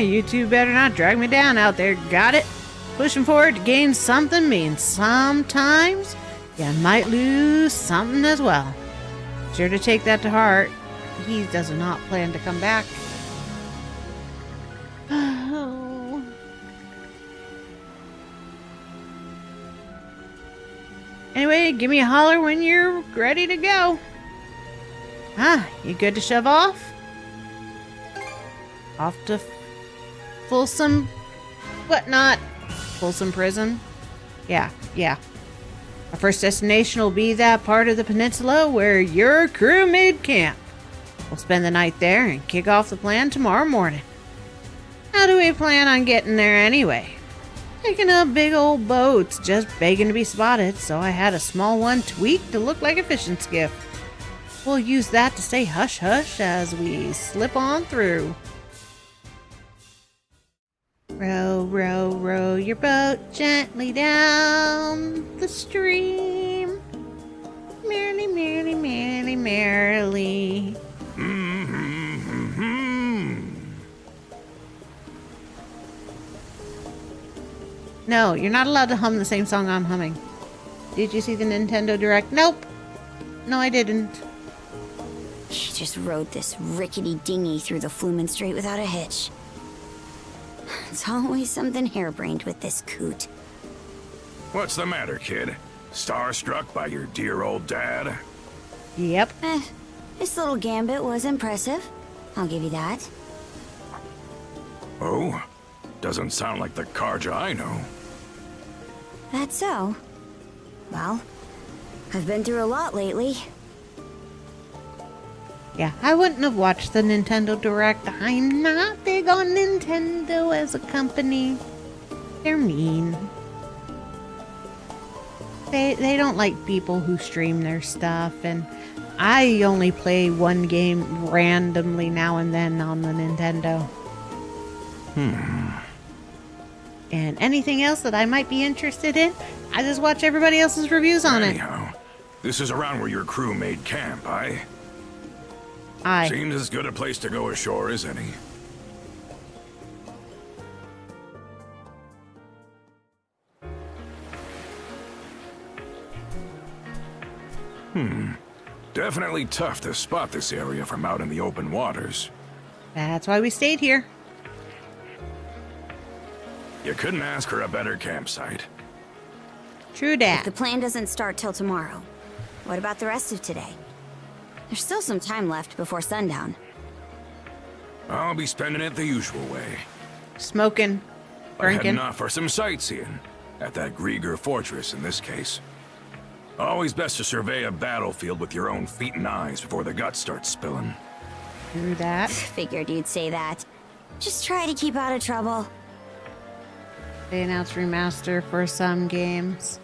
You two better not drag me down out there. Got it? Pushing forward to gain something means sometimes you might lose something as well. Sure to take that to heart. He does not plan to come back. Oh. Anyway, give me a holler when you're ready to go. You good to shove off? Off to Folsom whatnot. Folsom Prison? Yeah. Our first destination will be that part of the peninsula where your crew made camp. We'll spend the night there and kick off the plan tomorrow morning. How do we plan on getting there anyway? Taking up big old boats, just begging to be spotted, so I had a small one tweaked to look like a fishing skiff. We'll use that to say hush hush as we slip on through. Row, row, row your boat gently down the stream. Merrily, merrily, merrily, merrily. No, you're not allowed to hum the same song I'm humming. Did you see the Nintendo Direct? Nope. No, I didn't. He just rode this rickety dinghy through the Flumen Strait without a hitch. It's always something harebrained with this coot. What's the matter, kid? Starstruck by your dear old dad? Yep. This little gambit was impressive. I'll give you that. Oh? Doesn't sound like the Karja I know. That's so. Well, I've been through a lot lately. Yeah, I wouldn't have watched the Nintendo Direct. I'm not big on Nintendo as a company. They're mean. They don't like people who stream their stuff, and I only play one game randomly now and then on the Nintendo. And anything else that I might be interested in, I just watch everybody else's reviews on it. Anyhow, this is around where your crew made camp, aye? Aye. Seems as good a place to go ashore as any. Definitely tough to spot this area from out in the open waters. That's why we stayed here. You couldn't ask for a better campsite. True dat. If the plan doesn't start till tomorrow, what about the rest of today? There's still some time left before sundown. I'll be spending it the usual way. Smoking. Heading Drinking. off for some sightseeing. At that Grieger fortress, in this case. Always best to survey a battlefield with your own feet and eyes before the guts start spilling. Do that. Figured you'd say that. Just try to keep out of trouble. They announced remaster for some games.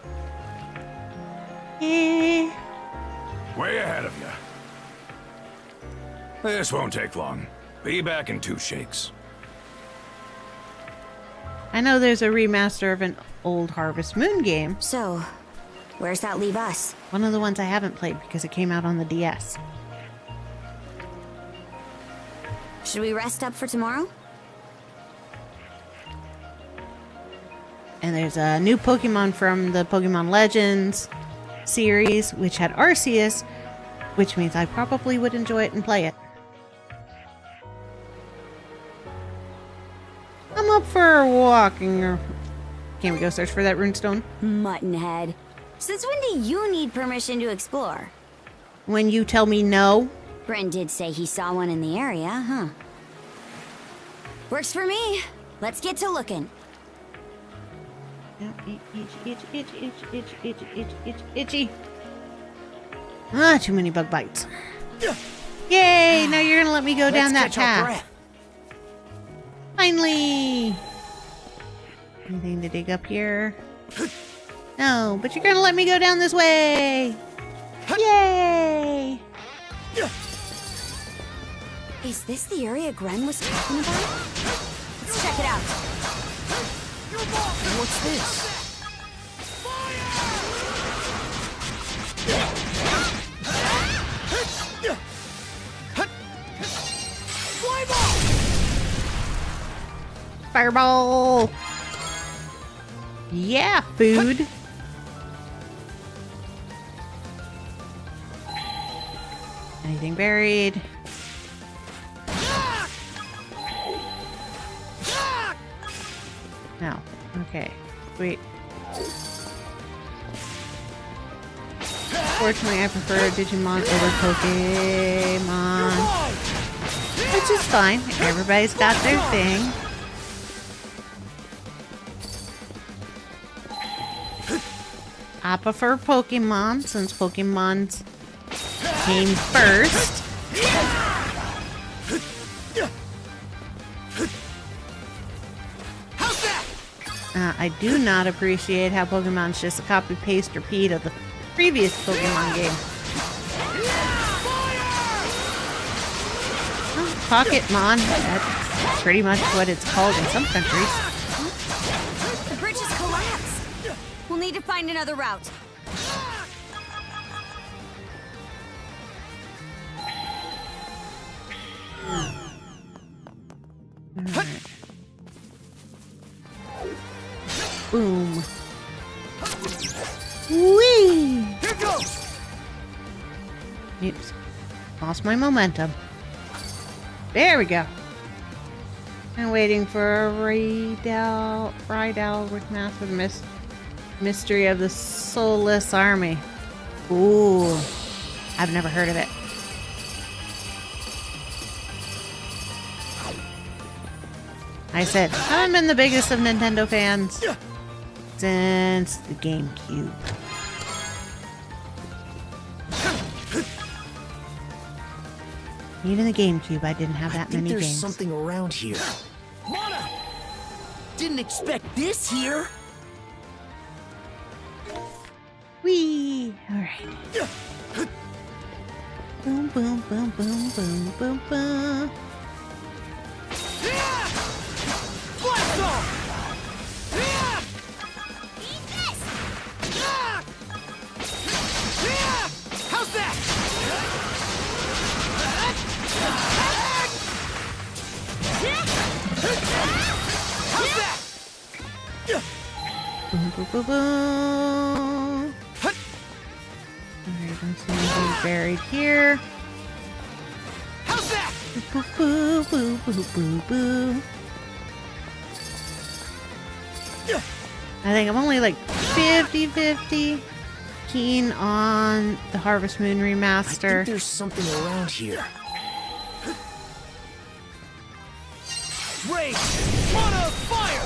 Eh. Way ahead of you. This won't take long. Be back in 2 shakes. I know there's a remaster of an old Harvest Moon game. So, where's that leave us? One of the ones I haven't played because it came out on the DS. Should we rest up for tomorrow? And there's a new Pokemon from the Pokemon Legends series, which had Arceus, which means I probably would enjoy it and play it. I'm up for walking. Can we go search for that runestone? Muttonhead. Since when do you need permission to explore? When you tell me no. Bryn did say he saw one in the area, huh? Works for me. Let's get to looking. Itchy. Ah, too many bug bites. Yay! Now you're gonna let me go down that path. Finally! Anything to dig up here? No, but you're gonna let me go down this way! Yay! Is this the area Gren was talking about? Let's check it out. What's this? Fireball! Yeah, food! Anything buried? No. Okay. Sweet. Fortunately, I prefer Digimon over Pokemon. Which is fine. Everybody's got their thing. I prefer Pokemon since Pokemon's came first. I do not appreciate how Pokemon's just a copy-paste repeat of the previous Pokemon game. Oh, Pocketmon. That's pretty much what it's called in some countries. The bridge has collapsed. We'll need to find another route. Alright. Boom. Whee! Here goes. Oops. Lost my momentum. There we go. I'm waiting for a Rydell with massive mystery of the soulless army. Ooh. I've never heard of it. I said, I haven't been the biggest of Nintendo fans since the GameCube. Even the GameCube, I didn't have that many there's games. something around here. Mana! Didn't expect this here. Whee! Alright. Boom, boom, boom, boom, boom, boom, boom. Blast off! How's that? How's that? Boom, boom, boom, boom. Alright, don't see anything buried here. How's that? Boo, boo, boo, boo, boo, boo. I think I'm only like 50-50 keen on the Harvest Moon remaster. I think there's something around here. Rage! Mana fire!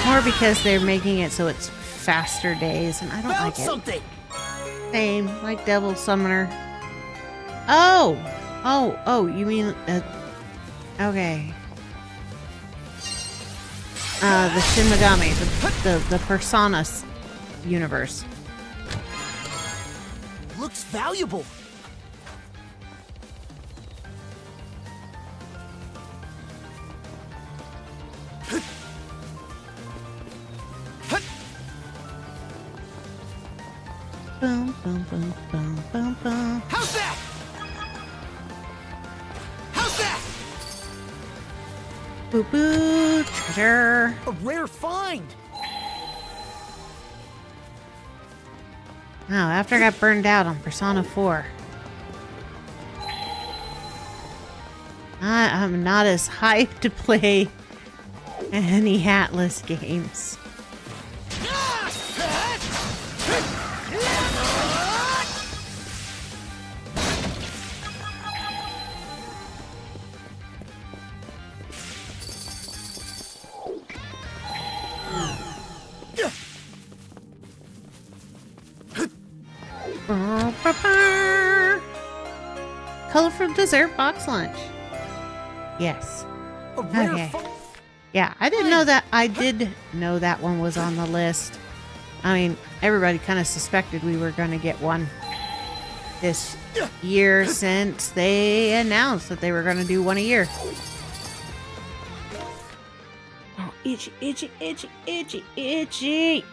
More because they're making it so it's faster days, and I don't like it. Something! Same, like Devil Summoner. Oh! Oh, you mean... okay. The Shin Megami, the Persona universe. Looks valuable. Boom, boom, boom, boom, boom, boom. How's that? How's that? Boo boo, treasure. A rare find. Wow, after I got burned out on Persona 4. I'm not as hyped to play any hatless games. Colorful dessert box lunch. Yes. Okay. Yeah, I didn't know that. I did know that one was on the list. I mean, everybody kind of suspected we were going to get one this year since they announced that they were going to do one a year. Oh, itchy, itchy, itchy, itchy, itchy.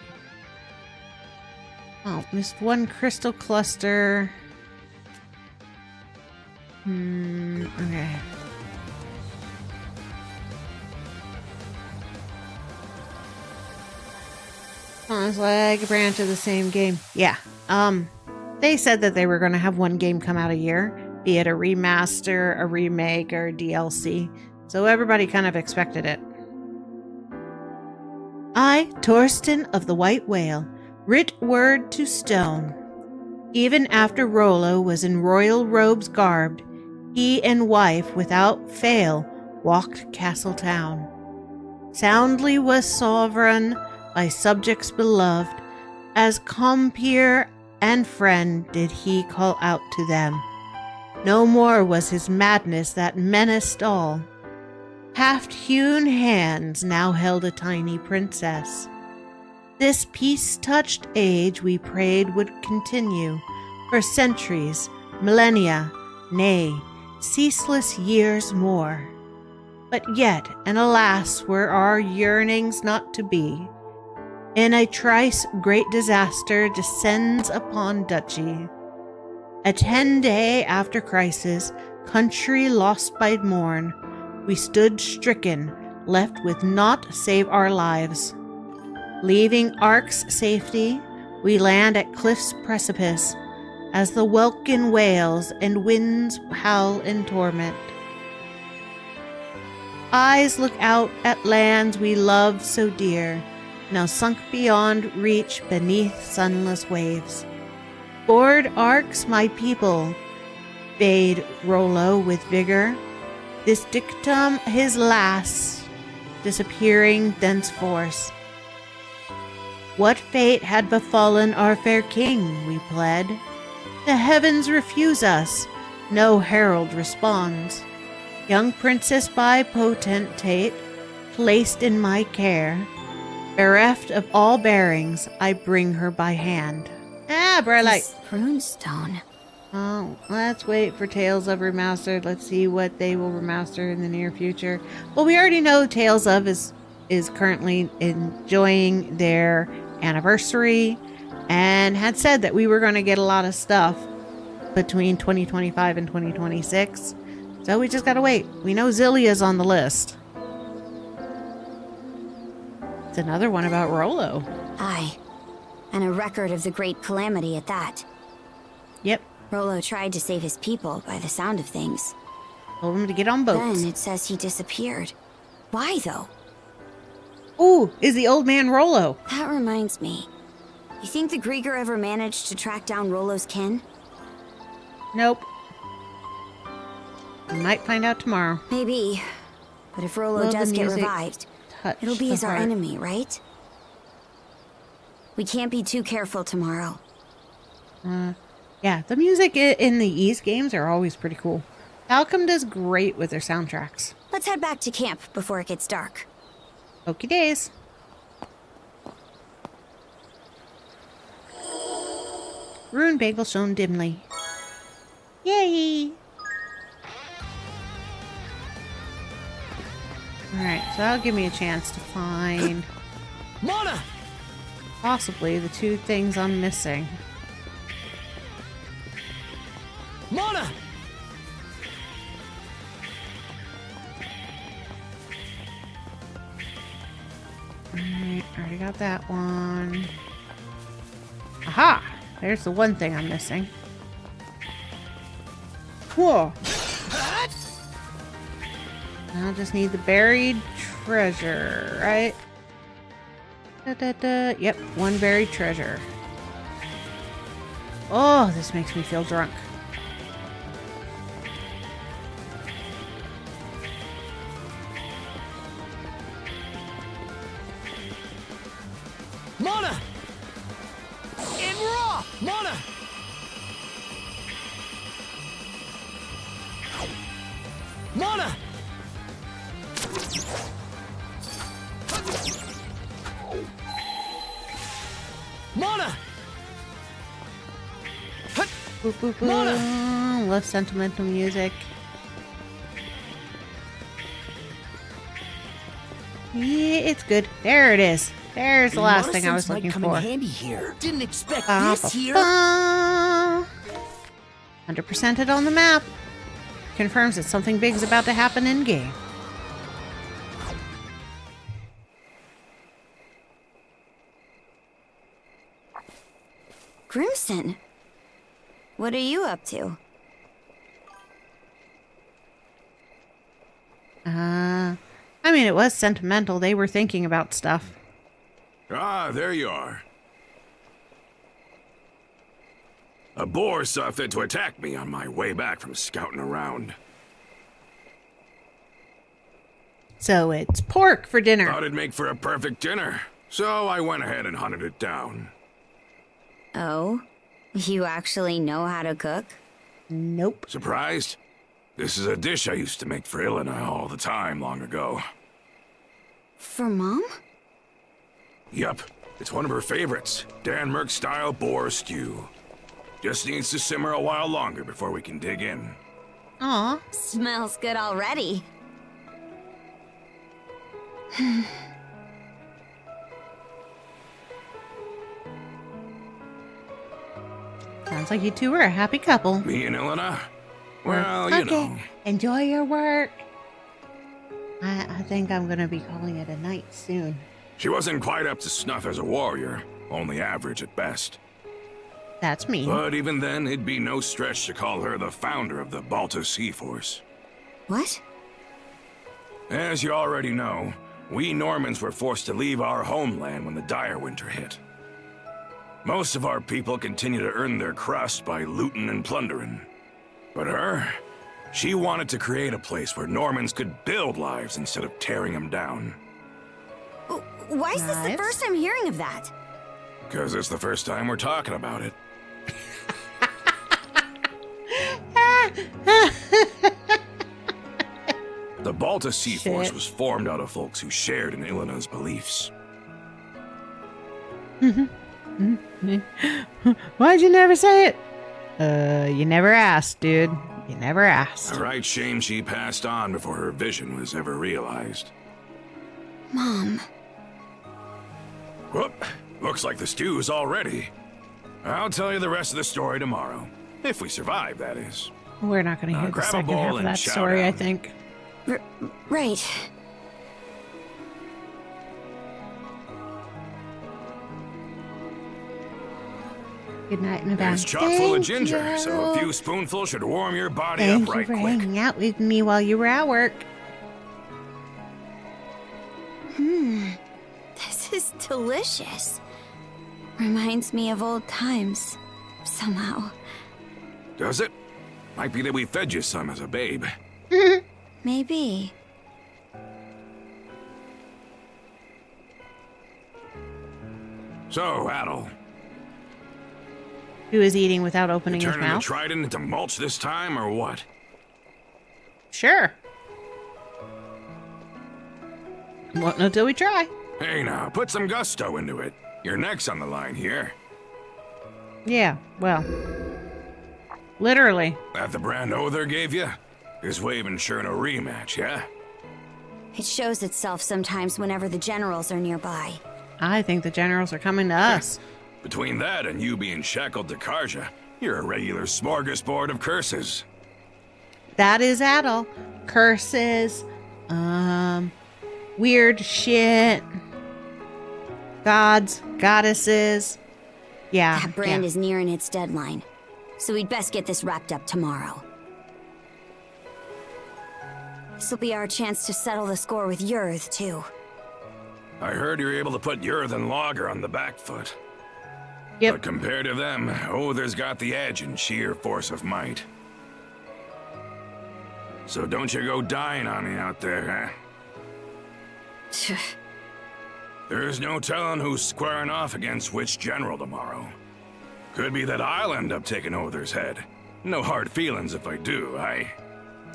Oh, missed one crystal cluster. Okay. Oh, it's like a branch of the same game. Yeah. They said that they were going to have one game come out a year, be it a remaster, a remake, or a DLC. So everybody kind of expected it. I, Torsten of the White Whale, writ word to stone. Even after Rollo was in royal robes garbed, he and wife without fail walked castle town. Soundly was sovereign, by subjects beloved, as compeer and friend did he call out to them. No more was his madness that menaced all. Haft-hewn hands now held a tiny princess. This peace-touched age we prayed would continue for centuries, millennia, nay, ceaseless years more. But yet, and alas, were our yearnings not to be. In a trice great disaster descends upon duchy. A 10-day after crisis, country lost by morn, we stood stricken, left with naught save our lives. Leaving Ark's safety, we land at cliff's precipice, as the welkin wails and winds howl in torment. Eyes look out at lands we loved so dear, now sunk beyond reach beneath sunless waves. Board Arks, my people, bade Rollo with vigor, this dictum his last, disappearing thenceforth. What fate had befallen our fair king, we pled. The heavens refuse us, no herald responds. Young princess by potentate, placed in my care, bereft of all bearings, I bring her by hand. Ah, bright light. Runestone. Oh, let's wait for Tales of Remastered. Let's see what they will remaster in the near future. Well, we already know Tales of is currently enjoying their anniversary and had said that we were going to get a lot of stuff between 2025 and 2026. So we just gotta wait. We know Zillia's on the list. It's another one about Rollo. Aye. And a record of the Great Calamity at that. Yep. Rollo tried to save his people by the sound of things. Told him to get on boats. Then it says he disappeared. Why, though? Ooh, is the old man Rollo. That reminds me. You think the Grieger ever managed to track down Rollo's kin? Nope. We might find out tomorrow. Maybe. But if Rolo Love the does get music. revived, Touch it'll be the as our heart. enemy, right? We can't be too careful tomorrow. Yeah, the music in the Ys games are always pretty cool. Falcom does great with their soundtracks. Let's head back to camp before it gets dark. Okie days. Rune bagel shown dimly. Yay! Alright, so that'll give me a chance to find Mana! possibly the two things I'm missing. Mana! Alright, already got that one. Aha! There's the one thing I'm missing. Whoa! I'll just need the buried treasure, right? Yep, one buried treasure. Oh, this makes me feel drunk. Mana! In raw! Mana! Mana! Mana! Boop, boop, boop. Love sentimental music. Yeah, it's good. There it is. There's the last thing I was looking for. Come in handy here. Didn't expect Ba, this ba, here. ba. 100%ed on the map. Confirms that something big is about to happen in game. Grimson, what are you up to? I mean, it was sentimental. They were thinking about stuff. Ah, there you are. A boar saw fit to attack me on my way back from scouting around. So it's pork for dinner. Thought it'd make for a perfect dinner, so I went ahead and hunted it down. Oh? You actually know how to cook? Nope. Surprised? This is a dish I used to make for Ilena all the time long ago. For Mom? Yup, it's one of her favorites. Denmark-style boar stew. Just needs to simmer a while longer before we can dig in. Aw. Smells good already. Sounds like you two are a happy couple. Me and Ilena? Well, you okay. know. Enjoy your work. I think I'm gonna be calling it a night soon. She wasn't quite up to snuff as a warrior, only average at best. That's me. But even then, it'd be no stretch to call her the founder of the Balta Sea Force. What? As you already know, we Normans were forced to leave our homeland when the dire winter hit. Most of our people continue to earn their crust by looting and plundering. But her, she wanted to create a place where Normans could build lives instead of tearing them down. Why is this the first I'm hearing of that? Because it's the first time we're talking about it. The Balta Sea Force was formed out of folks who shared in Ilena's beliefs. Why'd you never say it? You never asked, dude. You never asked. A right shame she passed on before her vision was ever realized. Mom. Whoop. Looks like the stew's all ready. I'll tell you the rest of the story tomorrow. If we survive, that is. We're not going to hear the grab a second bowl half of and that chow story, I down. think. Right. Good night, Madame. It's chock full of Thank ginger, you. so a few spoonfuls should warm your body Thank up you right for quick. hanging out with me while you were at work. This is delicious. Reminds me of old times, somehow. Does it? Might be that we fed you some as a babe. Maybe. So, Adol, Who is eating without opening his turning the mouth? trident into mulch this time, or what? Sure. Won't know until we try. Hey now, put some gusto into it. Your neck's on the line here. Yeah, well. Literally. That the brand Other gave you? Is waving sure no rematch, yeah? It shows itself sometimes whenever the generals are nearby. I think the generals are coming to us. Between that and you being shackled to Karja, you're a regular smorgasbord of curses. That is Adol. Curses. Weird shit. Gods. Goddesses. Yeah. That brand is nearing its deadline. So we'd best get this wrapped up tomorrow. This'll be our chance to settle the score with Yurth, too. I heard you're able to put Yurth and Logger on the back foot. Yep. But compared to them, Other's got the edge in sheer force of might. So don't you go dying on me out there, huh? There's no telling who's squaring off against which general tomorrow. Could be that I'll end up taking Other's head. No hard feelings if I do,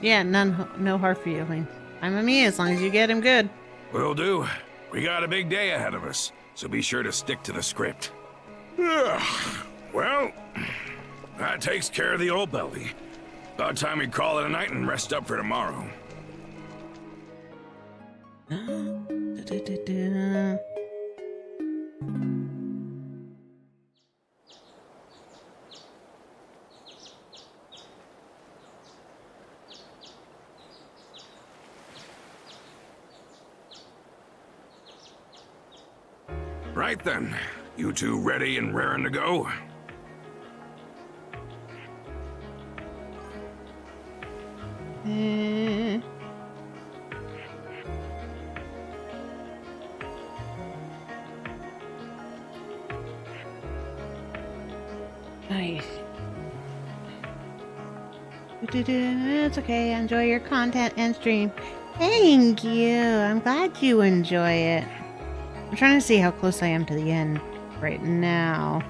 Yeah, no hard feelings. I'm a me as long as you get him good. Will do. We got a big day ahead of us, so be sure to stick to the script. Well, that takes care of the old belly. About time we call it a night and rest up for tomorrow. Right then, you two ready and raring to go? Nice. It's okay. Enjoy your content and stream. Thank you. I'm glad you enjoy it. I'm trying to see how close I am to the end right now.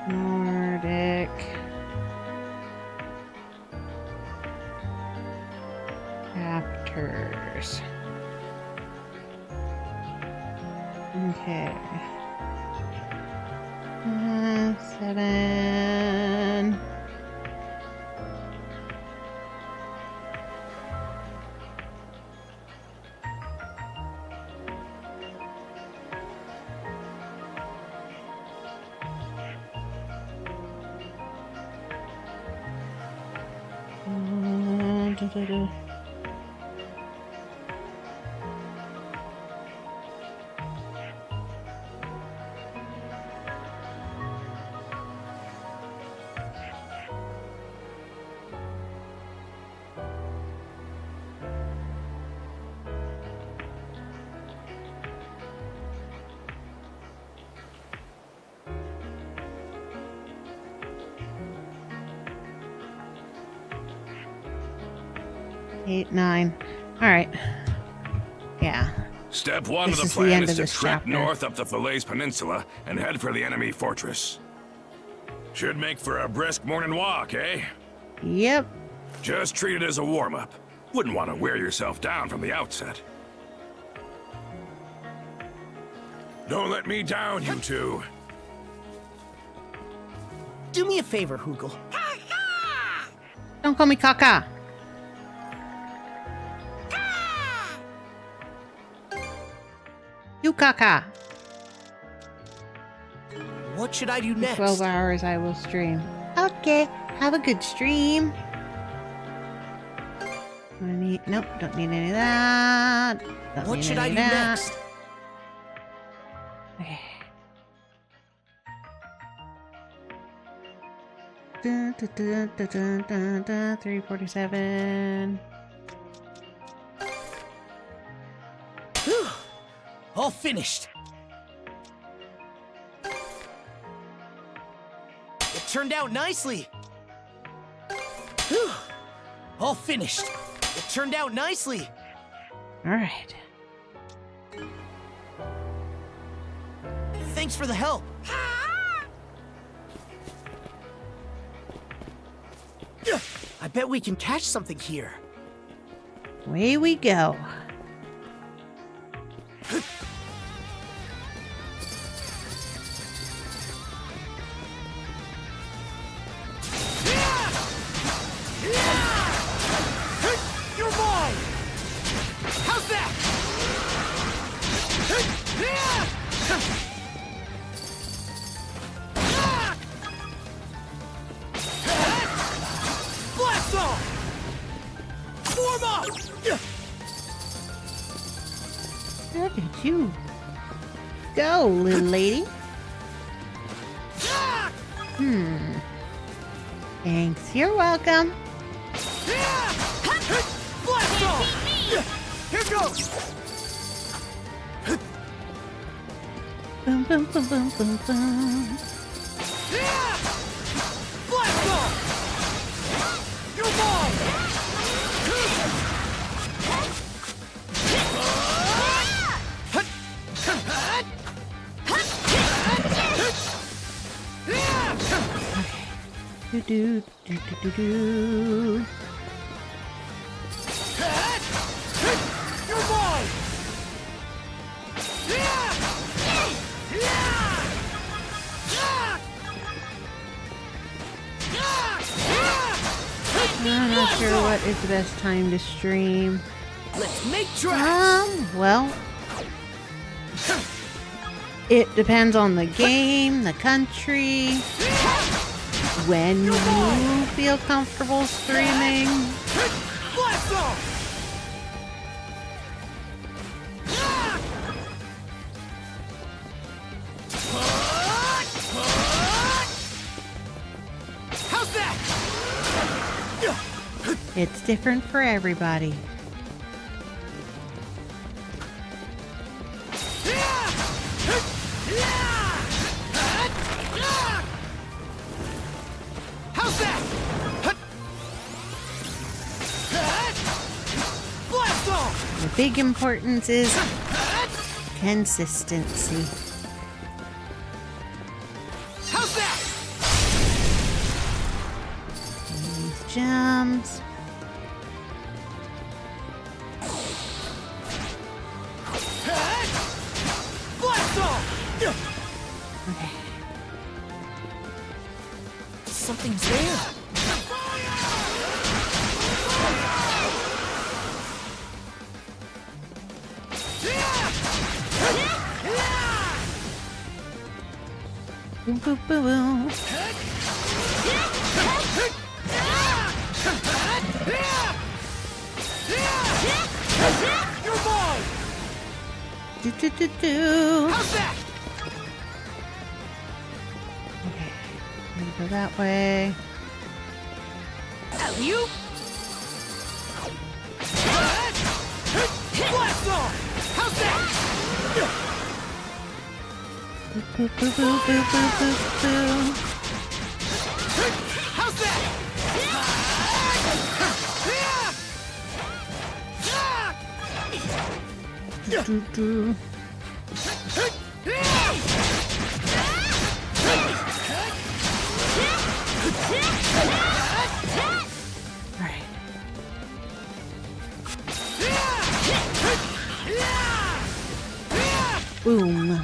Nordic. Chapters. Okay. 7. Eight, 9. All right. Yeah. Step 1 of This the is the plan end is of to this trek chapter. north up the Falaise Peninsula and head for the enemy fortress. Should make for a brisk morning walk, eh? Yep. Just treat it as a warm-up. Wouldn't want to wear yourself down from the outset. Don't let me down, you two. Do me a favor, Hoogle. Don't call me Kaka. You Kaka. What should I do next? 12 hours I will stream. Okay. Have a good stream. Nope, don't need any of that. Don't What need should any I of do that. next? Okay. Dun, dun, dun, dun, dun, dun, dun, 347. Whew. All finished. It turned out nicely. Whew. All finished. It turned out nicely. All right. Thanks for the help. I bet we can catch something here. Away we go. You're mine! How's that? Blast off! Form up! Where did you go, little lady? Thanks. You're welcome. Blast off! Here goes! Boom, boom, boom, boom, boom, boom. Blast off! You're mine! Do do do do do do. You're mine! I'm not sure what is the best time to stream. Let's make tracks! Well, it depends on the game, the country, when you feel comfortable streaming. Blast off! How's that? It's different for everybody. How's that? Blast off! The big importance is consistency. How's that? These gems. Blast off! Okay. Something's there. Boom, boom, boom, boom. You're mine! Do, do, do, do. How's that? Okay. I'm gonna go that way. You? Blast off! How's that? Boo, boo, boo, boo, boo, boo, boo, boo. How's that? Do, do, do. Alright. Boom.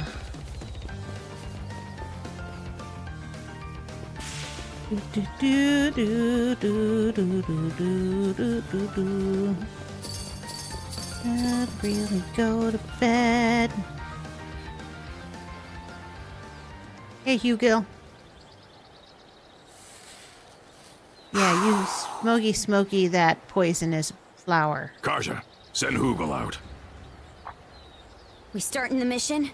Do, do, do, do, do, do, do, do, do, do. I'd really go to bed. Hey, Hugo. Yeah, you smoky that poisonous flower. Karja, send Hugel out. We starting the mission?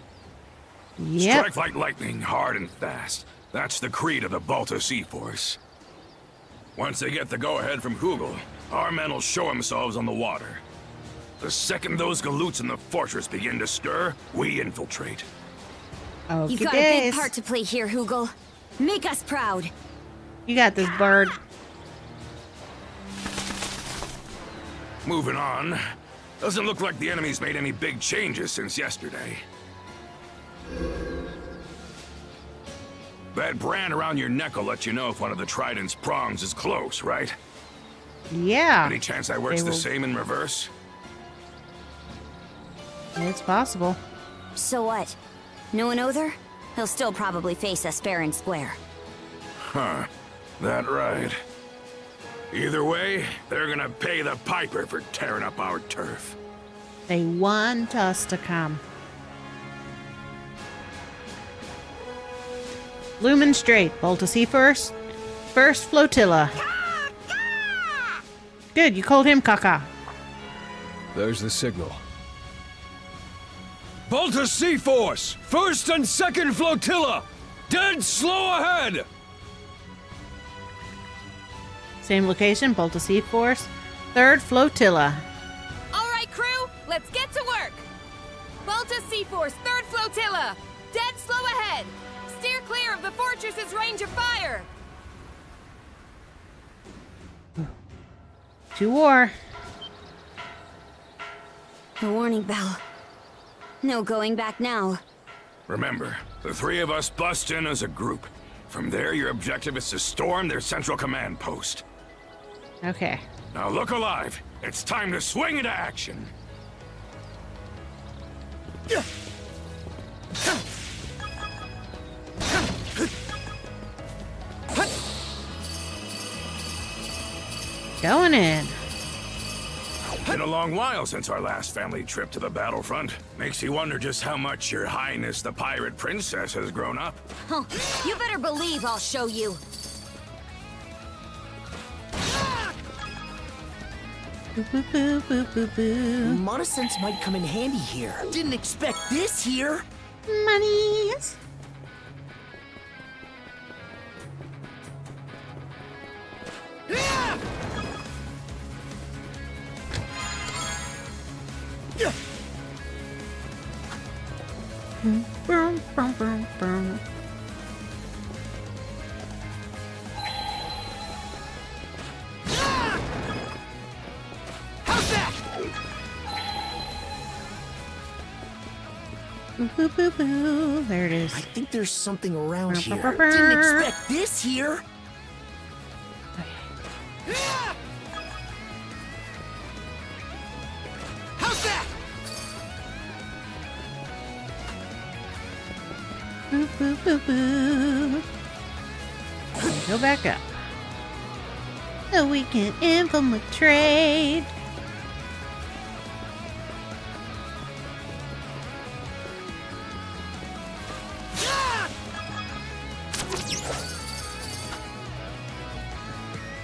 Yep. Strike like lightning, hard and fast. That's the creed of the Balta Sea Force. Once they get the go-ahead from Hugel, our men will show themselves on the water. The second those galoots in the fortress begin to stir, we infiltrate. You've got a big part to play here, Hugel. Make us proud. You got this, bird. Moving on. Doesn't look like the enemy's made any big changes since yesterday. That brand around your neck will let you know if one of the trident's prongs is close, right? Yeah. Any chance that works the same in reverse? It's possible. So what? No one Other? He'll still probably face us fair and square. Huh. That right. Either way, they're gonna pay the piper for tearing up our turf. They want us to come. Lumen Strait, Balta Sea first. First flotilla. Good, you called him Kaka. There's the signal. Balta Sea Force! First and second flotilla! Dead slow ahead! Same location, Balta Sea Force. Third flotilla. All right, crew, let's get to work. Balta Sea Force, 3rd Flotilla. Dead slow ahead. Steer clear of the fortress's range of fire. To war. The warning bell. No going back now. Remember, the 3 of us bust in as a group. From there, your objective is to storm their central command post. Okay. Now look alive. It's time to swing into action. Going in. Been a long while since our last family trip to the battlefront. Makes you wonder just how much Your Highness the Pirate Princess has grown up. Oh, you better believe I'll show you. Mana sense might come in handy here. Didn't expect this here. Monies. There it is. I think there's something around here. Didn't expect this here. How's that? Go back up. So we can infiltrate.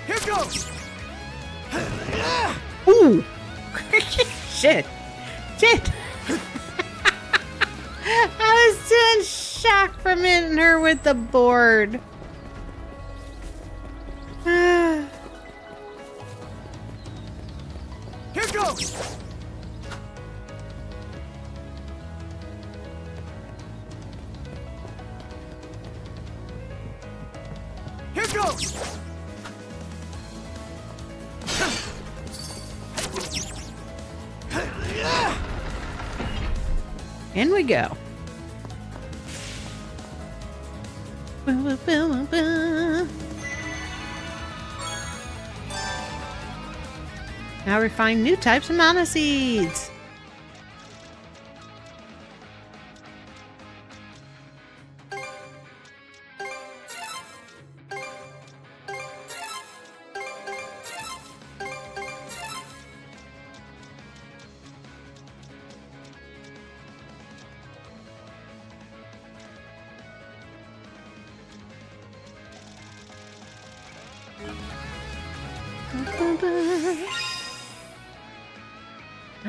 Here goes. Ooh! Shit! Shit! I was doing shock from hitting her with the board. Here goes. Here goes. In we go. Now refine new types of mana seeds.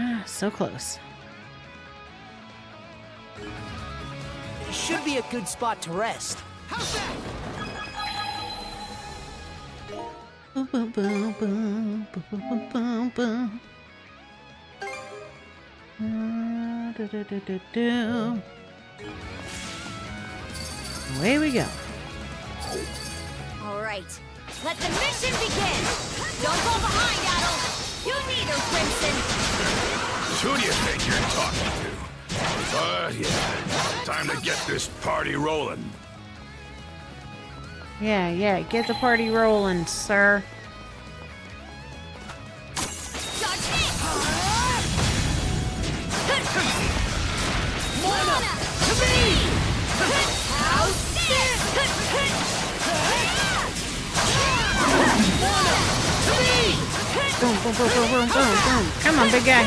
Ah, so close. Should be a good spot to rest. How's that? Away we go. All right, let the mission begin. Don't fall behind, Adol. You need her, Crimson. Who do you think you're talking to? But yeah, time to get this party rolling. Yeah, get the party rolling, sir. Boom, boom, boom, boom, boom, boom, boom. Come on, big guy.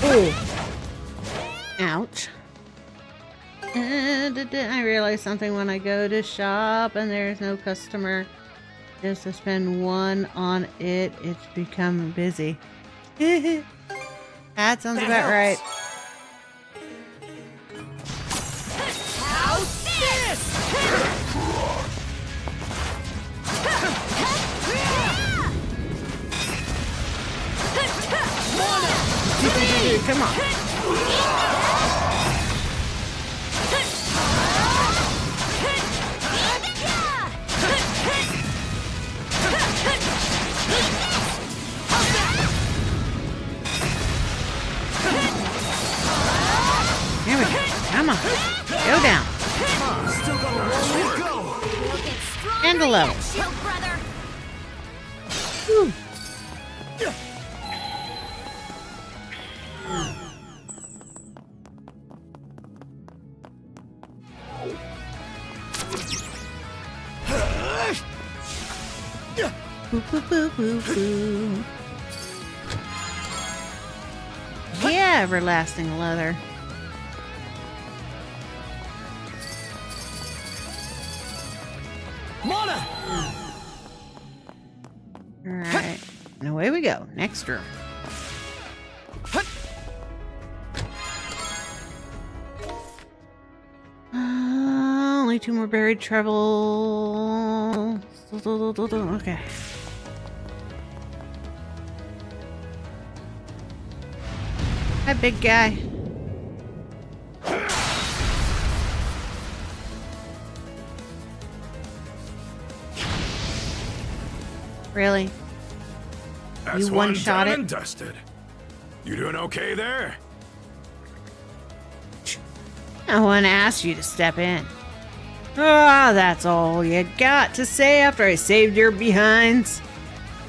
Ooh. Ouch. I realize something when I go to shop and there's no customer. Just to spend one on it, it's become busy. That sounds about right. How's this? Come on. Here we go. Come on. Go down. Still got a long way to go. And a level. Whew. Boo, boo, boo, boo, boo. Yeah, everlasting leather. Mana! Alright. And away we go. Next room. Only 2 more buried treble. Okay. Hi, big guy. Really? That's You one-shot done it? and dusted. You doing okay there? No one asked you to step in. Ah, that's all you got to say after I saved your behinds.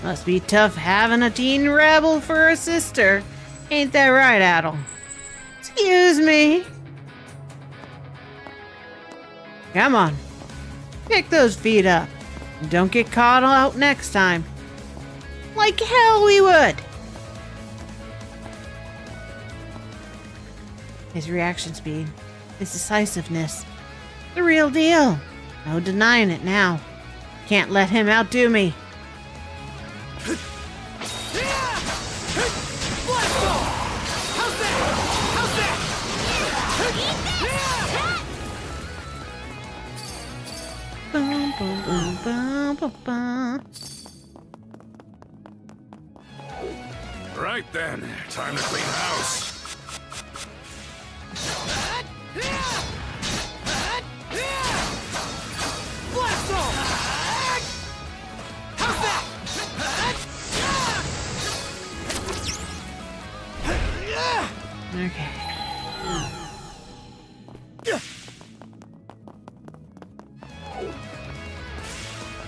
Must be tough having a teen rebel for a sister. Ain't that right, Adol? Excuse me. Come on. Pick those feet up. Don't get caught out next time. Like hell we would. His reaction speed, his decisiveness, the real deal. No denying it now. Can't let him outdo me. Boom, boom, boom, boom, boom, boom. Right then, time to clean house. Blast off! How's that? Okay.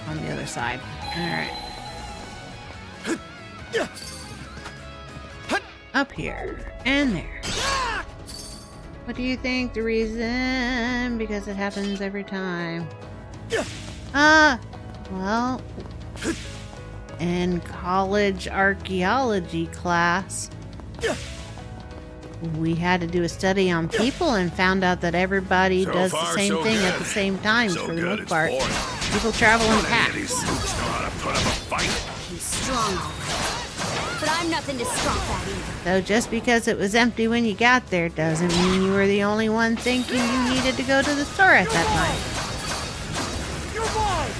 On the other side. Alright. Up here. And there. What do you think the reason? Because it happens every time. Well, in college archaeology class, we had to do a study on people and found out that everybody So does the far, same so thing at good. the same time So for the good, most it's part. boring. People travel in None of packs. these mooks know how to put up a fight. He's strong, all right. But I'm nothing to scoff at either. So just because it was empty when you got there doesn't mean you were the only one thinking you needed to go to the store at that time. You're mine!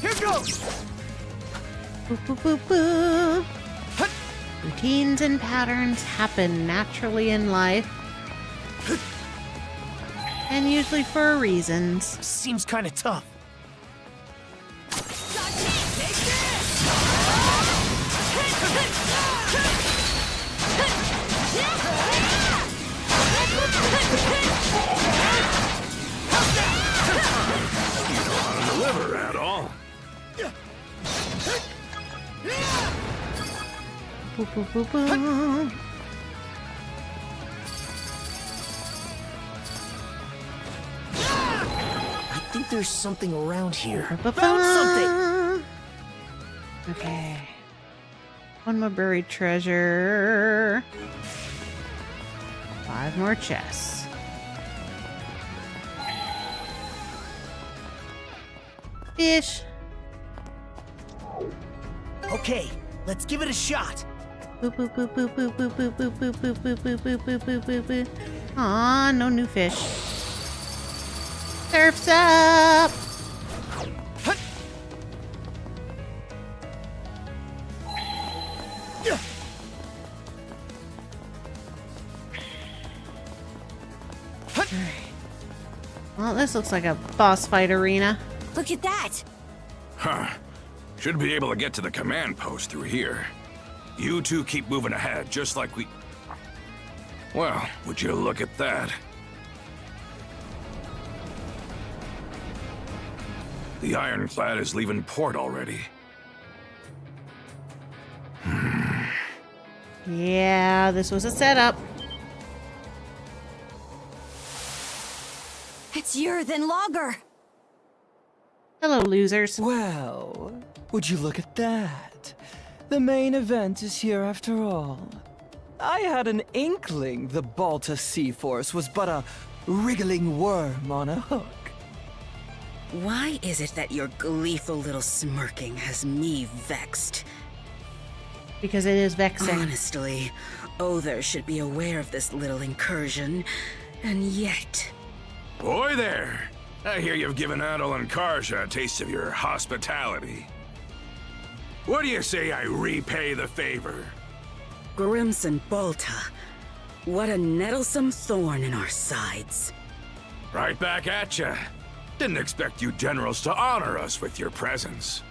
Here goes! Boo, boo, boo, boo. Routines and patterns happen naturally in life. And usually for reasons. Seems kind of tough. Deliver, Adol. Boo, boo, boo, boo. I think there's something around here. Ba, ba, ba. Found something! Okay. One more buried treasure. 5 more chests. Fish. Okay, let's give it a shot. Boop, boop, boop, boop, boop, boop, boop, boop, boop, boop, boop, boop, boop, boop, boop, boop, boop. Aw, no new fish. Surf's up! Well, this looks like a boss fight arena. Look at that! Huh. Should be able to get to the command post through here. You two keep moving ahead, just like we... Well, would you look at that? The ironclad is leaving port already. Yeah, this was a setup. It's Yur-than Logger! Hello, losers. Well, would you look at that? The main event is here after all. I had an inkling the Balta Sea Force was but a wriggling worm on a hook. Why is it that your gleeful little smirking has me vexed? Because it is vexing. Honestly, Other should be aware of this little incursion, and yet... Boy there! I hear you've given Adol and Karja a taste of your hospitality. What do you say I repay the favor? Grimson Balta, what a nettlesome thorn in our sides. Right back at ya. Didn't expect you generals to honor us with your presence.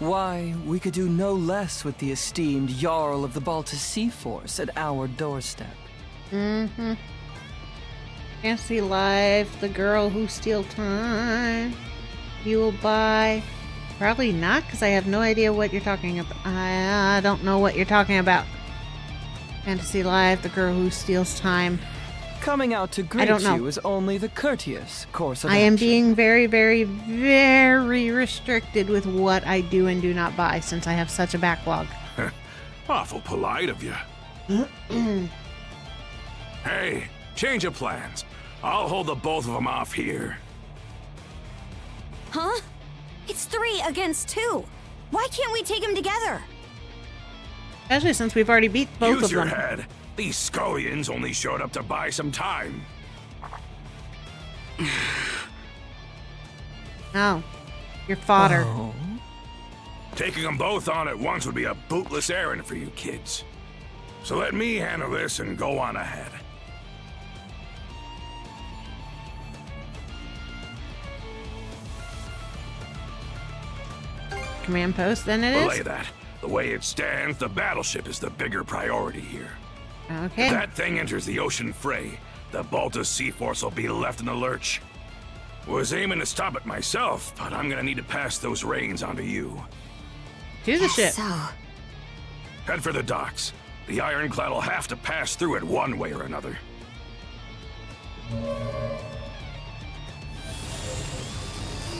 Why, we could do no less with the esteemed Jarl of the Balta Sea Force at our doorstep. Mm-hmm. Fantasy Life, the girl who steals time. You will buy. Probably not, because I have no idea what you're talking about. I don't know what you're talking about. Fantasy Life, the girl who steals time. Coming out to greet you is only the courteous course of I am action. being very, very, very restricted with what I do and do not buy since I have such a backlog. Awful polite of you. Hey, change of plans. I'll hold the both of them off here. Huh? It's 3 against 2. Why can't we take them together? Especially since we've already beat both Use of your them. head. These scullions only showed up to buy some time. Oh. You're fodder. Oh. Taking them both on at once would be a bootless errand for you kids. So let me handle this and go on ahead. Command post, then it is? Belay that. The way it stands, the battleship is the bigger priority here. Okay. If that thing enters the ocean fray, the Balta Sea Force will be left in the lurch. Was aiming to stop it myself, but I'm gonna need to pass those reins onto you. To the ship. Head for the docks. The ironclad will have to pass through it one way or another.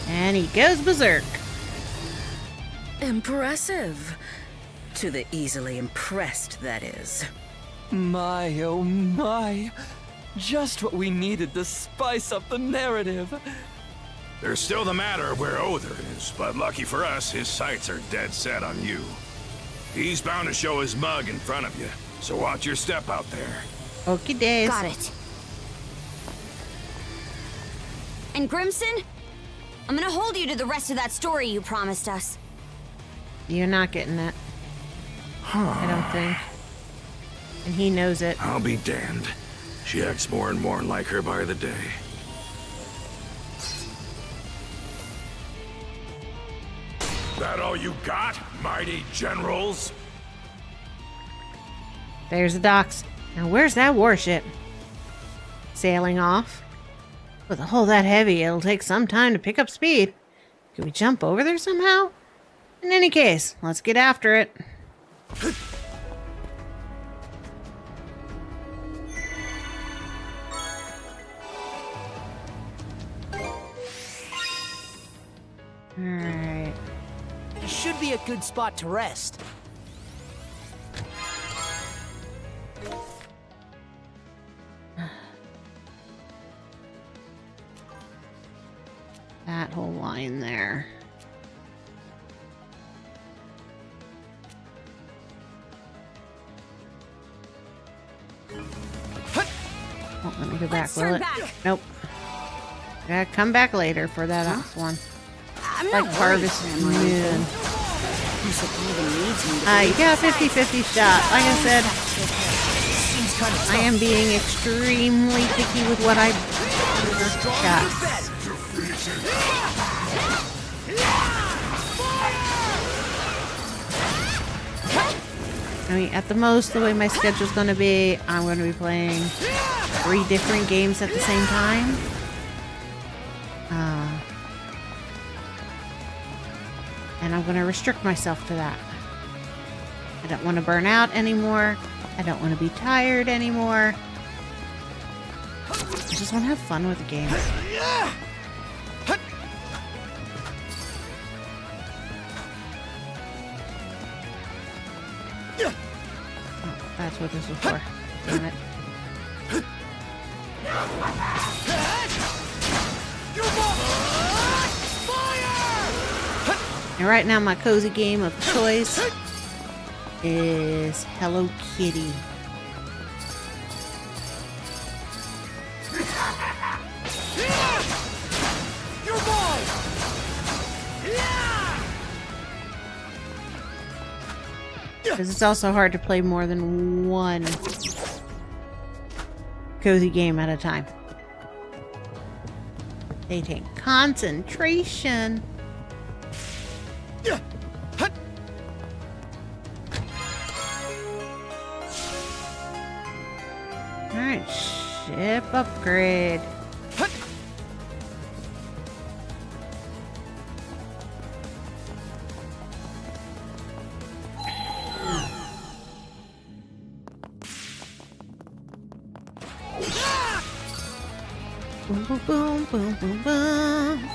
And he goes berserk. Impressive. To the easily impressed, that is. My, oh my. Just what we needed to spice up the narrative. There's still the matter of where Other is, but lucky for us, his sights are dead set on you. He's bound to show his mug in front of you. So watch your step out there. Okie days. Got it. And Grimson, I'm gonna hold you to the rest of that story you promised us. You're not getting that. I don't think. And he knows it. I'll be damned. She acts more and more like her by the day. That all you got, mighty generals? There's the docks. Now where's that warship? Sailing off? With a hull that heavy, it'll take some time to pick up speed. Can we jump over there somehow? In any case, let's get after it. Alright. It should be a good spot to rest. That whole line there. Won't let me go back, will it? Nope. Gotta come back later for that one. Like Harvest Moon. You got a 50-50 shot. Like I said, I am being extremely picky with what I got. I mean, at the most, the way my schedule's going to be, I'm going to be playing 3 different games at the same time. And I'm going to restrict myself to that. I don't want to burn out anymore. I don't want to be tired anymore. I just want to have fun with the game. That's what this was for. Damn it. And right now my cozy game of choice is Hello Kitty. Because it's also hard to play more than one cozy game at a time. They take concentration. Alright, ship upgrade. Boom, boom, boom, boom, boom, boom.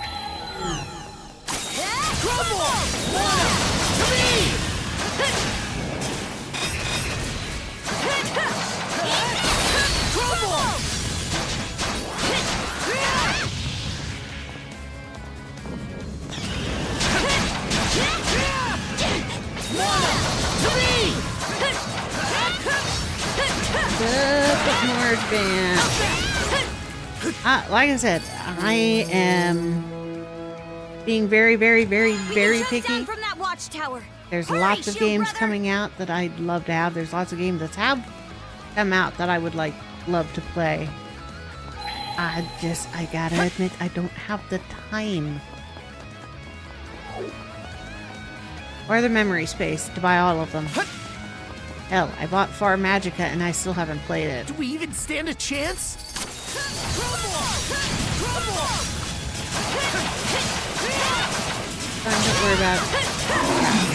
A bit more advanced. Like I said, I am being very, very, very, very picky. There's lots of games coming out that I'd love to have. There's lots of games that have come out that I would love to play. I gotta admit, I don't have the time or the memory space to buy all of them. Hell, I bought Far Magica and I still haven't played it. Do we even stand a chance? Don't worry about it.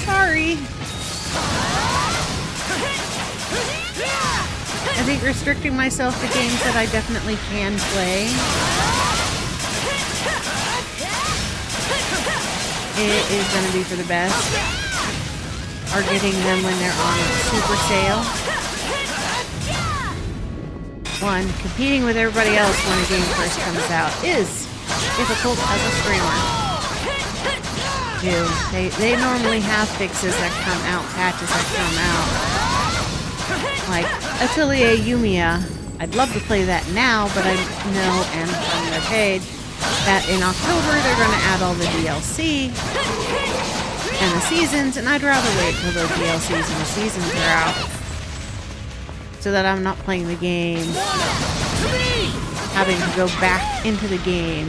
Sorry. I think restricting myself to games that I definitely can play is going to be for the best. Or getting them when they're on super sale. One, competing with everybody else when a game first comes out is difficult as a streamer. Two, they normally have fixes that come out, patches that come out like Atelier Yumiya. I'd love to play that now, but I know, and from their page, that in October they're going to add all the DLC and the seasons, and I'd rather wait till the DLCs and the seasons are out so that I'm not playing the game, having to go back into the game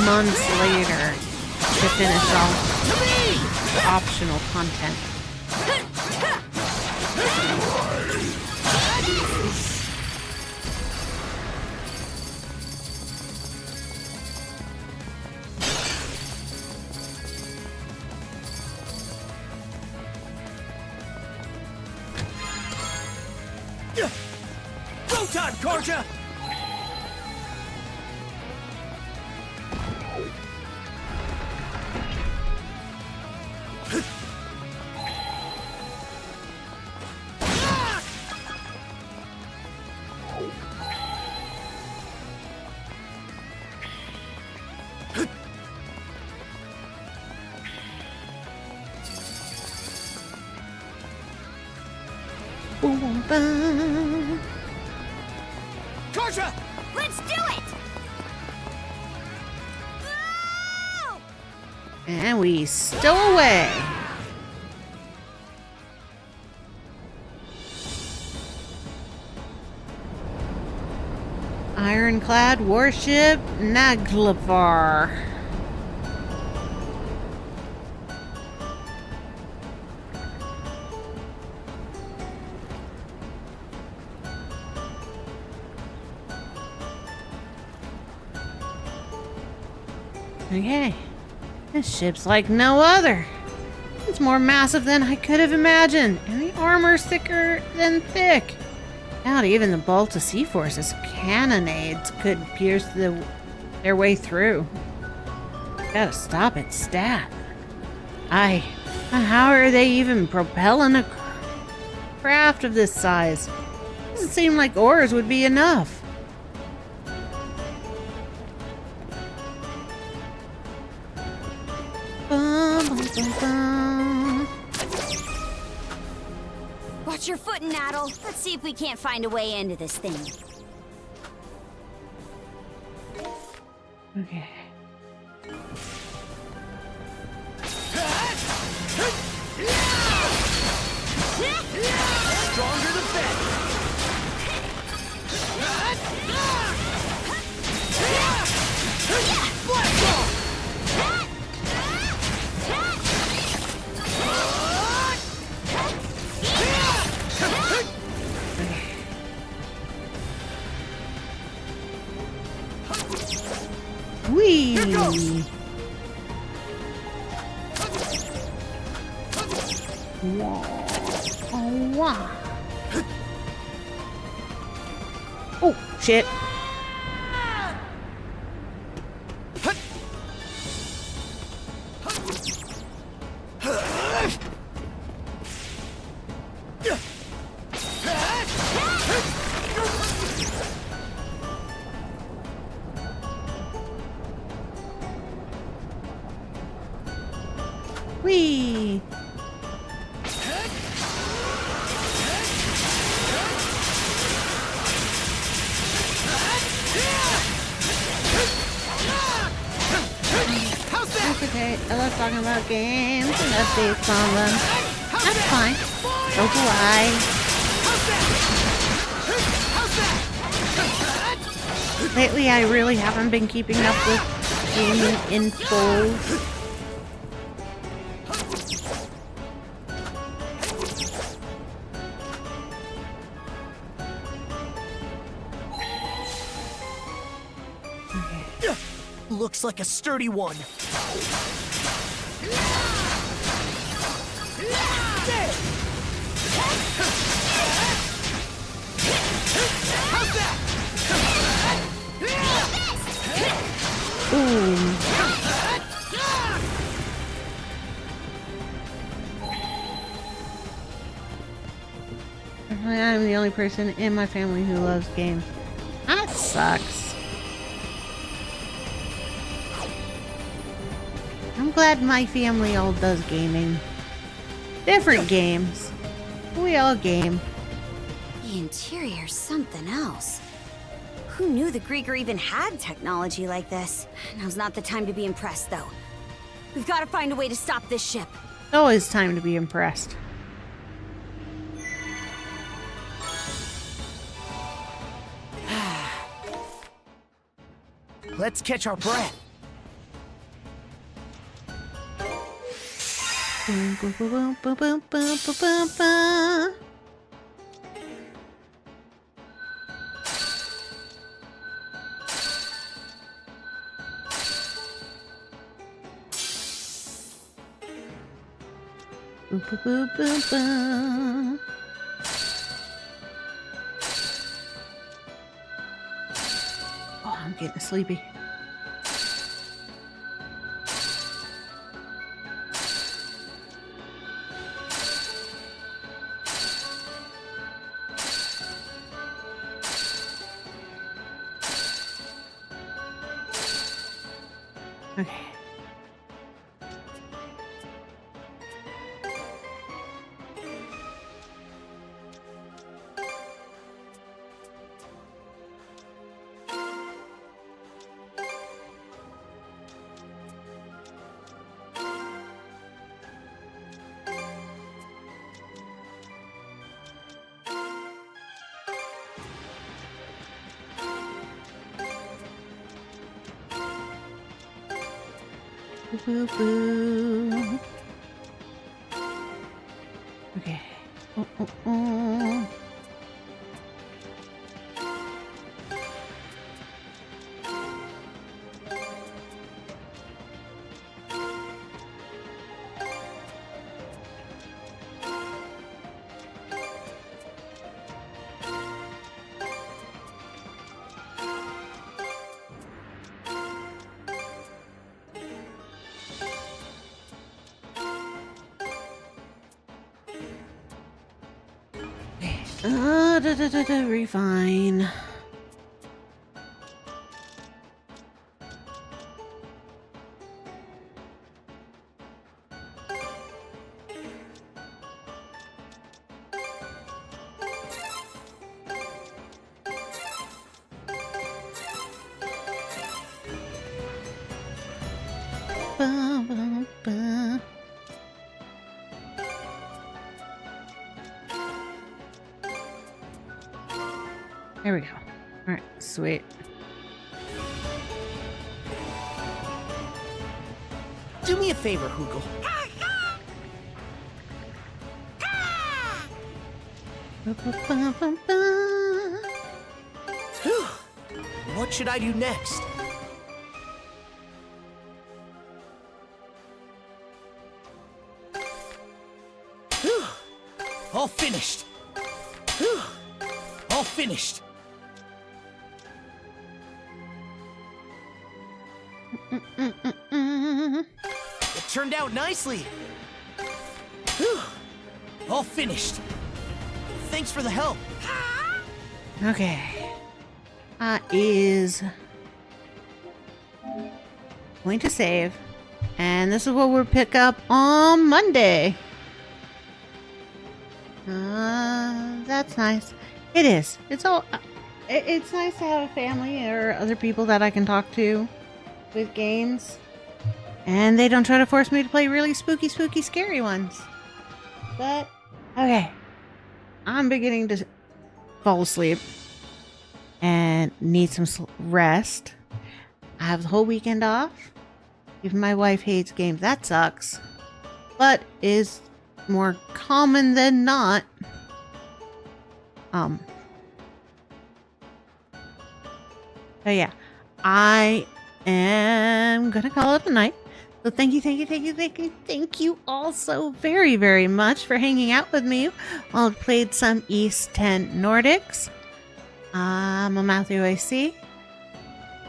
months later to finish off optional content. Go time, Karja! Boom, boom, boom. Karja! Let's do it! And we stow away. Ironclad warship Naglavar. Okay, this ship's like no other. It's more massive than I could have imagined, and the armor's thicker than thick. Not even the Balta Sea Force's cannonades could pierce their way through. Gotta stop it, stat. How are they even propelling a craft of this size? Doesn't seem like oars would be enough. Watch your footing, Adol. Let's see if we can't find a way into this thing. Okay. Stronger the better! Blast off! Whee! Oh, wow. Oh, shit. Whee! That's okay. I love talking about games and updates on them. That's fine. So do I. Lately, I really haven't been keeping up with gaming info. Looks like a sturdy one. Boom. I'm the only person in my family who loves games. That sucks. I'm glad my family all does gaming. Different games. We all game. The interior's something else. Who knew the Grieger even had technology like this? Now's not the time to be impressed, though. We've got to find a way to stop this ship. Always time to be impressed. Let's catch our breath. Boom, boom, boom, boom, boom, boom, boom, boom, boom. Boom, boom, boom, boom, boom. Oh, I'm getting sleepy. Okay. Boo boo. Okay. Refine. Ba, ba, ba. There we go. Alright, sweet. Do me a favor, Hoogle. Whew. What should I do next? Whew. All finished. Whew. All finished. It turned out nicely. Whew. All finished. Thanks for the help. Okay. Is going to save. And this is what we'll pick up on Monday. That's nice. It is. It's all. It's nice to have a family or other people that I can talk to with games. And they don't try to force me to play really spooky, scary ones. But, okay. I'm beginning to fall asleep and need some rest. I have the whole weekend off. Even my wife hates games. That sucks. But is more common than not. So yeah, I am gonna call it a night. So thank you all so very, very much for hanging out with me while I played some East 10 Nordics. I'm AmaltheaAoiSi.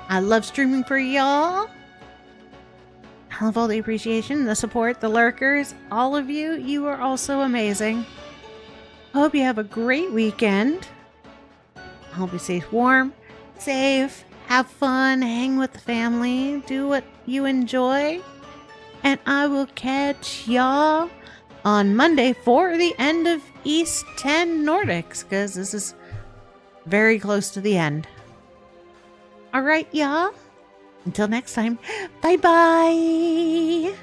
I love streaming for y'all. I love all the appreciation, the support, the lurkers, all of you. You are all so amazing. I hope you have a great weekend. I hope you stay warm, safe, have fun, hang with the family, do what you enjoy. And I will catch y'all on Monday for the end of East 10 Nordics, because this is very close to the end. All right, y'all. Until next time, bye-bye.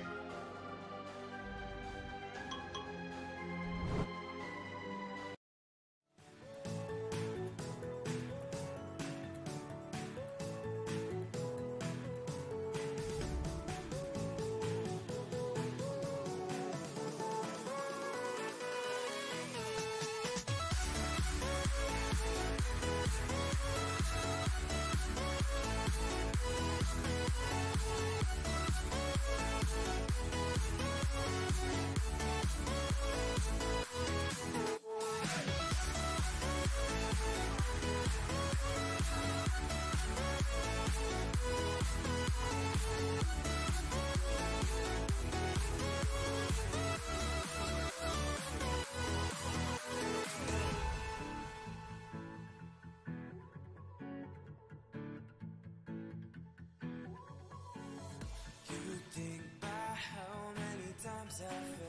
Think about how many times I've